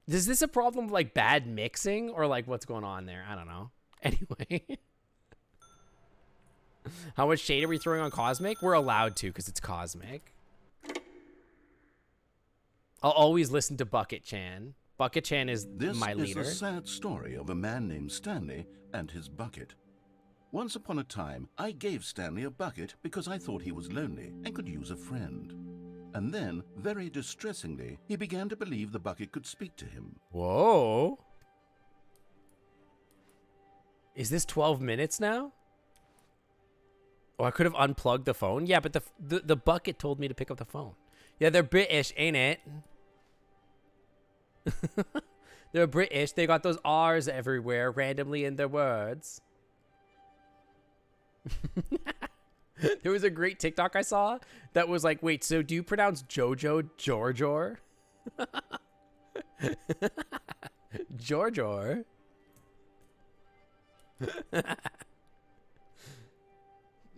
Is this a problem of like bad mixing or like what's going on there? I don't know. Anyway. How much shade are we throwing on Cosmic? We're allowed to because it's Cosmic. I'll always listen to Bucket Chan. Bucket Chan is my leader. This is a sad story of a man named Stanley and his bucket. Once upon a time, I gave Stanley a bucket because I thought he was lonely and could use a friend. And then, very distressingly, he began to believe the bucket could speak to him. Whoa. Is this 12 minutes now? Oh, I could have unplugged the phone. Yeah, but the bucket told me to pick up the phone. Yeah, they're British, ain't it? They're British. They got those R's everywhere randomly in their words. There was a great TikTok I saw that was like, wait, so do you pronounce Jojo Jorjor? Jorjor?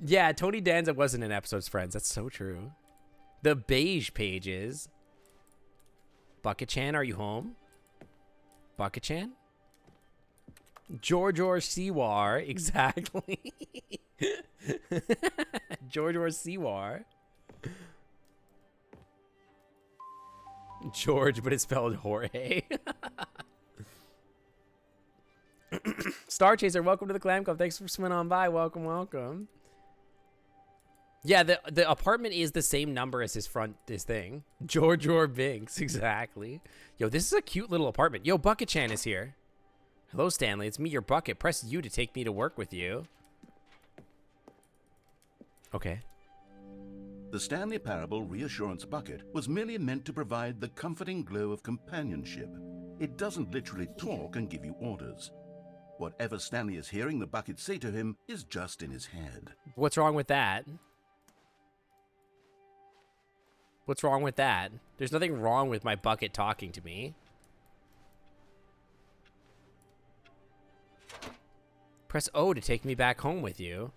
Yeah, Tony Danza wasn't in Episodes Friends. That's so true. The beige pages. Bucket Chan, are you home? Bucket Chan? George or Sewar, exactly. George or Sewar. George, but it's spelled Jorge. Star Chaser, welcome to the Clam Club. Thanks for swimming on by. Welcome, welcome. Yeah, the apartment is the same number as his thing. George or Binks, exactly. Yo, this is a cute little apartment. Yo, Bucket Chan is here. Hello, Stanley. It's me, your Bucket. Press U to take me to work with you. Okay. The Stanley Parable Reassurance Bucket was merely meant to provide the comforting glow of companionship. It doesn't literally talk and give you orders. Whatever Stanley is hearing the bucket say to him is just in his head. What's wrong with that? What's wrong with that? There's nothing wrong with my bucket talking to me. Press O to take me back home with you.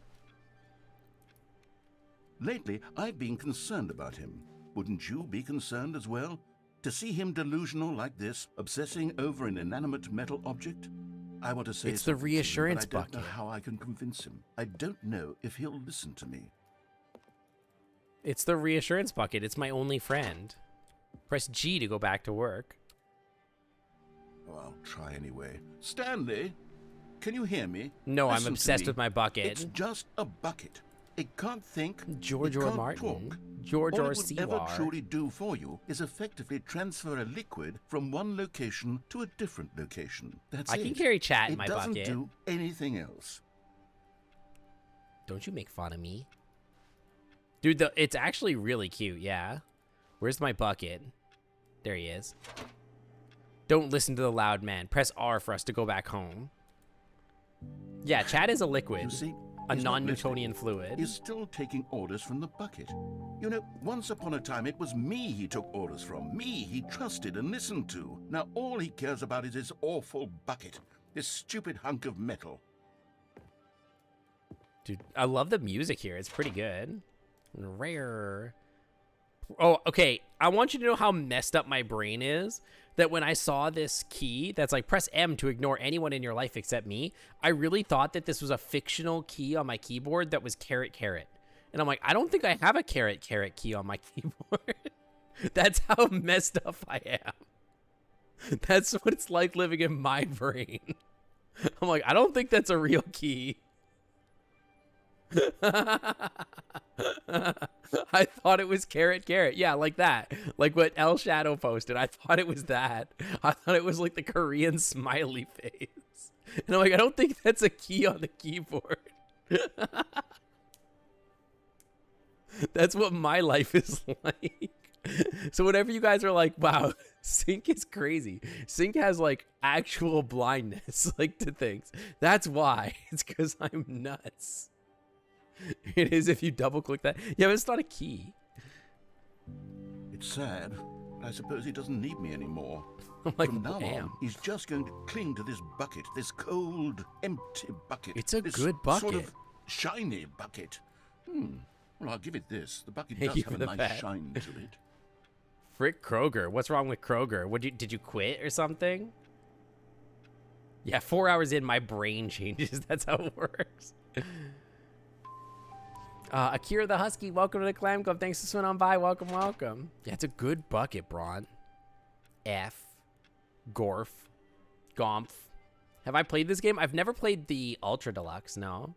Lately, I've been concerned about him. Wouldn't you be concerned as well? To see him delusional like this, obsessing over an inanimate metal object? I want to say it's the something to reassurance him, but I don't bucket. know how I can convince him. I don't know if he'll listen to me. It's the reassurance bucket. It's my only friend. Press G to go back to work. Oh, I'll try anyway. Stanley, can you hear me? No, Listen I'm to obsessed me. with my bucket. It's just a bucket. It can't think. George it or can't Martin. Talk. George All or it would ever Sewar. truly do for you is effectively transfer a liquid from one location to a different location. That's I it. can carry chat in my It doesn't bucket. do anything else. Don't you make fun of me. Dude, it's actually really cute, yeah. Where's my bucket? There he is. Don't listen to the loud man. Press R for us to go back home. Yeah, chat is a liquid. You see, A he's not non-Newtonian listening. fluid. He's still taking orders from the bucket. You know, once upon a time it was me he took orders from. Me he trusted and listened to. Now all he cares about is his awful bucket. This stupid hunk of metal. Dude, I love the music here. It's pretty good. Rare. Oh, okay. I want you to know how messed up my brain is. That when I saw this key that's like press M to ignore anyone in your life except me, I really thought that this was a fictional key on my keyboard that was caret caret. And I'm like, I don't think I have a caret caret key on my keyboard. That's how messed up I am. That's what it's like living in my brain. I'm like, I don't think that's a real key. I thought it was caret caret. Yeah, like that. Like what El Shadow posted. I thought it was that. I thought it was like the Korean smiley face. And I'm like, I don't think that's a key on the keyboard. That's what my life is like. So whenever you guys are like, wow, Sync is crazy. Sync has like actual blindness like to things. That's why. It's because I'm nuts. It is if you double click that. Yeah, but it's not a key. It's sad, but I suppose he doesn't need me anymore. I'm like, From now damn. on, he's just going to cling to this bucket, this cold, empty bucket. It's a this good Sort bucket. of shiny bucket. Well, I'll give it this. The bucket Thank does you have for a the nice bet. shine to it. Frick Kroger. What's wrong with Kroger? Did you quit or something? Yeah, 4 hours in, my brain changes. That's how it works. Akira the Husky, welcome to the Clam Club. Thanks for swimming on by. Welcome, welcome. Yeah, it's a good bucket, Braun. F. Gorf. Gomph. Have I played this game? I've never played the Ultra Deluxe, no.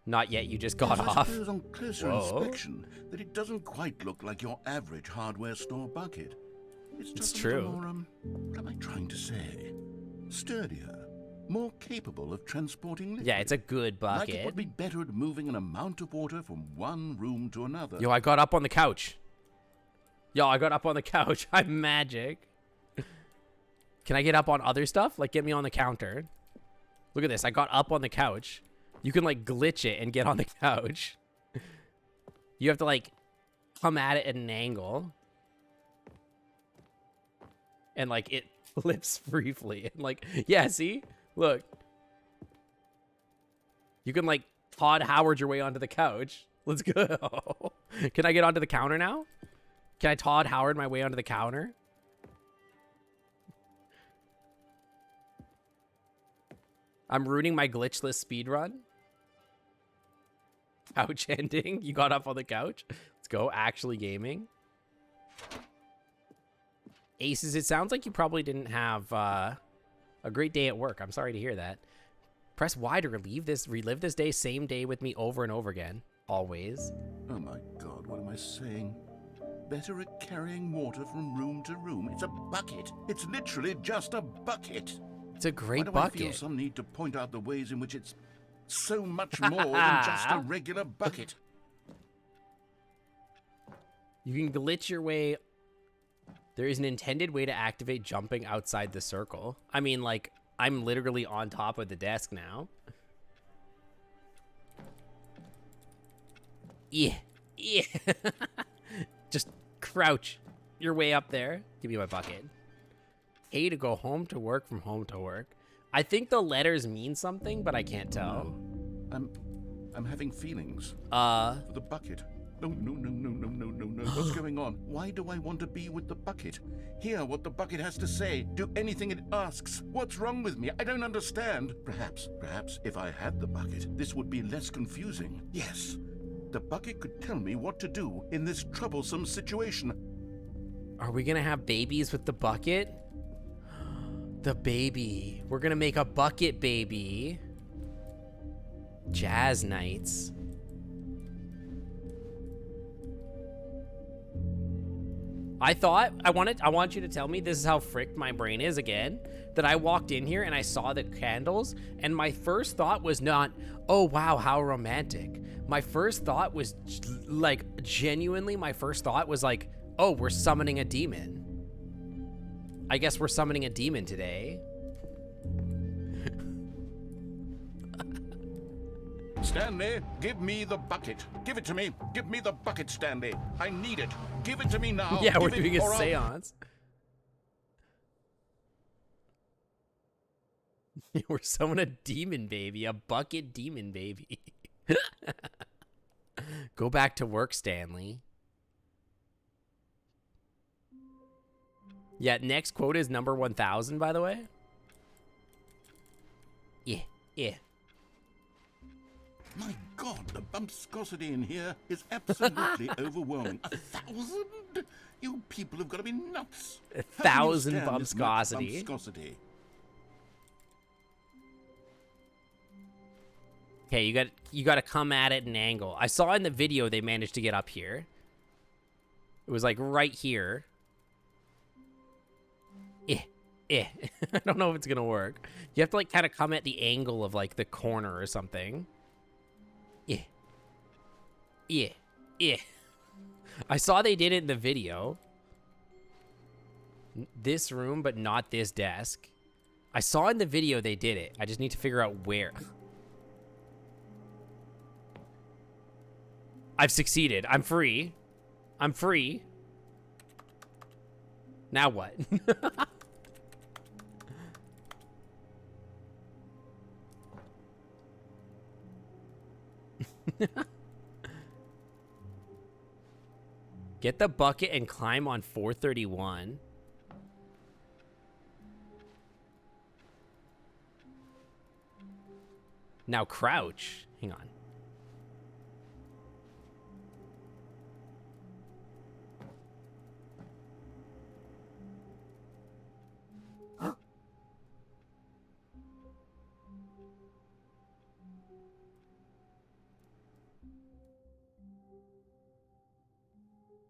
Not yet, you just got Yes, I off. suppose on closer Whoa. inspection that it doesn't quite look like your average hardware store bucket. It's just It's a little true. more, what am I trying to say? Sturdier, more capable of transporting liquid. Yeah, it's a good Like it bucket. would be better at moving an amount of water from one room to another. Yo, I got up on the couch. I'm magic. Can I get up on other stuff? Like, get me on the counter. Look at this. I got up on the couch. You can, like, glitch it and get on the couch. You have to, like, come at it at an angle. And, like, it flips briefly. And, like, yeah, see? Look. You can, like, Todd Howard your way onto the couch. Let's go. Can I get onto the counter now? Can I Todd Howard my way onto the counter? I'm ruining my glitchless speedrun. Couch ending. You got up on the couch. Let's go. Actually gaming. Aces, it sounds like you probably didn't have a great day at work. I'm sorry to hear that. Press Y to relive this day, same day with me over and over again. Always. Oh my God, what am I saying? Better at carrying water from room to room. It's a bucket. It's literally just a bucket. It's a great Why do bucket. I feel some need to point out the ways in which it's so much more than just a regular bucket? You can glitch your way. There is an intended way to activate jumping outside the circle. I mean, like, I'm literally on top of the desk now. Yeah. Yeah. Just crouch your way up there. Give me my bucket. A to go home to work from home to work. I think the letters mean something, but I can't tell. No. I'm having feelings. Uh. For the bucket. No. What's going on? Why do I want to be with the bucket? Hear what the bucket has to say. Do anything it asks. What's wrong with me? I don't understand. Perhaps if I had the bucket, this would be less confusing. Yes. The bucket could tell me what to do in this troublesome situation. Are we gonna have babies with the bucket? The baby. We're gonna make a bucket baby. Jazz nights. I want you to tell me this is how fricked my brain is again, that I walked in here and I saw the candles and my first thought was not, oh wow, how romantic. My first thought was like, genuinely, my first thought was like, oh, we're summoning a demon. I guess we're summoning a demon today. Stanley, give me the bucket. Give it to me. Give me the bucket, Stanley. I need it. Give it to me now. Yeah, we're Give it doing a or I'll- seance. We're summoning a demon baby, a bucket demon baby. Go back to work, Stanley. Yeah, next quote is number 1000, by the way. Yeah. My God, the bumpscosity in here is absolutely overwhelming. 1,000? You people have got to be nuts. 1,000 How can you stand this much bumpscosity. bumpscosity? Okay, you got to come at it at an angle. I saw in the video they managed to get up here. It was like right here. I don't know if it's gonna work. You have to like kind of come at the angle of like the corner or something. Yeah. I saw they did it in the video. This room, but not this desk. I saw in the video they did it. I just need to figure out where. I've succeeded. I'm free. Now what? Get the bucket and climb on 431. Now crouch. Hang on.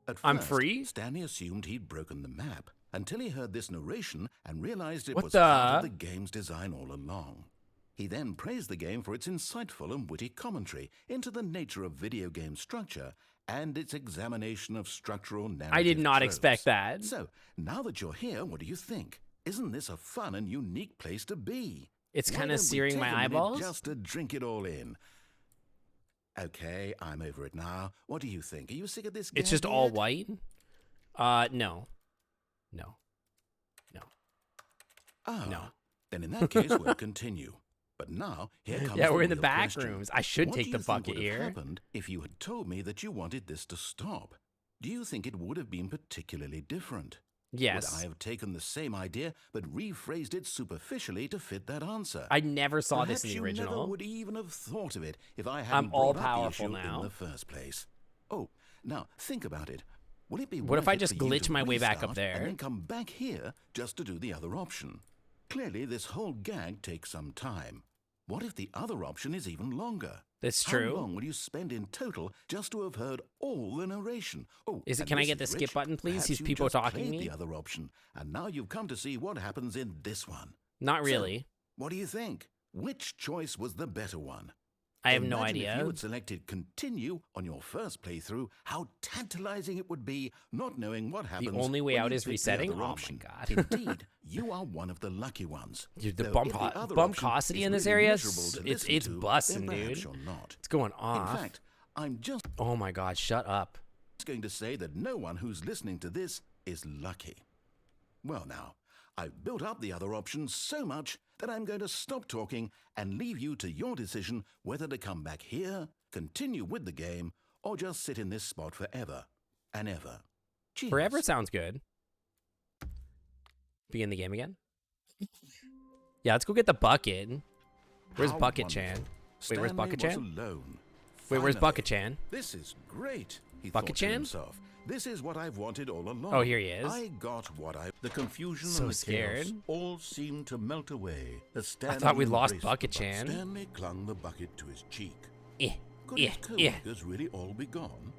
At I'm first, free? Stanley assumed he'd broken the map until he heard this narration and realized it What was the- part of the game's design all along. He then praised the game for its insightful and witty commentary into the nature of video game structure and its examination of structural narrative I did not tropes. expect that. So, now that you're here, what do you think? Isn't this a fun and unique place to be? It's Why kind of don't we searing take my a minute eyeballs. just to drink it all in. Okay, I'm over it now. What do you think? Are you sick of this It's gag just all yet? white? No. Ah, No. Then in that case, we'll continue. But now, here comes Yeah, we're in the real back question. rooms. I should What take do the you think bucket would have here. happened if you had told me that you wanted this to stop? Do you think it would have been particularly different? Yes. Would I have taken the same idea but rephrased it superficially to fit that answer? I never saw Perhaps this in the you original. never would even have thought of it if I hadn't all brought up the powerful issue now. in the first place. Oh, now think about it. Will it be What if worth I it just for you glitch to my way back up restart there? and then come back here just to do the other option? Clearly, this whole gag takes some time. What if the other option is even longer? That's How true. long will you spend in total just to have heard all the narration? Oh, Is it? and Can I listen, get the skip Rich, button, please? perhaps These you people just talking played me. the other option, and now you've come to see what happens in this one. Not So, really. what do you think? Which choice was the better one? I have no Imagine idea. If you had selected continue on your first playthrough, how tantalizing it would be not knowing what happens. only way when out you is pick the resetting? other Oh my option. God. Indeed, you are one of the lucky ones. Dude, the Though bump if the other bumpcosity option in is this really area, miserable to it's listen to, bussin', then perhaps dude. you're not. It's going off. In fact, I'm just Oh my God, shut up. going to say that no one who's listening to this is lucky. Well now, I've built up the other options so much that I'm going to stop talking and leave you to your decision whether to come back here, continue with the game, or just sit in this spot forever and ever. Cheers. Forever sounds good. Begin the game again. Yeah, let's go get the bucket. Where's How Bucket Chan? wonderful. Wait, where's Stanley Bucket was Chan? alone. Wait, where's Finally. Bucket Chan? This is great, he Bucket thought to Chan? himself. This is what I've wanted all along. Oh, here he is. I got what I... The confusion So and the scared. chaos all seemed to melt away as Stanley thought we lost embraced Bucket the buck. Chan. Stanley clung the bucket to his cheek. Eh, Could eh, his eh. co-workers really all be gone?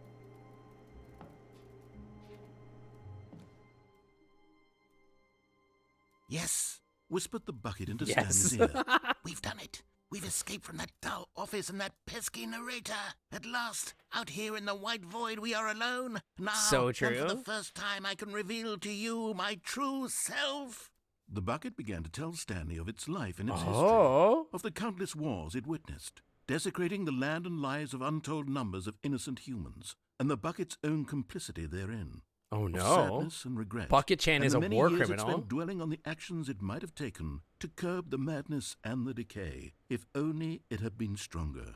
Yes, whispered the bucket into Yes. Stanley's ear. We've done it. We've escaped from that dull office and that pesky narrator. At last, out here in the white void, we are alone. Now, So and for true. the first time, I can reveal to you my true self. The bucket began to tell Stanley of its life and its Oh. history, of the countless wars it witnessed, desecrating the land and lives of untold numbers of innocent humans, and the bucket's own complicity therein. Oh Of no. sadness and regret. Bucket Chan and is the a many war years it criminal. spent dwelling on the actions it might have taken to curb the madness and the decay, if only it had been stronger.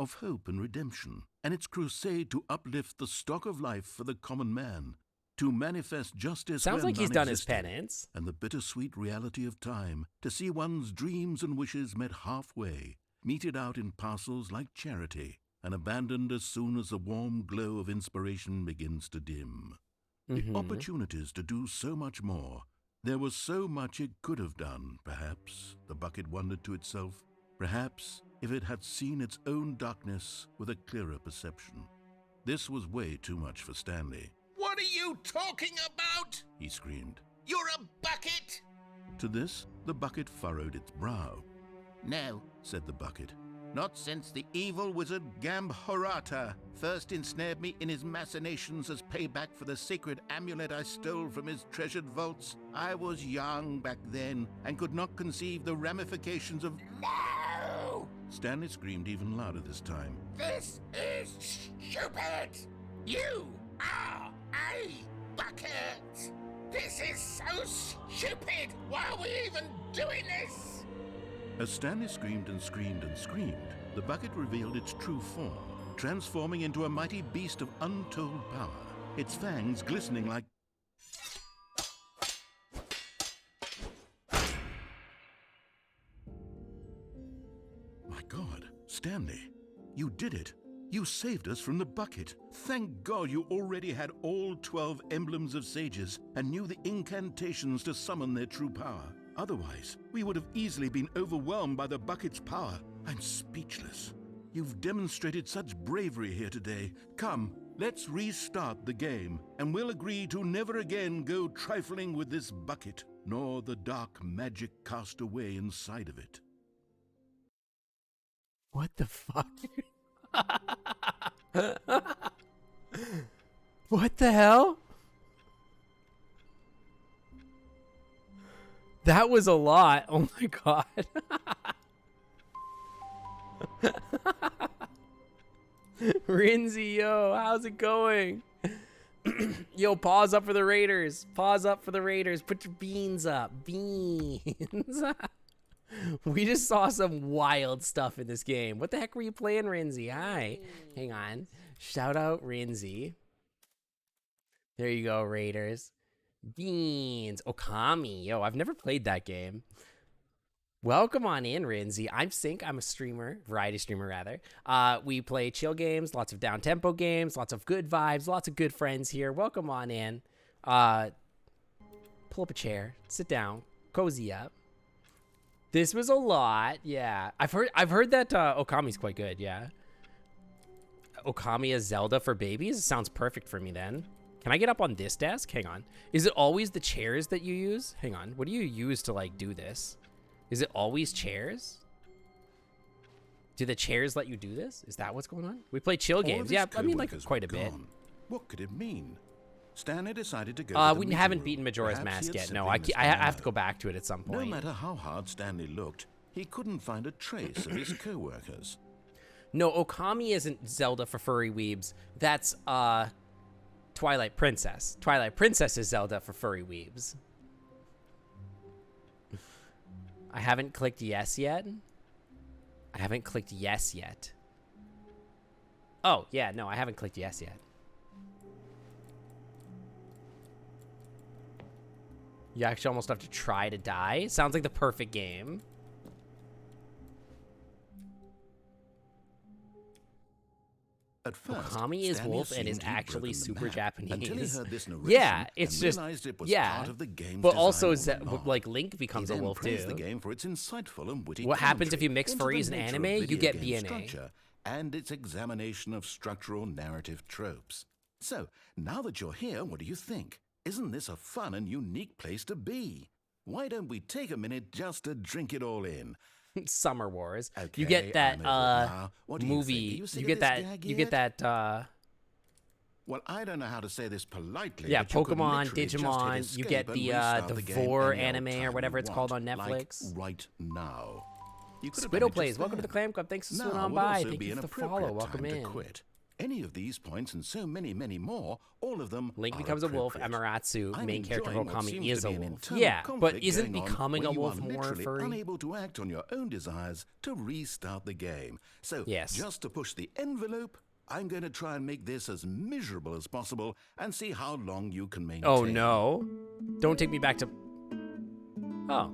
Of hope and redemption, and its crusade to uplift the stock of life for the common man, to manifest justice Sounds where like he's none done his existed, penance. and the bittersweet reality of time, to see one's dreams and wishes met halfway, meted out in parcels like charity, and abandoned as soon as the warm glow of inspiration begins to dim. The opportunities to do so much more. There was so much it could have done, perhaps, the bucket wondered to itself. Perhaps if it had seen its own darkness with a clearer perception. This was way too much for Stanley. What are you talking about? He screamed. You're a bucket? To this, the bucket furrowed its brow. No, Said the bucket. not since the evil wizard Gambhorata first ensnared me in his machinations as payback for the sacred amulet I stole from his treasured vaults. I was young back then and could not conceive the ramifications of... No! Stanley screamed even louder this time. This is stupid! You are a bucket! This is so stupid! Why are we even doing this? As Stanley screamed and screamed and screamed, the bucket revealed its true form, transforming into a mighty beast of untold power, its fangs glistening like... My God, Stanley, you did it. You saved us from the bucket. Thank God you already had all 12 emblems of sages and knew the incantations to summon their true power. Otherwise, we would have easily been overwhelmed by the bucket's power. I'm speechless. You've demonstrated such bravery here today. Come, let's restart the game, and we'll agree to never again go trifling with this bucket, nor the dark magic cast away inside of it. What the fuck? What the hell? That was a lot. Oh my God. Rinzy, yo, how's it going? Yo, pause up for the Raiders. Pause up for the Raiders. Put your beans up. Beans. We just saw some wild stuff in this game. What the heck were you playing, Rinzy? Hi. Hang on. Shout out Rinzy. There you go, Raiders. Beans. Okami. Yo, I've never played that game. Welcome on in, Rinzy. I'm Sync. I'm a streamer, variety streamer rather. We play chill games, lots of down-tempo games, lots of good vibes, lots of good friends here. Welcome on in. Pull up a chair, sit down, cozy up. This was a lot. Yeah. I've heard that Okami's quite good. Yeah. Okami as Zelda for babies? Sounds perfect for me then. Can I get up on this desk? Hang on. Is it always the chairs that you use? Hang on. What do you use to like do this? Is it always chairs? Do the chairs let you do this? Is that what's going on? We play chill games. Yeah, I mean like quite a bit. What could it mean? Stanley decided to go. We haven't beaten Majora's Mask yet. No, I have to go back to it at some point. No matter how hard Stanley looked, he couldn't find a trace of his co-workers. No, Okami isn't Zelda for furry weebs. That's Twilight Princess. Twilight Princess is Zelda for furry weebs. I haven't clicked yes yet. I haven't clicked yes yet. Oh, yeah, no, I haven't clicked yes yet. You actually almost have to try to die. Sounds like the perfect game. At first, Okami is Stanley wolf and is assumed he'd actually broken the super map Japanese. Until he heard this narration Yeah, it's and just realized it was yeah, part of the game's but also design all along. like Link becomes He a then wolf praised too. the game for its insightful and witty What happens if you commentary mix into the furries and nature of anime? You video get game BNA. structure and its examination of structural narrative tropes. So, now that you're here, what do you think? Isn't this a fun and unique place to be? Why don't we take a minute just to drink it all in? Summer Wars. Okay, You get that I'm over it now. What do you think? Are movie. you You sick get of this that. gag You get yet? that. Well, I don't know how to say this politely. Yeah, but you could Pokemon, literally just hit Digimon. You escape get and the restart game Vor any old anime or time whatever you it's called on want, Netflix. Like right now. You could have done Squiddo it plays. just Welcome to the then. Clam Club. Thanks for swinging Now on would by. also Thank be you an for the appropriate follow. Welcome time to in. quit. Any of these points and so many, many more, all of them Link are becomes a wolf. appropriate. Amaratsu, I'm main character enjoying what Okami, seems is to a be an wolf. internal Yeah, but conflict isn't going on becoming where a you wolf are more literally furry? unable to act on your own desires to restart the game. So, Yes. just to push the envelope, I'm going to try and make this as miserable as possible and see how long you can maintain. Oh no! Don't take me back to. Oh,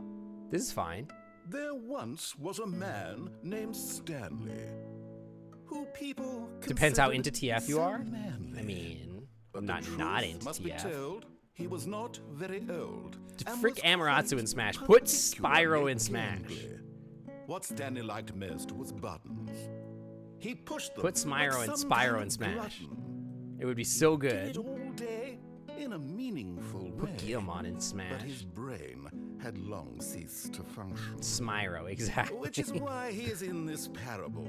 this is fine. There once was a man named Stanley, who people Depends how into considered TF you so are. manly. I mean, But I'm the not truth into must be TF. told, he was not very old. and Frick was Amaratsu quite in Smash. Put particularly Spyro in Smash. gangly. What Stanley liked most was buttons. He pushed them. Put Spyro like and some Spyro kind in of Smash. glutton. It would be so Did it good. all day in a meaningful Put way. Guillemon in But Smash. his brain had long ceased to function. Spyro, exactly. Which is why he is in this parable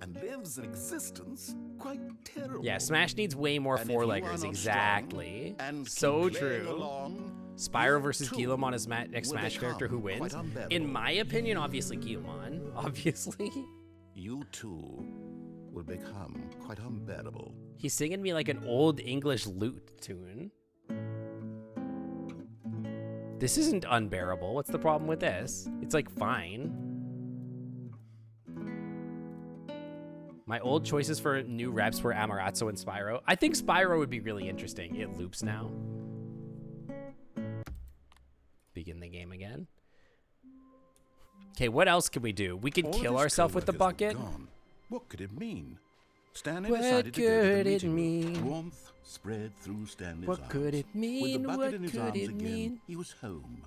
and lives an existence quite terrible. Yeah, Smash needs way more And if you are four-leggers. not Exactly. strong and So keep playing true. along, Spyro you versus too Guillemon is next will Smash character. Who become wins? quite unbearable. In my opinion, obviously Guillemon. Obviously. You too will become quite unbearable. He's singing me like an old English lute tune. This isn't unbearable. What's the problem with this? It's like fine. My old choices for new reps were Amaratsu and Spyro. I think Spyro would be really interesting. It loops now. Begin the game again. Okay, what else can we do? We could All of kill his ourselves with the co-workers were bucket. gone. What could it mean? Stanley What decided to go to could the it meeting room. mean? Warmth spread through Stanley's What arms. could it With mean? the bucket What in his could arms it again, mean? he was home.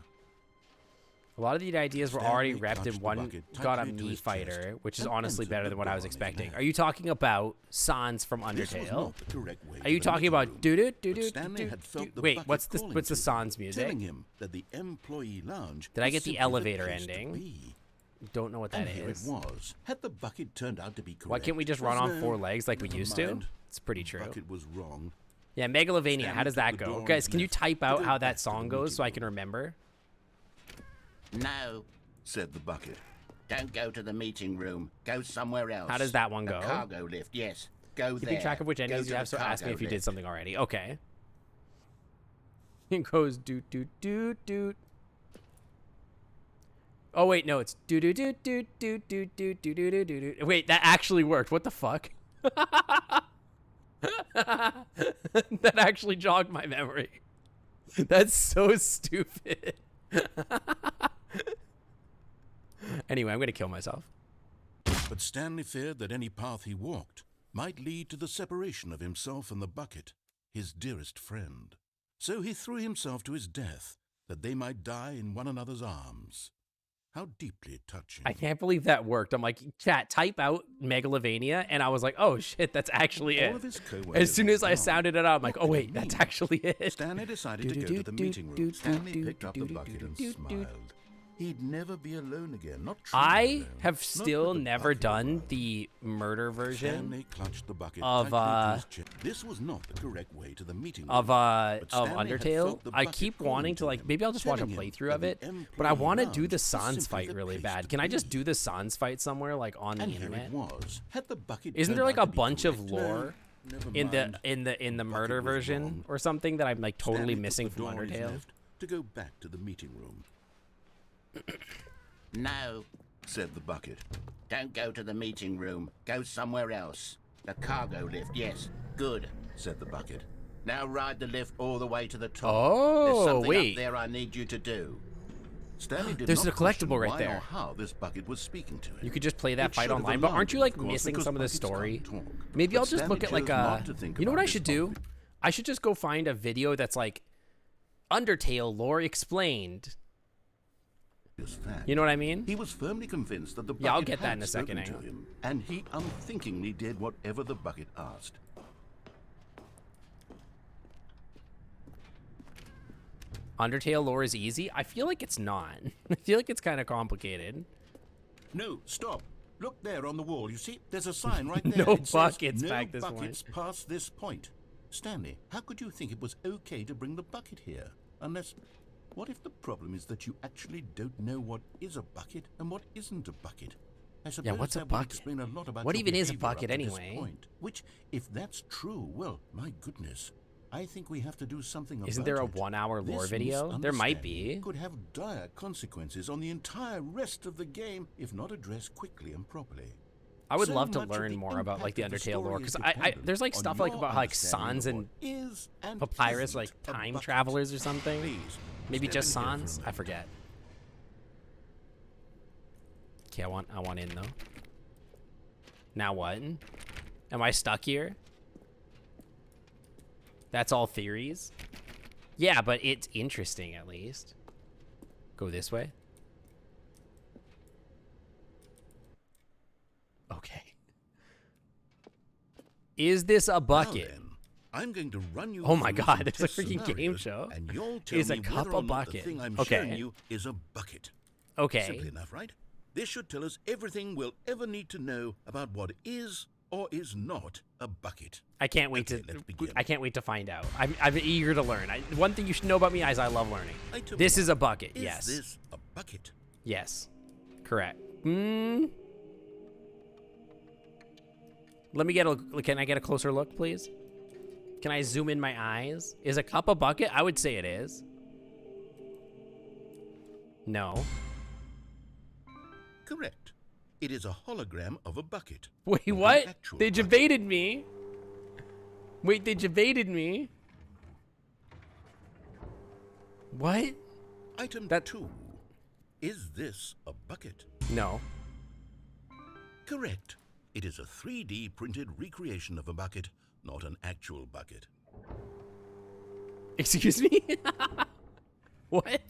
A lot of the ideas were already Stanley repped clutched in the one bucket got a tightly to me his fighter, chest which is and honestly entered better the than what I was door on his expecting. left. Are you talking about Sans from This was Undertale? not the correct way Are you to enter talking the about room, doo doo but doo doo Stanley doo had felt the Wait, bucket what's calling the to him, Sans music? telling him that the employee lounge Did I was get the simply elevator place to ending? be. Don't know what that And here is. it was. Had the bucket turned out to be correct? Why can't we just run was on four there- legs like we Never used to? mind. It's pretty The true. bucket was wrong. Yeah, Megalovania. Stanley How does took that the go? door on Guys, his can you left type to out go how back that to song the goes so I meeting can remember? No, said the bucket. don't go to the meeting room. Go somewhere else. How does that one go? The cargo lift, yes. Go there. Keeping track of which Go endings to you the have, so ask me cargo if you did lift. something already. Okay. It goes doot doot doot doot. Oh wait, no, it's doot doot doot doot doot doot doot doot doot doot doot. Wait, that actually worked. What the fuck? That actually jogged my memory. That's so stupid. Anyway, I'm gonna kill myself. But Stanley feared that any path he walked might lead to the separation of himself and the bucket, his dearest friend. So he threw himself to his death, that they might die in one another's arms. How deeply touching. I can't believe that worked. I'm like, chat, type out Megalovania, and I was like, oh shit, that's actually All it. of his co-workers As soon as I were sounded it out, I'm like, What oh could wait, it that's mean? actually it. Stanley decided to go to the meeting room. Stanley picked up the bucket and smiled. He'd never be alone again. Not truly I alone. have Not still with the never bucket done around. the murder version Stanley clutched the bucket of, tightly to his chest. This was not the correct way to the meeting room. of But Stanley had Undertale. felt the I bucket keep calling wanting to like, him, maybe I'll just watch a telling him playthrough that of the it, employee but I want to do lounge the was Sans simply fight the really place bad. to Can I just be. do the Sans fight somewhere like on the And here internet? it was. Had the bucket Isn't turned there like out a to be bunch of correct? lore No, never in mind. the bucket murder was version wrong. or something that I'm like totally Stanley took missing the from door on his Undertale? left to go back to the meeting room. No, Said the bucket. don't go to the meeting room. Go somewhere else. The cargo lift, yes. Good. Said the bucket. Now ride the lift all the way to the top. Oh, There's something wait. up there I need you to do. Stanley did There's not a collectible question right why there. Or how this bucket was speaking to him. You could just play that It fight should have online, but aren't you alarmed like him, of course, missing because some of the buckets story? can't talk. Maybe But I'll just Stanley look at like chose not to think you know what about I this should do? obvious- I should just go find a video that's like Undertale lore explained. Fact. You know what I mean? He was firmly convinced that the bucket Yeah, I'll get that had in a second, spoken hang to on. him, and he unthinkingly did whatever the bucket asked. Undertale lore is easy. I feel like it's not. I feel like it's kind of complicated. No, stop. Look there on the wall. You see, there's a sign right there. No It says, buckets no back this way." buckets past this point. Stanley, how could you think it was okay to bring the bucket here? Unless, what if the problem is that you actually don't know what is a bucket and what isn't a bucket? I suppose what's a that would bucket? explain a lot about What your even is a behavior up bucket to this anyway? point. Which, if that's true, well, my goodness, I think we have to do something about it. Isn't there a 1 hour lore This video? There might be. misunderstanding could have dire consequences on the entire rest of the game if not addressed quickly and properly. I would So love to much of learn the more about like the impact of the Undertale lore story is because I dependent there's like on stuff like your about like understanding Sans of and what is and Papyrus, isn't like a time bucket. travelers or something. Please, Maybe step just in here for a Sans. I minute. forget. Okay, I want in though. Now what? Am I stuck here? That's all theories? Yeah, but it's interesting at least. Go this way. Okay. Is this a Now bucket? then, I'm going to run you Oh my through God, some it's a test freaking game scenarios, show. And you'll tell Is a me cup whether a or not bucket? the thing I'm Okay. showing you is a bucket. Okay. Simple enough, right? This should tell us everything we'll ever need to know about what is or is not a bucket. I can't wait Okay, let's begin. I can't wait to find out. I'm eager to learn. One thing you should know about me is I love learning. Item This is one. a bucket. Is Yes. this a bucket? Yes. Correct. Let me get can I get a closer look, please? Can I zoom in my eyes? Is a cup a bucket? I would say it is. No. Correct. It is a hologram of a bucket. Wait, not an what? actual They bucket. debated me. Wait, they debated me. What? Item That- 2. Is this a bucket? No. Correct. It is a 3D printed recreation of a bucket, not an actual bucket. Excuse me? What?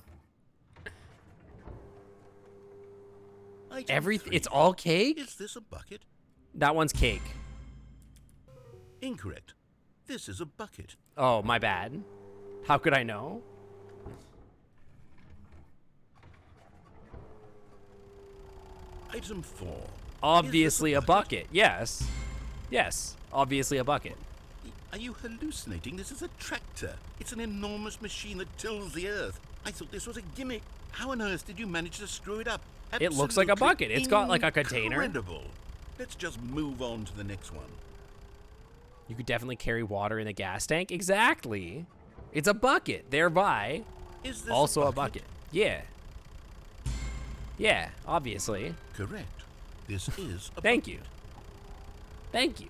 Item 3. It's all cake? Is this a bucket? That one's cake. Incorrect. This is a bucket. Oh, my bad. How could I know? Item 4. Obviously Is a this bucket. Yes. Yes. Obviously a bucket. Are you hallucinating? This is a tractor. It's an enormous machine that tills the earth. I thought this was a gimmick. How on earth did you manage to screw it up? It looks like a Absolutely bucket. It's got like a container. Incredible. Let's just move on to the next one. You could definitely carry water in a gas tank. Exactly. It's a bucket. Thereby, Is this also a bucket. Yeah. Yeah, obviously. Correct. This is a Thank bucket. you. Thank you.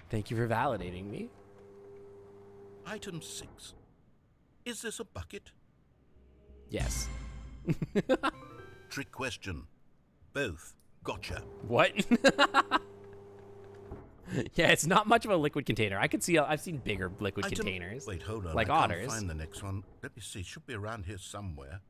Thank you for validating me. Item 6. Is this a bucket? Yes. Trick question. Both. Gotcha. What? Yeah, it's not much of a liquid container. I've seen bigger liquid Item- containers. Wait, hold on. Like I otters. can't find the next one. Let me see. Should be around here somewhere.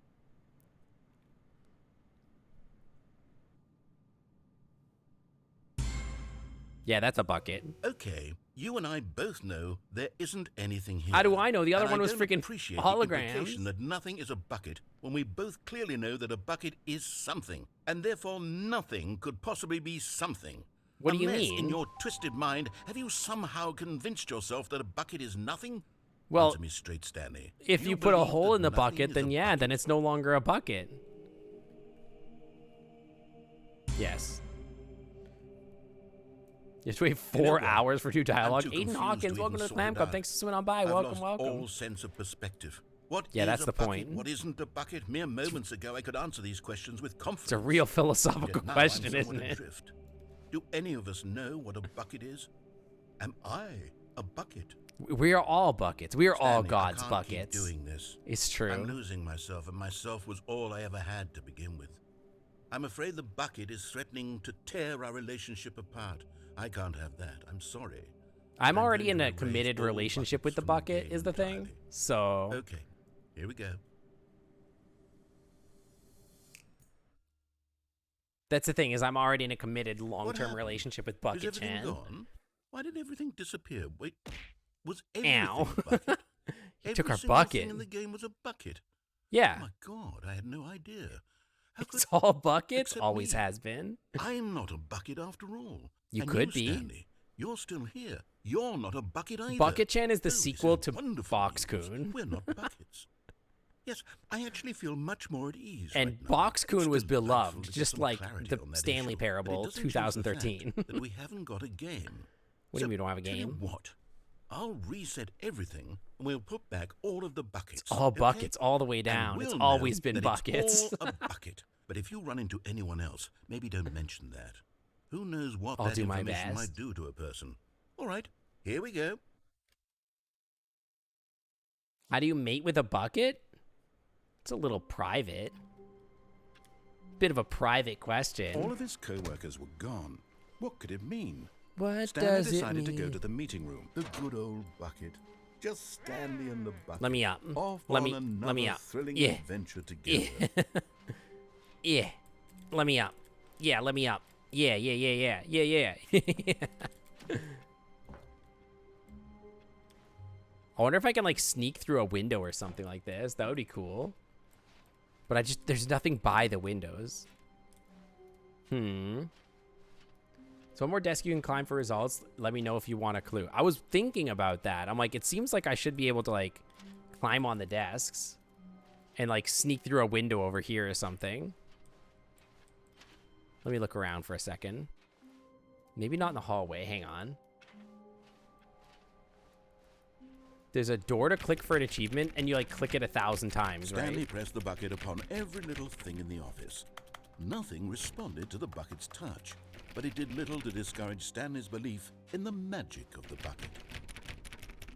Yeah, that's a bucket. Okay, you and I both know there isn't anything here. How do I know? The other And one I was don't freaking appreciate the holograms. implication that nothing is a bucket when we both clearly know that a bucket is something, and therefore nothing could possibly be something. What do you Unless, mean? in your twisted mind, have you somehow convinced yourself that a bucket is nothing? Well, Answer me straight, Stanley. if you put a believe hole that in the nothing bucket, is then a yeah, bucket? then it's no longer a bucket. Yes. You have to wait You know 4 what? hours for new dialogue. too Aiden confused Hawkins, to welcome to even the sort Slam it Club. out. Thanks for swimming on by. I've Welcome, lost welcome. all sense of perspective. What Yeah, is that's a the bucket? point. What isn't a bucket? Mere moments ago, I could answer these questions with confidence. It's a real philosophical Yet now question, I'm isn't somewhat it? adrift. Do any of us know what a bucket is? Am I a bucket? We are all buckets. We are all Stanley, God's I can't buckets. Keep doing this. It's true. I'm losing myself, and myself was all I ever had to begin with. I'm afraid the bucket is threatening to tear our relationship apart. I can't have that. I'm sorry. I'm already going in to a erase committed all relationship with the buckets from the bucket, game is the thing. entirely. So, Okay, here we go. that's the thing, is I'm already in a committed What long-term happened? relationship with Is Bucket everything Chan. gone? Why did everything disappear? Wait, was everything Ow. a bucket? He took Every our single bucket. thing in the game was a bucket. Yeah. Oh my God, I had no idea. How could It's all buckets. except Always me. has been. I'm not a bucket after all. You And could be. Stanley, you're still here. You're not a bucket either. Bucket Chan is the Oh, this sequel to wonderful Box news. Coon. We're not buckets. Yes, I actually feel much more at ease. And right now. Box It's Coon was delightful beloved, to get just some like clarity the on that Stanley issue, Parable, but it doesn't change the fact 2013. that we haven't got a game. What do you mean we don't have a Tell you game? what? I'll reset everything, and we'll put back all of the buckets. It's all okay? buckets all the way And down. we'll It's know always been that buckets. It's all a bucket. But if you run into anyone else, maybe don't mention that. Who knows what I'll that do my information best. might do to a person. All right, here we go. How do you mate with a bucket? It's a little private. Bit of a private question. All of his co-workers were gone. What could it mean? What Stanley does it decided to mean? go to the meeting room. The good old bucket. Just Stanley and the bucket. Let me up. Off Let on me another up. thrilling Yeah. adventure together. Yeah. Yeah. Let me up. Yeah, let me up. Yeah, yeah, yeah, yeah. Yeah, yeah. I wonder if I can like sneak through a window or something like this. That would be cool. But there's nothing by the windows. So one more desk you can climb for results. Let me know if you want a clue. I was thinking about that. I'm like, it seems like I should be able to like climb on the desks and like sneak through a window over here or something. Let me look around for a second. Maybe not in the hallway. Hang on. There's a door to click for an achievement, and you like click it 1,000 times, Stanley right? pressed the bucket upon every little thing in the office. Nothing responded to the bucket's touch, but it did little to discourage Stanley's belief in the magic of the bucket.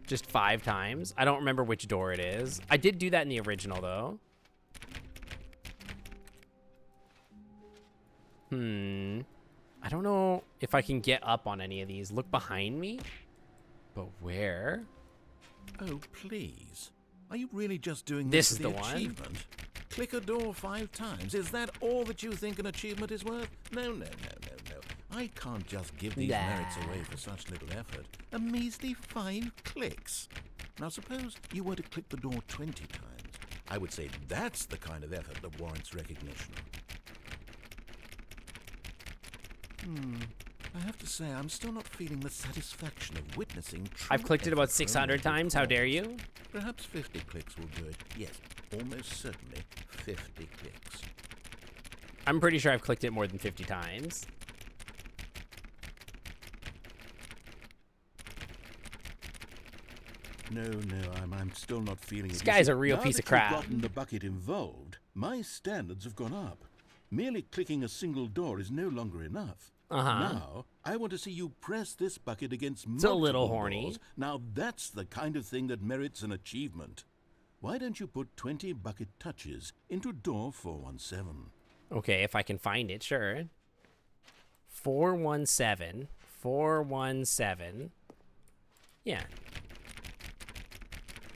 Just 5 times. I don't remember which door it is. I did do that in the original, though. I don't know if I can get up on any of these. Look behind me. But where? Oh, please. Are you really just doing This this is for the one. achievement? Click a door 5 times. Is that all that you think an achievement is worth? No, no, no, no, no. I can't just give these Nah. merits away for such little effort. A measly 5 clicks. Now suppose you were to click the door 20 times. I would say that's the kind of effort that warrants recognition. I have to say, I'm still not feeling the satisfaction of witnessing true I've clicked it about effort 600 thrown into times. How cause. dare you? Perhaps 50 clicks will do it. Yes, almost certainly 50 clicks. I'm pretty sure I've clicked it more than 50 times. No, I'm still not feeling it. This You guy's see, a real now piece that of crap. You've gotten the bucket involved, my standards have gone up. Merely clicking a single door is no longer enough. Now, I want to see you press this bucket against multiple a little horny. doors. Now, that's the kind of thing that merits an achievement. Why don't you put 20 bucket touches into door 417? Okay, if I can find it, sure. 417. 417. Yeah.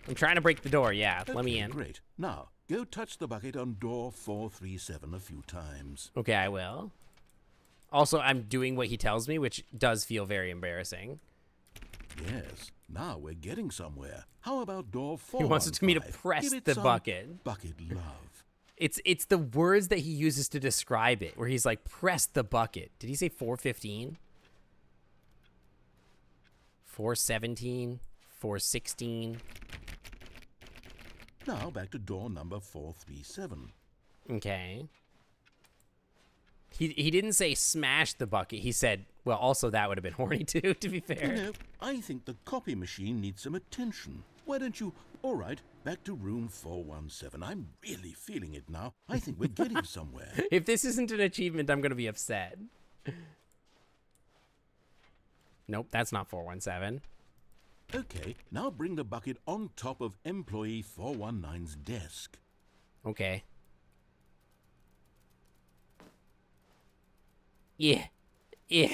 I'm trying to break the door. Yeah, let me in. Great. Now, go touch the bucket on door 437 a few times. Okay, I will. Also, I'm doing what he tells me, which does feel very embarrassing. Yes. Now we're getting somewhere. How about door 415? He wants me to press the bucket. Bucket love. It's the words that he uses to describe it, where he's like, press the bucket. Did he say 415? 417? 416? Now back to door number 437. Okay. He didn't say smash the bucket. He said, well, also that would have been horny too, to be fair. You know, I think the copy machine needs some attention. Why don't you... All right, back to room 417. I'm really feeling it now. I think we're getting somewhere. If this isn't an achievement, I'm going to be upset. Nope, that's not 417. Okay, now bring the bucket on top of employee 419's desk. Okay. Yeah. Yeah.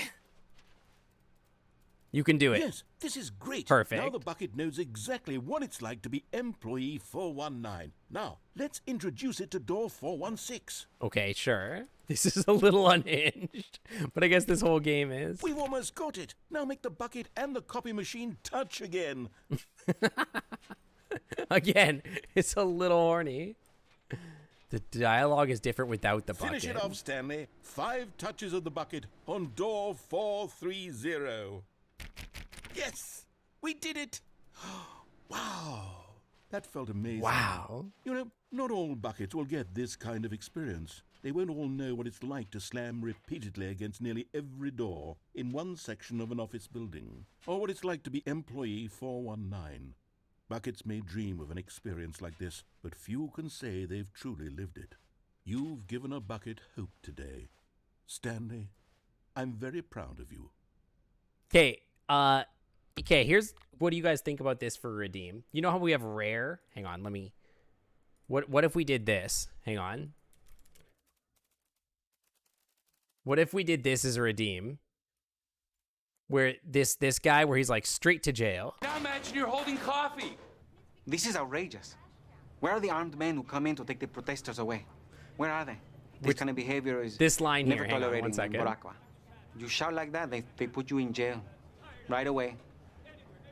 You can do it. Yes, this is great. Perfect. Now the bucket knows exactly what it's like to be employee 419. Now, let's introduce it to door 416. Okay, sure. This is a little unhinged, but I guess this whole game is. We've almost got it. Now make the bucket and the copy machine touch again. Again, it's a little horny. The dialogue is different without the bucket. Finish it off, Stanley. 5 touches of the bucket on door 430. Yes, we did it. Wow, that felt amazing. Wow. You know, not all buckets will get this kind of experience. They won't all know what it's like to slam repeatedly against nearly every door in one section of an office building, or what it's like to be employee 419. Buckets may dream of an experience like this, but few can say they've truly lived it. You've given a bucket hope today. Stanley, I'm very proud of you. Okay, here's what do you guys think about this for redeem? You know how we have rare? Hang on, let me... What if we did this? Hang on. What if we did this as a redeem? Where this guy, where he's like straight to jail. Now imagine you're holding coffee. This is outrageous. Where are the armed men who come in to take the protesters away? Where are they? This kind of behavior is this line never here, hang on tolerated one second. in Boracua. You shout like that, they put you in jail right away.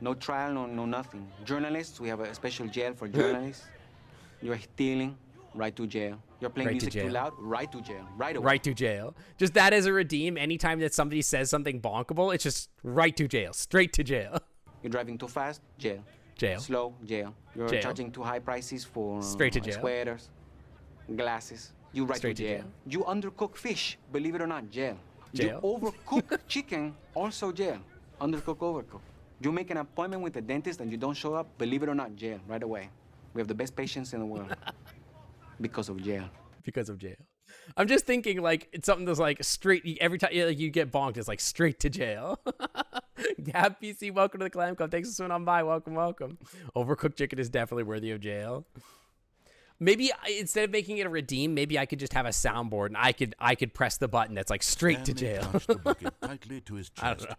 No trial, no nothing. Journalists, we have a special jail for journalists. You're stealing, right to jail. You're playing Right to music too jail. loud, right to jail, right away. Right to jail. Just that as a redeem. Anytime that somebody says something bonkable, it's just right to jail. Straight to jail. You're driving too fast, jail. Jail. Slow, jail. You're Jail. charging too high prices for Straight to jail. sweaters, glasses. You right Straight to to jail. jail. You undercook fish, believe it or not, jail. Jail. You overcook chicken, also jail. Undercook, overcook. You make an appointment with the dentist and you don't show up, believe it or not, jail, right away. We have the best patients in the world because of jail. Because of jail. I'm just thinking like it's something that's like straight every time you get bonked, it's like straight to jail. Gab PC, welcome to the Clam Club. Thanks for swinging on by. Welcome. Overcooked chicken is definitely worthy of jail. Maybe instead of making it a redeem, maybe I could just have a soundboard and I could press the button that's like straight to Stanley jail. touched the bucket tightly to his chest. I don't know.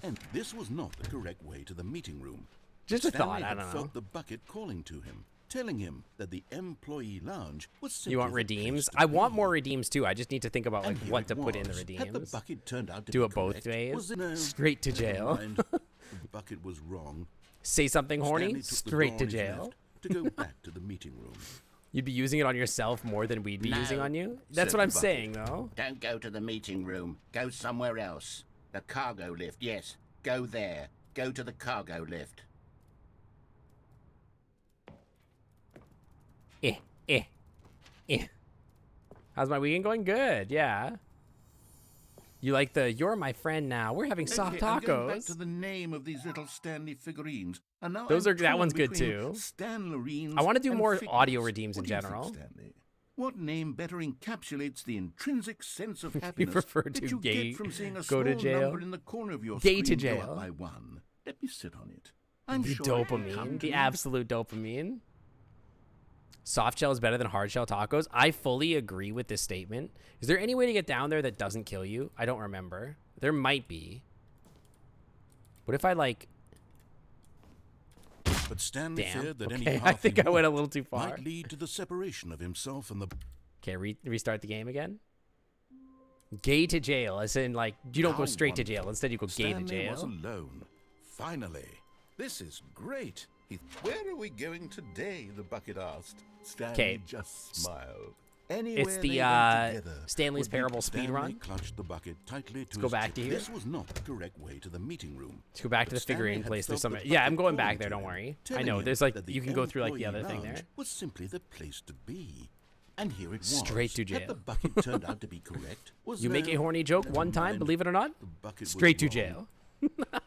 And this was not the correct way to the meeting room. Just a Stanley thought, I had don't know. felt the bucket calling to him, telling him that the employee lounge was simply You want the redeems? place to I want be. more redeems too. I just need to think about like And here what it to put in the was. Had the redeems. bucket turned out to Do be it both correct, ways. was it no? Straight to Never jail. mind. The bucket was wrong. Say something horny? Stanley took the Straight to door on his jail. left to go back to the meeting room. You'd be using it on yourself more than we'd be No, using on you? That's said what I'm the bucket. saying though. Don't go to the meeting room. Go somewhere else. The cargo lift, yes. Go there. Go to the cargo lift. How's my weekend going? Good, yeah. You like the you're my friend now. We're having soft Okay, I'm going back tacos. to the name of these little Stanley figurines. And now Those I'm are- that torn one's good between too. Stanlerines I wanna do and more figures. audio redeems in What do you think, general. Stanley? What name better encapsulates the intrinsic sense of happiness prefer that to you gay- get from seeing a go to small jail? number in the corner of your Gay screen to go jail. up by 1? Let me sit on it. I'm The sure it will come dopamine, to the me. absolute dopamine. Soft shell is better than hard shell tacos. I fully agree with this statement. Is there any way to get down there that doesn't kill you? I don't remember. There might be. What if I like... But Stanley Damn. feared that any Okay, path I think he I went a walked little too far. might lead to the separation of himself and the... Okay, restart the game again. Gay to jail, as in, like, you don't go How straight to wonderful. jail. Instead, you go gay to Stanley was jail. alone. Finally. This is great. Where are we going today? The bucket asked. Stanley 'Kay. just smiled. Anywhere It's the, they went together Stanley's would be- Parable speed Stanley run. clutched the bucket tightly to go his back to chin. here. This was not the correct way to the meeting room. Let's go back to But the Stanley figurine had place. There's felt some... the Yeah, I'm bucket going back calling there. to Don't him, worry. I telling know. him There's, like, that the you can go through, like, the employee other thing there. lounge was simply the place to be. And here it was. Straight to jail. Had the bucket turned out to be correct? Was You make a there- horny joke Never one time, mind. believe it or not, The bucket was straight to wrong. jail.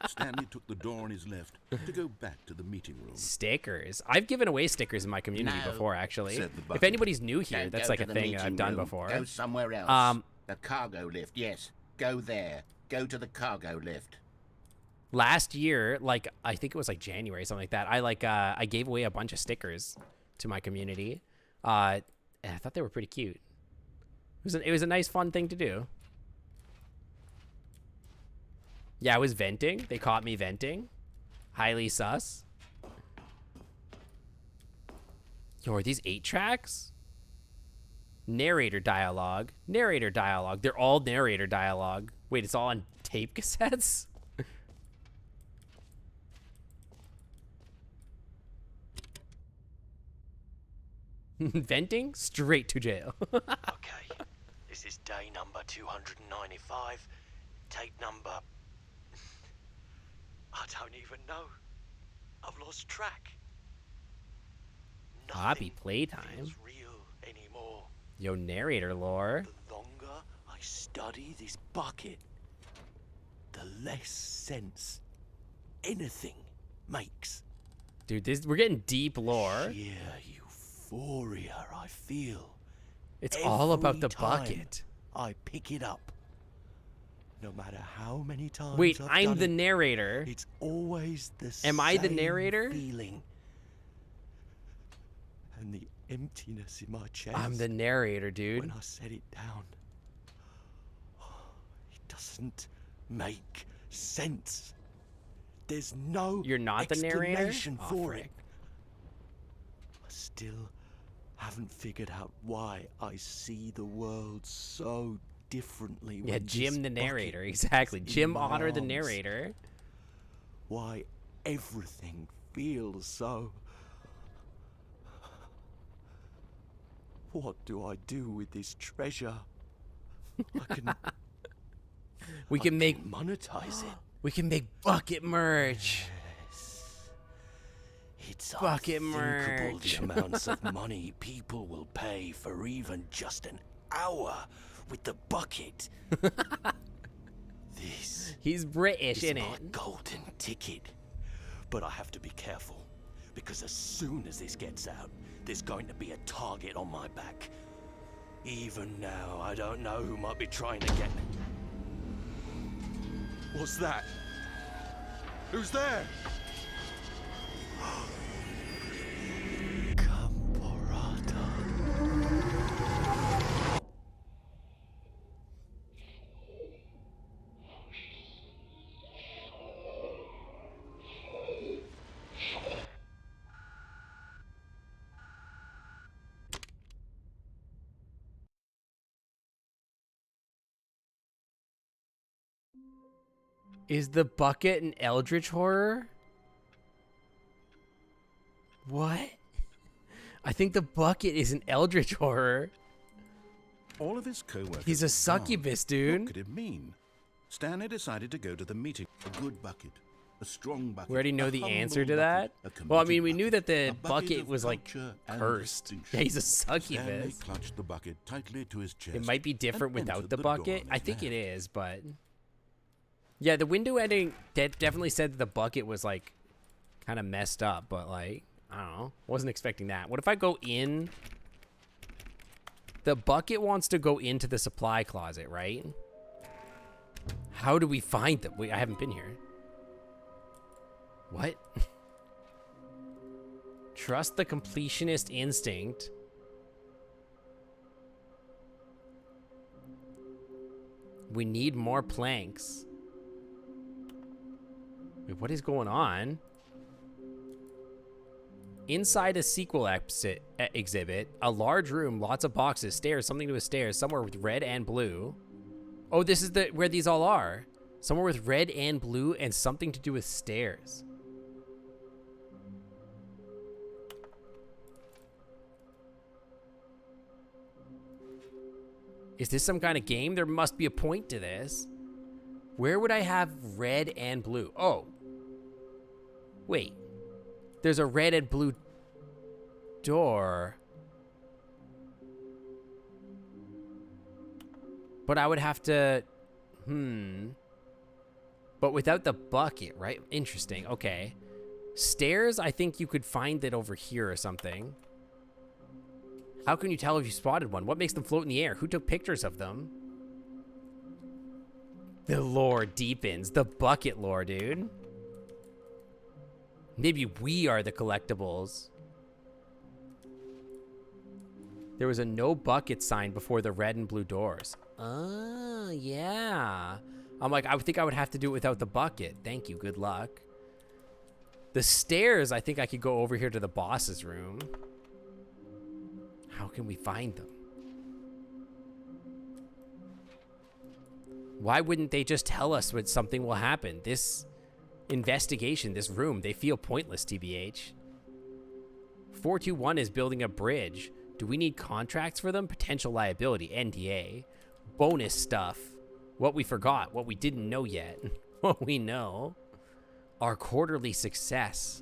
Stanley took the door on his left to go back to the meeting room. Stickers. I've given away stickers in my community No, before, actually. said the If bucket. anybody's new here, Don't that's go like to a the thing that I've meeting done room. before. Go somewhere else. The cargo lift, yes. Go there. Go to the cargo lift. Last year, like, I think it was like January, something like that, I gave away a bunch of stickers to my community. And I thought they were pretty cute. It was a nice, fun thing to do. Yeah, I was venting. They caught me venting. Highly sus. Yo, are these 8 tracks? Narrator dialogue. Narrator dialogue. They're all narrator dialogue. Wait, it's all on tape cassettes? Venting? Straight to jail. Okay, this is day number 295. Tape number... I don't even know. I've lost track. Hobby Nothing playtime. feels real anymore. Yo, narrator lore. The longer I study this bucket, the less sense anything makes. Dude, we're getting deep lore. Sheer euphoria I feel. It's all about the every time bucket. I pick it up. No matter how many times Wait, I've I'm done the it, narrator. it's always the same Am I the narrator? feeling. And the emptiness in my chest I'm the narrator, dude. when I set it down. It doesn't make sense. There's no You're not the narrator? explanation Aw, for frick. it. I still haven't figured out why I see the world so differently. Yeah, when Jim this the narrator. bucket Exactly. is in Jim my Honor the arms. narrator. Why everything feels so... What do I do with this treasure? I can We can make monetize it. we can make bucket merch. It's Bucket unthinkable merch. the amounts of money people will pay for even just an hour with the bucket. This He's British, is isn't my it? golden ticket. But I have to be careful, because as soon as this gets out, there's going to be a target on my back. Even now, I don't know who might be trying to get... What's that? Who's there? Camporata. Is the bucket an eldritch horror? What? I think the bucket is an eldritch horror. All of his co-workers He's a were succubus, gone. dude. What could it mean? Stanley decided to go to the meeting. A good bucket. A strong bucket. We already know a the humble answer to bucket, that. a Well, I committed mean, we knew that the a bucket of was like culture and cursed. distinction. Yeah, he's a Stanley succubus. clutched the bucket tightly to his chest. It might be different and without entered the door bucket. on I his think it left. is, but yeah, the window ending definitely said that the bucket was like kind of messed up, but like I don't know, wasn't expecting that. What if I go in? The bucket wants to go into the supply closet, right? How do we find them? Wait, I haven't been here. What? Trust the completionist instinct. We need more planks. Wait, what is going on? Inside a sequel exhibit, a large room, lots of boxes, stairs, something to do with stairs, somewhere with red and blue. Oh, this is where these all are. Somewhere with red and blue and something to do with stairs. Is this some kind of game? There must be a point to this. Where would I have red and blue? Oh. Wait. There's a red and blue door. But I would have to... But without the bucket, right? Interesting. Okay. Stairs, I think you could find it over here or something. How can you tell if you spotted one? What makes them float in the air? Who took pictures of them? The lore deepens. The bucket lore, dude. Maybe we are the collectibles. There was a no bucket sign before the red and blue doors. Oh, yeah. I'm like, I would think I would have to do it without the bucket. Thank you. Good luck. The stairs, I think I could go over here to the boss's room. How can we find them? Why wouldn't they just tell us when something will happen? This investigation, this room, they feel pointless, TBH. 421 is building a bridge. Do we need contracts for them? Potential liability, NDA. Bonus stuff. What we forgot, what we didn't know yet. What we know. Our quarterly success.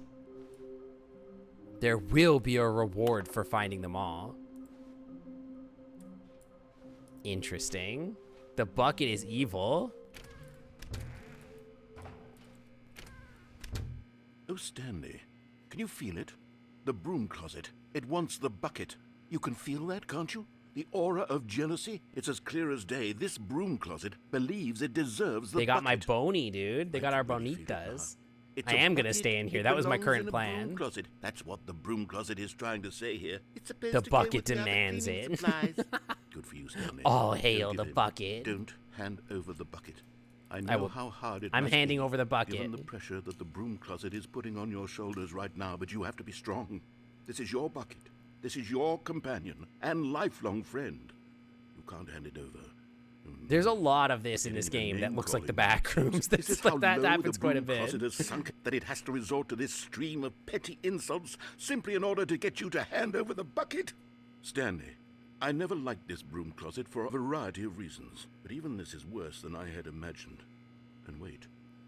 There will be a reward for finding them all. Interesting. The bucket is evil. Oh, Stanley, can you feel it? The broom closet. It wants the bucket. You can feel that, can't you? The aura of jealousy. It's as clear as day. This broom closet believes it deserves the They got my bucket. bony, dude. They got our bonitas. I am gonna stay in here. That was my current plan. Closet. That's what the broom closet is trying to say here. It's supposed The to go bucket with the other demands cleaning it. supplies. Good for you, Stanley. All Don't hail give the in. bucket. Don't hand over the bucket. I know how hard it I'm must handing be, over the bucket. given the pressure that the broom closet is putting on your shoulders right now, but you have to be strong. This is your bucket. This is your companion and lifelong friend. You can't hand it over. There's a lot of this in this game that looks like the back rooms. This is how that low happens the quite a broom bit. closet has sunk that it has to resort to this stream of petty insults simply in order to get you to hand over the bucket. Stanley, I never liked this broom closet for a variety of reasons, but even this is worse than I had imagined. And wait,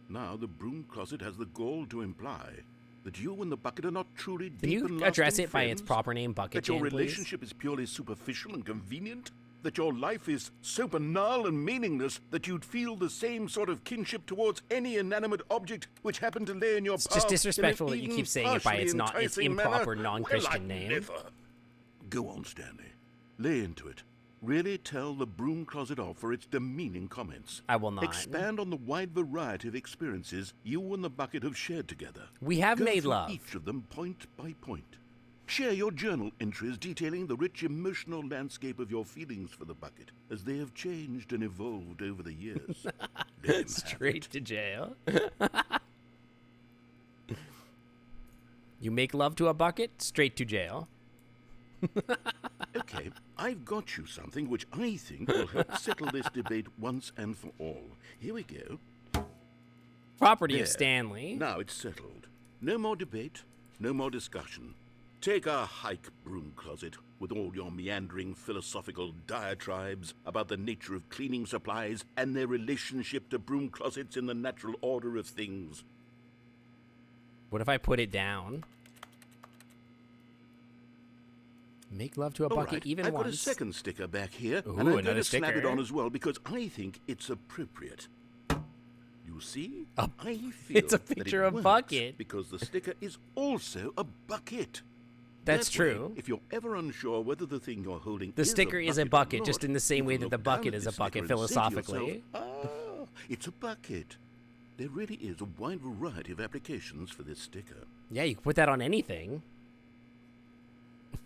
now the broom closet has the gall to imply that you and the bucket are not truly Can deep you and address lasting it by its friends? proper name, Bucket That your Jam, please? relationship is purely superficial and convenient? That your life is so banal and meaningless that you'd feel the same sort of kinship towards any inanimate object which happened to lay in your path? It's just disrespectful in that you an keep saying even it by its partially improper manner? non-Christian Well, I'd name. never. Go on, Stanley. Lay into it. Really tell the broom closet off for its demeaning comments. I will not. Expand on the wide variety of experiences you and the bucket have shared together. We have Go made through love. each of them point by point. Share your journal entries detailing the rich emotional landscape of your feelings for the bucket as they have changed and evolved over the years. Let him have Straight it. to jail. You make love to a bucket, straight to jail. Okay, I've got you something which I think will help settle this debate once and for all. Here we go. Property There. of Stanley. Now it's settled. No more debate, no more discussion. Take a hike, broom closet, with all your meandering philosophical diatribes about the nature of cleaning supplies and their relationship to broom closets in the natural order of things. What if I put it down? Make love to a All bucket right, even I've once. got a second sticker back here, Ooh, and I'm going another to slap it sticker. on as well because I think it's appropriate. You see? A- I feel it's a that it picture of works bucket. because the sticker is also a bucket. That's That way, true. If you're ever unsure whether the thing you're holding The is sticker is a or bucket, not, just in the same you way can that the look down bucket at is the a bucket sticker and say to yourself, philosophically. "Ah, it's a bucket." There really is a wide variety of applications for this sticker. Yeah, you can put that on anything.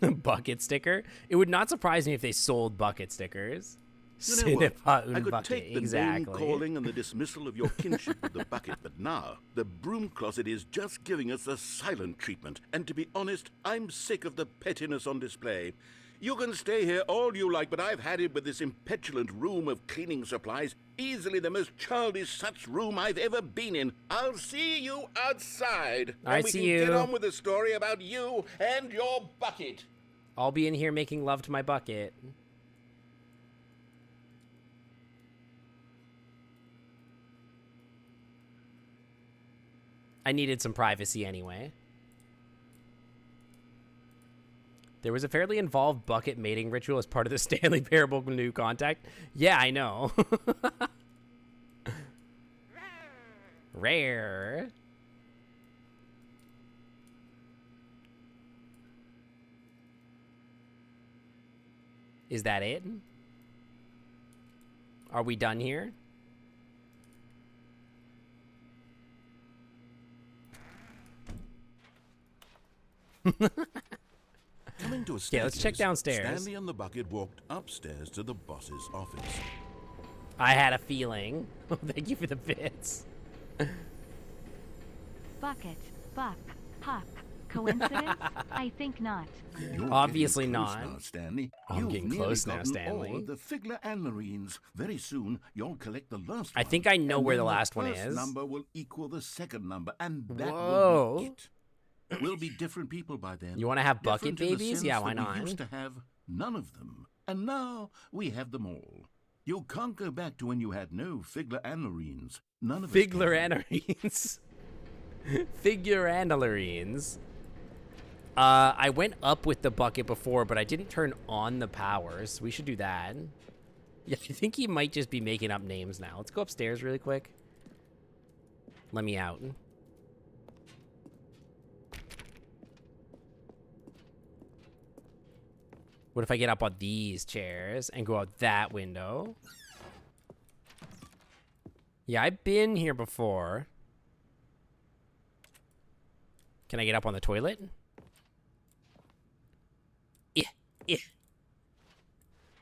Bucket sticker. It would not surprise me if they sold bucket stickers. You know what? Cinepa I could Unbucket, take the exactly. name-calling and the dismissal of your kinship with the bucket, but now the broom closet is just giving us the silent treatment. And to be honest, I'm sick of the pettiness on display. You can stay here all you like, but I've had it with this impetulant room of cleaning supplies. Easily the most childish such room I've ever been in. I'll see you outside. All right, and we see can you. get on with the story about you and your bucket. I'll be in here making love to my bucket. I needed some privacy anyway. There was a fairly involved bucket mating ritual as part of the Stanley Parable New Contact. Yeah, I know. Rare. Is that it? Are we done here? Coming to a Yeah, let's check downstairs. Stanley and the bucket walked upstairs to the boss's office. I had a feeling. Thank you for the bits. Bucket, buck, puck. Coincidence? I think not. You're Obviously getting close not. now, Stanley. Oh, I'm You've getting nearly close now, gotten Stanley. all of the Figler and Marines. Very soon, you'll collect the last I one. think I know And where then the last one first is. number will equal the second number, and that Whoa. will be it. We'll be different people by then. You wanna have bucket Different in the babies? sense Yeah, that why not? We used to have none of them, and now we have them all. You can't go back to when you had no Figler and Marines. None of us Figler can. Anarines. Figure Anarines. I went up with the bucket before, but I didn't turn on the powers. We should do that. Yeah, I think he might just be making up names now. Let's go upstairs really quick. Let me out. What if I get up on these chairs and go out that window? Yeah, I've been here before. Can I get up on the toilet? Yeah.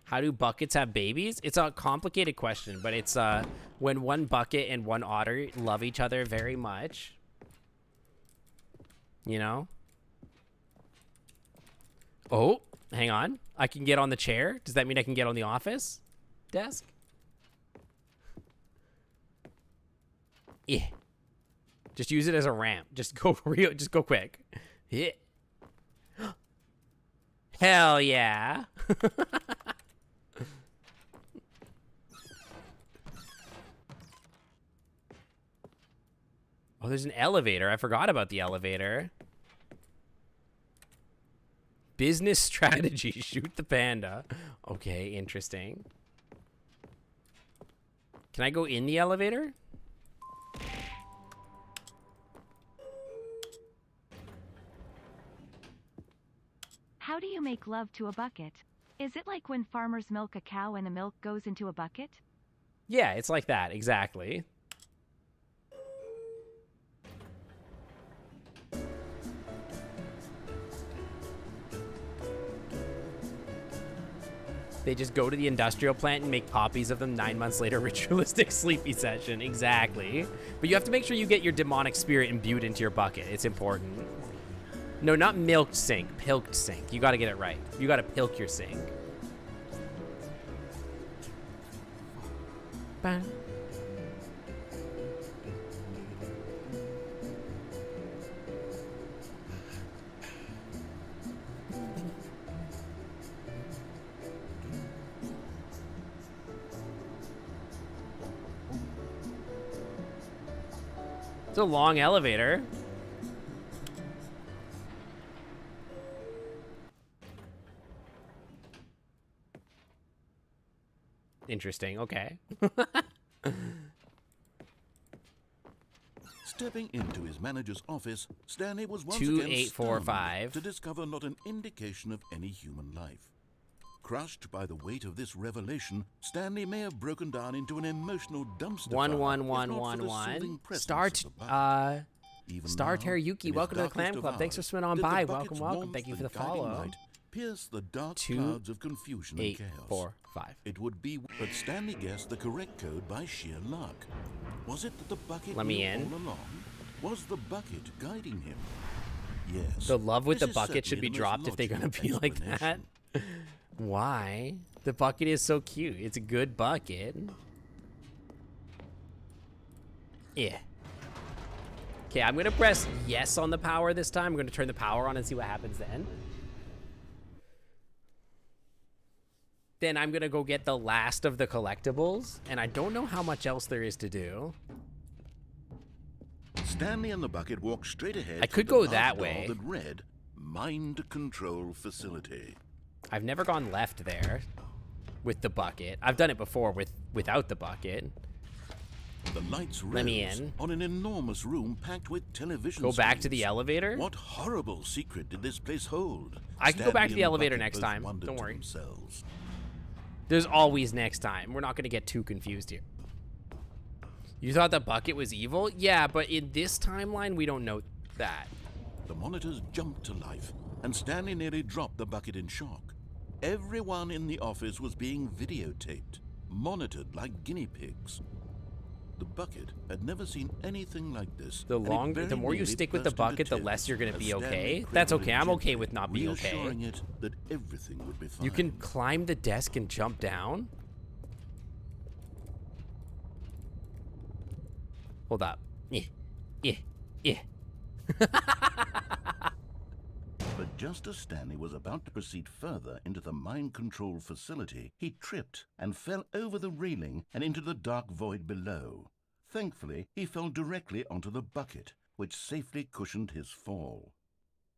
How do buckets have babies? It's a complicated question, but it's when one bucket and one otter love each other very much. You know? Oh, hang on. I can get on the chair. Does that mean I can get on the office desk? Yeah. Just use it as a ramp. Just go real. Just go quick. Yeah. Hell yeah. Oh, there's an elevator. I forgot about the elevator. Business strategy. Shoot the panda. Okay, interesting. Can I go in the elevator? How do you make love to a bucket? Is it like when farmers milk a cow and the milk goes into a bucket? Yeah, it's like that. Exactly. They just go to the industrial plant and make copies of them 9 months later. Ritualistic sleepy session. Exactly. But you have to make sure you get your demonic spirit imbued into your bucket. It's important. No, not milked sink. Pilked sink. You got to get it right. You got to pilk your sink. Bang. It's a long elevator. Interesting. Okay. Stepping into his manager's office, Stanley was once again 2845 stunned to discover not an indication of any human life. Crushed by the weight of this revelation, Stanley may have broken down into an emotional dumpster fire, if not for the soothing 11111. presence Star of the bucket. Even Star now, Teriyuki, in his welcome to the darkest Clan of Club. Thanks for hours, swimming on did the by. bucket's Welcome. warmth Thank you for the and guiding follow. light pierced the dark 2, clouds of confusion 8, and chaos. 4, 5. It would be, but Stanley guessed the correct code by sheer luck. Was it that the bucket Let me knew in. all along? Was the bucket guiding him? Yes. The love with this the is bucket should certainly be the most dropped if they're gonna be logical like that. explanation. Why? The bucket is so cute. It's a good bucket. Yeah. Okay, I'm gonna press yes on the power this time. I'm gonna turn the power on and see what happens then. Then I'm gonna go get the last of the collectibles, and I don't know how much else there is to do. Stanley and the bucket walked straight ahead. I could through go the that large door way. that read Mind Control Facility. I've never gone left there with the bucket. I've done it before without the bucket. The lights Let me rose in. on an enormous room packed with television Go back to the screens. elevator? What horrible secret did this place hold? I can go back to Stanley the and elevator bucket next both time. wondered Don't to worry. themselves. There's always next time. We're not going to get too confused here. You thought the bucket was evil? Yeah, but in this timeline, we don't know that. The monitors jumped to life, and Stanley nearly dropped the bucket in shock. Everyone in the office was being videotaped, monitored like guinea pigs. The bucket had never seen anything like this. The more you stick with the bucket, the less you're going to be okay. That's okay. I'm okay with not being okay. Reassuring it that everything would be fine. You can climb the desk and jump down? Hold up. But just as Stanley was about to proceed further into the mind control facility, he tripped and fell over the railing and into the dark void below. Thankfully, he fell directly onto the bucket, which safely cushioned his fall.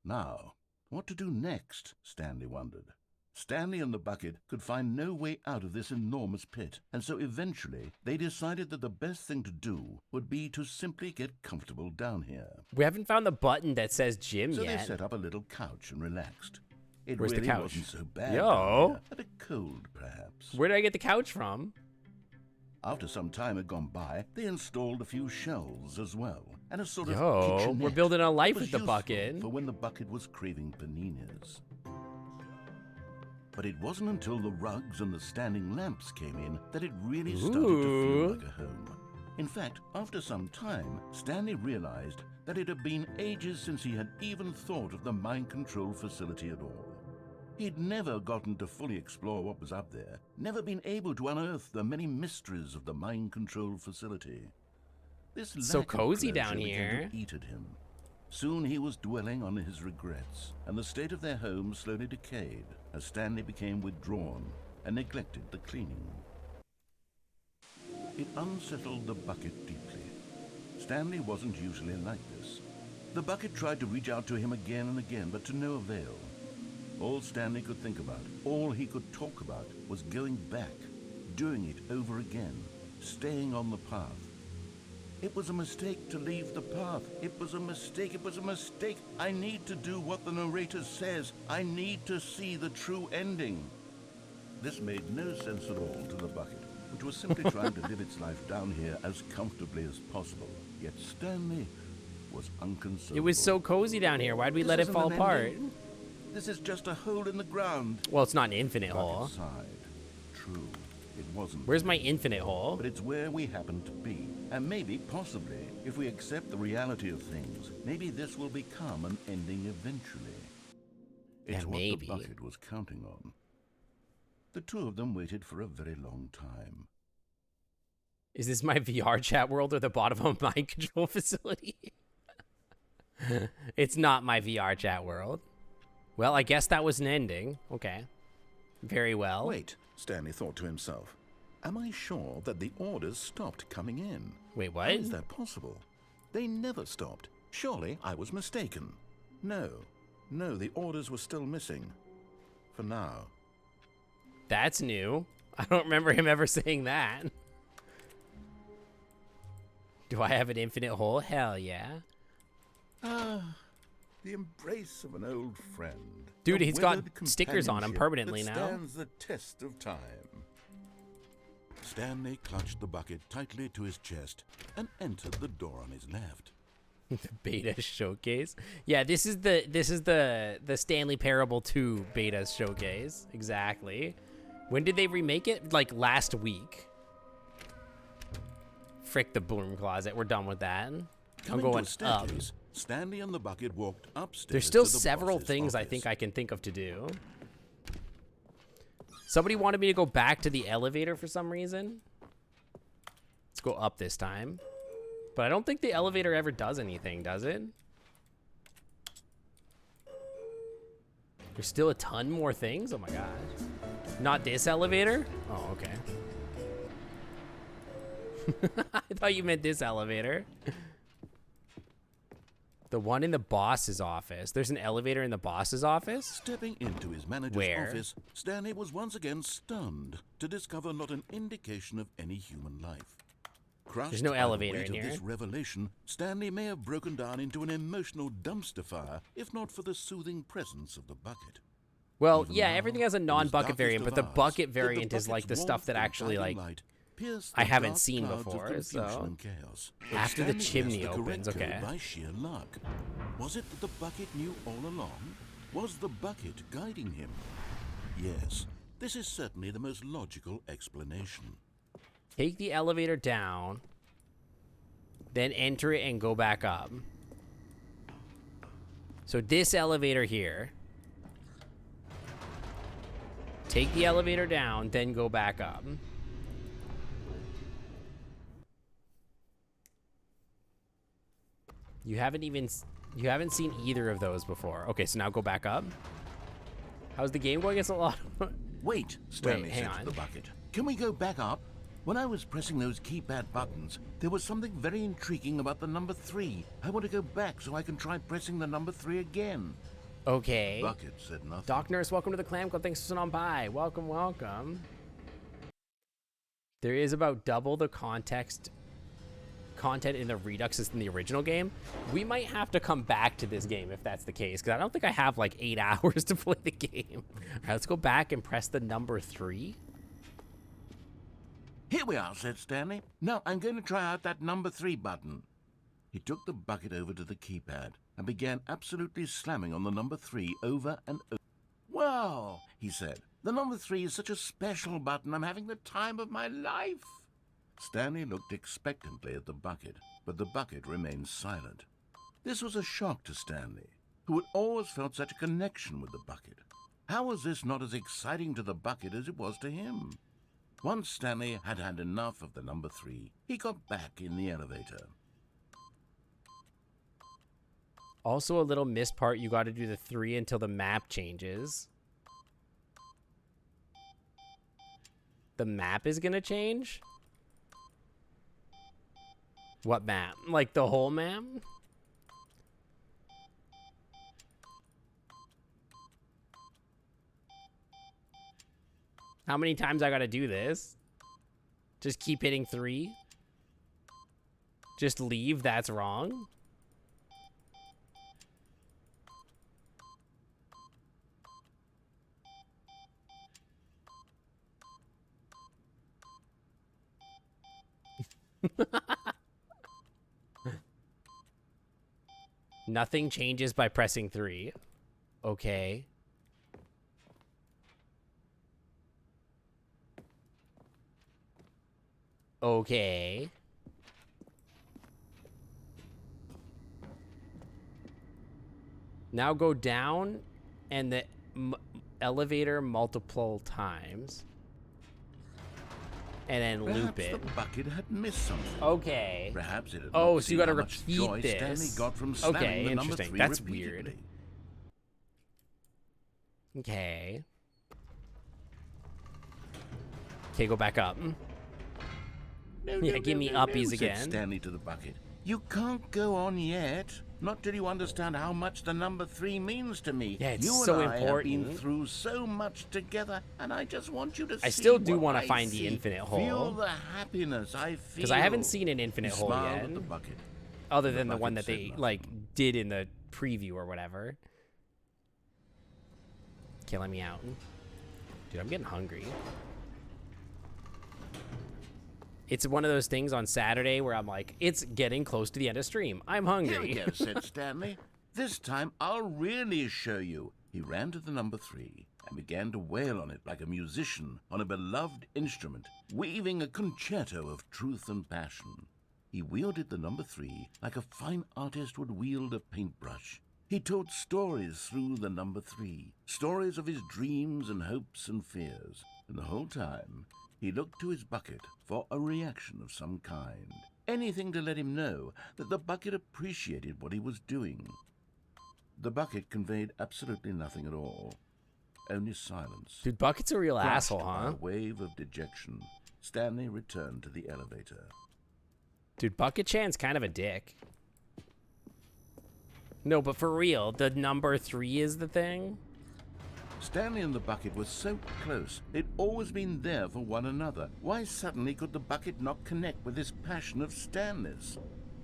Now, what to do next? Stanley wondered. Stanley and the bucket could find no way out of this enormous pit, and so eventually they decided that the best thing to do would be to simply get comfortable down here. We haven't found the button that says gym So yet. they set up a little couch and relaxed. It Where's the really couch? wasn't so bad. Yo. down here. A bit cold, perhaps. Where did I get the couch from? After some time had gone by, they installed a few shelves as well, and a sort of Yo, kitchenette. we're building a life It was with the useful bucket. for when the bucket was craving paninis. But it wasn't until the rugs and the standing lamps came in that it really started to feel like a home. In fact, after some time, Stanley realized that it had been ages since he had even thought of the mind control facility at all. He'd never gotten to fully explore what was up there, never been able to unearth the many mysteries of the mind control facility. This So lack of cozy closure down began here. to eat at him. Soon he was dwelling on his regrets, and the state of their home slowly decayed as Stanley became withdrawn and neglected the cleaning. It unsettled the bucket deeply. Stanley wasn't usually like this. The bucket tried to reach out to him again and again, but to no avail. All Stanley could think about, all he could talk about, was going back, doing it over again, staying on the path. It was a mistake to leave the path. It was a mistake. It was a mistake. I need to do what the narrator says. I need to see the true ending. This made no sense at all to the bucket, which was simply trying to live its life down here as comfortably as possible. Yet Stanley was unconsolable. It was so cozy down here. Why'd we let it isn't fall an apart? ending. This is just a hole in the ground. Well, it's not an infinite Bucket hole. sighed. True, it wasn't. Where's my infinite hole? But it's where we happen to be. And maybe, possibly, if we accept the reality of things, maybe this will become an ending eventually. It's Yeah, what maybe. the bucket was counting on. The two of them waited for a very long time. Is this my VR chat world or the bottom of a mind control facility? It's not my VR chat world. Well, I guess that was an ending. Okay. Very well. Wait, Stanley thought to himself. Am I sure that the orders stopped coming in? Wait, what? How is that possible? They never stopped. Surely I was mistaken. No, the orders were still missing. For now. That's new. I don't remember him ever saying that. Do I have an infinite hole? Hell yeah. Ah, the embrace of an old friend. Dude, A he's got withered stickers on him companionship permanently that now. Stands the test of time. Stanley clutched the bucket tightly to his chest and entered the door on his left. The beta showcase. Yeah, this is the Stanley Parable 2 beta showcase. Exactly. When did they remake it? Like last week. Frick the broom closet. We're done with that. I'm going up. Stanley and the bucket walked upstairs. There's still to the several boss's things I office. think I can think of to do. Somebody wanted me to go back to the elevator for some reason. Let's go up this time. But I don't think the elevator ever does anything, does it? There's still a ton more things? Oh my gosh. Not this elevator? Oh, okay. I thought you meant this elevator. The one in the boss's office. There's an elevator in the boss's office? Stepping into his manager's office, Stanley was once again stunned to discover not an indication of any human life. There's no elevator in here. This revelation, Stanley may have broken down into an emotional dumpster fire if not for the soothing presence of the bucket. Well, Even yeah, now, everything has a in his non-bucket darkest variant, but the of hours, bucket did variant is like the bucket's stuff that warmth and actually guiding like light pierce I the haven't dark seen clouds of before, confusion so and chaos. But after the Stanley chimney guessed the correct opens, okay. code by sheer luck. Was it that the bucket knew all along? Was the bucket guiding him? Yes, this is certainly the most logical explanation. Take the elevator down, then enter it and go back up. So this elevator here. Take the elevator down, then go back up. You haven't seen either of those before. Okay, so now go back up. How's the game going? It's a lot. Wait, Stanley hang said on. to the bucket. Can we go back up? When I was pressing those keypad buttons, there was something very intriguing about the number 3. I want to go back so I can try pressing the number 3 again. Okay. Bucket said nothing. Doc Nurse, welcome to the Clam Club. Thanks for sitting on by. Welcome, welcome. There is about double the content in the Redux as in the original game. We might have to come back to this game if that's the case, because I don't think I have like 8 hours to play the game. All right, let's go back and press the number 3. Here we are, said Stanley. Now I'm going to try out that number 3 button. He took the bucket over to the keypad and began absolutely slamming on the number 3 over and over. Well, he said, the number 3 is such a special button. I'm having the time of my life. Stanley looked expectantly at the bucket, but the bucket remained silent. This was a shock to Stanley, who had always felt such a connection with the bucket. How was this not as exciting to the bucket as it was to him? Once Stanley had had enough of the number 3, he got back in the elevator. Also a little missed part, you got to do the 3 until the map changes. The map is going to change? What map? Like the whole map? How many times I gotta do this? Just keep hitting 3? Just leave, that's wrong? Nothing changes by pressing 3. Okay. Okay. Now go down and the elevator multiple times. And then loop it. Perhaps the bucket had missed something. Okay. Perhaps it had Oh, not so you seen gotta how much repeat joy this. Stanley got from slamming Okay, the number interesting. 3 That's repeatedly. weird. Okay. Okay, go back up. Yeah, give me uppies said again. Stanley to the bucket. You can't go on yet. Not till you understand how much the number 3 means to me. Yeah, it's you so and I have been important. through so much together, and I just want you to see. I still do what want I to find see. the infinite hole. Feel the happiness I feel. Because I haven't seen an infinite He hole smiled yet. at the bucket. Other than the one bucket that said they, nothing. like, did in the preview or whatever. Okay, let me out. Dude, I'm getting hungry. It's one of those things on Saturday where I'm like, it's getting close to the end of stream. I'm Here we hungry. go, said Stanley. This time I'll really show you. He ran to the number 3 and began to wail on it like a musician on a beloved instrument, weaving a concerto of truth and passion. He wielded the number 3 like a fine artist would wield a paintbrush. He told stories through the number 3, stories of his dreams and hopes and fears. And the whole time, he looked to his bucket for a reaction of some kind. Anything to let him know that the bucket appreciated what he was doing. The bucket conveyed absolutely nothing at all. Only silence. Dude, Bucket's a real Crushed asshole, by huh? a wave of dejection, Stanley returned to the elevator. Dude, Bucket Chan's kind of a dick. No, but for real, the number 3 is the thing? Stanley and the bucket were so close. They'd always been there for one another. Why suddenly could the bucket not connect with this passion of Stanley's?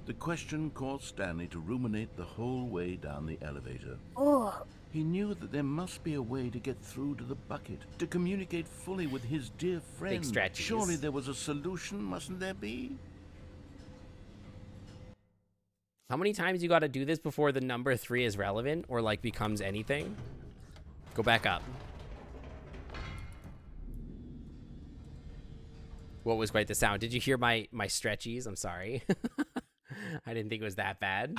The question caused Stanley to ruminate the whole way down the elevator. He knew that there must be a way to get through to the bucket, to communicate fully with his dear friend. Big stretchies. Surely there was a solution, mustn't there be? How many times you gotta do this before the number 3 is relevant or like becomes anything? Go back up. What was quite the sound? Did you hear my stretchies? I'm sorry. I didn't think it was that bad.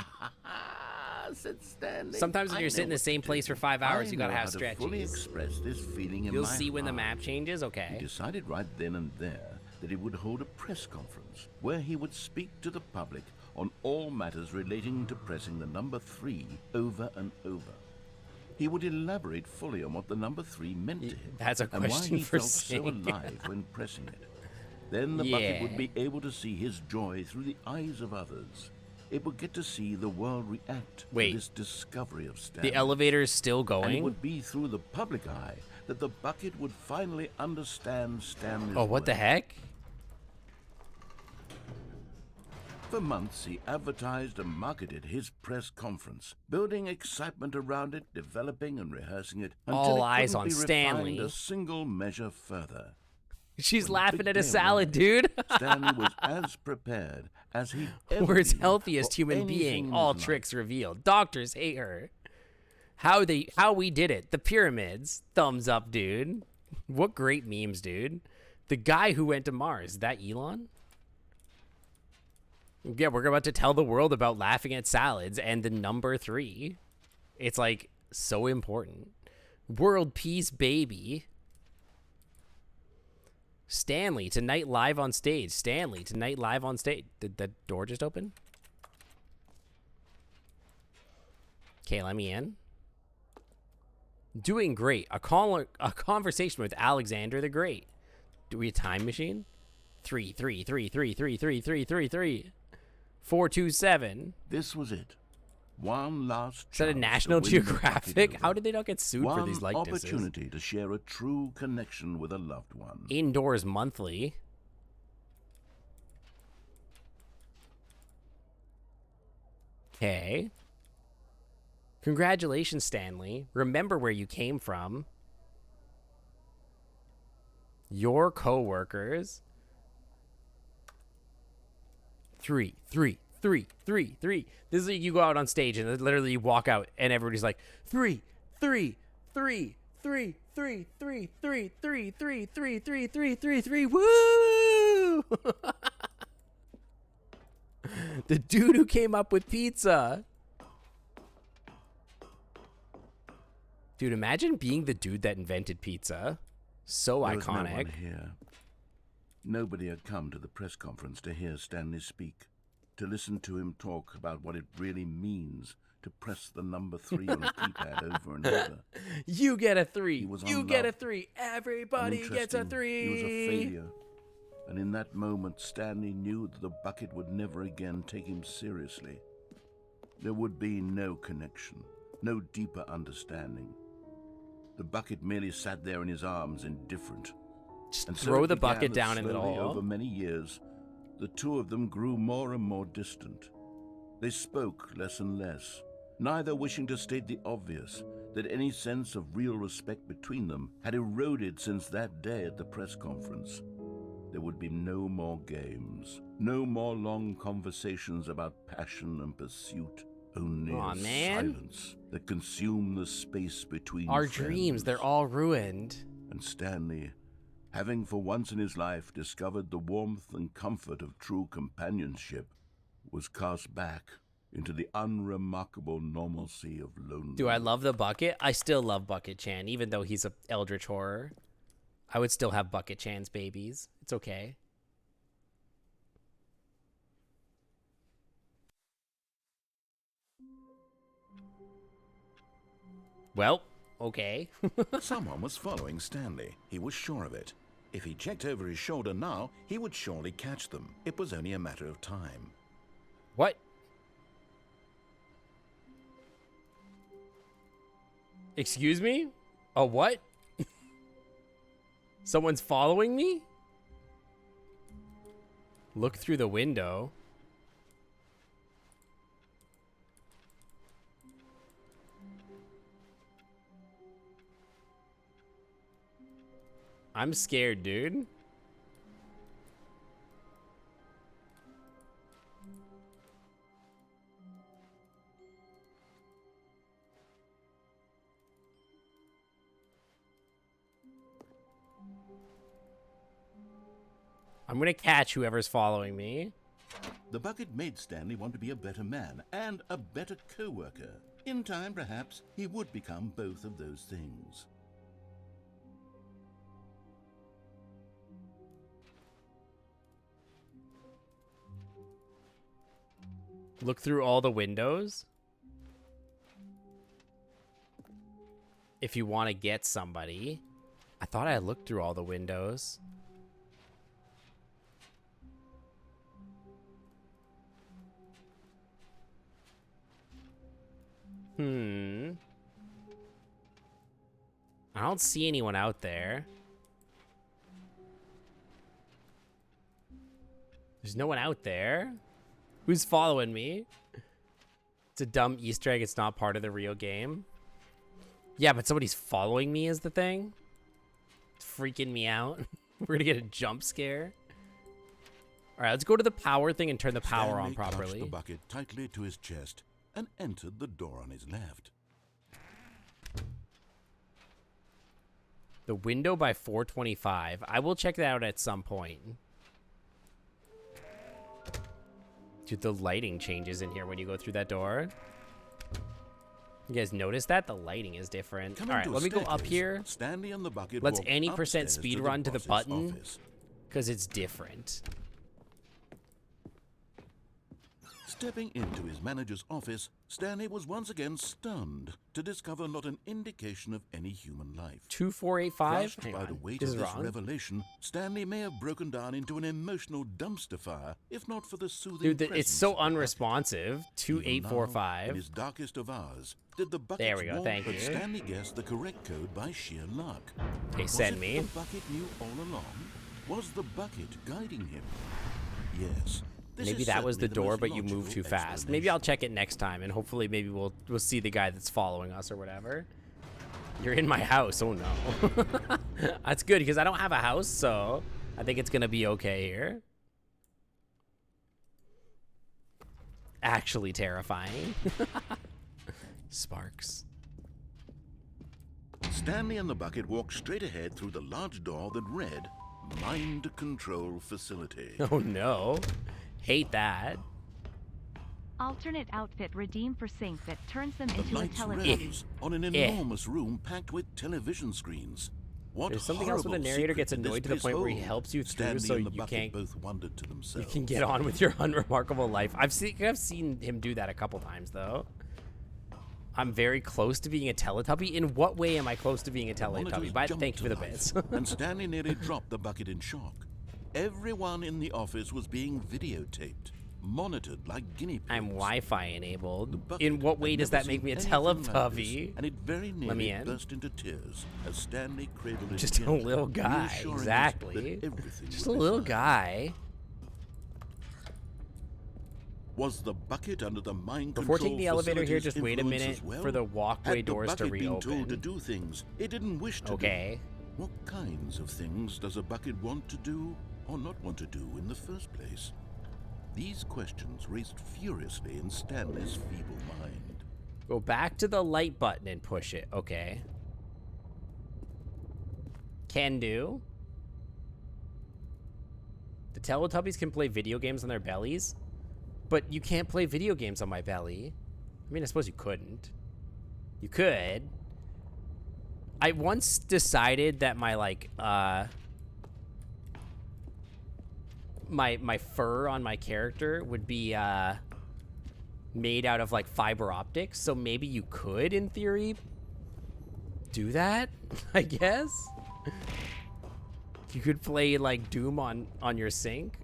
Said Stanley. Sometimes when I you're know sitting in the what same to place do. for 5 hours, I you gotta know have how to fully stretchies. express this feeling in You'll my see when the heart. map changes, He okay. decided right then and there that he would hold a press conference where he would speak to the public on all matters relating to pressing the number 3 over and over. He would elaborate fully on what the number 3 meant to him That's a and why question he for felt so Sing. alive when pressing it. Then the bucket would be able to see his joy through the eyes of others. It would get to see the world react Wait. to this discovery of Stanley. The elevator is still And it going? would be through the public eye that the bucket would finally understand Stanley's Oh, what the way. heck? For months, he advertised and marketed his press conference, building excitement around it, developing and rehearsing it until All it eyes couldn't on be Stanley. refined a single measure further. She's When the laughing big at a day salad, arrived, dude. Stanley was as prepared as he ever World's been healthiest for human anything being. in All his tricks revealed. Doctors hate her. How we did it. The pyramids. Thumbs up, dude. What great memes, dude. The guy who went to Mars. Is that Elon? Yeah, we're about to tell the world about laughing at salads and the number 3. It's like so important. World peace, baby. Stanley, tonight live on stage. Stanley, tonight live on stage. Did the door just open? Okay, let me in. Doing great. A conversation with Alexander the Great. Do we a time machine? 33333333333. 427. This was it. One last Is that a chance National to win the bucket Geographic? over. How did they not get sued for these One likenesses? opportunity to share a true connection with a loved one. Indoors monthly. Okay. Congratulations, Stanley. Remember where you came from. Your coworkers. 3, 3, 3, 3, 3. This is like you go out on stage and literally you walk out and everybody's like 3, 3, 3, 3, 3, 3, 3, 3, 3, 3, 3, 3, 3, 3. Woo! The dude who came up with pizza. Dude, imagine being the dude that invented pizza. So There was no one iconic. here. Nobody had come to the press conference to hear Stanley speak, to listen to him talk about what it really means to press the number 3 on a keypad over and over. You get a 3. He was You get a unloved, 3. Everybody gets a uninteresting. 3. He was a failure. And in that moment, Stanley knew that the bucket would never again take him seriously. There would be no connection, no deeper understanding. The bucket merely sat there in his arms, indifferent. Just And so throw it the began bucket that down in it slowly, all. over many years, the two of them grew more and more distant. They spoke less and less, neither wishing to state the obvious, that any sense of real respect between them had eroded since that day at the press conference. there would be no more games, no more long conversations about passion and pursuit, only Aw, a man. silence that consumed the space between Our friends. dreams, they're all ruined. And Stanley, having for once in his life discovered the warmth and comfort of true companionship, was cast back into the unremarkable normalcy of loneliness. Do I love the bucket? I still love Bucket Chan, even though he's a eldritch horror. I would still have Bucket Chan's babies. It's okay. Well, okay. Someone was following Stanley. He was sure of it. If he checked over his shoulder now, he would surely catch them. It was only a matter of time. What? Excuse me? A what? Someone's following me? Look through the window. I'm scared, dude. I'm gonna catch whoever's following me. The bucket made Stanley want to be a better man and a better co-worker. In time, perhaps, he would become both of those things. Look through all the windows. If you want to get somebody. I thought I looked through all the windows. I don't see anyone out there. There's no one out there. Who's following me? It's a dumb Easter egg. It's not part of the real game. Yeah, but somebody's following me is the thing. It's freaking me out. We're gonna get a jump scare. All right, let's go to the power thing and turn the power on Stanley clutched properly. the bucket tightly to his chest and entered the door on his left. The window by 425. I will check that out at some point. Dude, the lighting changes in here when you go through that door. You guys notice that? The lighting is different. All right, let me go up here. Stanley and the bucket Let's walked any upstairs % speed to run to the boss's button office. because it's different. Stepping into his manager's office, Stanley was once again stunned to discover not an indication of any human life. 2485? Crushed by the weight This of is this wrong. revelation, Stanley may have broken down into an emotional dumpster fire, if not for the soothing Dude, it's presence so of the bucket. unresponsive. Even now, in 2845. his darkest of hours, did the bucket There we go, thank but you. Stanley guessed the correct code by sheer luck. Okay, Was send it me. The bucket knew all along? Was the bucket guiding him? Yes. This Maybe is that was the certainly door, most but you moved logical too fast. Maybe I'll check it next time, and hopefully maybe we'll see the guy that's following us or whatever. You're in my house. Oh, no. That's good, because I don't have a house, so I think it's going to be okay here. Actually terrifying. Sparks. Stanley and the bucket walked straight ahead through the large door that read, Mind Control Facility. Oh, no. Hate that. Alternate outfit redeem for sync that turns them The into a lights Teletubby. rose on an enormous room packed with television screens. What There's something else where the horrible narrator secret gets did this annoyed to the place point where he hold? helps you through Stanley so and the you bucket can't both wondered to you themselves. can get on with your unremarkable life. I've seen him do that a couple times though. I'm very close to being a Teletubby. In what way am I close to being a Monitors Teletubby? But jumped thank you for to the life, bits. and Stanley nearly dropped the bucket in shock. Everyone in the office was being videotaped, monitored like guinea pigs. I'm Wi-Fi The enabled. bucket In what way had does never that make seen me a anything like this, Teletubby? and it very Let me nearly in. burst into tears as Stanley cradled it Just a gently, little guy, reassuring us exactly. that everything Just a would be little fine. guy. Was the bucket under the mind Before control taking the elevator here, facility's just wait a influence minute as well? for the walkway Had the doors to bucket been told to reopen. do things it didn't wish to Okay. do? What kinds of things does a bucket want to do? or not want to do in the first place? These questions raced furiously in Stanley's feeble mind. Go back to the light button and push it. Okay. Can do. The Teletubbies can play video games on their bellies, but you can't play video games on my belly. I mean, I suppose you couldn't. You could. I once decided that my, like, my fur on my character would be, made out of, like, fiber optics, so maybe you could, in theory, do that, I guess? You could play, like, Doom on your sink.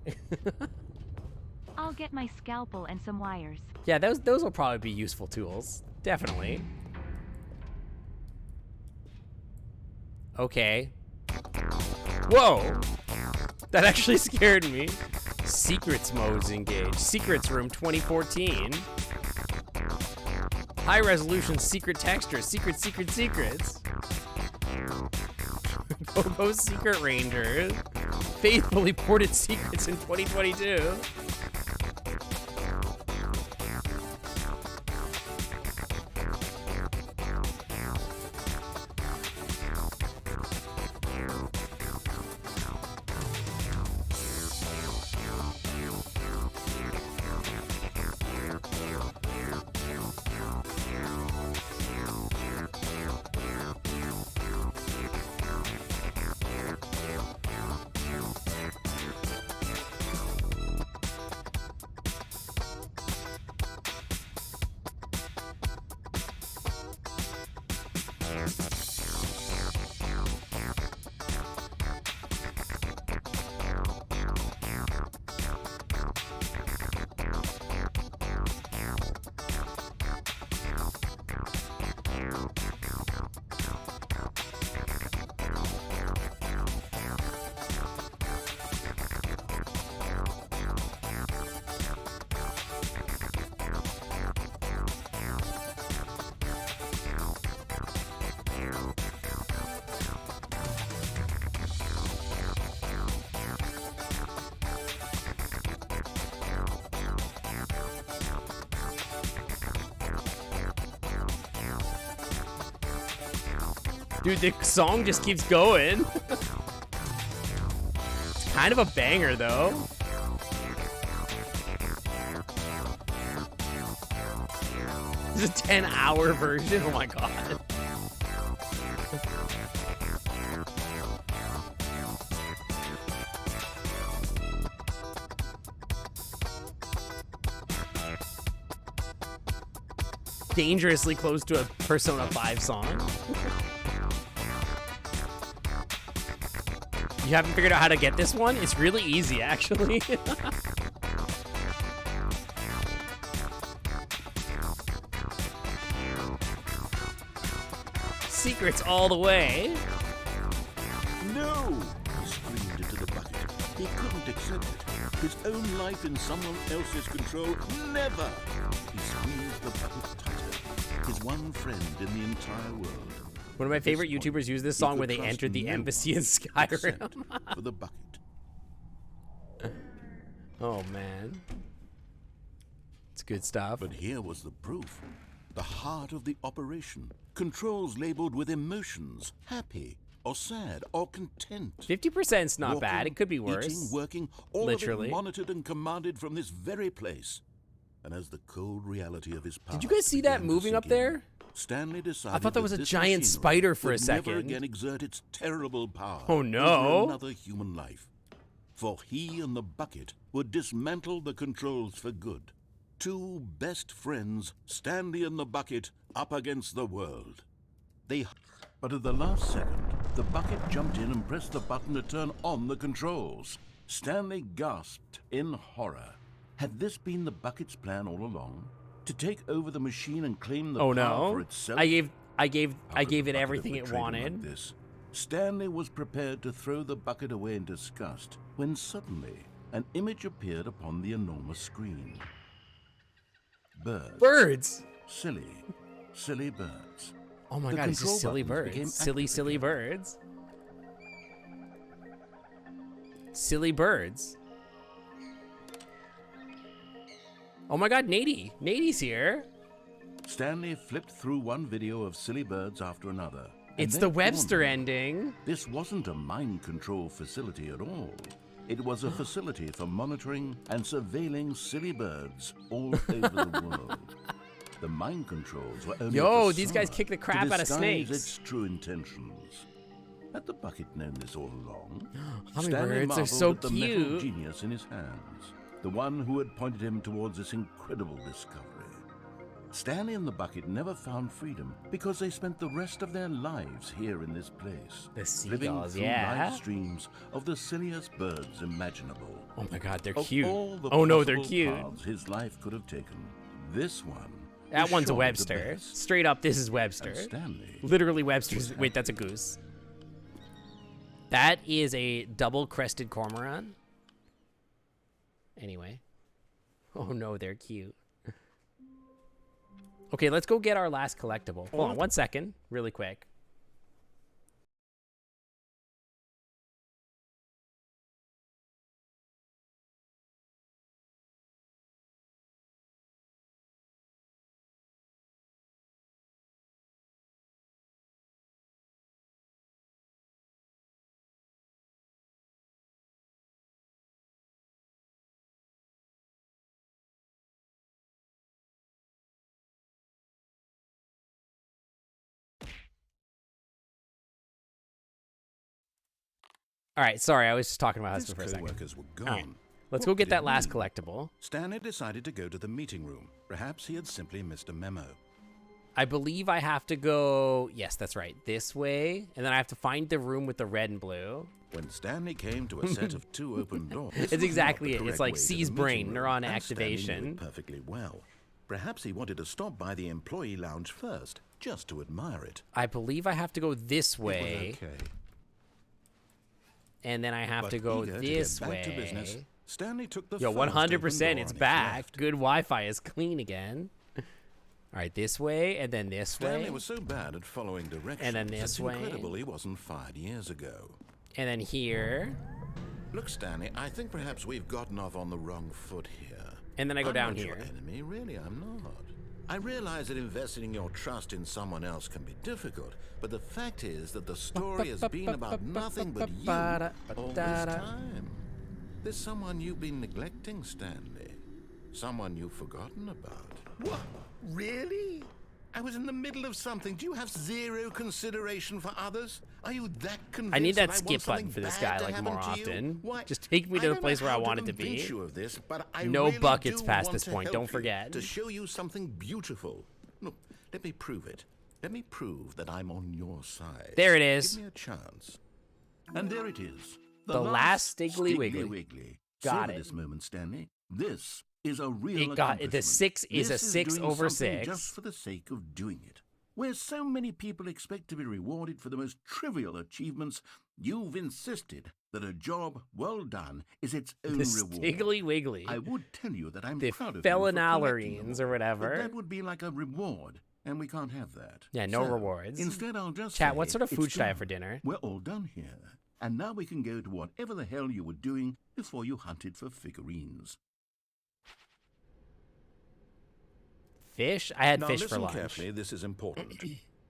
I'll get my scalpel and some wires. Yeah, those will probably be useful tools. Definitely. Okay. Whoa! That actually scared me. Secrets mode's engaged. Secrets room 2014. High resolution secret textures. Secrets. Go Secret Rangers. Faithfully ported secrets in 2022. Dude, the song just keeps going. It's kind of a banger, though. This is a 10-hour version? Oh my god. Dangerously close to a Persona 5 song. You haven't figured out how to get this one? It's really easy, actually. Secrets all the way. No! He screamed into the bucket. He couldn't accept it. His own life in someone else's control. Never! He squeezed the bucket tighter. His one friend in the entire world. One of my favorite YouTubers used this song where they entered the embassy in Skyrim. For the bucket. Oh, man. It's good stuff. But here was the proof. The heart of the operation. Controls labeled with emotions. Happy, or sad, or content. 50%'s not Walking, bad. It could be worse. Eating, working, all literally. of it monitored and commanded from this very place. And as the cold reality of his past Did you guys see that moving up there? Stanley decided I thought that was a this giant machinery spider for a would never second. again exert its terrible power Oh, no. over another human life. For he and the bucket would dismantle the controls for good. Two best friends, Stanley and the bucket, up against the world. But at the last second, the bucket jumped in and pressed the button to turn on the controls. Stanley gasped in horror. Had this been the bucket's plan all along? To take over the machine and claim the power for itself? I gave it everything it wanted. Like this? Stanley was prepared to throw the bucket away in disgust when suddenly an image appeared upon the enormous screen. Birds. Birds. Silly birds. Oh my god, it's just silly birds. Silly birds. Silly birds. Oh my god, Nady. Nady's here. Stanley flipped through one video of silly birds after another. It's the Webster ending. This wasn't a mind control facility at all. It was a facility for monitoring and surveilling silly birds all over the world. The mind controls were only a these guys facade kick the crap to out of disguise snakes. its true intentions. Had the bucket known this all along? Hummingbirds are marveled so at the metal cute. genius in his hands, the one who had pointed him towards this incredible discovery. Stanley and the bucket never found freedom because they spent the rest of their lives here in this place, The living seagulls, through yeah. live streams of the silliest birds imaginable. Oh my god, they're Of cute. all the Oh no, they're possible cute. paths his life could have taken, this one That was one's a surely the Webster. best. Straight up, this is Webster. And Stanley Literally Webster's. was Wait, that's a goose. That is a double-crested cormorant. Anyway. Oh no, they're cute. Okay, let's go get our last collectible. Hold on 1 second, really quick. All right, sorry, I was just talking about His husband for a second. co-workers were gone. All right, let's What go get did it that last mean? collectible. Stanley decided to go to the meeting room. Perhaps he had simply missed a memo. I believe I have to go, yes, that's right, this way, and then I have to find the room with the red and blue. When Stanley came to a set of two open doors, this It's was not exactly the it. It's correct like way to C's the brain, meeting room, neuron and Stanley knew activation. it perfectly well. Perhaps he wanted to stop by the employee lounge first, just to admire it. I believe I have to go this way, Okay. and then I have But to go eager this to get back to way. business, Stanley took the Yo, first open 100%, door it's on his back. left. Good Wi-Fi is clean again. All right, this way, and then this Stanley way, was so bad at following directions. And then this it's way. incredible he wasn't fired years ago. and then here, Look, Stanley, I think perhaps we've gotten off on the wrong foot here. and then I go I'm down not here. Your enemy, really, I'm not. I realize that investing your trust in someone else can be difficult, but the fact is that the story has been about nothing but you all this time. There's someone you've been neglecting, Stanley. Someone you've forgotten about. What? Really? I was in the middle of something. Do you have zero consideration for others? Are you that convinced? I need that I want skip button something for this bad guy to like happen more to you? often. Why, Just take me I to the don't place know where I how want it to convince be. you of this, but I No really buckets do past want this to point, help don't you, forget. to show you something beautiful. Look, let me prove it. Let me prove that I'm on your side. There it is. Give me a chance. And there it is. The last Stiggly Wiggly. Wiggly. Got Savor it. this moment, Stanley. This is a real It got the accomplishment. 6 is a This 6 doing over something 6. just for the sake of doing it. Where so many people expect to be rewarded for the most trivial achievements, you've insisted that a job well done is its own The reward. Stiggly Wiggly. I would tell you that I'm The proud of you for collecting Felinalarines them or all, whatever. but that would be like a reward, and we can't have that. Yeah, no So, rewards. Instead, I'll just Chat, say what sort of food it's should I have done. for dinner? We're all done here, and now we can go to whatever the hell you were doing before you hunted for figurines. Fish? I had Now fish for listen lunch. carefully, this is important.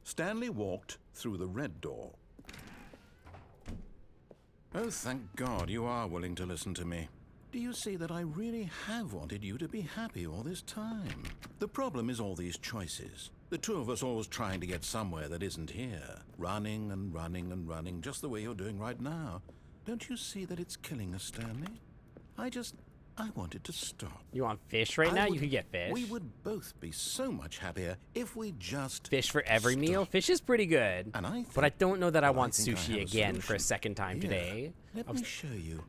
Stanley walked through the red door. Oh, thank God you are willing to listen to me. Do you see that I really have wanted you to be happy all this time? The problem is all these choices. The two of us always trying to get somewhere that isn't here. Running and running and running, just the way you're doing right now. Don't you see that it's killing us, Stanley? I wanted to stop. You want fish right now? You could get fish. We would both be so much happier if we just Fish for every meal? stopped. Fish is pretty good. And I But I think- don't know that I well, want think I sushi have a again for a solution. second time Here, today. Let me show you.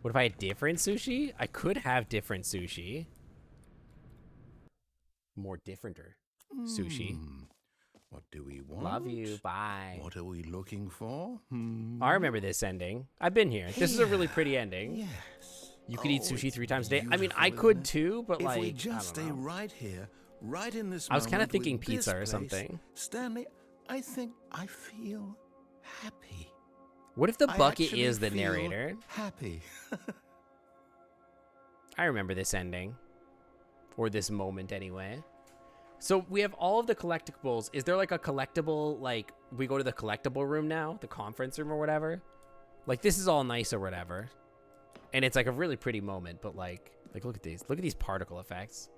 What if I had different sushi? I could have different sushi. More differenter sushi. What do we want? Love you. Bye. What are we looking for? I remember this ending. I've been here. This is a really pretty ending. Yes. You could eat Oh, sushi it's 3 times a day. I mean, I beautiful, could isn't it? too, but If like, we I just don't stay know. right here, right in this I was kinda moment thinking with this pizza or place, something. Stanley, I think I feel happy. What if the I bucket actually is the feel narrator? Happy. I remember this ending. Or this moment, anyway. So we have all of the collectibles. Is there like a collectible, like, we go to the collectible room now? The conference room or whatever? Like, this is all nice or whatever. And it's like a really pretty moment, but like look at these. Look at these particle effects.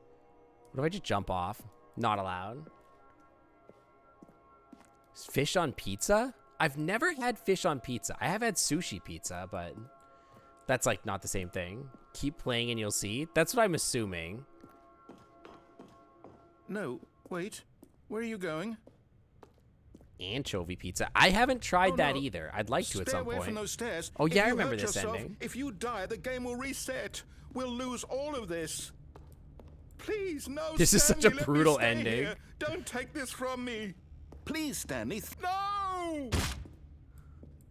What if I just jump off? Not allowed. Fish on pizza? I've never had fish on pizza. I have had sushi pizza, but that's like not the same thing. Keep playing and you'll see. That's what I'm assuming. No, wait. Where are you going? Anchovy pizza. I haven't tried that no. either. I'd like to at some Stay away point. from those stairs. Oh yeah, If I you remember hurt this yourself, ending. If you die, the game will reset. We'll lose all of this. Please, no. This is Stanley, such a let me brutal stay ending. here. Don't take this from me. Please, Stanley. No!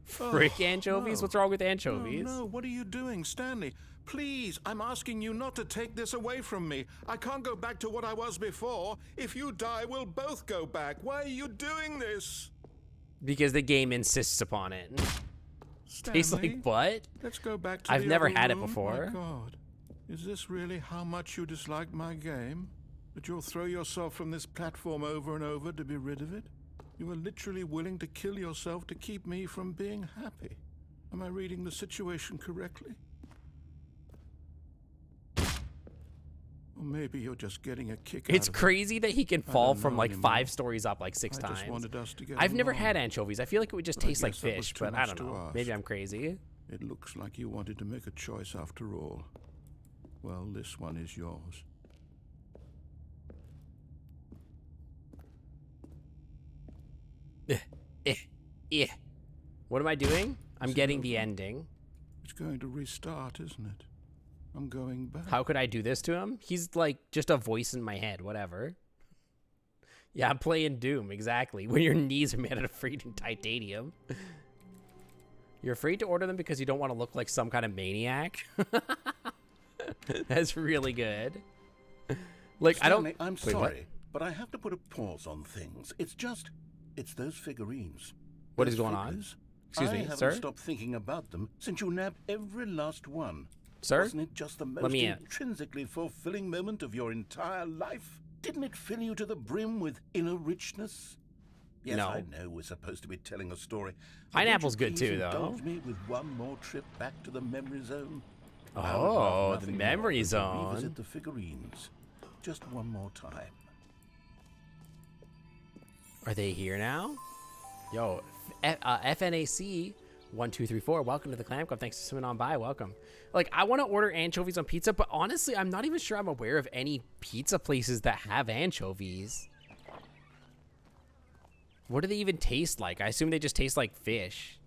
Frick anchovies? no. What's wrong with anchovies? No, what are you doing, Stanley? Please, I'm asking you not to take this away from me. I can't go back to what I was before. If you die, we'll both go back. Why are you doing this? Because the game insists upon it. Stanley, Tastes like butt? Let's go back to I've the never other had it room. before. My God. Is this really how much you dislike my game? That you'll throw yourself from this platform over and over to be rid of it? You are literally willing to kill yourself to keep me from being happy. Am I reading the situation correctly? Or maybe you're just getting a kick out It's of crazy that he can I fall don't from know like anymore. 5 stories up like 6 I just times. wanted us to get I've never along. had anchovies. I feel like it would just But I taste like guess that was fish, too but I much don't to know. ask. Maybe I'm crazy. It looks like you wanted to make a choice after all. Well, this one is yours. What am I doing? I'm Is it getting the over? ending. It's going to restart, isn't it? I'm going back. How could I do this to him? He's like just a voice in my head, whatever. Yeah, I'm playing Doom, exactly. When your knees are made out of freaking titanium. You're afraid to order them because you don't want to look like some kind of maniac? That's really good. Like, Stanley, I'm Wait, sorry, what? but I have to put a pause on things. It's those figurines. What Those is going on? figures. Excuse I me, haven't sir? stopped thinking about them since you nabbed every last one. Sir? Wasn't it just the Let most me in. intrinsically fulfilling moment of your entire life? Didn't it fill you to the brim with inner richness? Yes, No. I know we're supposed to be telling a story. but won't Pineapple's you good please too, though. indulge me with one more trip back to the memory zone? I would Oh, love the nothing memory more than to zone. Revisit the figurines. Just one more time. Are they here now? Yo, FNAC 1234. Welcome to the Clam Club. Thanks for swimming on by. Welcome. Like, I want to order anchovies on pizza, but honestly, I'm not even sure I'm aware of any pizza places that have anchovies. What do they even taste like? I assume they just taste like fish.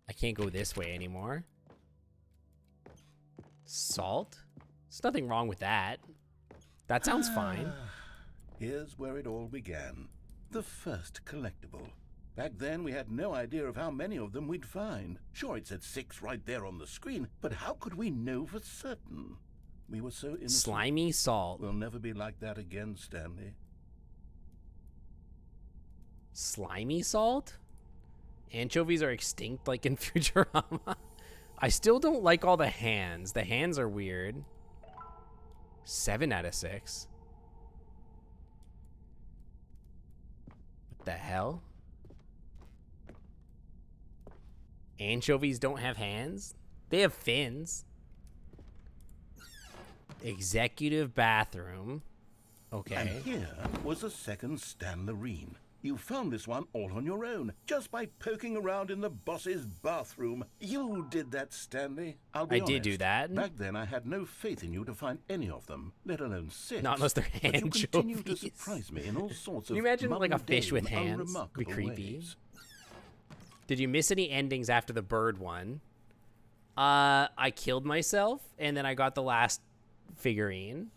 I can't go this way anymore. Salt? There's nothing wrong with that. That sounds fine. Here's where it all began. The first collectible. Back then, we had no idea of how many of them we'd find. Sure, it said 6 right there on the screen, but how could we know for certain? We were so innocent. Slimy salt. We'll never be like that again, Stanley. Slimy salt? Anchovies are extinct like in Futurama. I still don't like all the hands. The hands are weird. 7 out of 6. What the hell? Anchovies don't have hands? They have fins. Executive bathroom. Okay. And here was a second Stanlerine. You found this one all on your own, just by poking around in the boss's bathroom. You did that, Stanley. I'll be I honest. did do that. Back then, I had no faith in you to find any of them, let alone 6. Not unless they're But you continue to anchovies. surprise me in all sorts Can of you imagine like a fish with mundane, hands? Be unremarkable creepy. ways. Did you miss any endings after the bird one? I killed myself, and then I got the last figurine.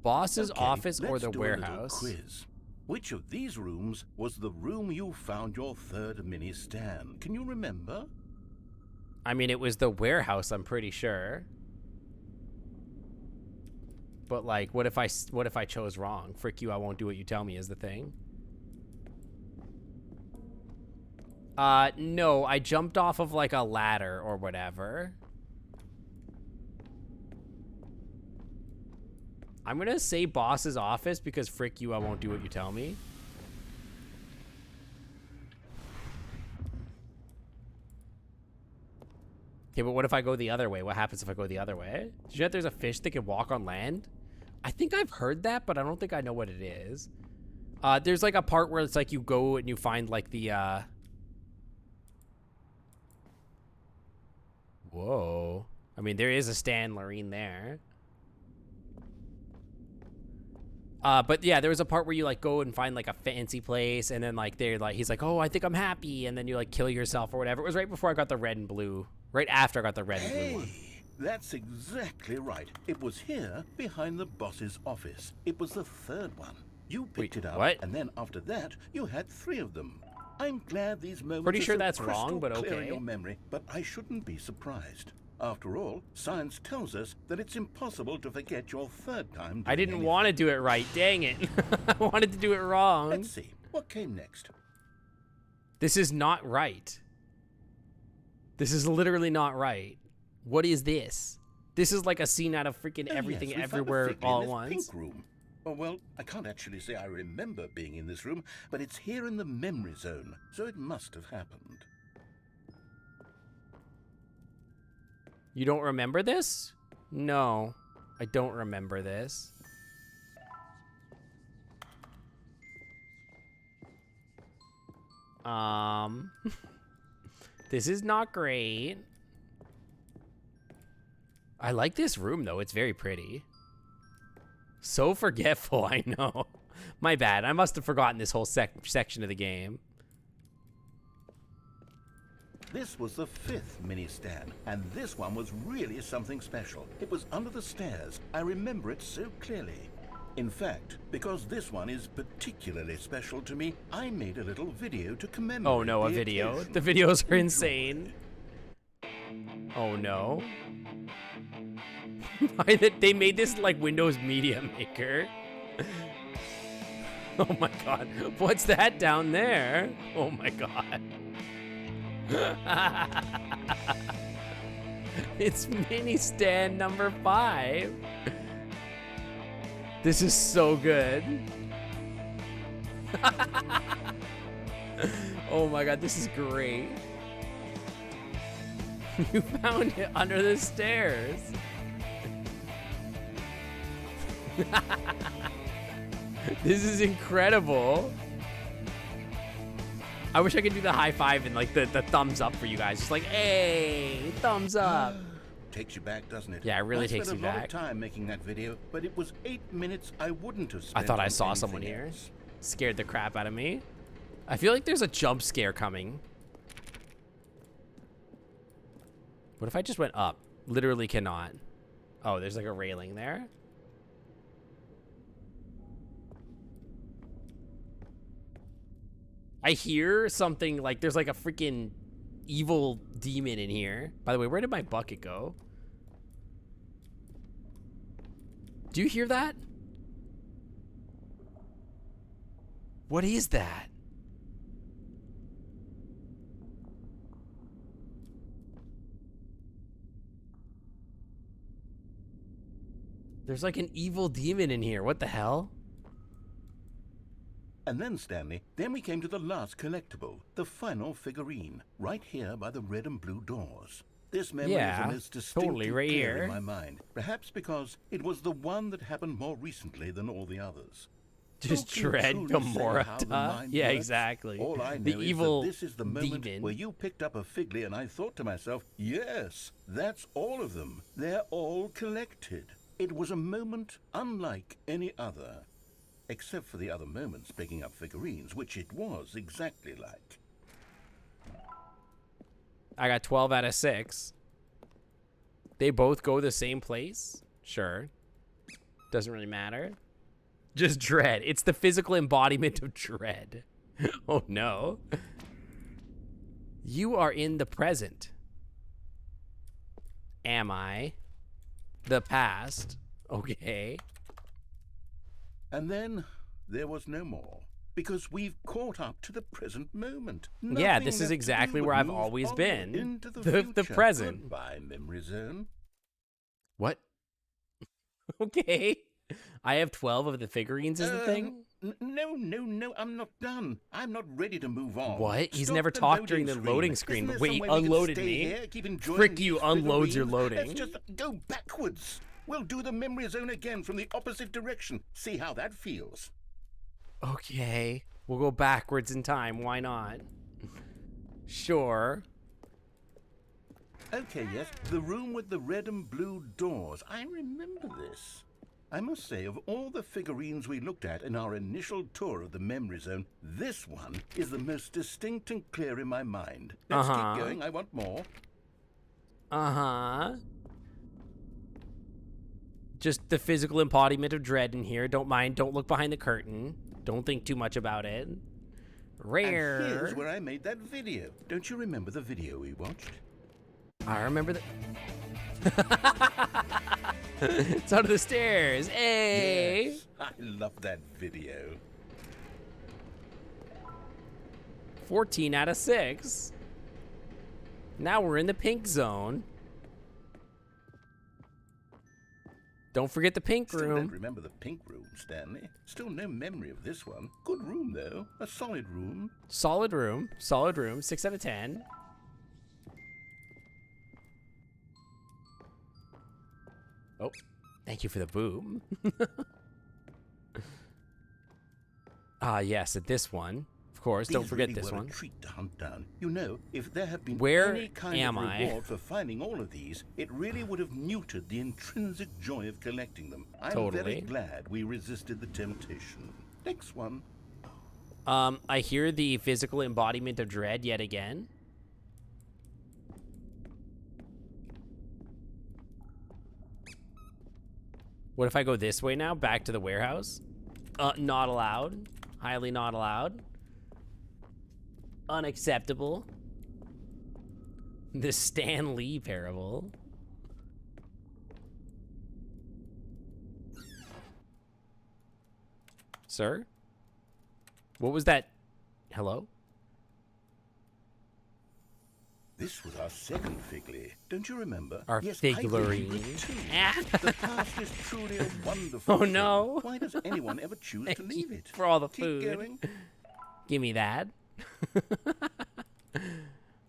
Boss's Okay, office or let's the do a little warehouse? quiz. Which of these rooms was the room you found your third mini stand? Can you remember? I mean, it was the warehouse, I'm pretty sure. But like, what if I chose wrong? Frick you, I won't do what you tell me is the thing. No, I jumped off of like a ladder or whatever. I'm gonna say boss's office because frick you, I won't do what you tell me. Okay, but what if I go the other way? What happens if I go the other way? Did you know that there's a fish that can walk on land? I think I've heard that, but I don't think I know what it is. There's like a part where it's like you go and you find like the, Whoa. I mean, there is a Stan Loreen there. But yeah, there was a part where you like go and find like a fancy place, and then like he's like, oh, I think I'm happy, and then you like kill yourself or whatever. It was right before I got the red and blue. Right after I got the red and blue one. That's exactly right. It was here behind the boss's office. It was the third one. You picked it up, and then after that, you had 3 of them. I'm glad these moments Pretty sure are so that's wrong, but crystal clear okay. in your memory, but I shouldn't be surprised. After all, science tells us that it's impossible to forget your third time. I didn't want to do it right. Dang it. I wanted to do it wrong. Let's see. What came next? This is not right. This is literally not right. What is this? This is like a scene out of freaking Everything Everywhere all at once. Pink room. Oh, well, I can't actually say I remember being in this room, but it's here in the memory zone, so it must have happened. You don't remember this? No, I don't remember this. This is not great. I like this room, though. It's very pretty. So forgetful, I know. My bad. I must have forgotten this whole section of the game. This was the 5th mini-stand, and this one was really something special. It was under the stairs. I remember it so clearly. In fact, because this one is particularly special to me, I made a little video to commemorate. Oh no, a video? occasion. The videos are insane. Oh no. They made this like Windows Media Maker. Oh my god. What's that down there? Oh my god. It's mini stand number 5. This is so good. Oh my god, this is great. You found it under the stairs. This is incredible. I wish I could do the high five and like the thumbs up for you guys. Just like, hey, thumbs up. Takes you back, doesn't it? Yeah, it really takes you I spent a lot back. of time making that video, but it was 8 minutes I wouldn't have I spent thought I on saw anything someone here. else. Scared the crap out of me. I feel like there's a jump scare coming. What if I just went up? Literally cannot. Oh, there's like a railing there. I hear something like there's like a freaking evil demon in here. By the way, where did my bucket go? Do you hear that? What is that? There's like an evil demon in here. What the hell? And then, Stanley, then we came to the last collectible, the final figurine, right here by the red and blue doors. This memory is the most distinctly totally right clear here. in my mind, perhaps because it was the one that happened more recently than all the others. Just Who can Dread truly say Gamora. how the mind Yeah, works? exactly. All I know The is evil that this is the moment demon. where you picked up a Figley and I thought to myself, yes, that's all of them. They're all collected. It was a moment unlike any other. Except for the other moments picking up figurines, which it was exactly like. I got 12 out of 6. They both go the same place? Sure. Doesn't really matter. Just Dread. It's the physical embodiment of Dread. Oh no. You are in the present. am I? The past. Okay. And then there was no more, because we've caught up to the present moment. Yeah, Nothing this is left to exactly do where but I've move always onward been. into the The future. present. Goodbye, memory zone. What? Okay. I have 12 of the figurines is the thing? No, I'm not done. I'm not ready to move on. What? He's Stop never the talked during the screen. loading screen, Isn't but there wait, some he way we can unloaded stay me? here, keep enjoying Frick you, these unloads your figurines? loading. Let's just go backwards. We'll do the memory zone again from the opposite direction. See how that feels. Okay. We'll go backwards in time. Why not? Sure. Okay, yes, the room with the red and blue doors. I remember this. I must say, of all the figurines we looked at in our initial tour of the memory zone, this one is the most distinct and clear in my mind. Let's keep going. I want more. Just the physical embodiment of dread in here. Don't mind. Don't look behind the curtain. Don't think too much about it. Rare. And here's where I made that video. Don't you remember the video we watched? I remember that. It's out of the stairs. Hey. Yes, I love that video. 14 out of 6. Now we're in the pink zone. Don't forget the pink Still room. don't remember the pink room, Stanley. Still no memory of this one. Good room, though. A solid room. Solid room. Solid room. 6 out of 10. Oh, thank you for the boom. Yes, at this one. Of course, don't forget really this were one. A treat to hunt down. You know, if there had been Where any kind am of I? reward for finding all of these, it really would have muted the intrinsic joy of collecting them. I'm Totally. very glad we resisted the temptation. Next one. I hear the physical embodiment of dread yet again. What if I go this way now, back to the warehouse? Not allowed. Highly not allowed. Unacceptable. The Stan Lee parable. Sir? What was that? Hello? This was our second Figley. Don't you remember? Our yes, I figurine. agree too. The past is truly a wonderful Oh, no. thing. Why does anyone ever choose to Thank leave you it? for all the Keep food. Going. Give me that.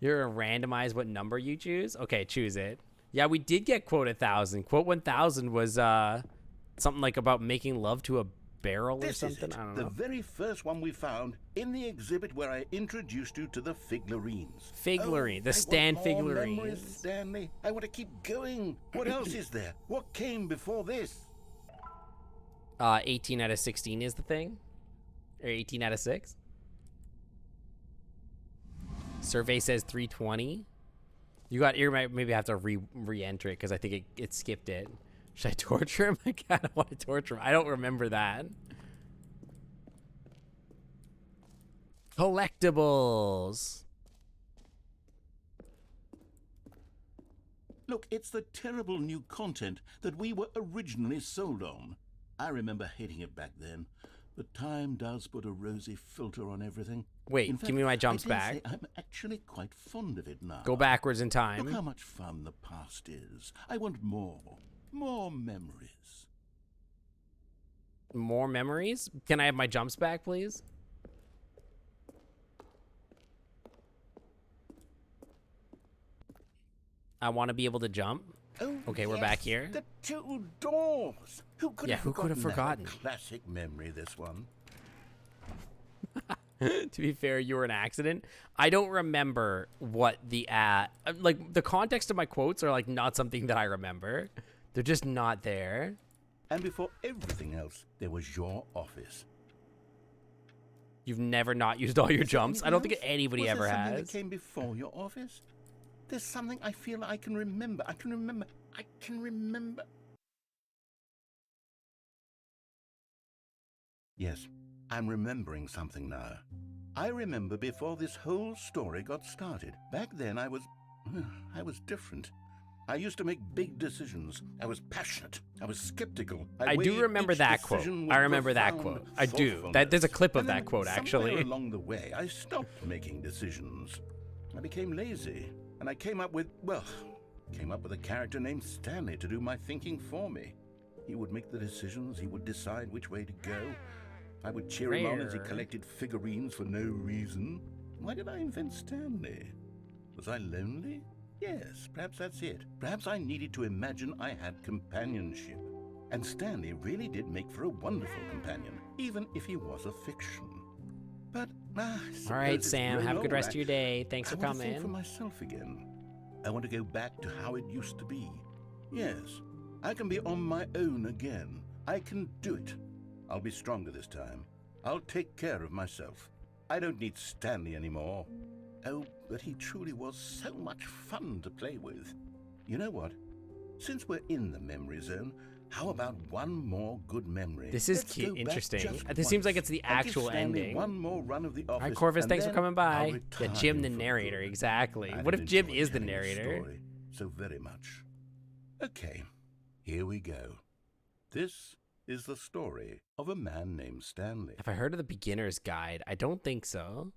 You're gonna randomize what number you choose? Okay, choose it. Yeah, we did get quote 1,000. Quote 1,000 was something like about making love to a barrel or This something. is it. I don't The know. very first one we found in the exhibit where I introduced you to the figurines. Figurine, the I Stan want more figurines. memories, Stanley. I want to keep going. What else is there? What came before this? 18 out of 16 is the thing, or 18 out of 6. Survey says 320. You might maybe have to re-enter it because I think it skipped it. Should I torture him? I kind of want to torture him. I don't remember that. Collectibles. Look, it's the terrible new content that we were originally sold on. I remember hating it back then. But time does put a rosy filter on everything. Wait, In fact, give me my jumps I dare back. say I'm actually quite fond of it now. Go backwards in time. Look how much fun the past is. I want more. More memories. More memories? Can I have my jumps back, please? I want to be able to jump. Oh, Okay, we're yes, back here. The two doors. Who could Yeah, have who could have forgotten forgotten? that? Classic memory, this one. To be fair, you were an accident. I don't remember what the like the context of my quotes are like not something that I remember. They're just not there. And before everything else, there was your office. You've never not used all your Is there jumps. I anything don't think else? anybody Was ever there something has. that came before your office? There's something I feel I can remember. I can remember. Yes, I'm remembering something now. I remember before this whole story got started. Back then I was different. I used to make big decisions. I was passionate. I was skeptical. I do weighed remember each that quote. decision with I remember that profound quote. I do. There's a clip of And that then quote, actually. somewhere along the way, I stopped making decisions. I became lazy, and I came up with a character named Stanley to do my thinking for me. He would make the decisions. He would decide which way to go. I would cheer him on as he Rare. collected figurines for no reason. Why did I invent Stanley? Was I lonely? Yes, perhaps that's it. Perhaps I needed to imagine I had companionship. And Stanley really did make for a wonderful companion, even if he was a fiction. But, All right, Sam. Have a good rest of your day. Thanks for I want to think for coming. myself again. I want to go back to how it used to be. Yes, I can be on my own again. I can do it. I'll be stronger this time. I'll take care of myself. I don't need Stanley anymore. Oh, but he truly was so much fun to play with. You know what? Since we're in the memory zone, how about one more good memory? This is Let's go back interesting. just This seems like once. it's the I'll give actual Stanley ending. one more run of the All office, right, Corvus, and thanks for then coming by. I'll Yeah, retire Jim him the for narrator, good. exactly. I What had if Jim enjoyed is the telling narrator? story so very much. Okay, here we go. This is the story of a man named Stanley. Have I heard of the beginner's guide? I don't think so.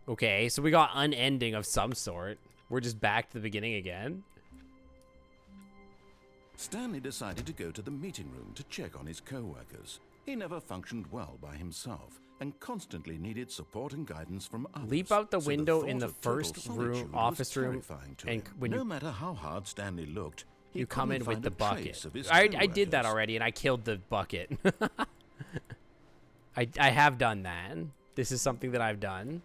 Okay, so we got unending of some sort. We're just back to the beginning again. Stanley decided to go to the meeting room to check on his co-workers. He never functioned well by himself and constantly needed support and guidance from others. Leap out the So window thought in the of total first solitude room, was office room, terrifying to and him. when no you matter how hard Stanley looked, he you come couldn't in with find the a bucket. trace of his I did that co-workers. already, and I killed the bucket. I have done that. This is something that I've done.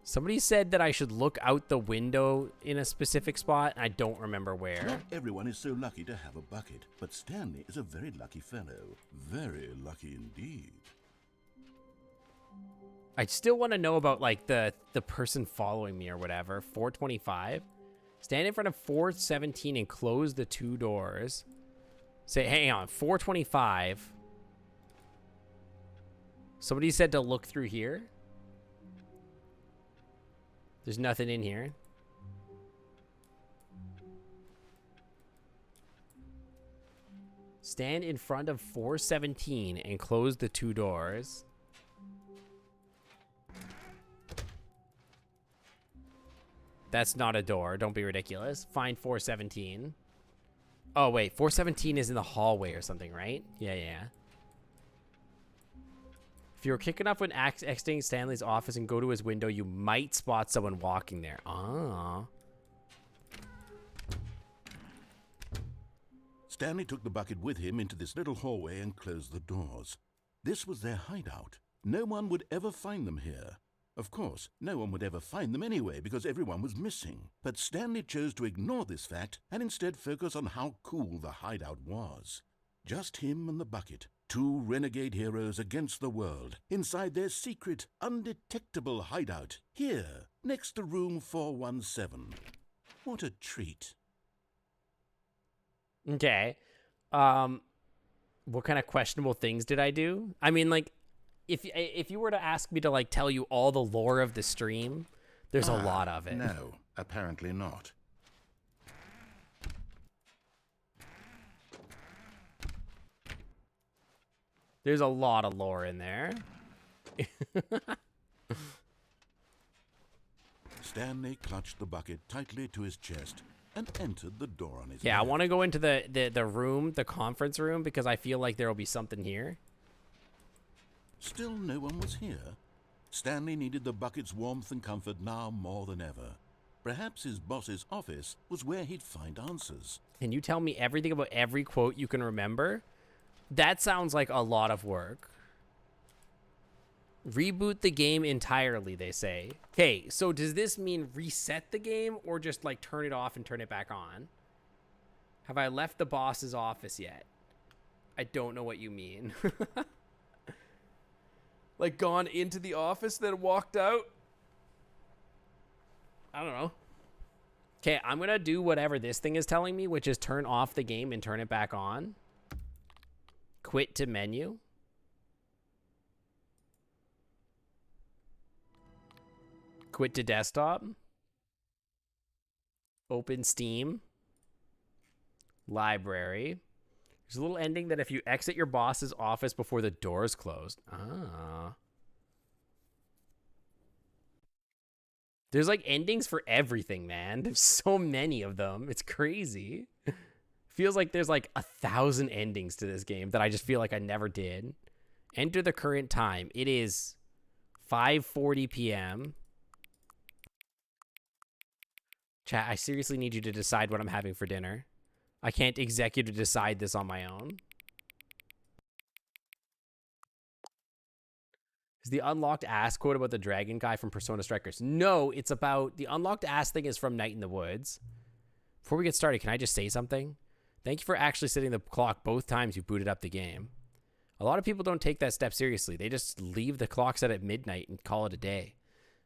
Somebody said that I should look out the window in a specific spot, and I don't remember where. Not everyone is so lucky to have a bucket, but Stanley is a very lucky fellow. Very lucky indeed. I still want to know about, like, the person following me or whatever. 425. Stand in front of 417 and close the two doors. Say, hang on, 425. Somebody said to look through here. There's nothing in here. Stand in front of 417 and close the two doors. That's not a door. Don't be ridiculous. Find 417. Oh, wait. 417 is in the hallway or something, right? Yeah. If you were quick enough when exiting Stanley's office and go to his window, you might spot someone walking there. Ah. Stanley took the bucket with him into this little hallway and closed the doors. This was their hideout. No one would ever find them here. Of course, no one would ever find them anyway because everyone was missing. But Stanley chose to ignore this fact and instead focus on how cool the hideout was. Just him and the bucket, two renegade heroes against the world, inside their secret, undetectable hideout, here, next to room 417. What a treat. Okay. What kind of questionable things did I do? I mean, like, if you were to ask me to, like, tell you all the lore of the stream, there's a lot of it. No, apparently not. There's a lot of lore in there. Stanley clutched the bucket tightly to his chest and entered the door on his Yeah, I left. want to go into the room, the conference room, because I feel like there will be something here. Still no one was here. Stanley needed the bucket's warmth and comfort now more than ever. Perhaps his boss's office was where he'd find answers. Can you tell me everything about every quote you can remember? That sounds like a lot of work. Reboot the game entirely, they say. Okay, so does this mean reset the game or just, like, turn it off and turn it back on? Have I left the boss's office yet? I don't know what you mean. Like, gone into the office, then walked out? I don't know. Okay, I'm going to do whatever this thing is telling me, which is turn off the game and turn it back on. Quit to menu. Quit to desktop. Open Steam. Library. There's a little ending that if you exit your boss's office before the door is closed. Ah. There's like endings for everything, man. There's so many of them. It's crazy. Feels like there's like 1,000 endings to this game that I just feel like I never did. Enter the current time. It is 5:40 p.m. Chat, I seriously need you to decide what I'm having for dinner. I can't executive decide this on my own. Is the unlocked ass quote about the dragon guy from Persona Strikers? No, it's about... The unlocked ass thing is from Night in the Woods. Before we get started, can I just say something? Thank you for actually setting the clock both times you booted up the game. A lot of people don't take that step seriously. They just leave the clock set at midnight and call it a day.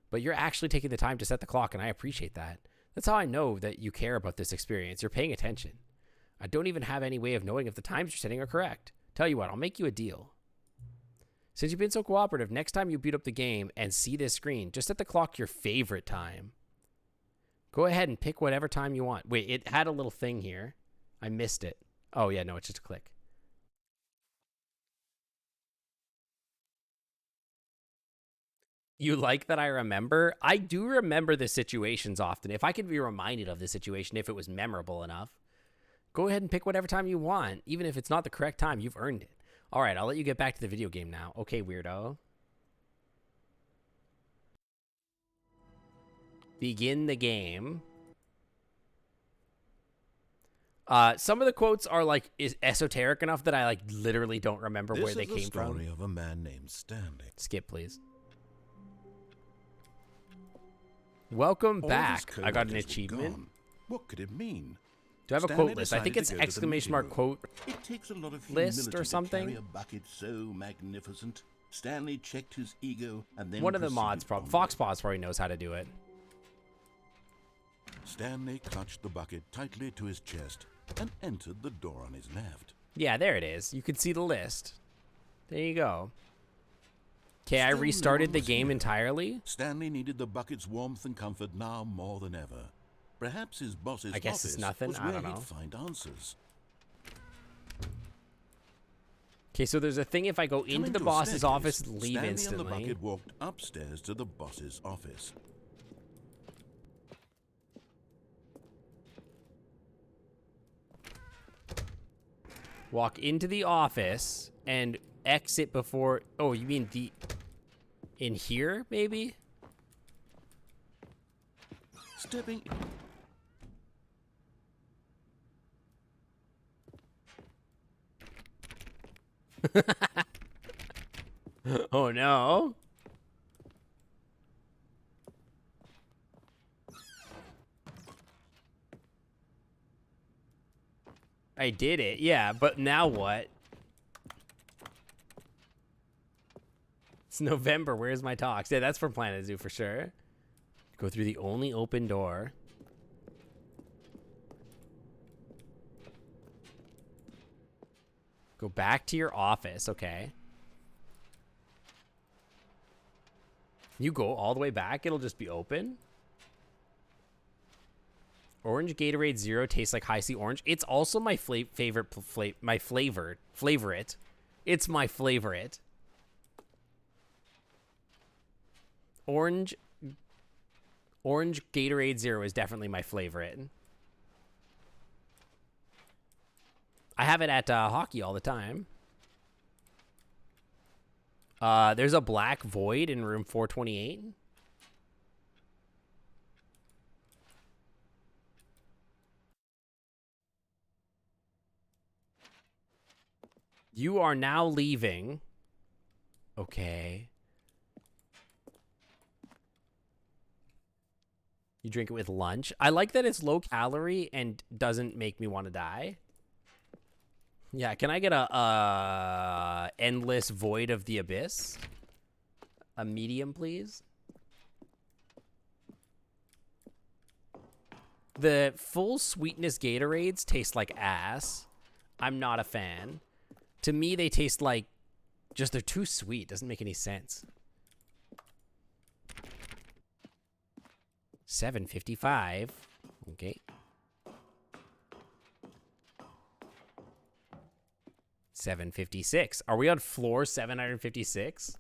But you're actually taking the time to set the clock, and I appreciate that. That's how I know that you care about this experience. You're paying attention. I don't even have any way of knowing if the times you're setting are correct. Tell you what, I'll make you a deal. Since you've been so cooperative, next time you boot up the game and see this screen, just set the clock your favorite time. Go ahead and pick whatever time you want. Wait, it had a little thing here. I missed it. Oh, yeah, no, it's just a click. You like that I remember? I do remember the situations often. If I could be reminded of the situation, if it was memorable enough. Go ahead and pick whatever time you want. Even if it's not the correct time, you've earned it. All right, I'll let you get back to the video game now. Okay, weirdo. Begin the game. Some of the quotes are like esoteric enough that I like literally don't remember where they came from. This is the story of a man named Stanley. Skip, please. Welcome back. I got an achievement. What could it mean? Do I have a quote list? I think it's exclamation mark quote It takes a lot of list or something. To carry a bucket so magnificent. Stanley checked his ego and then one of the mods probably Foxpaws probably knows how to do it. Stanley clutched the bucket tightly to his chest and entered the door on his left. Yeah, there it is. You can see the list. There you go. Okay, I restarted the game entirely. Stanley needed the bucket's warmth and comfort now more than ever. Perhaps his boss's office it's nothing. was I where don't know. he'd find answers. Okay, so there's a thing if I go into the boss's office, leave Stanley instantly. and the bucket walked upstairs to the boss's office. Walk into the office and exit before... Oh, you mean the... In here, maybe? Stepping... Oh, no. I did it, yeah, but now what? It's November, where's my talks? Yeah, that's from Planet Zoo for sure. Go through the only open door. Go back to your office, okay. You go all the way back, it'll just be open. Orange Gatorade Zero tastes like high C orange. It's also my favorite. It's my favorite. Orange Gatorade Zero is definitely my favorite. I have it at hockey all the time. There's a black void in room 428. You are now leaving. Okay. You drink it with lunch. I like that it's low calorie and doesn't make me want to die. Yeah, can I get a endless void of the abyss? A medium, please. The full sweetness Gatorades taste like ass. I'm not a fan. To me, they taste like just they're too sweet. Doesn't make any sense. 7.55. Okay. 7.56. Are we on floor 756?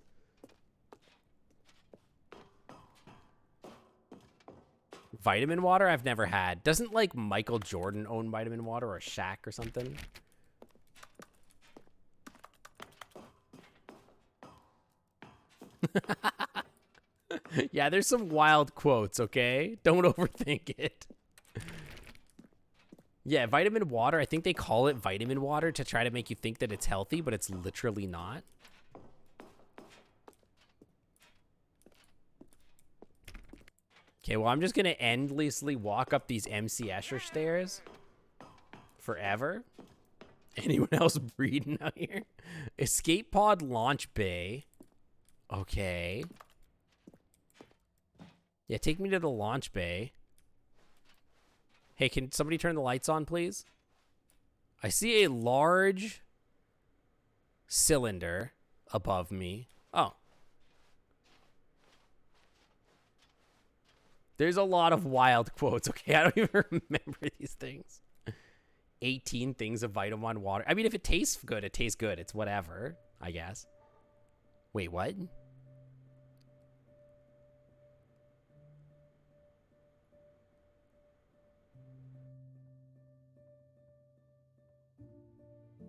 Vitamin water I've never had. Doesn't like Michael Jordan own vitamin water or Shaq or something? Yeah, there's some wild quotes, okay? Don't overthink it. Yeah, vitamin water, I think they call it vitamin water to try to make you think that it's healthy, but it's literally not. Okay, well, I'm just going to endlessly walk up these MC Escher stairs forever. Anyone else breeding out here? Escape pod launch bay. Okay. Yeah, take me to the launch bay. Hey, can somebody turn the lights on, please? I see a large cylinder above me. Oh. There's a lot of wild quotes. Okay, I don't even remember these things. 18 things of vitamin water. I mean, if it tastes good, it tastes good. It's whatever, I guess. Wait, what?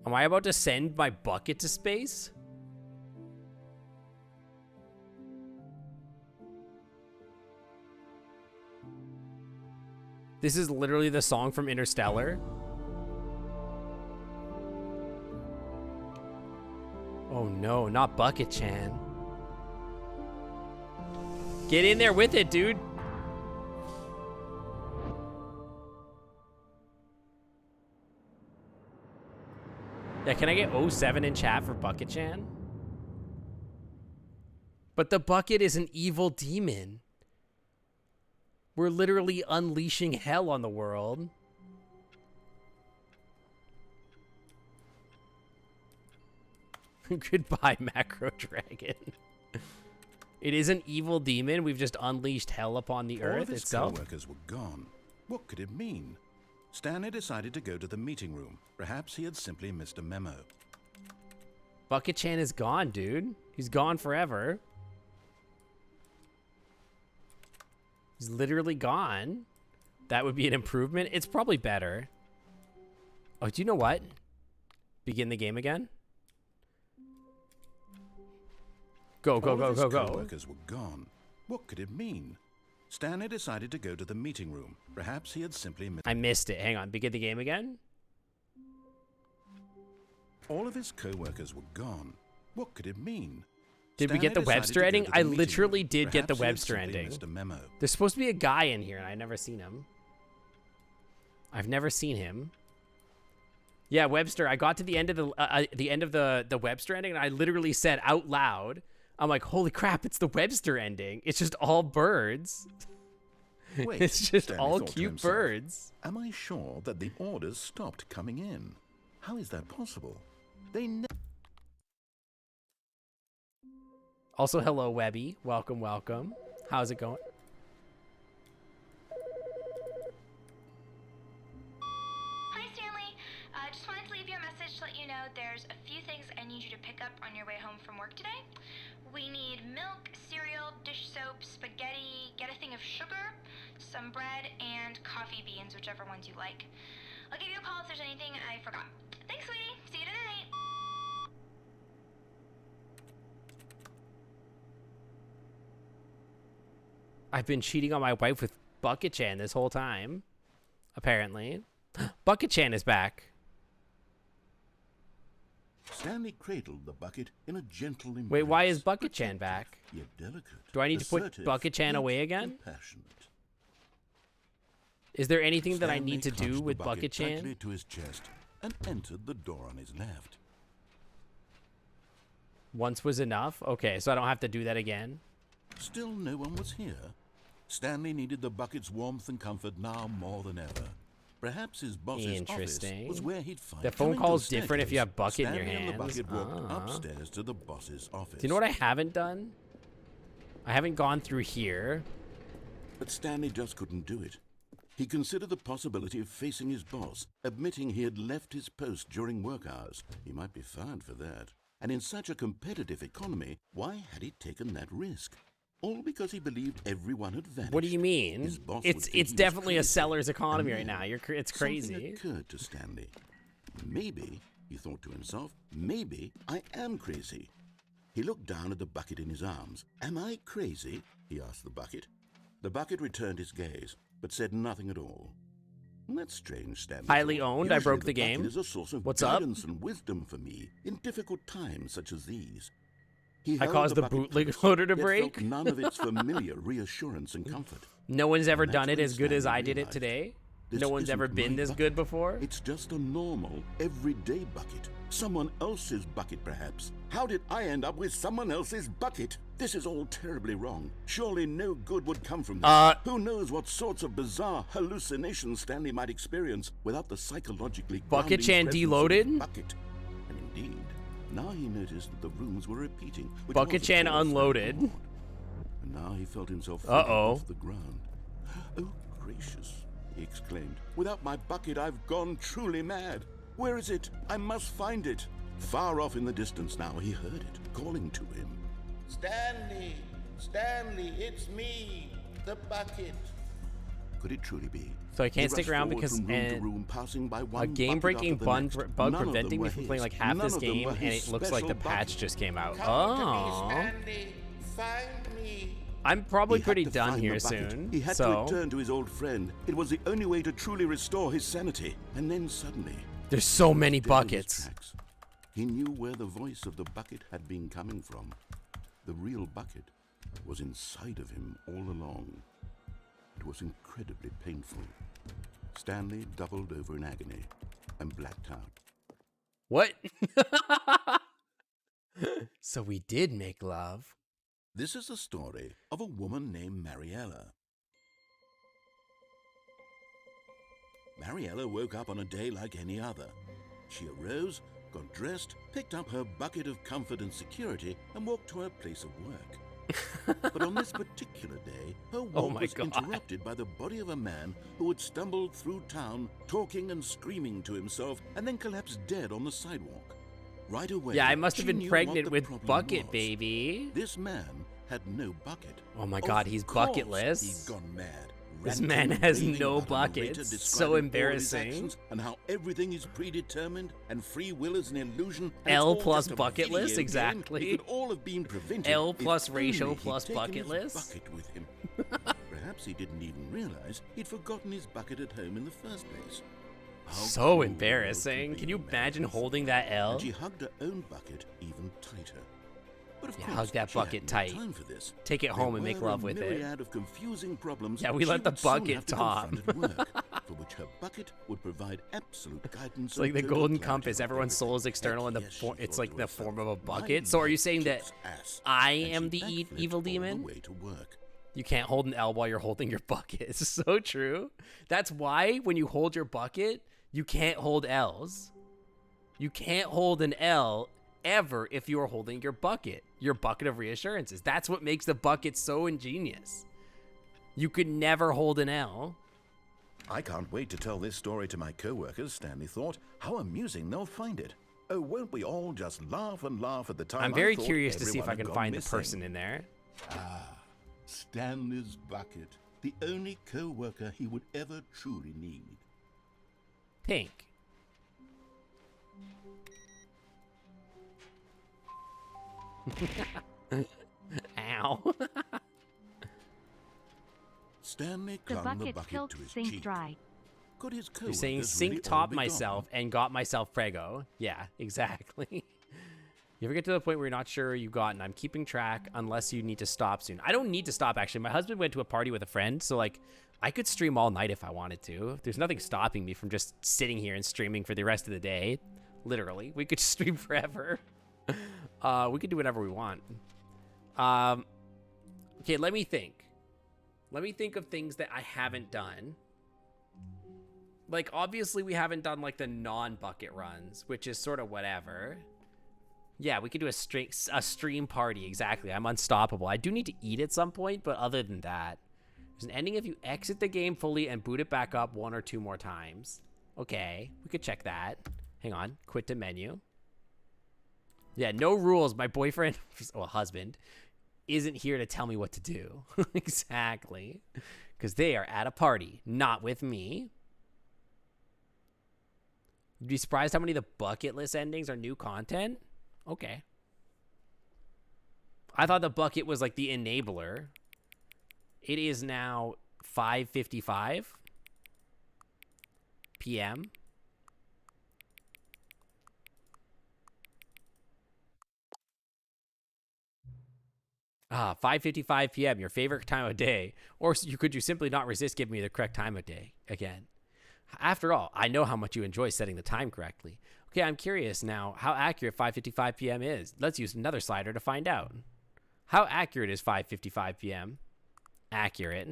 Am I about to send my bucket to space? This is literally the song from Interstellar. Oh no, not Bucket Chan. Get in there with it, dude. Yeah, can I get 07 in chat for Bucket Chan? But the bucket is an evil demon. We're literally unleashing hell on the world. Goodbye, Macro Dragon. It is an evil demon. We've just unleashed hell upon the earth itself. All of his co-workers were gone. What could it mean? Stanley decided to go to the meeting room. Perhaps he had simply missed a memo. Bucket Chan is gone, dude. He's gone forever. He's literally gone. That would be an improvement. It's probably better. Oh, do you know what? Begin the game again. Go, go, go, go, go. Co-workers were gone. What could it mean? Stanley decided to go to the meeting room. Perhaps he had simply missed... I missed it. Hang on. Begin the game again. All of his co-workers were gone. What could it mean? Did we get the Webster ending? I literally did get the Webster ending. There's supposed to be a guy in here, and I've never seen him. I've never seen him. Yeah, Webster. I got to the end of the Webster ending, and I literally said out loud, I'm like, holy crap, it's the Webster ending. It's just all birds. Wait, it's just Stanley all thought to cute himself, birds. Am I sure that the orders stopped coming in? How is that possible? They Also, hello, Webby. Welcome, welcome. How's it going? Hi, Stanley. Just wanted to leave you a message to let you know there's a few things I need you to pick up on your way home from work today. We need milk, cereal, dish soap, spaghetti, get a thing of sugar, some bread, and coffee beans, whichever ones you like. I'll give you a call if there's anything I forgot. Thanks, sweetie. See you tonight. I've been cheating on my wife with Bucket Chan this whole time. Apparently. Bucket Chan is back. Stanley cradled the bucket in a gentle embrace. Wait, why is Bucket Chan back? Yet delicate, Do I need to put assertive, Bucket Chan yet away again? compassionate. Is there anything that I Stanley need to do clutched with the Bucket Chan? tightly to his chest and entered the door on his left. Once was enough? Okay, so I don't have to do that again. Still no one was here. Stanley needed the bucket's warmth and comfort now more than ever. Perhaps his boss's office Interesting. was where he'd find. The phone Coming to call's the different if you staircase, have bucket in your Stanley and the hands. bucket walked Ah. upstairs to the boss's office. Do you know what I haven't done? I haven't gone through here. But Stanley just couldn't do it. He considered the possibility of facing his boss, admitting he had left his post during work hours. He might be fired for that. And in such a competitive economy, why had he taken that risk? All because he believed everyone had vanished. What do you mean? His boss would think he It's was definitely a crazy. seller's economy And right then now. It's crazy. Something occurred to Stanley. Maybe, he thought to himself, maybe I am crazy. He looked down at the bucket in his arms. Am I crazy? He asked the bucket. The bucket returned his gaze, but said nothing at all. That's strange, Stanley. Highly thought. owned, I Usually broke the game. bucket is a source of What's up? guidance and wisdom for me in difficult times such as these. He I held caused the bucket bootleg close, loader to yet break. felt none of its familiar reassurance and comfort. No one's ever And that's done it when as good as Stanley I did it realized, today. this No one's isn't ever been my this bucket. good before. It's just a normal, everyday bucket. Someone else's bucket, perhaps. How did I end up with someone else's bucket? This is all terribly wrong. Surely no good would come from this. Who knows what sorts of bizarre hallucinations Stanley might experience without the psychologically Bucket grounding Chan presence of deloaded? his bucket. And indeed, now he noticed that the rooms were repeating. which Bucket was, of Chan course, unloaded. odd. And now he felt himself Uh-oh. floating off the ground. Oh, gracious, he exclaimed. Without my bucket, I've gone truly mad. Where is it? I must find it. Far off in the distance now, he heard it, calling to him. Stanley! Stanley, it's me, the bucket. Could it truly be? So I can't He stick rushed around forward because from room to room, passing by a one game-breaking bucket after the bug next. None of them preventing me were from his. playing like half None this of them game, were and his it looks like the special patch bucket. just came out. Come to Oh, me, Stanley. Find me. I'm probably He had pretty to done find here the bucket. soon. He had to So return to his old friend. It was the only way to truly restore his sanity. And then suddenly, there's so many dead in his buckets. tracks. He knew where the voice of the bucket had been coming from. The real bucket was inside of him all along. It was incredibly painful. Stanley doubled over in agony and blacked out. What? So we did make love. This is the story of a woman named Mariella. Mariella woke up on a day like any other. She arose, got dressed, picked up her bucket of comfort and security, and walked to her place of work. But on this particular day, her walk my was God. interrupted by the body of a man who had stumbled through town, talking and screaming to himself, and then collapsed dead on the sidewalk. Right away, Yeah, I must have she been knew pregnant what the with problem Bucket, was. baby. This man had no bucket. Oh my God, he's Of course bucketless. He'd gone mad. This ranting man and has raving no about a narrator buckets. So describing all his embarrassing. actions and how everything is predetermined and free will is an illusion. And L it's all plus just a bucket video list, game. exactly. It could all have been prevented. L if plus ratio only he'd plus taken bucket his list. bucket with him. Perhaps he didn't even realize he'd forgotten his bucket at home in the first place. How cruel So the world embarrassing. be Can you when man imagine is. holding that L? And she hugged her own bucket even tighter. But of Yeah, course, hug that she had bucket no tight. time for this. Take it There home and make were love a with it. myriad of confusing problems Yeah, we she let the would soon bucket have to talk. confront at work, for which her bucket would provide absolute guidance. It's like and the total golden clarity compass. on Everyone's soul is everything. external, and Heck, yes, she it's thought like to the herself, form of a "My bucket. So are you bucket saying that kicks ass." I And am she the backflipped evil all the demon? way to work. You can't hold an L while you're holding your bucket. It's so true. That's why when you hold your bucket, you can't hold L's. You can't hold an L ever if you are holding your bucket of reassurances. That's what makes the bucket so ingenious. You could never hold an L. I can't wait to tell this story to my co-workers, Stanley thought. How amusing they'll find it. Oh, won't we all just laugh and laugh at the time? I'm I very thought curious to see if everyone I had can gone find the missing. person in there. Stanley's bucket, the only co-worker he would ever truly need. Pink. Ow. Stanley The clung the bucket bucket spilt to his sink cheek. dry. Could his You're saying co-workers sink really all top be myself gone? and got myself prego. Yeah, exactly. You ever get to the point where you're not sure you got, and I'm keeping track unless you need to stop soon. I don't need to stop, actually. My husband went to a party with a friend, so, like, I could stream all night if I wanted to. There's nothing stopping me from just sitting here and streaming for the rest of the day. Literally. We could stream forever. We could do whatever we want. Okay, let me think. Let me think of things that I haven't done. Like, obviously we haven't done like the non-bucket runs, which is sort of whatever. Yeah, we could do a stream party. Exactly. I'm unstoppable. I do need to eat at some point, but other than that, there's an ending if you exit the game fully and boot it back up 1 or 2 more times. Okay, we could check that. Hang on. Quit to menu. Yeah, no rules. My boyfriend, well, husband, isn't here to tell me what to do. Exactly. Because they are at a party, not with me. You'd be surprised how many of the bucket list endings are new content? Okay. I thought the bucket was like the enabler. It is now 5:55 p.m. 5:55 p.m. Your favorite time of day, or could you simply not resist giving me the correct time of day again? After all, I know how much you enjoy setting the time correctly. Okay, I'm curious now how accurate 5:55 p.m. is. Let's use another slider to find out. How accurate is 5:55 p.m.? Accurate.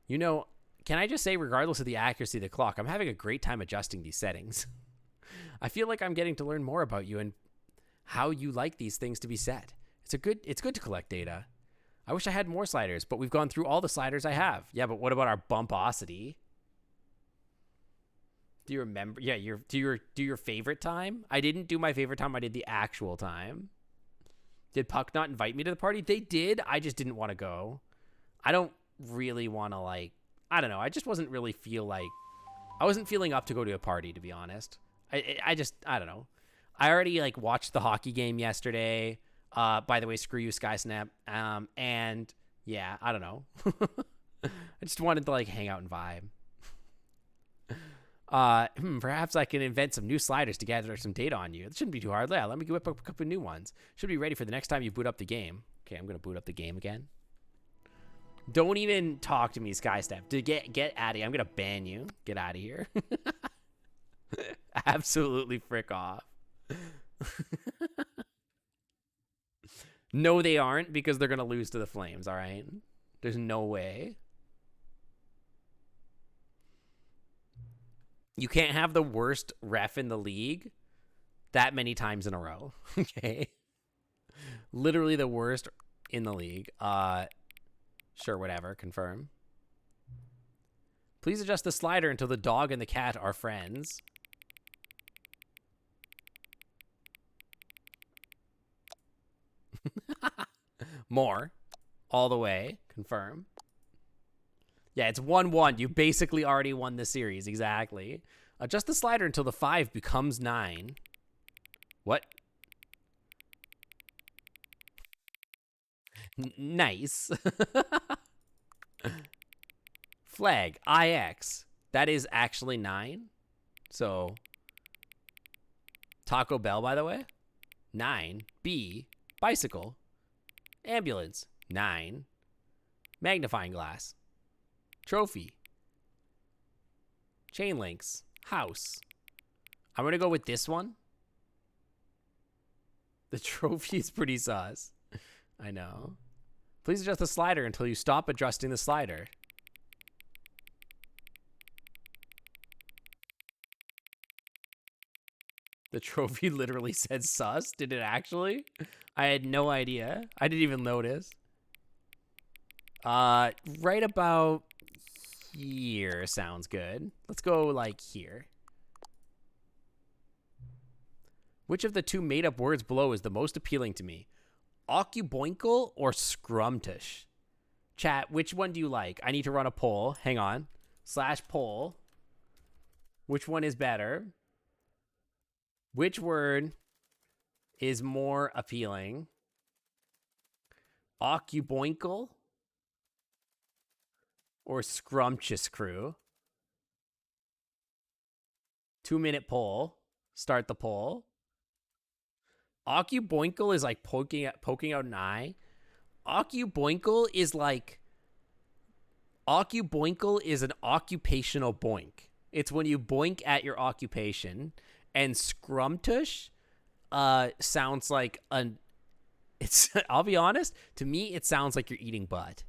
You know, can I just say, regardless of the accuracy of the clock, I'm having a great time adjusting these settings. I feel like I'm getting to learn more about you and how you like these things to be set. It's good to collect data. I wish I had more sliders, but we've gone through all the sliders I have. Yeah, but what about our bumposity? Do you remember? Yeah, do your favorite time? I didn't do my favorite time. I did the actual time. Did Puck not invite me to the party? They did. I just didn't want to go. I don't really want to, like, I don't know. I just wasn't really I wasn't feeling up to go to a party, to be honest. I don't know. I already like watched the hockey game yesterday. By the way, screw you, Skysnap. And yeah, I don't know. I just wanted to like hang out and vibe. Perhaps I can invent some new sliders to gather some data on you. It shouldn't be too hard. Yeah, let me whip up a couple new ones. Should be ready for the next time you boot up the game. Okay, I'm gonna boot up the game again. Don't even talk to me, Skystep. Get out of here. I'm gonna ban you. Get out of here. Absolutely frick off. No, they aren't, because they're gonna lose to the Flames. All right, there's no way. You can't have the worst ref in the league that many times in a row. Okay. Literally the worst in the league. Sure, whatever. Confirm. Please adjust the slider until the dog and the cat are friends. More. All the way. Confirm. Yeah, it's 1-1. You basically already won the series. Exactly. Adjust the slider until the 5 becomes 9. What? Nice. Flag. IX. That is actually 9. So, Taco Bell, by the way. 9. B. Bicycle. Ambulance. 9. Magnifying glass. Trophy. Chain links. House. I'm going to go with this one. The trophy is pretty sus. I know. Please adjust the slider until you stop adjusting the slider. The trophy literally said sus. Did it actually? I had no idea. I didn't even notice. Right about here sounds good. Let's go like here. Which of the two made-up words below is the most appealing to me? Occuboinkle or scrumtish? Chat, which one do you like? I need to run a poll. Hang on. /poll. Which one is better? Which word is more appealing? Occuboinkle or scrumptious crew? 2-minute poll. Start the poll. Occuboinkle is like poking out an eye. Occuboinkle is an occupational boink. It's when you boink at your occupation. And scrumtush sounds like I'll be honest, to me it sounds like you're eating butt.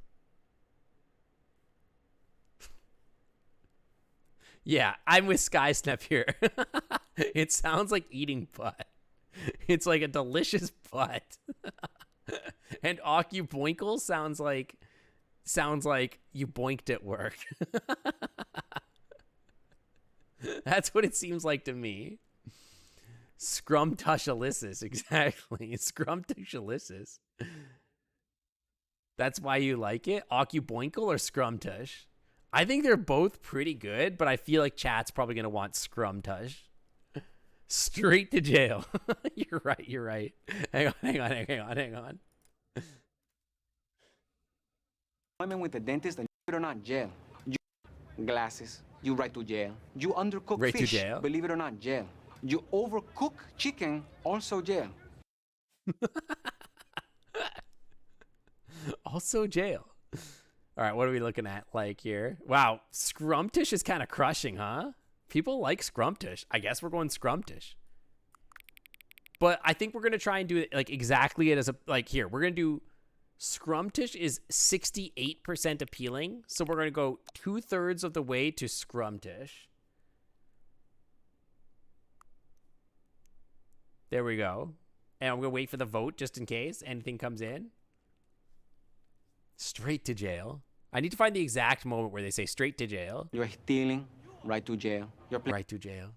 Yeah, I'm with Sky Snap here. It sounds like eating butt. It's like a delicious butt. And Occuboinkle sounds like you boinked at work. That's what it seems like to me. Scrumtushalicious, exactly. Scrumtushalicious. That's why you like it? Occuboinkle or Scrumtush? I think they're both pretty good, but I feel like chat's probably going to want Scrumtush. Straight to jail. You're right. Hang on. Appointment with the dentist, and believe it or not, jail. You glasses, you right to jail. You undercook Right to fish, jail? believe it or not, jail. You overcook chicken, also jail. Also jail. All right, what are we looking at like here? Wow, Scrumtush is kind of crushing, huh? People like Scrumtush. I guess we're going Scrumtush. But I think we're going to try and do it like exactly it as a, like here. We're going to do Scrumtush is 68% appealing. So we're going to go 2/3 of the way to Scrumtush. There we go. And I'm going to wait for the vote just in case anything comes in. Straight to jail. I need to find the exact moment where they say straight to jail. You're stealing, right to jail. You're playing Right to jail.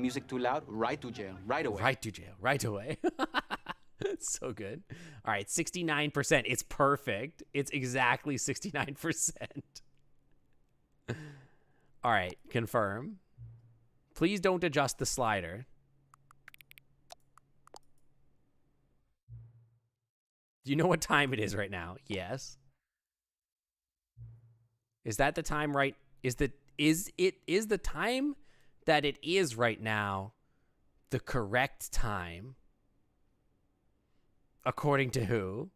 music too loud, right to jail, right away. Right to jail. Right away. It's so good. All right, 69%. It's perfect. It's exactly 69%. All right, confirm. Please don't adjust the slider. Do you know what time it is right now? Yes. Is that the time right? Is the time that it is right now the correct time? According to who?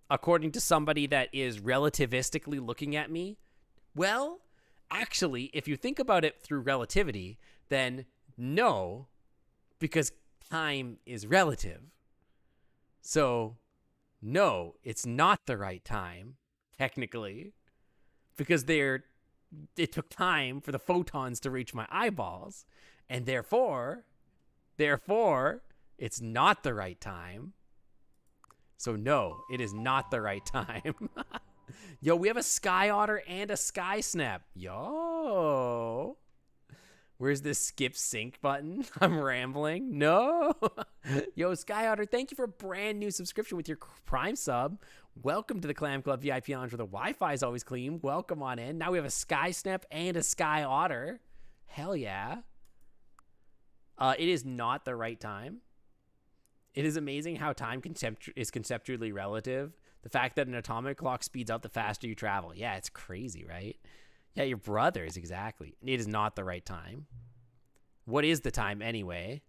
According to somebody that is relativistically looking at me? Well, actually, if you think about it through relativity, then no, because time is relative. So, no, it's not the right time, technically, because it took time for the photons to reach my eyeballs, and therefore, it's not the right time. So, no, it is not the right time. Yo, we have a Sky Otter and a Sky Snap. Yo. Where's this skip sync button? I'm rambling. No. Yo, Sky Otter, thank you for a brand new subscription with your Prime sub. Welcome to the Clam Club VIP Lounge where the Wi-Fi is always clean. Welcome on in. Now we have a Sky Snap and a Sky Otter. Hell yeah. It is not the right time. It is amazing how time is conceptually relative. The fact that an atomic clock speeds up the faster you travel. Yeah, it's crazy, right? Yeah, your brothers, exactly. It is not the right time. What is the time anyway?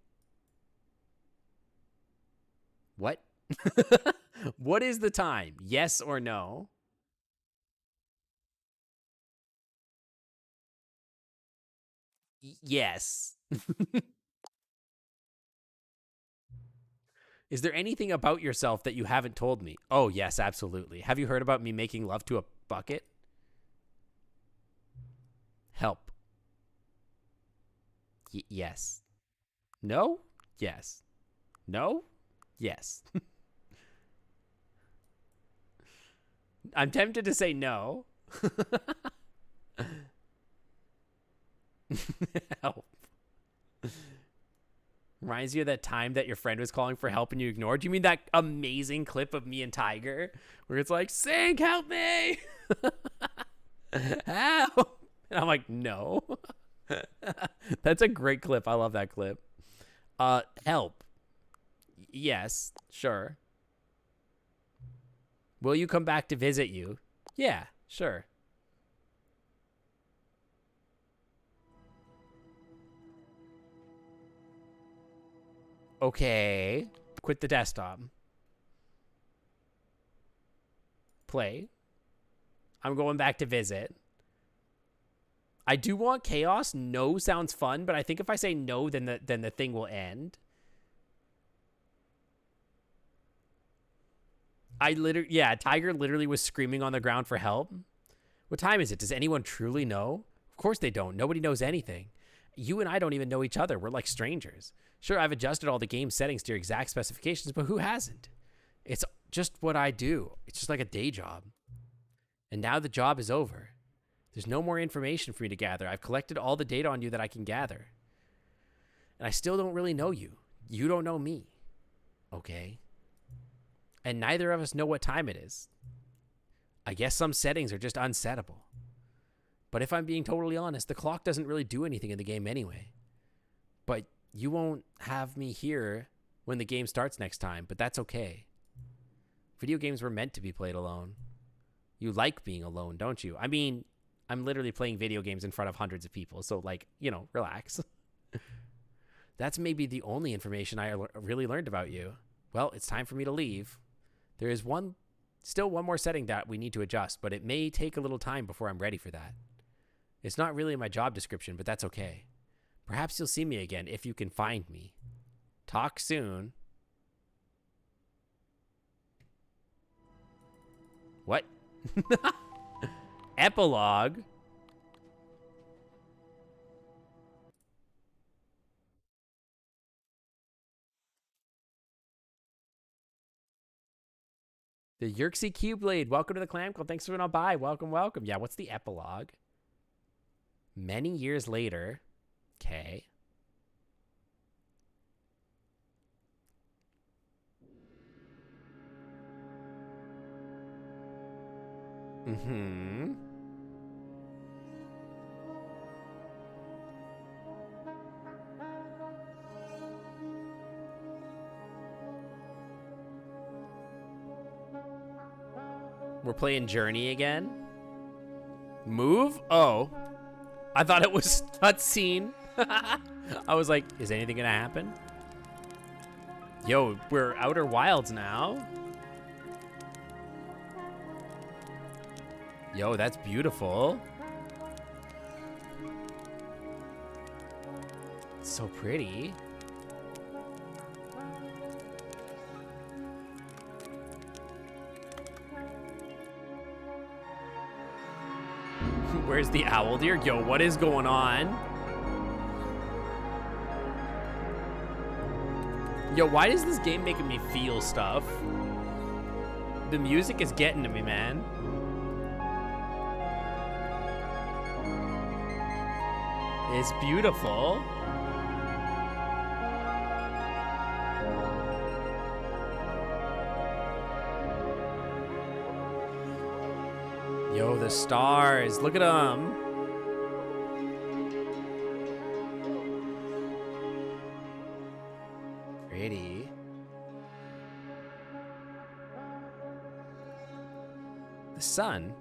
What? What is the time? Yes or no? Yes. Is there anything about yourself that you haven't told me? Oh, yes, absolutely. Have you heard about me making love to a bucket? Help. Yes. No? Yes. No? Yes. I'm tempted to say no. Help. Reminds you of that time that your friend was calling for help and you ignored? You mean that amazing clip of me and Tiger where it's like, Sink, help me! Help! And I'm like, no. That's a great clip. I love that clip. Help. Yes, sure. Will you come back to visit you? Yeah, sure. Okay. Quit the desktop. Play. I'm going back to visit. I do want chaos. No sounds fun, but I think if I say no, then the thing will end. Tiger literally was screaming on the ground for help. What time is it? Does anyone truly know? Of course they don't. Nobody knows anything. You and I don't even know each other. We're like strangers. Sure, I've adjusted all the game settings to your exact specifications, but who hasn't? It's just what I do. It's just like a day job. And now the job is over. There's no more information for me to gather. I've collected all the data on you that I can gather. And I still don't really know you. You don't know me. Okay? And neither of us know what time it is. I guess some settings are just unsettable. But if I'm being totally honest, the clock doesn't really do anything in the game anyway. But you won't have me here when the game starts next time, but that's okay. Video games were meant to be played alone. You like being alone, don't you? I mean, I'm literally playing video games in front of hundreds of people, so like, you know, relax. That's maybe the only information I really learned about you. Well, it's time for me to leave. There is still one more setting that we need to adjust, but it may take a little time before I'm ready for that. It's not really in my job description, but that's okay. Perhaps you'll see me again if you can find me. Talk soon. What? Epilogue? The Yerxie Keyblade. Welcome to the Clam Club. Thanks for being on by. Welcome, welcome. Yeah, what's the epilogue? Many years later. Okay. Mm-hmm. We're playing Journey again. Move? Oh. I thought it was cutscene. I was like, is anything gonna happen? Yo, we're Outer Wilds now. Yo, that's beautiful. It's so pretty. Where's the owl deer? Yo, what is going on? Yo, why is this game making me feel stuff? The music is getting to me, man. It's beautiful. Yo, the stars. Look at them. Pretty. The sun.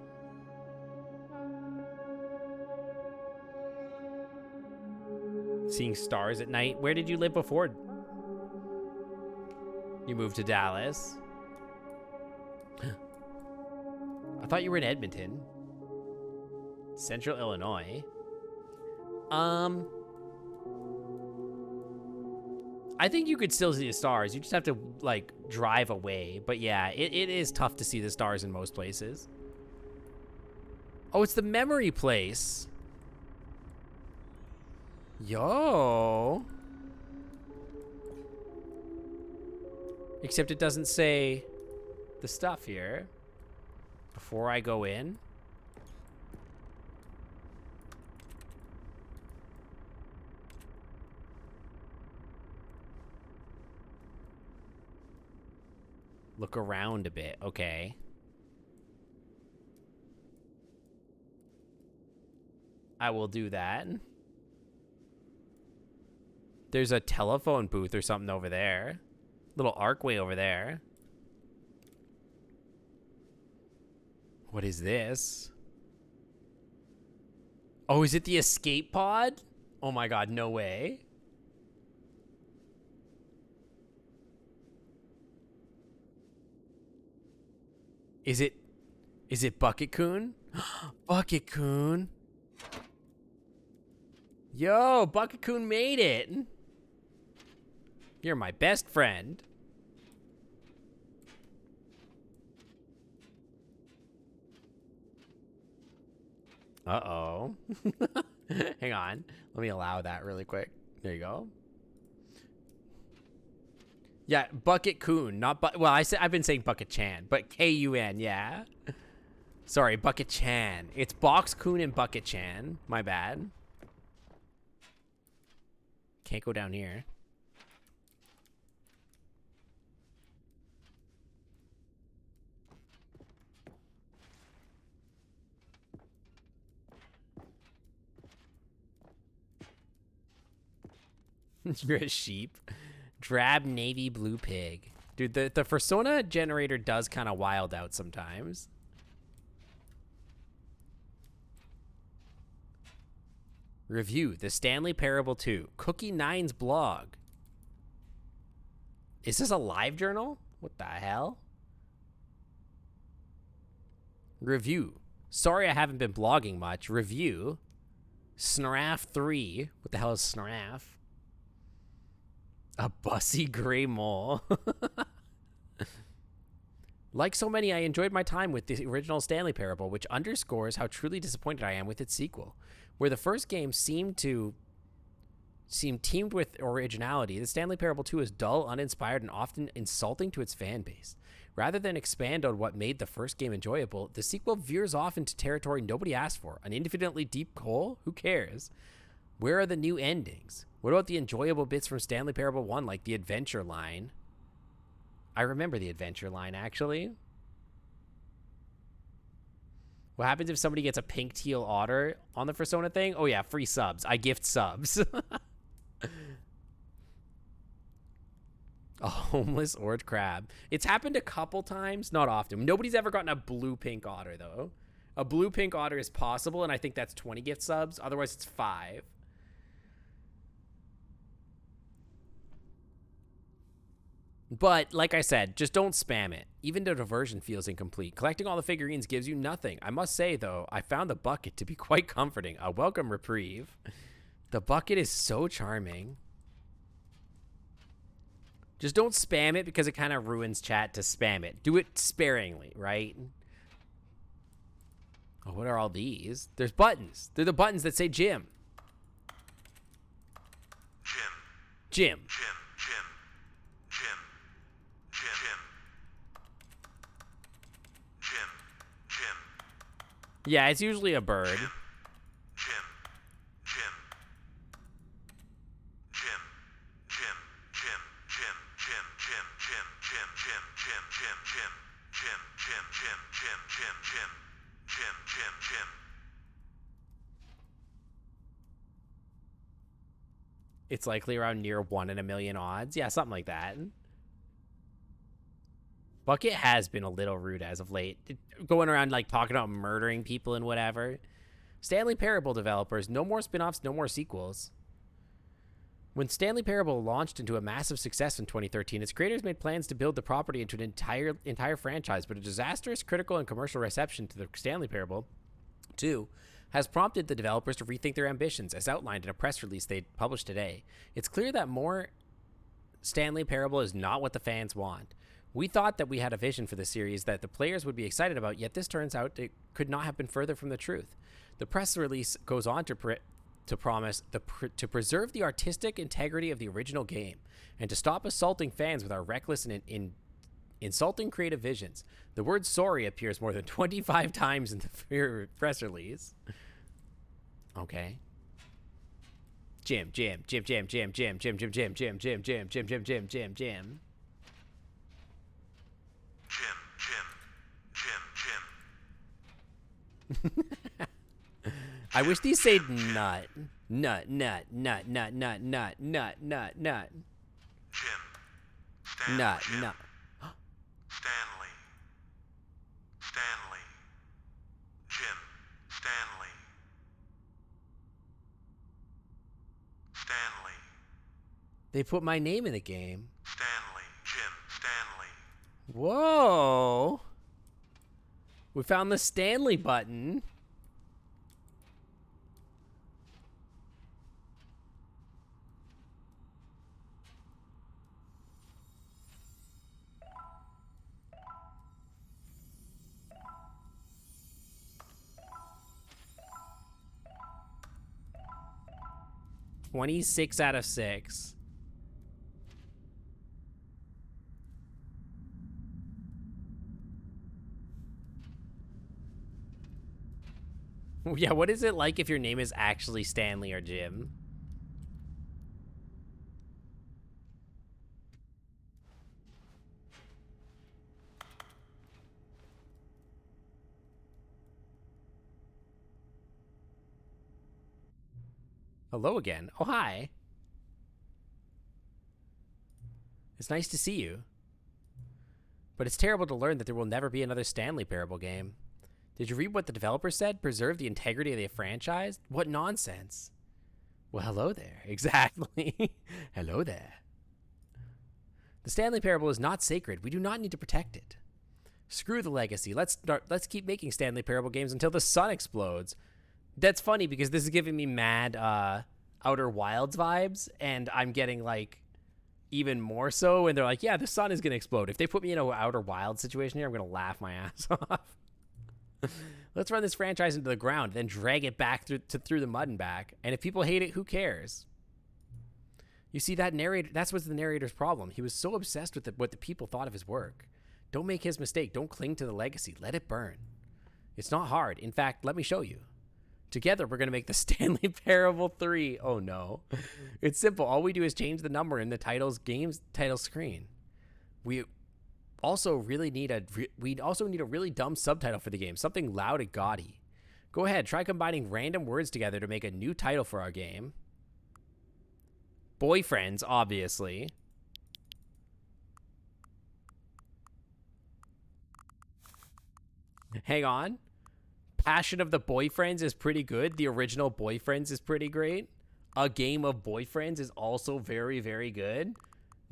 Seeing stars at night. Where did you live before? You moved to Dallas. I thought you were in Edmonton. Central Illinois. I think you could still see the stars. You just have to, like, drive away. But yeah, it is tough to see the stars in most places. Oh, it's the memory place. Yo. Except it doesn't say the stuff here. Before I go in. Look around a bit. Okay. I will do that. There's a telephone booth or something over there. Little archway over there. What is this? Oh, is it the escape pod? Oh my god, no way. Is it Bucket Coon? Bucket Coon. Yo, Bucket Coon made it. You're my best friend. Uh-oh. Hang on. Let me allow that really quick. There you go. Yeah, Bucket Coon, not I've been saying Bucket Chan, but K-U-N, yeah. Sorry, Bucket Chan. It's Box Coon and Bucket Chan. My bad. Can't go down here. You're a sheep. Drab navy blue pig. Dude, the persona generator does kind of wild out sometimes. Review, The Stanley Parable 2. Cookie Nine's blog. Is this a live journal? What the hell? Review. Sorry I haven't been blogging much. Review. Snaraf 3. What the hell is Snaraf? A bussy gray mole. Like so many, I enjoyed my time with the original Stanley Parable, which underscores how truly disappointed I am with its sequel. Where the first game seemed teamed with originality, the Stanley Parable 2 is dull, uninspired, and often insulting to its fan base. Rather than expand on what made the first game enjoyable, the sequel veers off into territory nobody asked for. An infinitely deep hole? Who cares? Where are the new endings? What about the enjoyable bits from Stanley Parable 1, like the adventure line? I remember the adventure line, actually. What happens if somebody gets a pink teal otter on the Persona thing? Oh yeah, free subs. I gift subs. A homeless orange crab. It's happened a couple times, not often. Nobody's ever gotten a blue pink otter, though. A blue pink otter is possible, and I think that's 20 gift subs. Otherwise, it's 5. But, like I said, just don't spam it. Even the diversion feels incomplete. Collecting all the figurines gives you nothing. I must say, though, I found the bucket to be quite comforting. A welcome reprieve. The bucket is so charming. Just don't spam it because it kind of ruins chat to spam it. Do it sparingly, right? Oh, what are all these? There's buttons. They're the buttons that say Jim. Jim. Yeah, it's usually a bird. It's likely around near 1 in a million odds. Yeah, something like that. Bucket has been a little rude as of late. Going around, like, talking about murdering people and whatever. Stanley Parable developers, no more spin-offs, no more sequels. When Stanley Parable launched into a massive success in 2013, its creators made plans to build the property into an entire franchise, but a disastrous critical and commercial reception to the Stanley Parable 2 has prompted the developers to rethink their ambitions, as outlined in a press release they published today. It's clear that more Stanley Parable is not what the fans want. We thought that we had a vision for the series that the players would be excited about, yet this turns out it could not have been further from the truth. The press release goes on to promise to preserve the artistic integrity of the original game and to stop assaulting fans with our reckless and insulting creative visions. The word sorry appears more than 25 times in the press release. Okay. Jim. I wish these say nut. Nut. Nut. Jim. Stanley. They put my name in the game. Jim. Stanley. Whoa. We found the Stanley button. 26 out of 6. Yeah, what is it like if your name is actually Stanley or Jim? Hello again. Oh, hi. It's nice to see you. But it's terrible to learn that there will never be another Stanley Parable game. Did you read what the developer said? Preserve the integrity of the franchise? What nonsense. Well, hello there. Exactly. Hello there. The Stanley Parable is not sacred. We do not need to protect it. Screw the legacy. Let's keep making Stanley Parable games until the sun explodes. That's funny because this is giving me mad Outer Wilds vibes, and I'm getting like even more so. And they're like, yeah, the sun is gonna explode. If they put me in an Outer Wilds situation here, I'm gonna laugh my ass off. Let's run this franchise into the ground, then drag it back through the mud and back. And if people hate it, who cares? You see, that narrator, that's what's the narrator's problem. He was so obsessed with what the people thought of his work. Don't make his mistake. Don't cling to the legacy. Let it burn. It's not hard. In fact, let me show you. Together, we're going to make the Stanley Parable 3. Oh, no. It's simple. All we do is change the number in the game's title screen. We also need a really dumb subtitle for the game, something loud and gaudy. Go ahead, try combining random words together to make a new title for our game. Boyfriends, obviously. Hang on. Passion of the Boyfriends is pretty good. The original Boyfriends is pretty great. A Game of Boyfriends is also very, very good.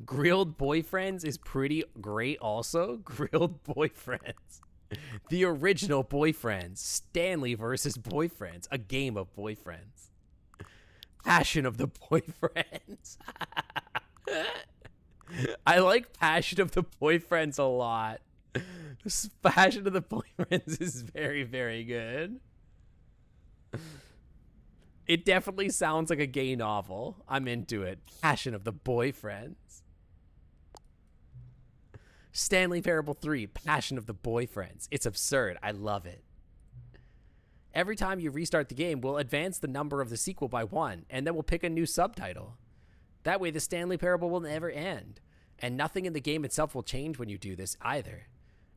Grilled Boyfriends is pretty great also. Grilled Boyfriends. The original Boyfriends. Stanley versus Boyfriends. A Game of Boyfriends. Passion of the Boyfriends. I like Passion of the Boyfriends a lot. Passion of the Boyfriends is very, very good. It definitely sounds like a gay novel. I'm into it. Passion of the Boyfriends. Stanley Parable 3, Passion of the Boyfriends. It's absurd. I love it. Every time you restart the game, we'll advance the number of the sequel by 1, and then we'll pick a new subtitle. That way, the Stanley Parable will never end, and nothing in the game itself will change when you do this either.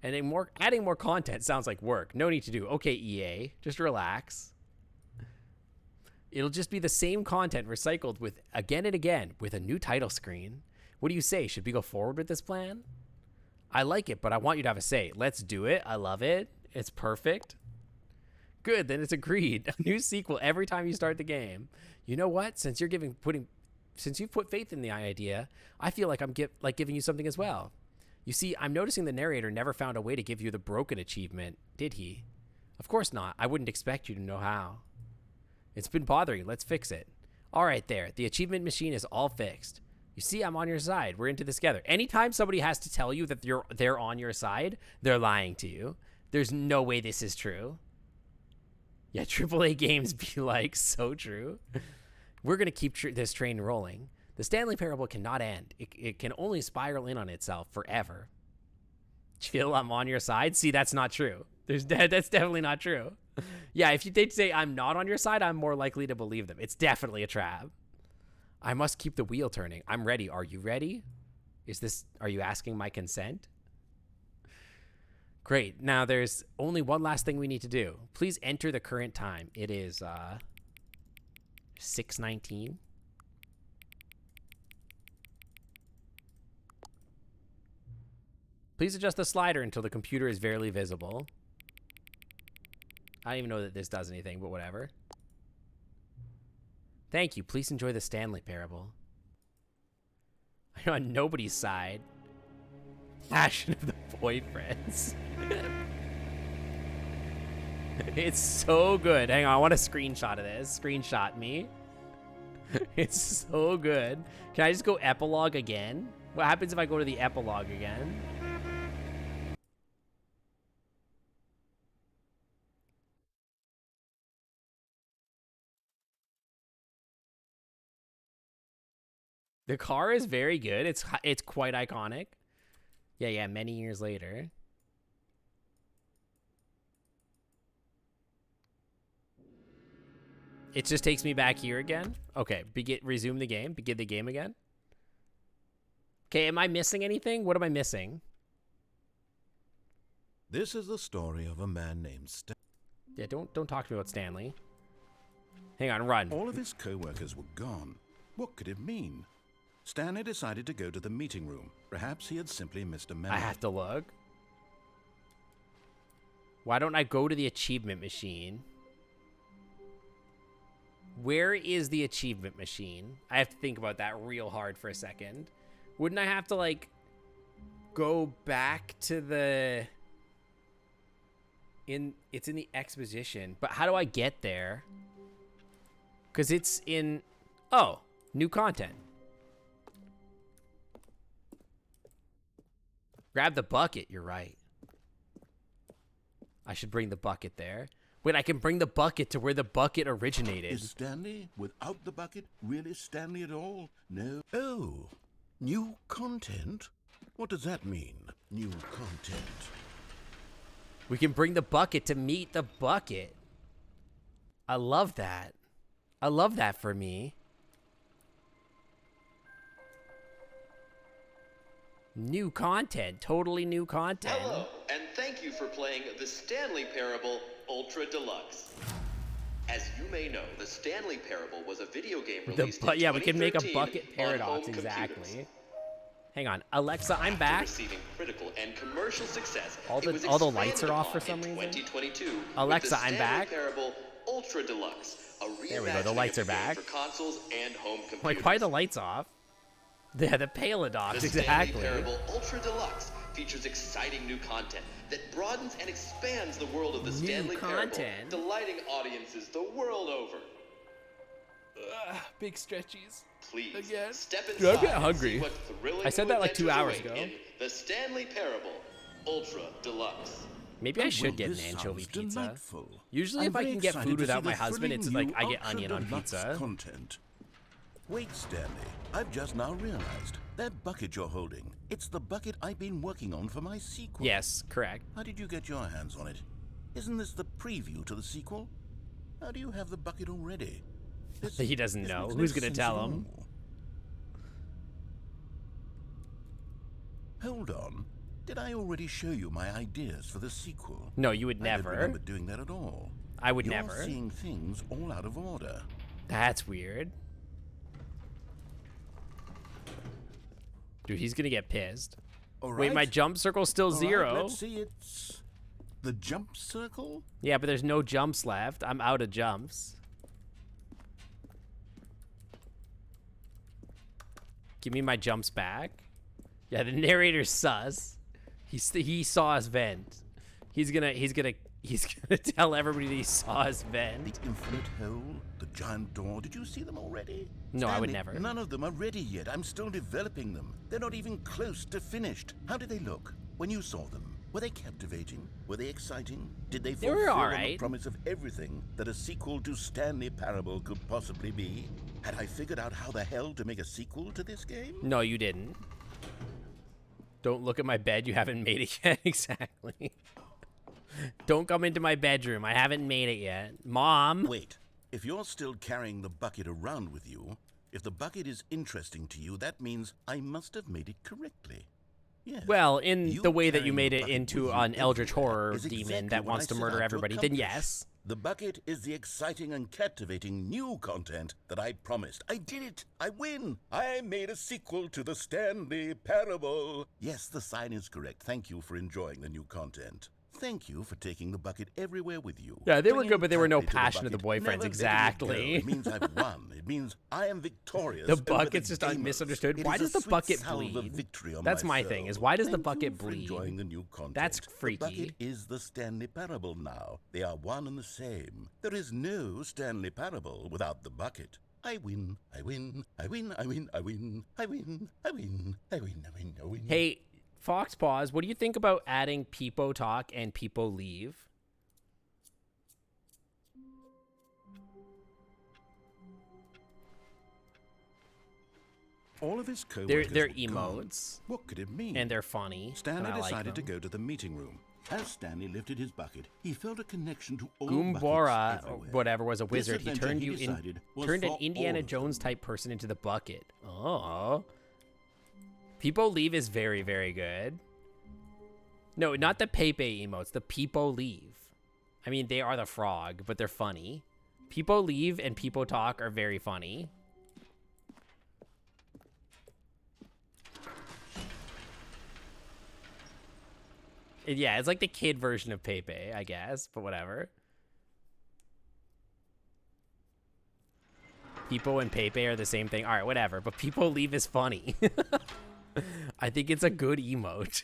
And adding more content sounds like work. No need to do. Okay, EA, just relax. It'll just be the same content recycled with again and again with a new title screen. What do you say? Should we go forward with this plan? I like it, but I want you to have a say. Let's do it. I love it. It's perfect. Good, then it's agreed. A new sequel every time you start the game. You know what? Since you've put faith in the idea, I feel like I'm giving you something as well. You see, I'm noticing the narrator never found a way to give you the broken achievement, did he? Of course not. I wouldn't expect you to know how. It's been bothering you. Let's fix it. All right, there. The achievement machine is all fixed. You see, I'm on your side. We're into this together. Anytime somebody has to tell you that they're on your side, they're lying to you. There's no way this is true. Yeah, AAA games be like, so true. We're going to keep this train rolling. The Stanley Parable cannot end. It can only spiral in on itself forever. Chill, I'm on your side. See, that's not true. That's definitely not true. Yeah, if they'd say I'm not on your side, I'm more likely to believe them. It's definitely a trap. I must keep the wheel turning. I'm ready. Are you ready? Are you asking my consent? Great. Now there's only one last thing we need to do. Please enter the current time. It is 6:19. Please adjust the slider until the computer is barely visible. I don't even know that this does anything, but whatever. Thank you. Please enjoy the Stanley Parable. I'm on nobody's side. Passion of the Boyfriends. It's so good. Hang on, I want a screenshot of this. Screenshot me. It's so good. Can I just go epilogue again? What happens if I go to the epilogue again? The car is very good. It's quite iconic. Yeah, many years later. It just takes me back here again. Okay, resume the game. Begin the game again. Okay, am I missing anything? What am I missing? This is the story of a man named Stanley. Yeah, don't talk to me about Stanley. Hang on, run. All of his co-workers were gone. What could it mean? Stanley decided to go to the meeting room. Perhaps he had simply missed a memo. I have to look. Why don't I go to the achievement machine? Where is the achievement machine? I have to think about that real hard for a second. Wouldn't I have to, like, go back to the... It's in the exposition. But how do I get there? Because it's in... Oh, new content. Grab the bucket, you're right. I should bring the bucket there. Wait, I can bring the bucket to where the bucket originated. Is Stanley without the bucket really Stanley at all? No. Oh, new content? What does that mean, new content? We can bring the bucket to meet the bucket. I love that. I love that for me. New content. Totally new content. Hello, and thank you for playing the Stanley Parable Ultra Deluxe. As you may know, the Stanley Parable was a video game released in 2013 yeah, we can make a bucket on paradox, home exactly. computers. Hang on, Alexa, I'm back. After receiving critical and commercial success, All it was the lights are expanded off for upon some in reason. 2022 Alexa, with the I'm Stanley back. Parable Ultra Deluxe, a There we go, the reimagining lights of are the game back. for consoles and home computers. Like, why are the lights off? Yeah, the paradox, The exactly. Stanley Parable Ultra Deluxe features exciting new content that broadens and expands the world of the Stanley Parable, delighting audiences the world over. Big stretchies. Please Again. step Dude, I'm inside getting and hungry. see what thrilling I said new that like 2 adventures hours await ago. in The Stanley Parable Ultra Deluxe. Maybe I Oh, should well, get an this anchovy sounds pizza. delightful. Usually I'm if I very can get excited food to without see my the husband, it's thrilling like I new get onion on Ultra Deluxe pizza. content. Wait, Stanley. I've just now realized that bucket you're holding. It's the bucket I've been working on for my sequel. Yes, correct. How did you get your hands on it? Isn't this the preview to the sequel? How do you have the bucket already? He doesn't this know. makes Who's no gonna sense tell at him? all. Hold on. Did I already show you my ideas for the sequel? No, you would I don't never. remember doing that at all. I would You're never. seeing things all out of order. That's weird. Dude, he's gonna get pissed. All Wait, right. my jump circle's still All right, 0. let's see, it's the jump circle? Yeah, but there's no jumps left. I'm out of jumps. Give me my jumps back. Yeah, the narrator's sus. He saw us vent. He's gonna tell everybody that he saw us vent. The infinite hole, the giant door. Did you see them already? No, I would Stanley, never. None of them are ready yet. I'm still developing them. They're not even close to finished. How did they look when you saw them? Were they captivating? Were they exciting? Did they They were fulfill all on the right. promise of everything that a sequel to Stanley Parable could possibly be? Had I figured out how the hell to make a sequel to this game? No, you didn't. Don't look at my bed. You haven't made it yet. Exactly. Don't come into my bedroom. I haven't made it yet. Mom. Wait. If you're still carrying the bucket around with you, if the bucket is interesting to you, that means I must have made it correctly. Yes. Well, in You the way that you carrying made the it bucket into with you an eldritch everywhere horror is demon exactly that what wants I to set murder out to everybody, then accomplish. yes. The bucket is the exciting and captivating new content that I promised. I did it! I win! I made a sequel to the Stanley Parable. Yes, the sign is correct. Thank you for enjoying the new content. Thank you for taking the bucket everywhere with you. Yeah, they were Clinging good, but they were no tightly to passion of the bucket, boyfriends. never letting it Exactly. go. It means I've won. It means I am victorious. The over bucket's just gamers. misunderstood. It Why is does a the sweet bucket salve of bleed? victory on That's my my thing, soul. is why does the Thank bucket you for bleed? enjoying the new content. That's The freaky. bucket is the Stanley Parable now. They are one and the same. There is no Stanley Parable without the bucket. I win, I win, I win, I win, I win, I win, I win, I win, I win, I win. Hey, Fox Paws, what do you think about adding Peepo Talk and Peepo Leave? All of his They're co-workers were emotes. gone. What could it mean? And they're funny. Stanley and I decided like to them. go to the meeting room. As Stanley lifted his bucket, he felt a connection to all Goombora, buckets or everywhere. whatever, was a This wizard. He adventure, turned he you in, decided, was turned an for Indiana all of Jones them. type person into the bucket. Oh, People Leave is very, very good. No, not the Pepe emotes. The People Leave. I mean, they are the frog, but they're funny. People Leave and People Talk are very funny. Yeah, it's like the kid version of Pepe, I guess, but whatever. People and Pepe are the same thing. All right, whatever, but People Leave is funny. I think it's a good emote.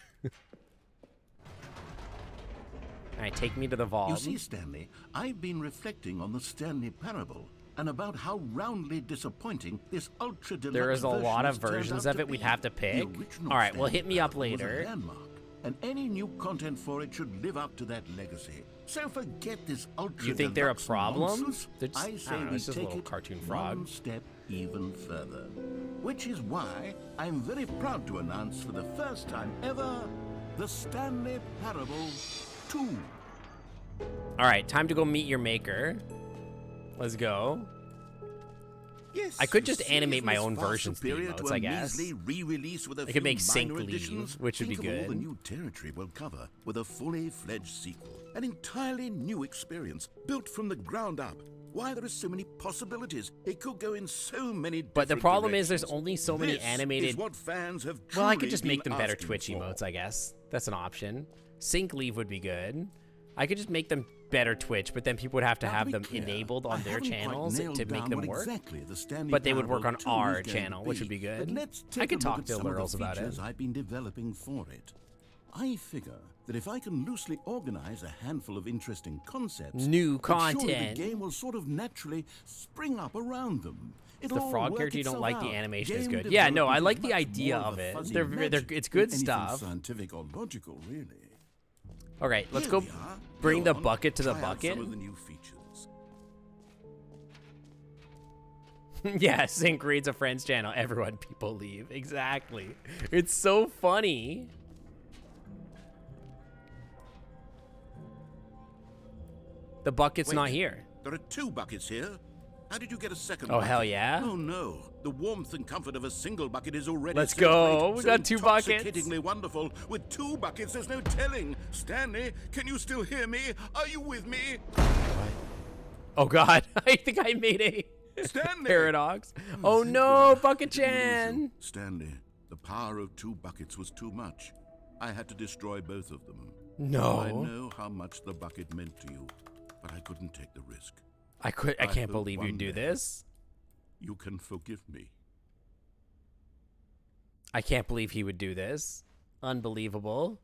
All right, take me to the vault. You see, Stanley, I've been reflecting on the Stanley parable and about how roundly disappointing this ultra deluxe There is a lot of version has turned versions out of to it we'd be. have to pick. The original All right, well, Stanley hit me up parable was a later. landmark, and any new content for it should live up to that legacy. So forget this ultra You think they're a deluxe problem? nonsense. They're just- I say I don't know, we it's just a take little it cartoon frog. one step even further. Which is why I'm very proud to announce for the first time ever the Stanley Parable 2. All right, time to go meet your maker. Let's go. Yes, I could you just see, animate it my was own far versions of the superior emotes, to a I guess. measly re-release with a I few could make Sync minor Leave, additions. which would be Think of all the good. new territory we'll cover with a fully fledged sequel, an entirely new experience built from the ground up. Why, there are so many possibilities. It could go in so many But the different problem is there's directions. only so many This animated... is what fans have Well, I could truly just make been them better asking Twitch for. emotes, I guess. That's an option. Sync Leave would be good. I could just make them better Twitch, but then people would have to Now, have be them clear, enabled I on their haven't quite channels nailed to make down them what work. exactly the Stanley But they would work Parable on 2 our is going to channel, which would be But good. let's I take could a talk look to at some of the Lurls about it. features I've been developing for it. I figure that if I can loosely organize a handful of interesting concepts, New then surely content. the game will sort of naturally spring up around them. It'll The all frog work character you don't itself like, the out. animation is Game good. Yeah, no, I development like is the much idea more of it. fuzzy They're magic it's than good anything stuff. scientific or logical, really. All right, let's Here go we are. bring Go the on, bucket to the try out bucket. some of the new features. Yeah, Sync reads a friend's channel. Everyone, People Leave. Exactly. It's so funny. The bucket's Wait, not here. There are 2 buckets here. How did you get a second Oh, bucket? hell yeah. Oh, no. The warmth and comfort of a single bucket is already Let's so go. great, We so got 2 buckets. intoxicatingly wonderful. With 2 buckets, there's no telling. Stanley, can you still hear me? Are you with me? Oh, God. I think I made a Stanley! paradox. Oh, thank no, God. Bucket-chan. Stanley, the power of 2 buckets was too much. I had to destroy both of them. No. I know how much the bucket meant to you, but I couldn't take the risk. I can't hope believe one you'd do day this. You can forgive me. I can't believe he would do this. Unbelievable.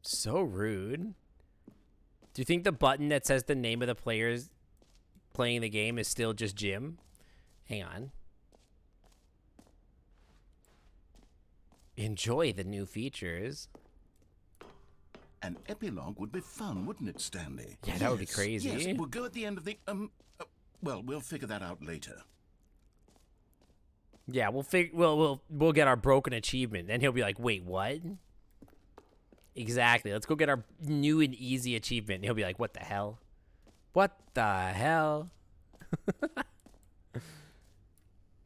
So rude. Do you think the button that says the name of the players playing the game is still just Jim? Hang on. Enjoy the new features. An epilogue would be fun, wouldn't it, Stanley? Yeah, that would be crazy. Yes, we'll go at the end of the, well, we'll figure that out later. Yeah, we'll get our broken achievement. Then he'll be like, "Wait, what?" Exactly. Let's go get our new and easy achievement. And he'll be like, "What the hell? What the hell?"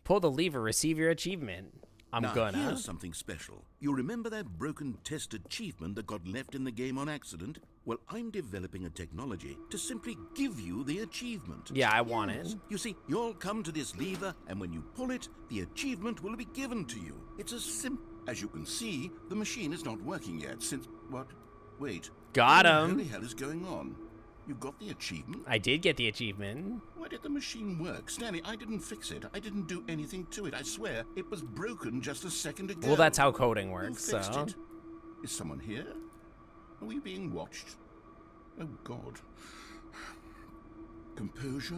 Pull the lever, receive your achievement. I'm now, gonna. Here's something special. You remember that broken test achievement that got left in the game on accident? Well, I'm developing a technology to simply give you the achievement. Yeah, I want it. You see, you'll come to this lever, and when you pull it, the achievement will be given to you. It's as simple. As you can see, the machine is not working yet since... What? Wait. Got What him. the hell is going on? You got the achievement? I did get the achievement. Why did the machine work? Stanley, I didn't fix it. I didn't do anything to it. I swear, it was broken just a second ago. Well, that's how coding Who works, fixed so. it? Is someone here? Are we being watched? Oh, God. Composure?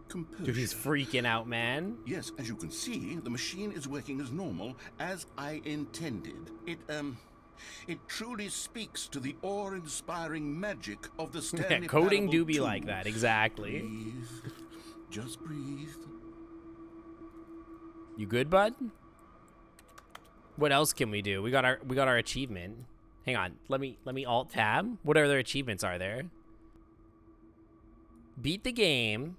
Composure. Dude, he's freaking out, man. Yes, as you can see, the machine is working as normal, as I intended. It truly speaks to the awe-inspiring magic of the Stanley Yeah, coding Parable do be 2. like that, exactly. Breathe, Just breathe. You good, bud? What else can we do? We got our achievement. Hang on. Let me alt tab. What other achievements are there? Beat the game.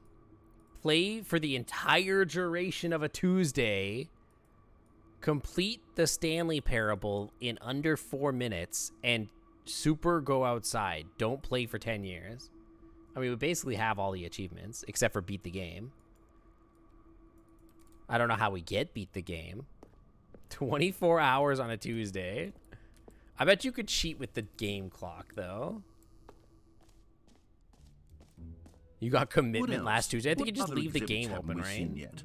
Play for the entire duration of a Tuesday. Complete the Stanley Parable in under 4 minutes, and super go outside. Don't play for 10 years. I mean, we basically have all the achievements, except for beat the game. I don't know how we get beat the game. 24 hours on a Tuesday. I bet you could cheat with the game clock, though. You got commitment last Tuesday. I think you just leave the game open, right? Yet?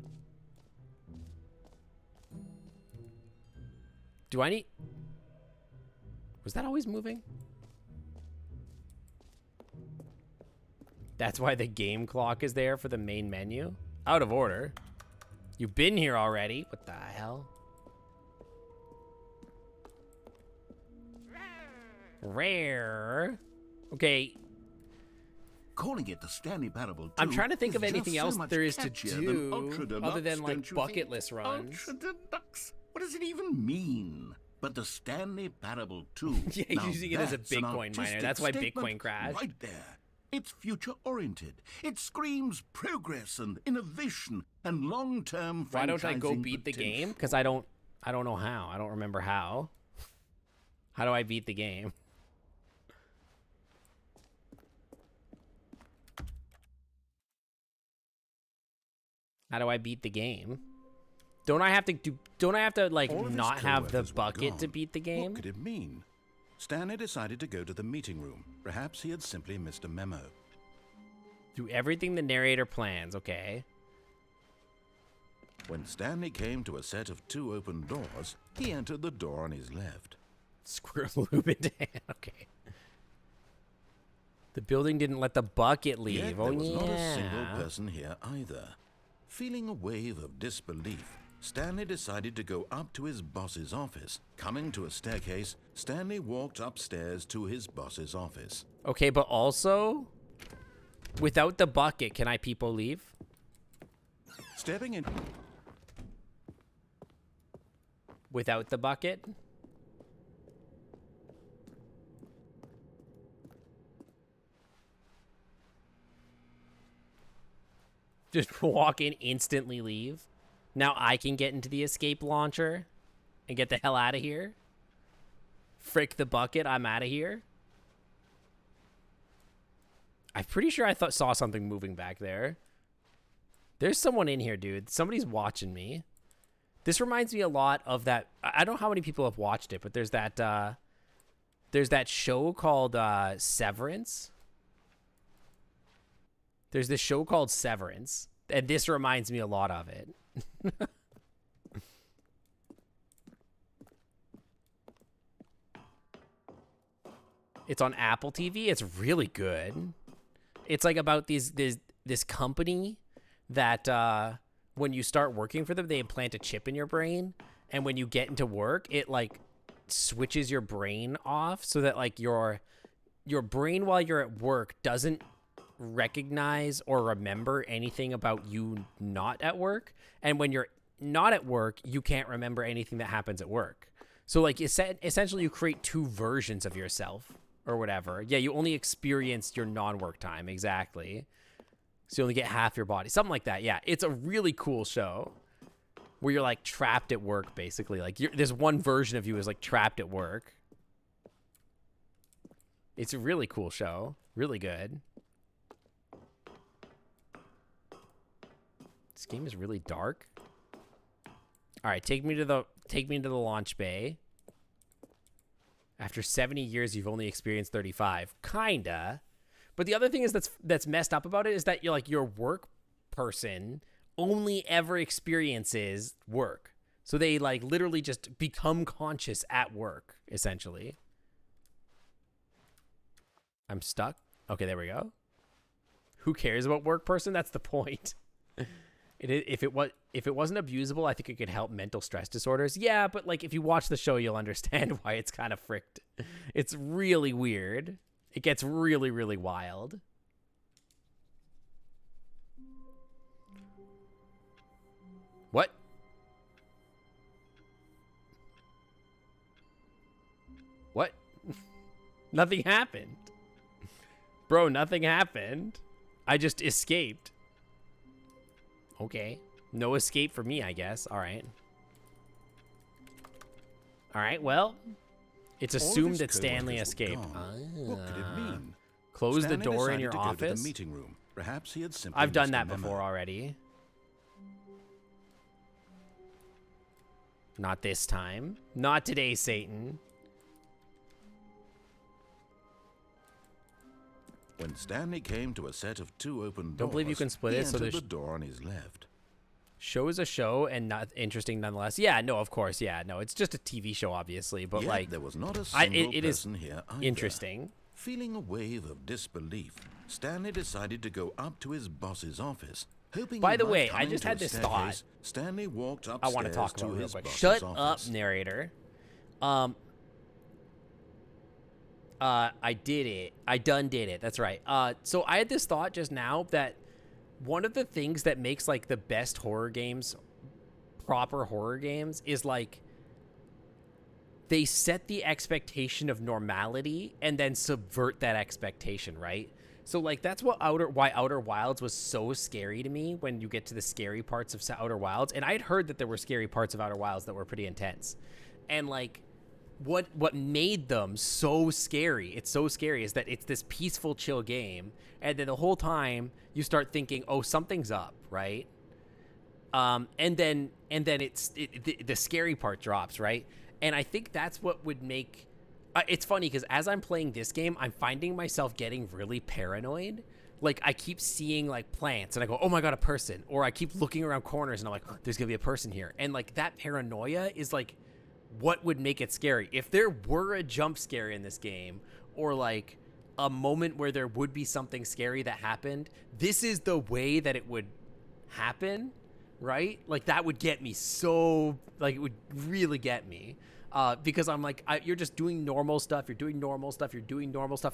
Do I need... Was that always moving? That's why the game clock is there for the main menu? Out of order. You've been here already. What the hell? Rare. Okay. Calling it the Stanley Parable 2 I'm trying to think is of anything just else so much there is to catchier do than Ultra Deluxe, other than like don't you bucket think? list runs. Ultra Deluxe? What does it even mean? But the Stanley Parable 2. Yeah, he's now using it as a that's an Bitcoin miner. artistic That's why statement Bitcoin crashed. Right there. It's future-oriented. It screams progress and innovation and long-term franchising Why don't I go beat the potential. game? Because I don't know how. I don't remember how. How do I beat the game? How do I beat the game? Don't I have to like All of his not have the co-workers were bucket to gone. beat the game? What could it mean? Stanley decided to go to the meeting room. Perhaps he had simply missed a memo. Do everything the narrator plans, okay. When Stanley came to a set of 2 open doors, he entered the door on his left. Screw Lubin. Okay. The building didn't let the bucket leave. Yet Oh there was yeah. not a single person here either. Feeling a wave of disbelief, Stanley decided to go up to his boss's office. Coming to a staircase, Stanley walked upstairs to his boss's office. Okay, but also, without the bucket, can I people leave? Stepping in... Without the bucket? Just walk in, instantly leave. Now I can get into the escape launcher and get the hell out of here. Frick the bucket, I'm out of here. I'm pretty sure I saw something moving back there. There's someone in here, dude. Somebody's watching me. This reminds me a lot of that. I don't know how many people have watched it, but there's that show called Severance. There's this show called Severance, and this reminds me a lot of it. It's on Apple TV. It's really good. It's like about this company that when you start working for them, they implant a chip in your brain, and when you get into work, it like switches your brain off so that like your brain while you're at work doesn't recognize or remember anything about you not at work, and when you're not at work, you can't remember anything that happens at work. So like essentially you create 2 versions of yourself or whatever. Yeah, you only experience your non-work time, exactly. So you only get half your body, something like that. Yeah, it's a really cool show where you're like trapped at work, basically. Like there's one version of you is like trapped at work. It's a really cool show, really good. This game is really dark. All right, take me to the launch bay. After 70 years, you've only experienced 35. Kinda. But the other thing is that's messed up about it is that you're like your work person only ever experiences work. So they like literally just become conscious at work, essentially. I'm stuck. Okay, there we go. Who cares about work person? That's the point. If it wasn't abusable, I think it could help mental stress disorders. Yeah, but like if you watch the show, you'll understand why it's kind of fricked. It's really weird. It gets really, really wild. What? What? Nothing happened. Bro, nothing happened. I just escaped. Okay. No escape for me, I guess. All right. All right, well, it's assumed that Stanley escaped. What could it mean? Close Stanley the door in decided your to go to office. the meeting room. Perhaps he had simply I've done missed a that memo. before already. Not this time. Not today, Satan. When Stanley came to a set of 2 open doors, Don't believe you can split he it, so entered there's... the door on his left. Show is a show and not interesting nonetheless. Yeah, no, of course, yeah, no, it's just a TV show, obviously, but Yet like there was not a single it is person here either. interesting. Feeling a wave of disbelief, Stanley decided to go up to his boss's office, hoping. By he the might way, come I just into had a this staircase. thought. Stanley walked upstairs I want to talk to about real his quick. boss's Shut office. up, narrator. I did it. I done did it. That's right. So I had this thought just now that one of the things that makes like the best horror games, proper horror games, is like they set the expectation of normality and then subvert that expectation, right? So like that's what why Outer Wilds was so scary to me when you get to the scary parts of Outer Wilds. And I had heard that there were scary parts of Outer Wilds that were pretty intense. And like what made them so scary, it's so scary, is that it's this peaceful, chill game, and then the whole time you start thinking, oh, something's up, right? And then the scary part drops, right? And I think that's what would make it's funny because as I'm playing this game, I'm finding myself getting really paranoid. Like I keep seeing like plants and I go, oh my God, a person. Or I keep looking around corners and I'm like, oh, there's gonna be a person here. And like that paranoia is like what would make it scary. If there were a jump scare in this game, or like a moment where there would be something scary that happened, this is the way that it would happen, right? Like that would get me so, like it would really get me. Because I'm like, you're just doing normal stuff, you're doing normal stuff,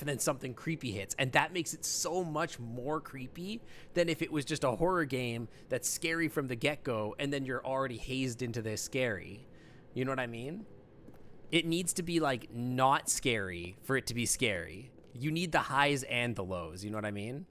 and then something creepy hits. And that makes it so much more creepy than if it was just a horror game that's scary from the get-go, and then you're already hazed into this scary. You know what I mean? It needs to be like not scary for it to be scary. You need the highs and the lows. You know what I mean?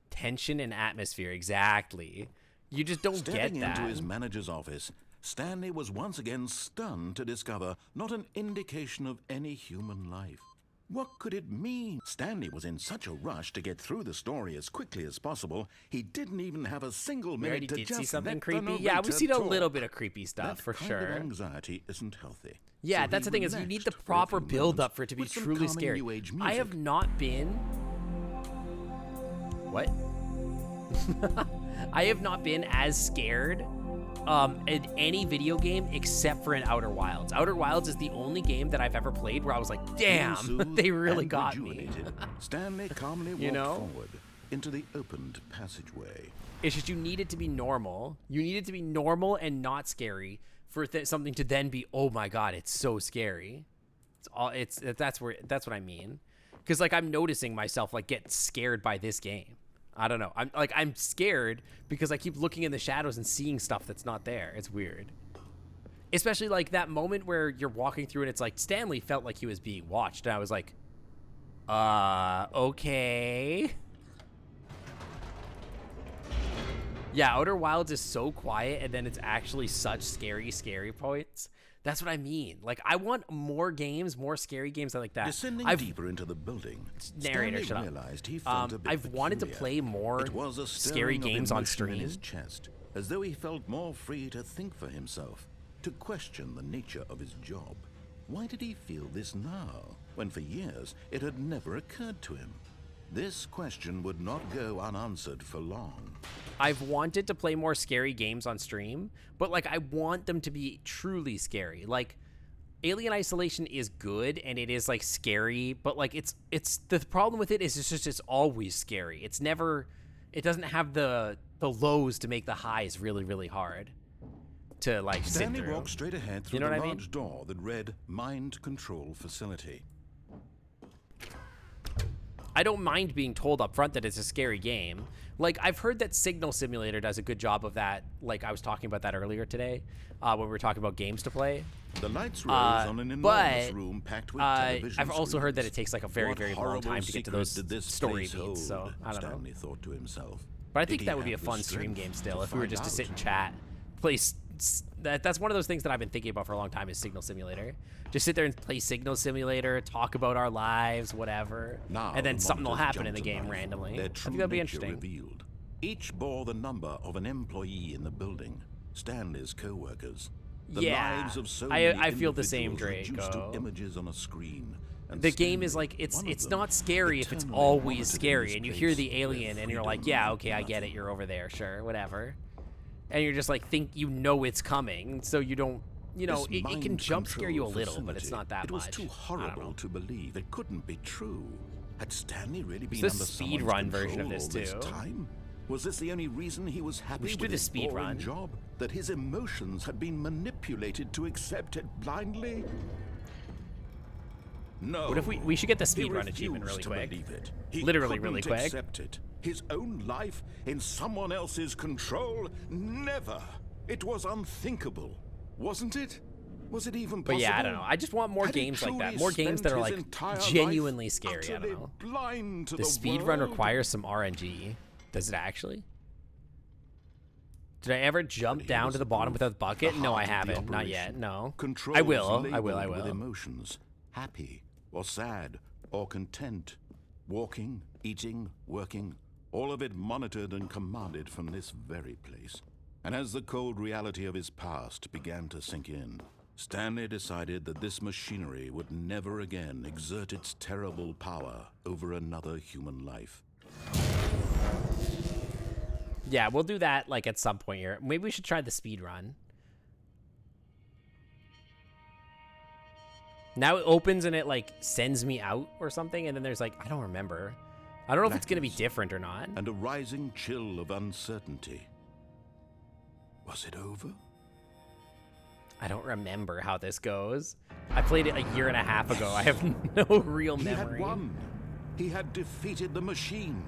Tension and atmosphere, exactly. You just don't Stepping get that. into his manager's office, Stanley was once again stunned to discover not an indication of any human life. What could it mean? Stanley was in such a rush to get through the story as quickly as possible, he didn't even have a single We already minute to did just see something let the creepy. Yeah, we've narrator seen a talk. little bit of creepy stuff That for kind sure. of anxiety isn't healthy. Yeah, So that's he the thing is you need the relaxed for a proper few build up moments for it to be with some truly calming scary. New Age I have music. not been. What? I have not been as scared in any video game except for in Outer Wilds. Outer Wilds is the only game that I've ever played where I was like, damn, Soothed they really and got me. rejuvenated, Stanley calmly walked You know? forward into the opened passageway. It's just you need it to be normal. You need it to be normal and not scary for something to then be, oh my God, it's so scary. That's what I mean. Because like I'm noticing myself like get scared by this game. I don't know. I'm scared because I keep looking in the shadows and seeing stuff that's not there. It's weird. Especially like that moment where you're walking through and it's like Stanley felt like he was being watched. And I was like, okay. Yeah, Outer Wilds is so quiet and then it's actually such scary points. That's what I mean. Like, I want more games, more scary games like that. Descending deeper into the building, narrator, Stanley shut up. realized he felt a bit I've wanted to peculiar. play more It was a scary stirring of games on emotion stream. in his chest, as though he felt more free to think for himself, to question the nature of his job. Why did he feel this now, when for years it had never occurred to him? This question would not go unanswered for long. I've wanted to play more scary games on stream, but like I want them to be truly scary. Like Alien Isolation is good and it is like scary, but like it's the problem with it is it's always scary. It doesn't have the lows to make the highs really hard to like sit Stanley through. walked straight ahead through You know the what I mean? large door that read Mind Control Facility. I don't mind being told up front that it's a scary game. Like, I've heard that Signal Simulator does a good job of that. Like, I was talking about that earlier today when we were talking about games to play. The lights rose on an enormous room packed with television I've also heard that it screens. takes like a very, What very long horrible time to get to those secret did this story place beats, so hold? I don't know. Stanley thought to himself. But I Did think he that would be a have the fun stream strength game still to if we were find just to sit out? and chat. Play that's one of those things that I've been thinking about for a long time is Signal Simulator. Just sit there and play Signal Simulator, talk about our lives, whatever, Now and then the something will monitors happen in the jumped to game life. randomly. Their I true think that'd be nature interesting. revealed. Each bore the number of an employee in the building, Stanley's co-workers. The Yeah, lives of so I many feel the same, individuals reduced Draco. to images on a screen. And The game is Stanley, like it's one of them, not scary if it's eternally always monitored in scary this and you hear place the where alien and you're like, freedom yeah, meant okay, I get it, nothing. you're over there, sure, whatever. And you're just like think you know it's coming, so you don't, you know, This it can mind jump scare you a control little, but it's facility, not that it was much. too I don't horrible know. to believe. It couldn't be true. Had Stanley really been There's under a speed someone's run version of control this all this too. time? Was this the only reason he was happy should with do the his speed boring run. job? That his emotions had been manipulated to accept it blindly? No. What if we should get the He speed run achievement really refused to quick? believe it. He Literally couldn't really quick. accept it. His own life in someone else's control? Never. It was unthinkable, wasn't it? Was it even possible? But yeah, I don't know. I just want more Had he games like that. truly More games that are spent his like entire genuinely life scary. I utterly don't know. blind to The the speed run world? requires some RNG. Does it actually? Did I ever jump down to the bottom without the bucket? No, I heart of the haven't. Not yet. operation. No. Controls I will. I labeled will. I with will. emotions, happy or sad or content, walking, eating, working, all of it monitored and commanded from this very place. And as the cold reality of his past began to sink in, Stanley decided that this machinery would never again exert its terrible power over another human life. Yeah, we'll do that like at some point here. Maybe we should try the speed run. Now it opens and it like sends me out or something, and then there's like I don't remember. I don't know if it's gonna be different or not. And a rising chill of uncertainty. Was it over? I don't remember how this goes. I played it a year and a half ago. I have no real He memory. had won. He had defeated the machine,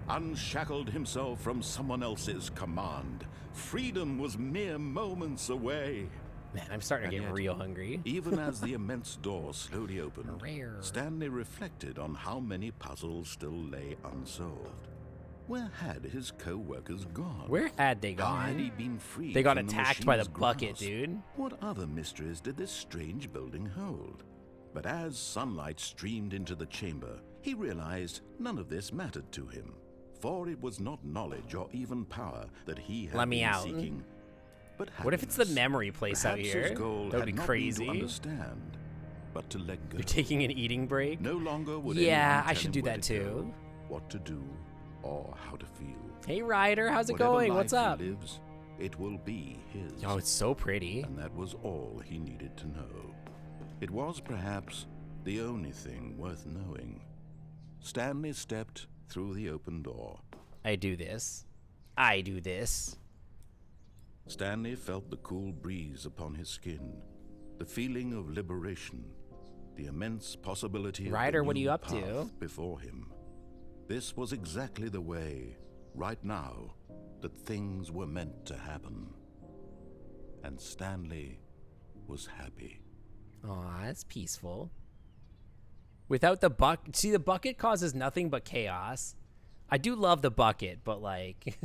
unshackled himself from someone else's command. Freedom was mere moments away. Man, I'm starting to And get yet, real hungry. Even as the immense door slowly opened, Rare. Stanley reflected on how many puzzles still lay unsolved. Where had his co-workers gone? Where had they How had he gone? been freed They got from the attacked by the machine's bucket, grasp? dude. What other mysteries did this strange building hold? But as sunlight streamed into the chamber, he realized none of this mattered to him, for it was not knowledge or even power that he had Let me been out. seeking, but What if it's the happiness. memory place out Perhaps here? his goal That would had be not been crazy. to understand, but to let go. You're taking an eating break? No longer would Yeah, anyone I tell should him do where that to go, too. what to do, or how to feel. Hey Ryder, how's it Whatever going? What's life up? he lives, it will be his. Oh, it's so pretty. And that was all he needed to know. It was perhaps the only thing worth knowing. Stanley stepped through the open door. I do this. I do this. Stanley felt the cool breeze upon his skin, the feeling of liberation, the immense possibility Ryder, of the what are you new up to? path before him. This was exactly the way, right now, that things were meant to happen. And Stanley was happy. Aw, that's peaceful. Without the bucket, see, the bucket causes nothing but chaos. I do love the bucket, but like,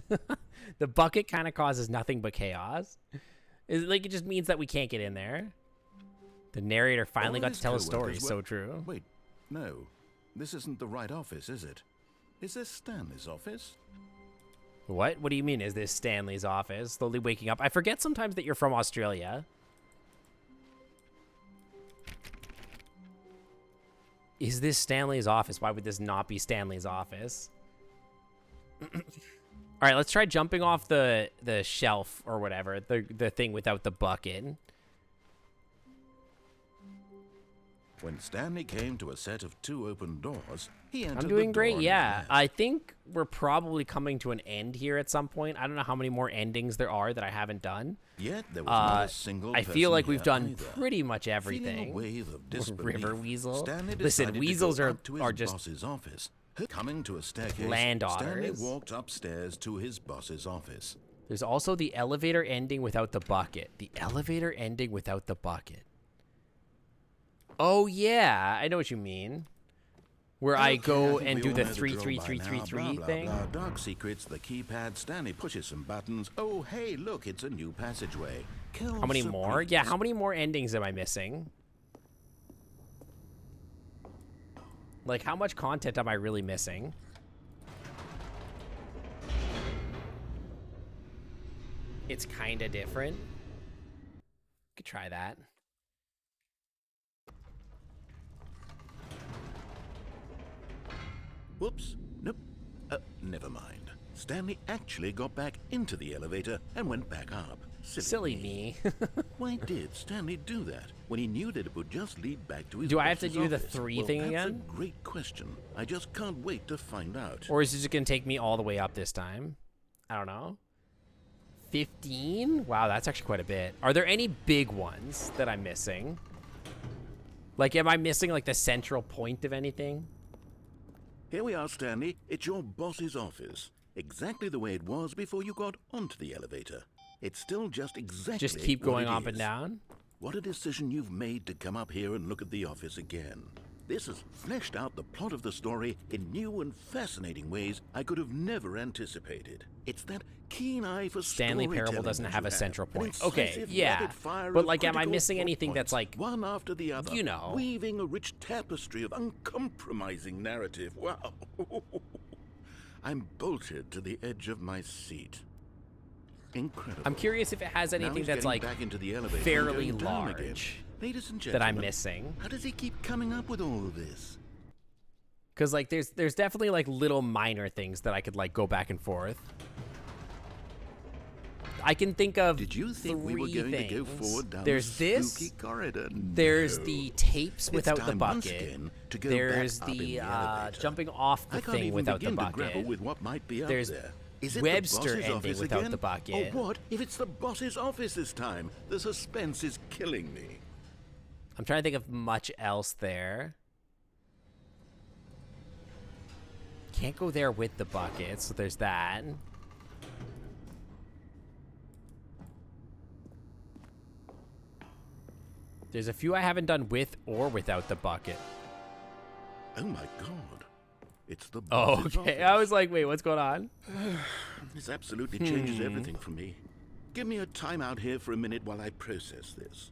the bucket kind of causes nothing but chaos. It just means that we can't get in there. The narrator finally All got his to tell a story. co-workers So were- true. Wait, no. This isn't the right office, is it? Is this Stanley's office? What? What do you mean? Is this Stanley's office? Slowly waking up. I forget sometimes that you're from Australia. Is this Stanley's office? Why would this not be Stanley's office? All right, let's try jumping off the shelf or whatever, the thing without the bucket. When Stanley came to a set of 2 open doors, he entered I'm doing the great, door yeah. and I think we're probably coming to an end here at some point. I don't know how many more endings there are that I haven't done. Yet there was not a single I feel person like we've here done either. pretty much Feeling a everything. wave of disbelief, River weasel. Stanley Listen, decided to weasels go are up to his are just boss's office, Coming to a staircase, Land Stanley otters. walked upstairs to his boss's office. There's also the elevator ending without the bucket. The elevator ending without the bucket. Oh, yeah. I know what you mean. Where I go think and we do all the know the 3 drill 3 by 3 now. 3 3 Blah, blah, thing. blah. Dark secrets, the keypad. Stanley pushes some buttons. Oh, hey, look, it's a new passageway. How many more? Yeah, how many more endings am I missing? Like, how much content am I really missing? It's kind of different. Could try that. Whoops. Nope. Never mind. Stanley actually got back into the elevator and went back up. Silly me. Why did Stanley do that when he knew that it would just lead back to his Do I have to boss's do the office? 3 Well, thing that's again? a great question. I just can't wait to find out. Or is it just going to take me all the way up this time? I don't know. 15? Wow, that's actually quite a bit. Are there any big ones that I'm missing? Like, am I missing, like, the central point of anything? Here we are, Stanley. It's your boss's office. Exactly the way it was before you got onto the elevator. It's still just exactly Just keep what going it up and is. down? What a decision you've made to come up here and look at the office again. This has fleshed out the plot of the story in new and fascinating ways I could have never anticipated. It's that keen eye for Stanley Parable storytelling doesn't that have you a central an point. Okay, incisive, yeah. rapid-fire But, of like, am I critical missing plot anything that's, points, like, one after the other, you know. weaving a rich tapestry of uncompromising narrative. Wow. I'm bolted to the edge of my seat. Incredible. I'm curious if it has Now anything he's that's, getting like, back into the elevator and fairly going down again. large Ladies and that gentlemen, I'm missing. how does he keep coming up with all of this? Because, like, there's definitely, like, little minor things that I could, like, go back and forth. I can think of Did you think we were 3 going things. to go forward down There's the this. spooky corridor? There's No. the tapes It's without the time once bucket. again to go There's back up in the elevator. jumping off I the can't thing even without the begin to grapple bucket. with what might be up There's there. Is it Webster the boss's ending office without again? the bucket. Or what if it's the boss's office this time? The suspense is killing me. I'm trying to think of much else there. Can't go there with the bucket, so there's that. There's a few I haven't done with or without the bucket. Oh my god. It's the Oh, boss's okay. office. I was like, wait, what's going on? This absolutely changes everything for me. Give me a time out here for a minute while I process this.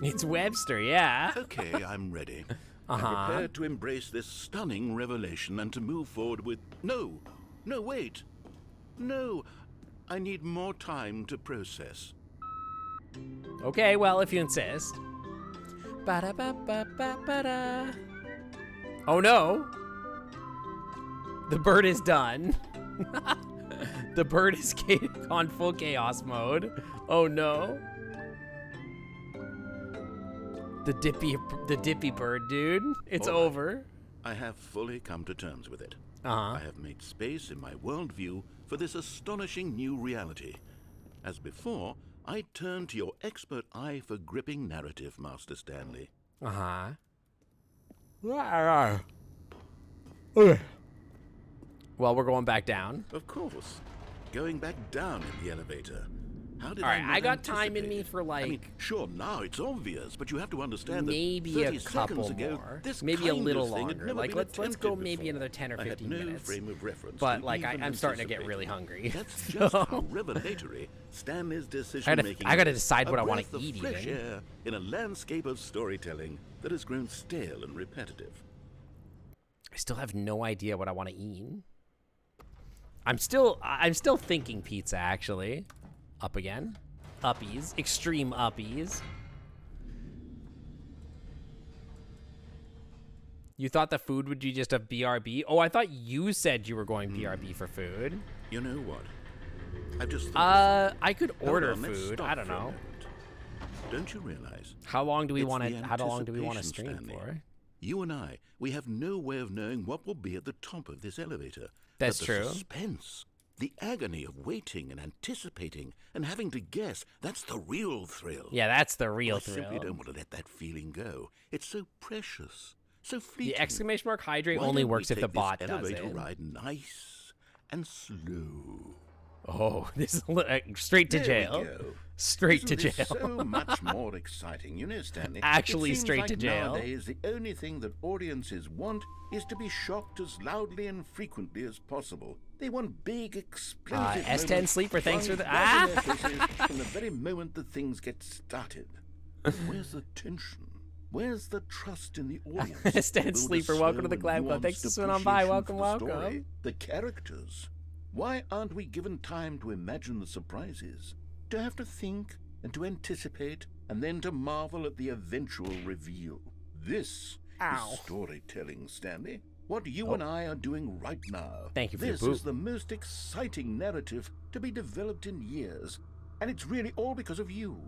It's Webster, yeah. Okay, I'm ready. I'm prepared to embrace this stunning revelation and to move forward with... No, wait. No, I need more time to process. Okay, well, if you insist. Ba-da-ba-ba-ba-ba-da. Oh no! The bird is done. The bird is on full chaos mode. Oh no. The dippy bird, dude. It's All right. over. I have fully come to terms with it. Uh-huh. I have made space in my worldview for this astonishing new reality. As before, I turn to your expert eye for gripping narrative, Master Stanley. Uh-huh. Well, we're going back down. Of course. Going back down in the elevator. How did All right, not I got time in anticipate me it? for, like, I mean, sure, now it's obvious, but you have to understand that maybe 30 a couple seconds ago, more. this Maybe a kind little of thing had longer. never Like, been let's go attempted maybe before. another 10 or 15 I had no minutes. frame of reference But, to like, even I'm starting to get anticipate really it. hungry. That's just how revelatory Stanley's decision-making I gotta is. decide what A I wanna breath of eat fresh even. air in a landscape of storytelling that has grown stale and repetitive. I still have no idea what I want to eat. I'm still thinking pizza, actually. Up again. Uppies. Extreme uppies. You thought the food would be just a BRB? Oh, I thought you said you were going BRB for food. You know what? I've just thought I could Hold order on, let's food. stop I don't for a know. moment. Don't you realize? How long do we It's want the to? How long do we want to anticipation, stream Stanley. for? You and we have no way of knowing what will be at the top of this elevator. That's but true. The suspense, The agony of waiting and anticipating and having to guess, that's the real thrill. Yeah, that's the real I thrill. simply don't want to let that feeling go. It's so precious, so fleeting. The exclamation mark hydrate Why only don't we works if the take this bot does elevator it. ride nice and slow. Oh, this is straight to There we jail. go. Straight to Isn't this jail. so much more exciting, you know, Stanley. Actually It seems straight like to jail. Nowadays, the only thing that audiences want is to be shocked as loudly and frequently as possible. They want big, explosive S10 moments Sleeper, thanks for flung the- right in their faces from the very moment that things get started. Where's the tension? Where's the trust in the audience? S10 Build a Sleeper, welcome to the slow Clam and Club. Thanks nuanced for swinging on by. appreciation Welcome, for the story, welcome. the characters. Why aren't we given time to imagine the surprises? To have to think and to anticipate and then to marvel at the eventual reveal. This is storytelling, Stanley. What you and I are doing right now. Thank you for your This boot. is the most exciting narrative to be developed in years. And it's really all because of you.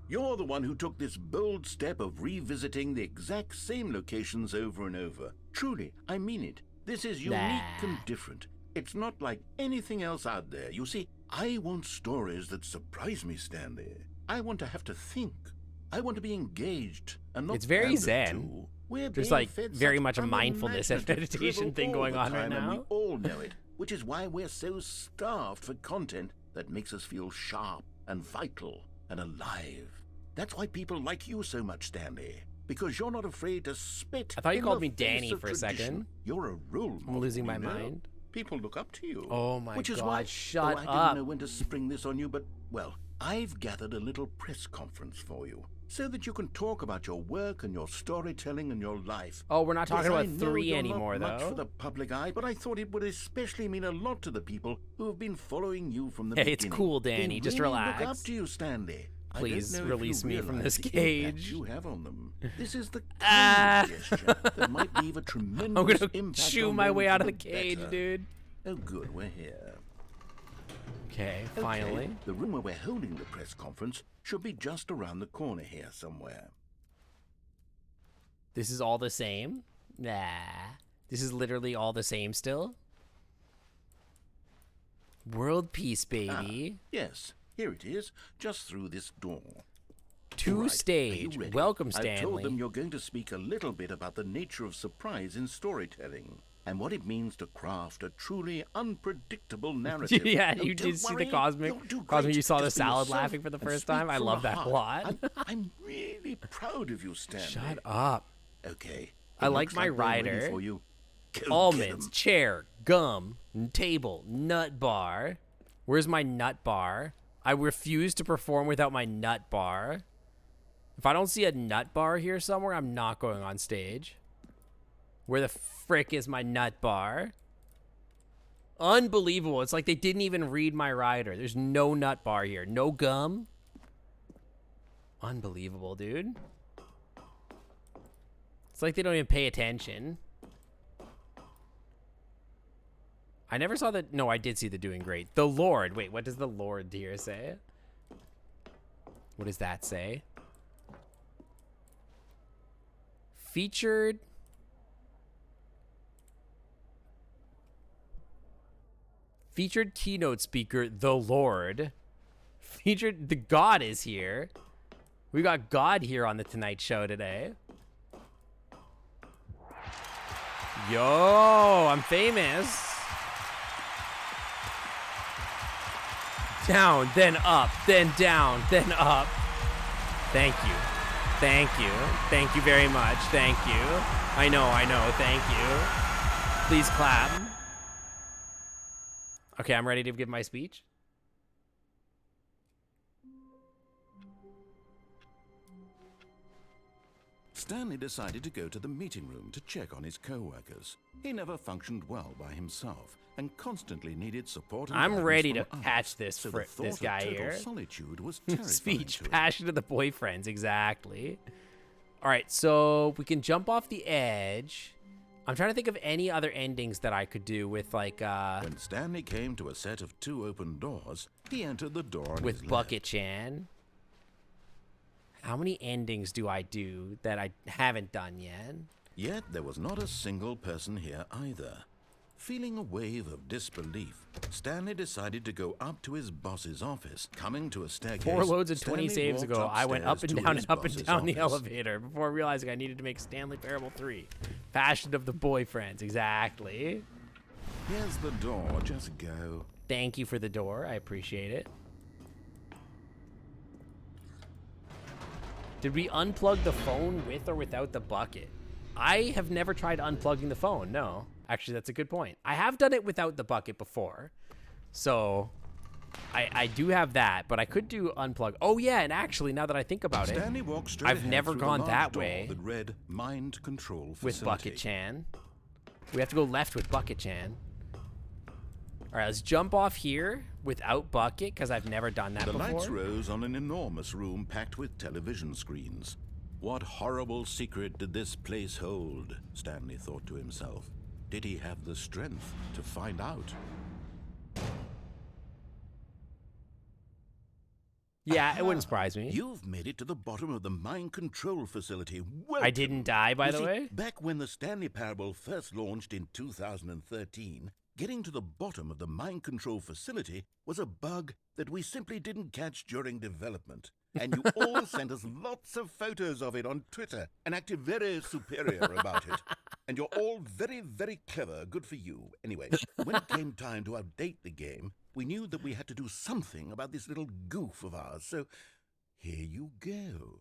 You're the one who took this bold step of revisiting the exact same locations over and over. Truly, I mean it. This is unique and different. It's not like anything else out there. You see, I want stories that surprise me, Stanley. I want to have to think. I want to be engaged and not It's very pandered zen. to. We're There's, being like, fed very such much a mindfulness and unimaginative meditation drivel thing all going the on right time, and now. we all know it, which is why we're so starved for content that makes us feel sharp and vital and alive. That's why people like you so much, Stanley. Because you're not afraid to spit. I thought you in called the me face Danny of for a tradition. second. You're a role model. I'm losing my you know? mind. People look up to you. Oh my Which is God, why, shut I up. didn't know when to spring this on you, but, well, I've gathered a little press conference for you so that you can talk about your work and your storytelling and your life. Oh, we're not talking Yes, I about know 3 you're anymore, not much though. for the public eye, but I thought it would especially mean a lot to the people who have been following you from the Hey, beginning. it's cool, Danny. They Just really relax. Look up to you, Stanley. Please I don't know if release you me from realize this the cage. impact you have on them. This is the kind of gesture that might leave a tremendous I'm gonna impact chew on my them way for out of the the cage, better. dude. Oh, good, we're here. Okay, Okay, finally. the room where we're holding the press conference should be just around the corner here somewhere. This is all the same? Nah. This is literally all the same still? World peace, baby. Yes, here it is, just through this door. Two Right, stage. are you ready? Welcome, I've told Stanley. them you're going to speak a little bit about the nature of surprise in storytelling and what it means to craft a truly unpredictable narrative. Yeah, Oh, you don't did see the worry, Cosmic. you'll do Cosmic, great. you saw the Just be salad yourself laughing for the and first speak time. I from love the that heart. plot. I'm really proud of you, Stanley. Shut up. Okay. I it like looks my they're ready rider. for you. Go get Almonds, 'em. chair, gum, table, nut bar. Where's my nut bar? I refuse to perform without my nut bar. If I don't see a nut bar here somewhere, I'm not going on stage. Where the frick is my nut bar? Unbelievable. It's like they didn't even read my rider. There's no nut bar here. No gum. Unbelievable, dude. It's like they don't even pay attention. I never saw the... No, I did see the doing great. The Lord. Wait, what does the Lord here say? What does that say? Featured... Featured keynote speaker, the Lord. Featured... The God is here. We got God here on the Tonight Show today. Yo, I'm famous. Down, then up, then down, then up. Thank you. Thank you. Thank you very much. Thank you. I know. Thank you. Please clap. Okay, I'm ready to give my speech. Stanley decided to go to the meeting room to check on his co-workers. He never functioned well by himself and constantly needed support and I'm guidance ready from to others. patch this So for the thought this of guy total here. solitude was terrifying Speech, to him. passion to the boyfriends, exactly. All right, so we can jump off the edge. I'm trying to think of any other endings that I could do with like When Stanley came to a set of 2 open doors, he entered the door on with his Bucket Chan. How many endings do I do that I haven't done yet? Yet there was not a single person here either. Feeling a wave of disbelief, Stanley decided to go up to his boss's office. Coming to a staircase, 4 loads and 20 Stanley saves walked ago, I went up upstairs and to down his and up and boss's down the office. elevator before realizing I needed to make Stanley Parable 3. Fashion of the boyfriends, exactly. Here's the door, just go. Thank you for the door, I appreciate it. Did we unplug the phone with or without the bucket? I have never tried unplugging the phone, no. Actually, that's a good point. I have done it without the bucket before. So, I do have that, but I could do unplug. Oh yeah, and actually, now that I think about Stanley it, walked straight I've ahead never through the gone large that door way that read Mind Control Facility. with Bucket Chan. We have to go left with Bucket Chan. All right, let's jump off here without Bucket, because I've never done that before. The lights rose on an enormous room packed with television screens. What horrible secret did this place hold? Stanley thought to himself. Did he have the strength to find out? Yeah, it wouldn't surprise me. You've made it to the bottom of the mind control facility. Welcome. I didn't die, by You the see, way. Back when the Stanley Parable first launched in 2013, getting to the bottom of the mind control facility was a bug that we simply didn't catch during development. And you all sent us lots of photos of it on Twitter and acted very superior about it. And you're all very, very clever. Good for you. Anyway, when it came time to update the game, we knew that we had to do something about this little goof of ours. So here you go.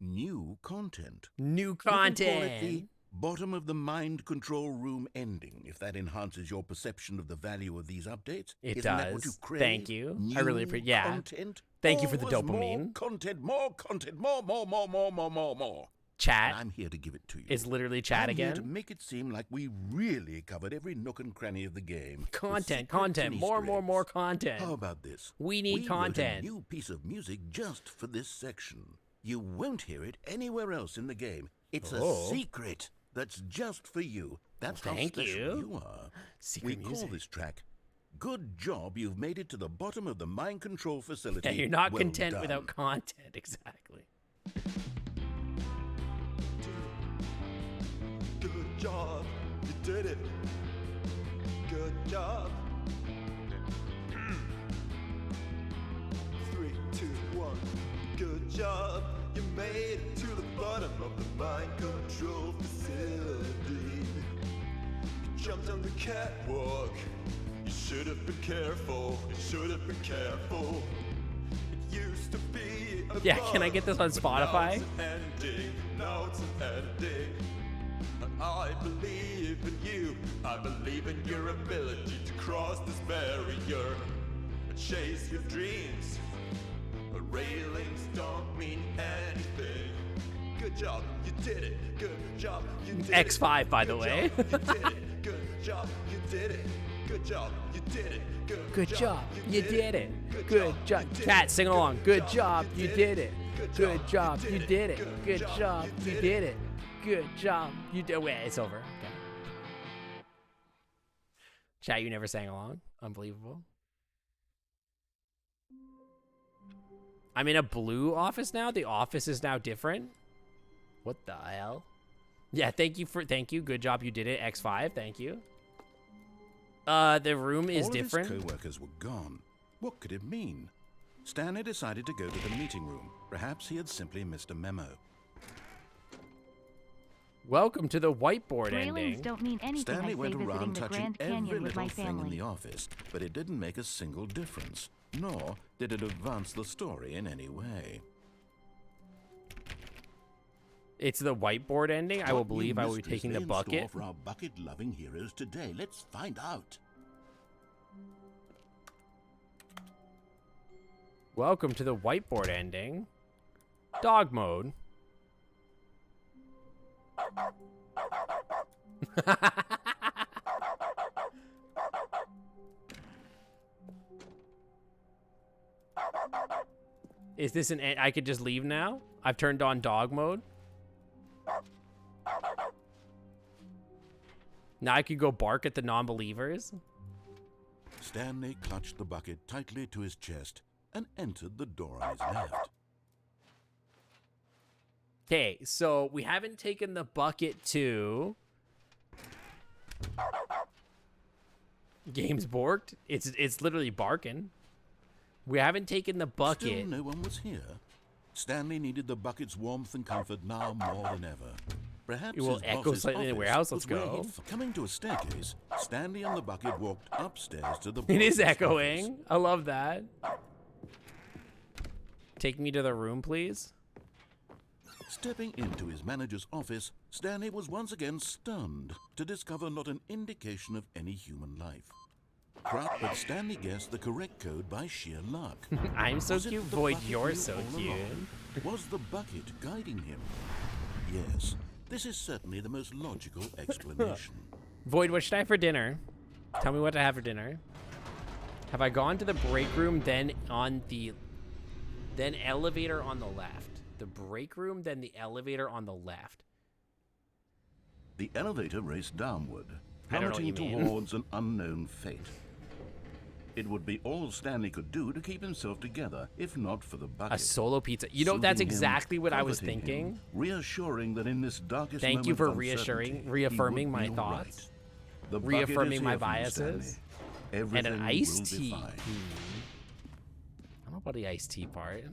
New content. New You can call it the content. bottom of the mind control room ending, if that enhances your perception of the value of these updates. It Isn't that what does. you crave? Thank you. I really New appreciate. Yeah. content? Thank you for the Always dopamine. More content, more content, more. Chat. And I'm here to give it to you. It's literally chat I'm here to again. make it seem like we really covered every nook and cranny of the game. with Content, secrets and content, more Easter eggs. content. How about this? We need wrote content. a new piece of music just for this section. You won't hear it anywhere else in the game. It's Oh. a secret that's just for you. That's Well, how thank special you. you are. Secret we call music. this track "Good Job You've Made It to the Bottom of the Mind Control Facility." Yeah, you're not Well content done. without content. Exactly. Good job, you did it. Good job. 3, 2, 1. Good job, you made it to the bottom of the mind control facility. You jumped on the catwalk. You should have been careful. You should have been careful. It used to be a Yeah, can I get this on bug, but now Spotify? it's an ending. Now it's an ending. I believe in you. I believe in your ability to cross this barrier and chase your dreams. But railings don't mean anything. Good job, you did it. Good job, you did it. X5, by the Good way. job, you did it. Good job, you did it. Good job, you did it. Good job, you did it. Good job. Cat, sing along. Good job, you did it. Good job, you did it. Good job, you did it. Good job, you did. Wait, it's over. Okay. Chat, you never sang along. Unbelievable. I'm in a blue office now. The office is now different. What the hell? Yeah, thank you. Good job, you did it. X5, thank you. The room is All different. Of his co-workers were gone. What could it mean? Stanley decided to go to the meeting room. Perhaps he had simply missed a memo. Welcome to the whiteboard Railings ending. don't mean anything. Stanley I say went visiting around the touching Grand every Canyon with little my thing in family. the office, but it didn't make a single difference, nor did it advance the story in any way. It's the whiteboard ending. I will What new believe I will be mysteries taking lay the in store bucket. for our bucket-loving heroes today. Let's find out. Welcome to the whiteboard ending. Dog mode. Is this an... I could just leave now? I've turned on dog mode. Now I could go bark at the non-believers. Stanley clutched the bucket tightly to his chest and entered the door on his left. Okay, so we haven't taken the bucket to... Game's borked. It's literally barking. We haven't taken the bucket. Still no one was here. Stanley needed the bucket's warmth and comfort now more than ever. Perhaps It will his echo boss's slightly in the office warehouse. Let's was where go. Coming to a staircase, Stanley and the bucket walked upstairs to the It is boss's echoing. office. I love that. Take me to the room, please. Stepping into his manager's office, Stanley was once again stunned to discover not an indication of any human life. But Stanley guessed the correct code by sheer luck. I'm so Was it cute, the Void. bucket You're knew so all cute. along? Was the bucket guiding him? Yes, this is certainly the most logical explanation. Void, what should I have for dinner? Tell me what to have for dinner. Have I gone to the break room, then elevator on the left? The break room, then the elevator on the left. The elevator raced downward, I don't know what plummeting you mean. towards an unknown fate. It would be all Stanley could do to keep himself together, if not for the bucket. A solo pizza. You know, that's Soothing him, exactly what I was comforting thinking. him, reassuring that in this darkest Thank you moment for of uncertainty, reaffirming he would my be thoughts. right. The bucket Reaffirming is my here for you, biases. Stanley. And Everything an will iced be tea. fine. I don't know about the iced tea part.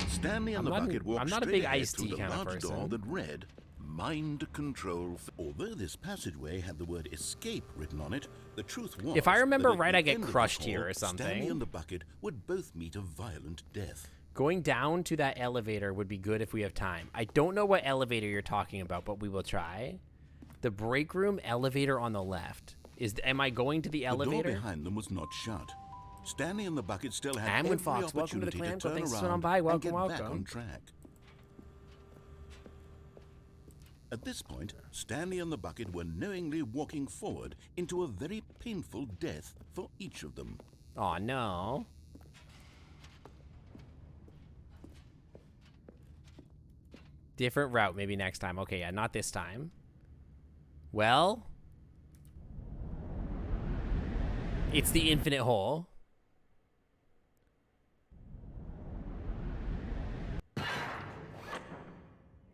Stanley and I'm the not- bucket walked I'm not a straight big ahead iced through tea the kind of large door person. that read Mind Control. Although this passageway had the word escape written on it, the truth was If I remember that at right, the I get end of the crushed hall, here or Stanley something. and the bucket would both meet a violent death. Going down to that elevator would be good if we have time. I don't know what elevator you're talking about, but we will try. The break room elevator on the left. Am I going to the The elevator? door behind them was not shut. Stanley and the bucket still had Amwin every Fox, welcome to the opportunity clan. to turn Thanks for around swinging by. and Welcome, get back welcome. on track. At this point, Stanley and the bucket were knowingly walking forward into a very painful death for each of them. Oh no. Different route maybe next time. Okay, yeah, not this time. Well, it's the infinite hole.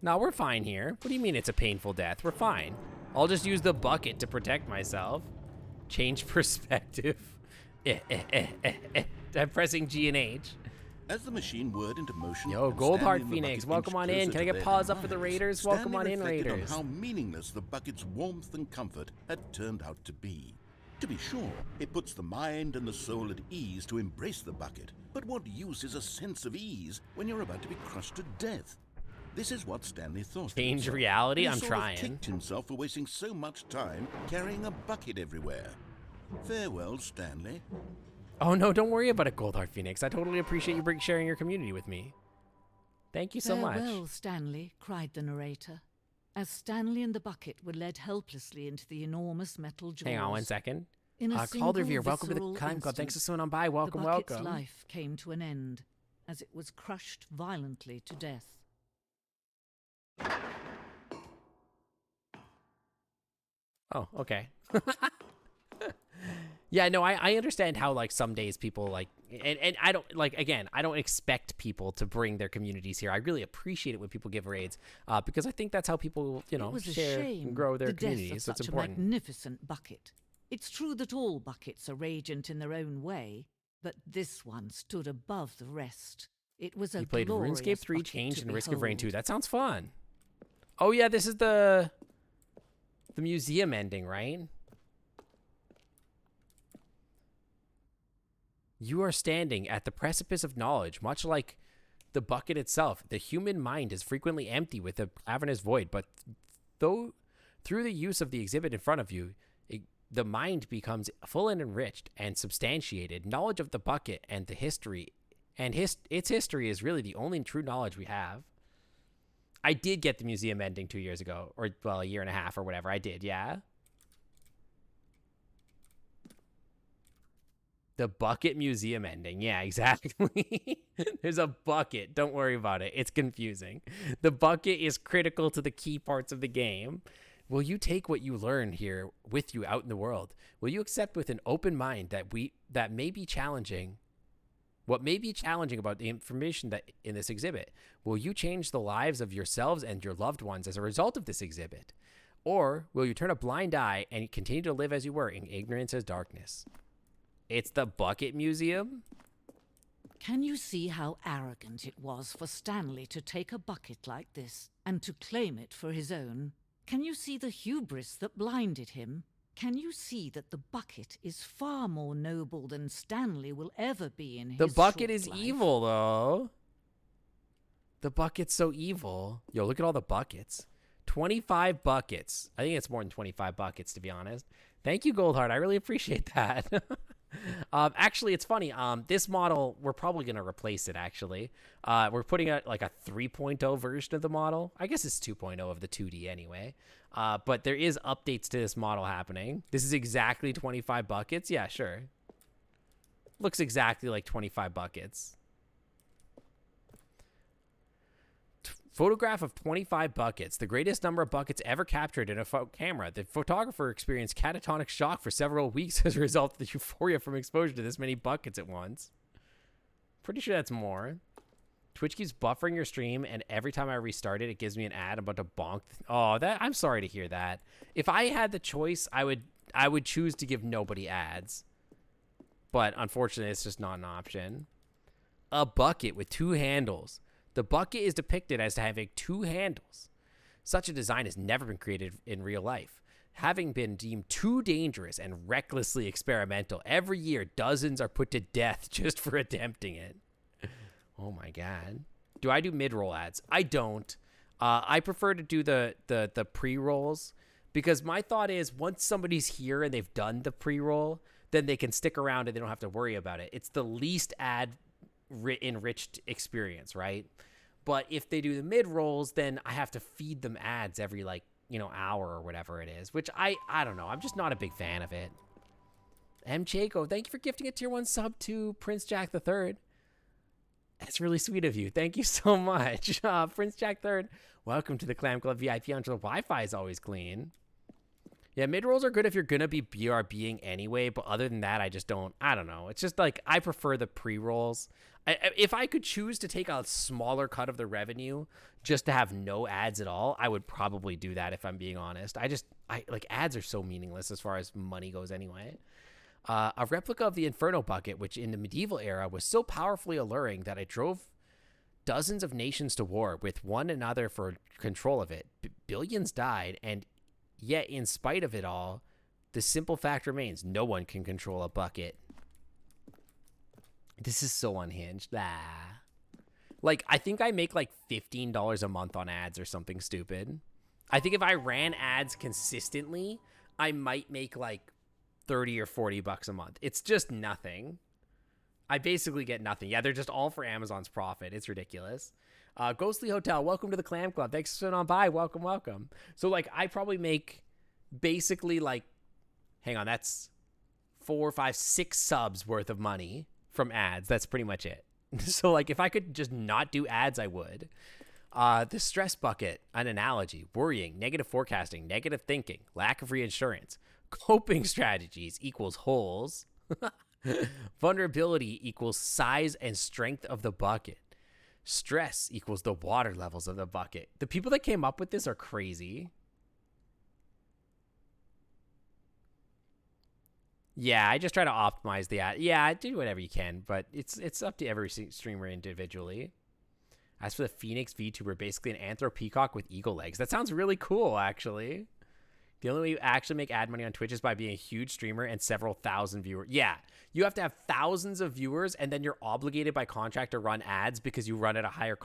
No, we're fine here. What do you mean it's a painful death? We're fine. I'll just use the bucket to protect myself. Change perspective. I'm pressing G and H. As the machine whirred into motion, Yo, and Goldheart Stanley and the Phoenix, bucket welcome inched on in. closer Can I to get their paws up for the demise, Raiders? Welcome Stanley on in, reflected Raiders. on how meaningless the bucket's warmth and comfort had turned out to be. To be sure, it puts the mind and the soul at ease to embrace the bucket. But what use is a sense of ease when you're about to be crushed to death? This is what Stanley thought. to Change himself, reality? and he I'm sort trying. of kicked himself for wasting so much time carrying a bucket everywhere. Farewell, Stanley. Oh no, don't worry about it, Goldheart Phoenix. I totally appreciate you sharing your community with me. Thank you so much. Farewell, Stanley, cried the narrator, as Stanley and the bucket were led helplessly into the enormous metal jaws. Hang on 1 second. In a Calder single Veer, welcome to the visceral Clan Club. Thanks for instant, swinging on by. Welcome, the bucket's welcome. life came to an end as it was crushed violently to death. Oh, okay. Yeah, no, I understand how, like, some days people, like, and I don't, like, again, I don't expect people to bring their communities here. I really appreciate it when people give raids, because I think that's how people, you know, It was a share shame, and grow their the death of communities. So it's such a important. magnificent bucket. It's true that all buckets are radiant in their own way, but this one stood above the rest. It was a You played glorious RuneScape 3, bucket Changed, to and Risk of Rain 2. behold. That sounds fun. Oh, yeah, this is the museum ending, right? You are standing at the precipice of knowledge, much like the bucket itself. The human mind is frequently empty with a cavernous void, but through the use of the exhibit in front of you, the mind becomes full and enriched and substantiated. Knowledge of the bucket and the history, and its history is really the only true knowledge we have. I did get the museum ending 2 years ago, or, well, a year and a half or whatever. I did, yeah. The bucket museum ending. Yeah, exactly. There's a bucket. Don't worry about it. It's confusing. The bucket is critical to the key parts of the game. Will you take what you learn here with you out in the world? Will you accept with an open mind that may be challenging? What may be challenging about the information that in this exhibit? Will you change the lives of yourselves and your loved ones as a result of this exhibit? Or will you turn a blind eye and continue to live as you were in ignorance as darkness? It's the Bucket Museum? Can you see how arrogant it was for Stanley to take a bucket like this and to claim it for his own? Can you see the hubris that blinded him? Can you see that the bucket is far more noble than Stanley will ever be in his The bucket short is life? evil, though. The bucket's so evil. Yo, look at all the buckets. 25 buckets. I think it's more than 25 buckets, to be honest. Thank you, Goldheart. I really appreciate that. Actually, it's funny. This model, we're probably going to replace it, actually. We're putting out like a 3.0 version of the model. I guess it's 2.0 of the 2D anyway. But there is updates to this model happening. This is exactly 25 buckets. Yeah, sure. Looks exactly like 25 buckets. Photograph of 25 buckets, the greatest number of buckets ever captured in a camera. The photographer experienced catatonic shock for several weeks as a result of the euphoria from exposure to this many buckets at once. Pretty sure that's more. Twitch keeps buffering your stream, and every time I restart it, it gives me an ad. I'm about to bonk. Oh, I'm sorry to hear that. If I had the choice, I would choose to give nobody ads. But unfortunately, it's just not an option. A bucket with 2 handles. The bucket is depicted as having 2 handles. Such a design has never been created in real life. Having been deemed too dangerous and recklessly experimental, every year dozens are put to death just for attempting it. Oh my god. Do I do mid-roll ads? I don't. I prefer to do the pre-rolls because my thought is once somebody's here and they've done the pre-roll, then they can stick around and they don't have to worry about it. It's the least ad enriched experience, right? But if they do the mid rolls, then I have to feed them ads every hour or whatever it is, which I don't know. I'm just not a big fan of it. M. Chaco, thank you for gifting a tier 1 sub to Prince Jack III. That's really sweet of you. Thank you so much. Prince Jack III, welcome to the Clam Club VIP until the Wi-Fi is always clean. Yeah, mid-rolls are good if you're going to be BRBing anyway, but other than that, I don't know. It's just like, I prefer the pre-rolls. If I could choose to take a smaller cut of the revenue just to have no ads at all, I would probably do that if I'm being honest. Ads are so meaningless as far as money goes anyway. A replica of the Inferno bucket, which in the medieval era was so powerfully alluring that it drove dozens of nations to war with one another for control of it. Billions died, and yet, in spite of it all, the simple fact remains, no one can control a bucket. This is so unhinged. I think I make $15 a month on ads or something stupid. I think if I ran ads consistently, I might make 30 or 40 bucks a month. It's just nothing. I basically get nothing. Yeah, they're just all for Amazon's profit. It's ridiculous. Ghostly Hotel, welcome to the Clam Club. Thanks for sitting on by. Welcome. So, I probably make basically, hang on, that's 4, 5, 6 subs worth of money from ads. That's pretty much it. So, if I could just not do ads, I would. The stress bucket, an analogy, worrying, negative forecasting, negative thinking, lack of reinsurance, coping strategies equals holes, vulnerability equals size and strength of the bucket. Stress equals the water levels of the bucket. The people that came up with this are crazy. Yeah, I just try to optimize the ad. Yeah, do whatever you can, but it's up to every streamer individually. As for the Phoenix VTuber, basically an anthro peacock with eagle legs. That sounds really cool, actually. The only way you actually make ad money on Twitch is by being a huge streamer and several thousand viewers. Yeah, you have to have thousands of viewers, and then you're obligated by contract to run ads because you run at a higher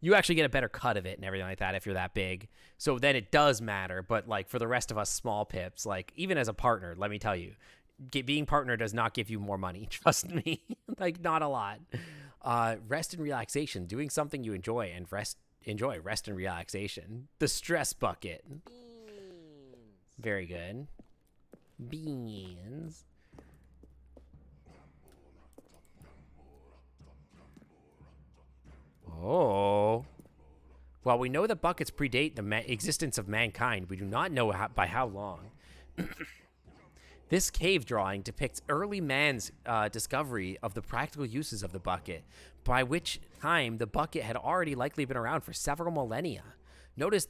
you actually get a better cut of it and everything like that if you're that big. So then it does matter. But for the rest of us small pips, even as a partner, let me tell you, being partner does not give you more money. Trust me, not a lot. Rest and relaxation, doing something you enjoy and rest and relaxation. The stress bucket. Very good. Beans. Oh. While we know that buckets predate the existence of mankind, we do not know by how long. This cave drawing depicts early man's discovery of the practical uses of the bucket, by which time the bucket had already likely been around for several millennia. Notice in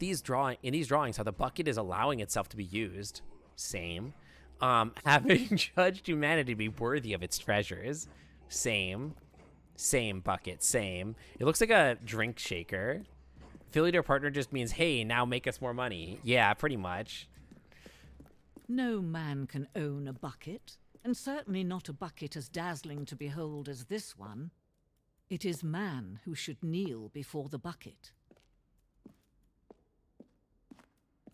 these drawings how the bucket is allowing itself to be used. Same. Having judged humanity to be worthy of its treasures. Same. Same bucket, same. It looks like a drink shaker. Affiliate or partner just means, hey, now make us more money. Yeah, pretty much. No man can own a bucket, and certainly not a bucket as dazzling to behold as this one. It is man who should kneel before the bucket.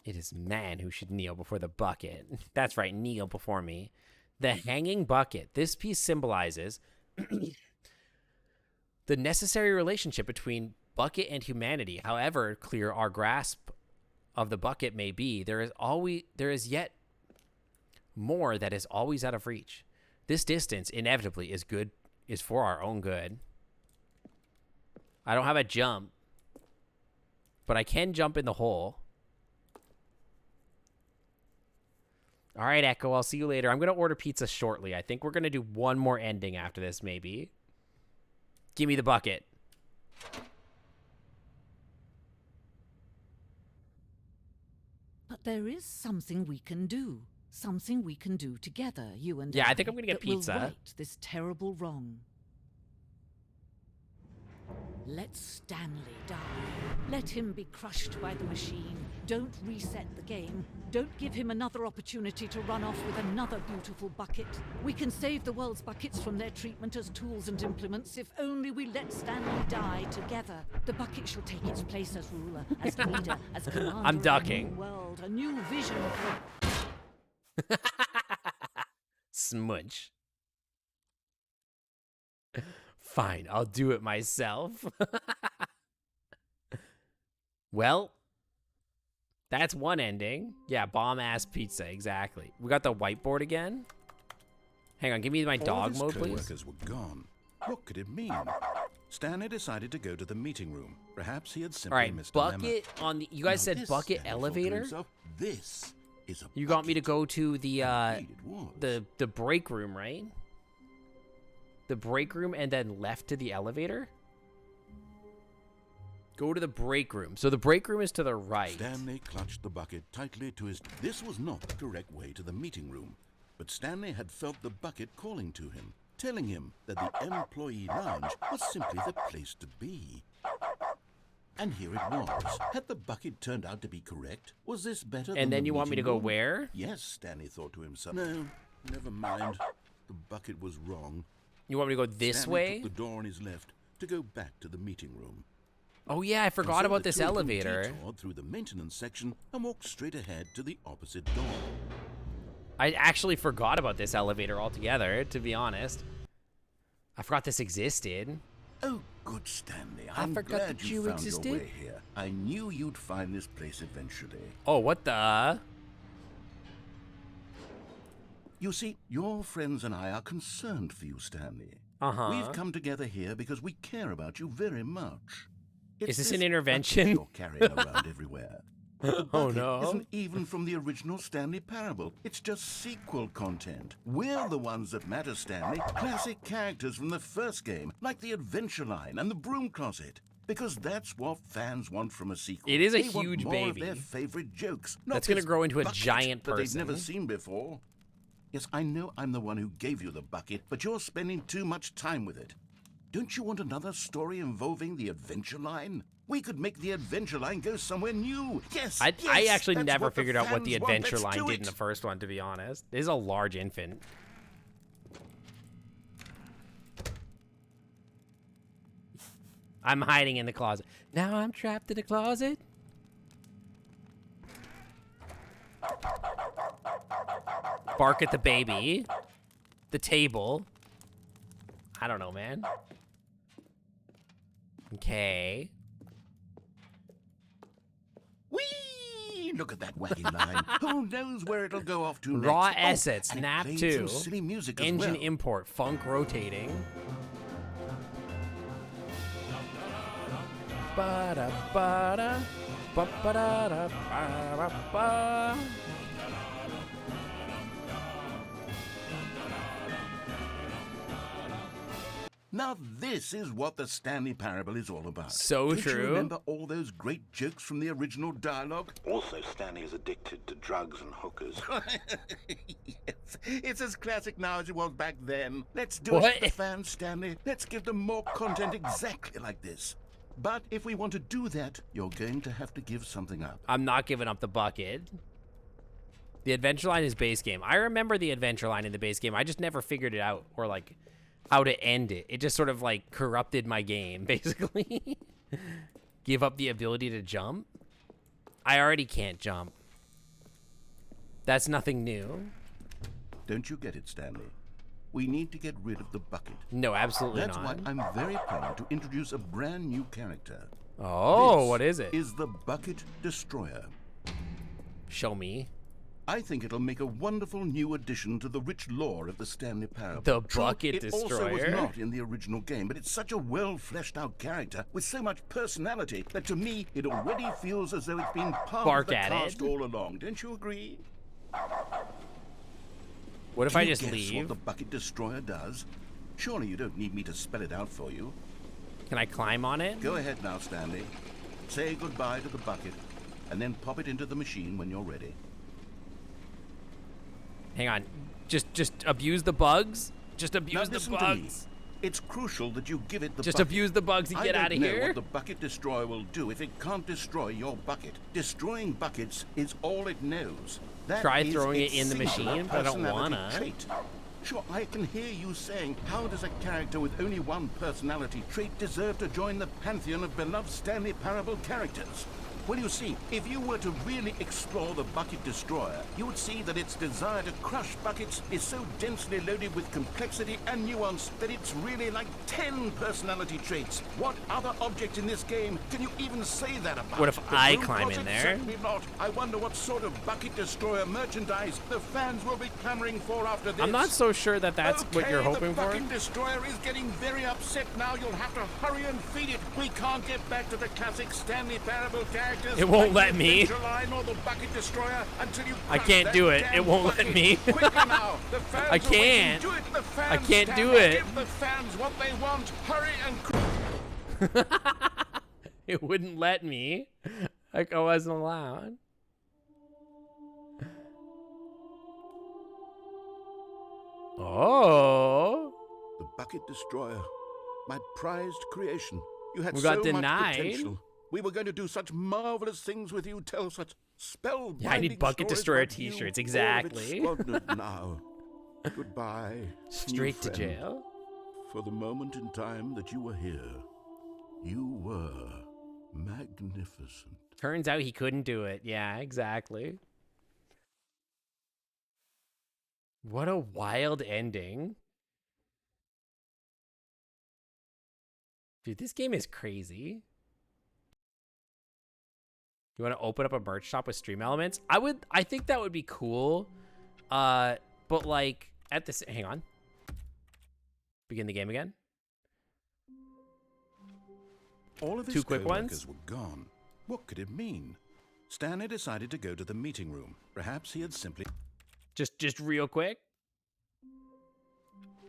It is man who should kneel before the bucket. That's right, kneel before me. The hanging bucket. This piece symbolizes the necessary relationship between bucket and humanity. However clear our grasp of the bucket may be, there is yet more that is always out of reach. This distance inevitably is for our own good. I don't have a jump, but I can jump in the hole. All right, Echo, I'll see you later. I'm going to order pizza shortly. I think we're going to do one more ending after this, maybe. Give me the bucket. But there is something we can do. Something we can do together, you and I think I'm going to get that will pizza. right this terrible wrong. Let Stanley die. Let him be crushed by the machine. Don't reset the game. Don't give him another opportunity to run off with another beautiful bucket. We can save the world's buckets from their treatment as tools and implements if only we let Stanley die together. The bucket shall take its place as ruler, as leader, as commander I'm ducking. of a new world, a new vision for... Smudge. Fine, I'll do it myself. Well, that's one ending. Yeah, bomb-ass pizza, exactly. We got the whiteboard again. Hang on, give me my dog mode, please. Co-workers were gone. What could it mean? Stanley decided to go to the meeting room. Perhaps he had simply missed a memo. Bucket on the... You guys said bucket elevator? This is a You got me to go to the break room, right? The break room and then left to the elevator? Go to the break room. So the break room is to the right. Stanley clutched the bucket tightly to his... This was not the correct way to the meeting room, but Stanley had felt the bucket calling to him, telling him that the employee lounge was simply the place to be. And here it was. Had the bucket turned out to be correct? Was this better than And then the you want me to meeting go room? where? Yes, Stanley thought to himself. No, never mind. The bucket was wrong. You want me to go this Stanley way? took the door on his left to go back to the meeting room. Oh yeah, I forgot And so about the this two of them elevator. detoured through the maintenance section and walked straight ahead to the opposite door. I actually forgot about this elevator altogether, to be honest. I forgot this existed. Oh, good Stanley. I I'm forgot glad that you you found existed. your way here. I knew you'd find this place eventually. Oh, what the? You see, your friends and I are concerned for you, Stanley. Uh-huh. We've come together here because we care about you very much. Is this this an intervention? bucket you're carrying around everywhere. The Oh, bucket no. isn't even from the original Stanley Parable. It's just sequel content. We're the ones that matter, Stanley. Classic characters from the first game, like the Adventure Line and the Broom Closet. Because that's what fans want from a sequel. It is a They want huge more baby. of their favorite jokes. Not That's gonna this grow into a bucket giant that they've never person. seen before. Yes, I know I'm the one who gave you the bucket, but you're spending too much time with it. Don't you want another story involving the Adventure Line? We could make the Adventure Line go somewhere new. Yes, I yes, actually that's never what the figured out what the fans want. adventure Let's line do did in it. the first one, to be honest. It is a large infant. I'm hiding in the closet. Now I'm trapped in the closet. Bark at the baby. The table. I don't know, man. Okay. Whee! Look at that wacky line. Who knows where it'll go off to Raw next? assets, and it snap played 2. some silly music as Engine well. import, funk rotating. Ba-da, ba-da, ba-ba-da-da, ba-ba-ba. Now this is what the Stanley Parable is all about. So Don't true. you remember all those great jokes from the original dialogue? Also, Stanley is addicted to drugs and hookers. Yes, it's as classic now as it was back then. Let's do it for the fans, Stanley. Let's give them more content exactly like this. But if we want to do that, you're going to have to give something up. I'm not giving up the bucket. The adventure line is base game. I remember the adventure line in the base game. I just never figured it out, or like how to end it. It just sort of like corrupted my game, basically. Give up the ability to jump. I already can't jump. That's nothing new. Don't you get it, Stanley? We need to get rid of the bucket. No, absolutely That's not. why I'm very proud to introduce a brand new character. Oh, what is it? Is the Bucket Destroyer. Show me. I think it'll make a wonderful new addition to the rich lore of the Stanley Parable. The True, Bucket it also was Destroyer? not in the original game, but it's such a well-fleshed-out character with so much personality that to me it already feels as though it's been part Bark of the at cast it. all along. Don't you agree? What if Can I you just guess leave? what the Bucket Destroyer does? Surely you don't need me to spell it out for you. Can I climb on it? Go ahead now, Stanley. Say goodbye to the bucket, and then pop it into the machine when you're ready. Hang on. Just abuse the bugs? Just Now abuse the listen to me. bugs? It's crucial that you give it the Just bucket. abuse the bugs and get I out don't of know here? what the Bucket Destroyer will do if it can't destroy your bucket. Destroying buckets is all it knows. That Try is throwing its it in the singular machine, but I don't personality wanna. trait. Sure, I can hear you saying, how does a character with only one personality trait deserve to join the pantheon of beloved Stanley Parable characters? Well, you see, if you were to really explore the Bucket Destroyer, you would see that its desire to crush buckets is so densely loaded with complexity and nuance that it's really like 10 personality traits. What other object in this game can you even say that about? What if The I room climb in closet? there? Certainly not. I wonder what sort of Bucket Destroyer merchandise the fans will be clamoring for after this. I'm not so sure that that's what you're hoping the for. Bucket Destroyer is getting very upset now. You'll have to hurry and feed it. We can't get back to the classic Stanley Parable characters. It won't like let the me. Adventure Line or the Bucket Destroyer until you I crush can't that do it. damn It won't let bucket. me. Quickly now. The fans I are waiting. can't. Do it. The fans I can't stand do up. it. Give the fans what they want. Hurry and It wouldn't let me. Like I wasn't allowed. Oh. The Bucket Destroyer, my prized creation. You had We got so denied. much potential. We were going to do such marvelous things with you, tell such spellbinding Yeah, I need Bucket stories Destroyer about you. t-shirts, All of exactly. it's squandered now. Goodbye, Straight new to friend. jail. For the moment in time that you were here, you were magnificent. Turns out he couldn't do it. Yeah, exactly. What a wild ending. Dude, this game is crazy. You want to open up a merch shop with stream elements? I think that would be cool. But like at this, hang on. Begin the game again. All of his Two quick co-workers ones. were gone. What could it mean? Stanley decided to go to the meeting room. Perhaps he had simply... Just real quick.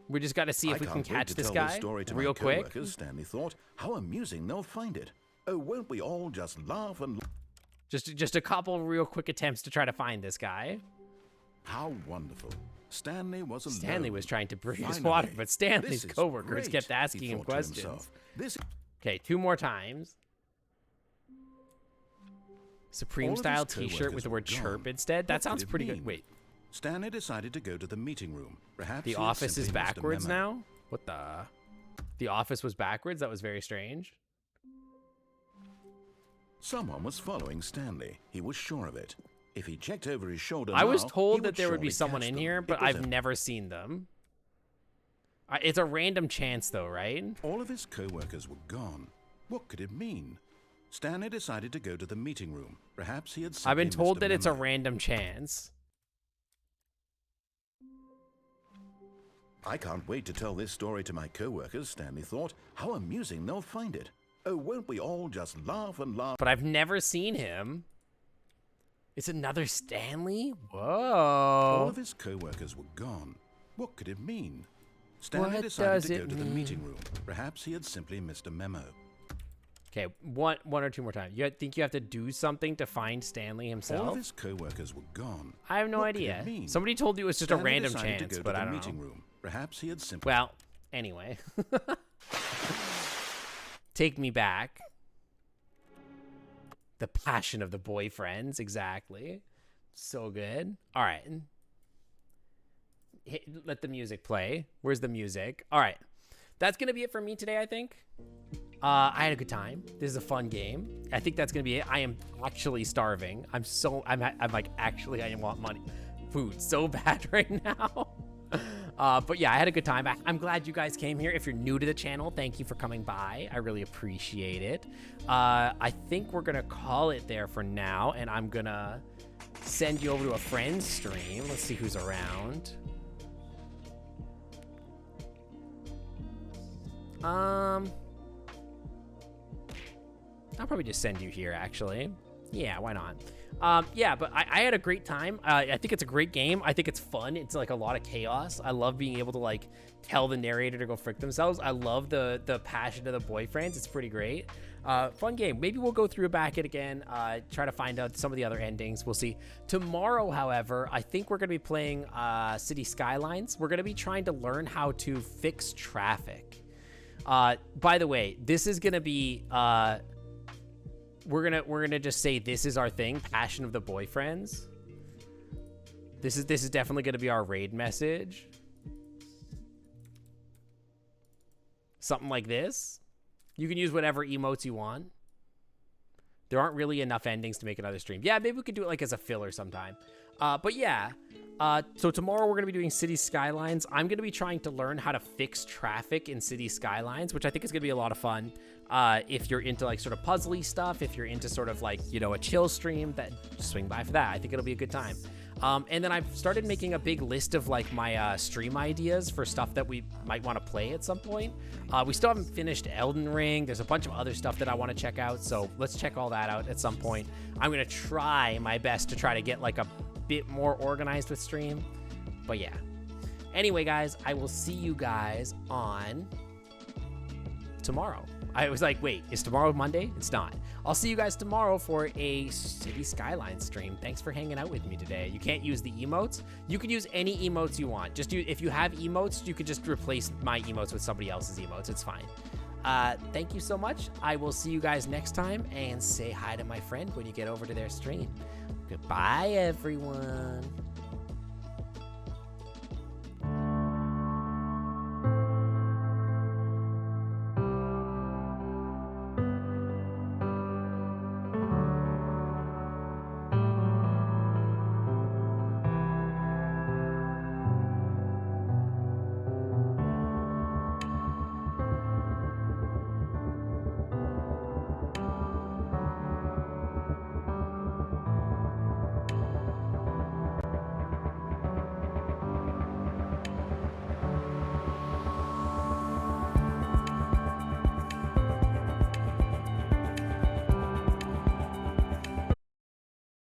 We just got to see if we can catch this guy story to real my quick. co-workers, Stanley thought. How amusing they'll find it. Oh, won't we all just laugh and... Just a couple real quick attempts to try to find this guy. How wonderful. Stanley was alone. Stanley was trying to bring his Finally, water, but Stanley's this is coworkers great, kept he asking him thought to questions. himself. This... Okay, 2 more times. Supreme All of style his t-shirt with the word co-workers were chirp gone. instead. That What sounds could it pretty mean? good. Wait, Stanley decided to go to the meeting room. Perhaps the he had office is simply missed a backwards memo. now? What the? The office was backwards? That was very strange. Someone was following Stanley. He was sure of it. If he checked over his shoulder I was now, he told that there would be surely someone catch in them. here, It but was I've never seen them. It's a random chance though, right? All of his co-workers were gone. What could it mean? Stanley decided to go to the meeting room. Perhaps he had simply I've been told missed that it's a memo. random chance. I can't wait to tell this story to my co-workers, Stanley thought. How amusing they'll find it. Oh, won't we all just laugh and laugh? But I've never seen him. It's another Stanley? All Whoa. of his co-workers were gone. What could it mean? Stanley What decided does to go it to the mean? meeting room. Perhaps he had simply missed a memo. Okay, one or two more times. You think you have to do something to find Stanley All himself? of his co-workers were gone. I have no What could idea. it mean? Somebody told you it was just a Stanley random decided chance, to go but to I the don't meeting know. room. Perhaps he had simply. Well, anyway. Take me back. The passion of the boyfriends, exactly. So good. All right. Let the music play. Where's the music? All right. That's going to be it for me today, I think. I had a good time. This is a fun game. I think that's going to be it. I am actually starving. I'm like, actually, I want money. Food so bad right now. But yeah, I had a good time. I'm glad you guys came here. If you're new to the channel, thank you for coming by. I really appreciate it. I think we're going to call it there for now, and I'm going to send you over to a friend's stream. Let's see who's around. I'll probably just send you here, actually. Yeah, why not? Yeah, but I had a great time. I think it's a great game. I think it's fun. It's like a lot of chaos. I love being able to like tell the narrator to go frick themselves. I love the passion of the boyfriends. It's pretty great. Fun game. Maybe we'll go through back it again, try to find out some of the other endings. We'll see. Tomorrow, however, I think we're going to be playing City Skylines. We're going to be trying to learn how to fix traffic. By the way, this is going to be... We're gonna just say this is our thing, passion of the boyfriends. This is definitely gonna be our raid message. Something like this. You can use whatever emotes you want. There aren't really enough endings to make another stream. Yeah, maybe we could do it like as a filler sometime. But yeah. So tomorrow we're going to be doing City Skylines. I'm going to be trying to learn how to fix traffic in City Skylines, which I think is going to be a lot of fun. If you're into like sort of puzzly stuff, if you're into sort of like, you know, a chill stream, that swing by for that. I think it'll be a good time. And then I've started making a big list of like my stream ideas for stuff that we might want to play at some point. We still haven't finished Elden Ring. There's a bunch of other stuff that I want to check out. So let's check all that out at some point. I'm going to try my best to try to get like a bit more organized with stream. But yeah. Anyway, guys, I will see you guys on tomorrow. I was like, wait, is tomorrow Monday? It's not. I'll see you guys tomorrow for a City Skyline stream. Thanks for hanging out with me today. You can't use the emotes. You can use any emotes you want. Just if you have emotes, you could just replace my emotes with somebody else's emotes. It's fine. Thank you so much. I will see you guys next time, and say hi to my friend when you get over to their stream. Goodbye, everyone.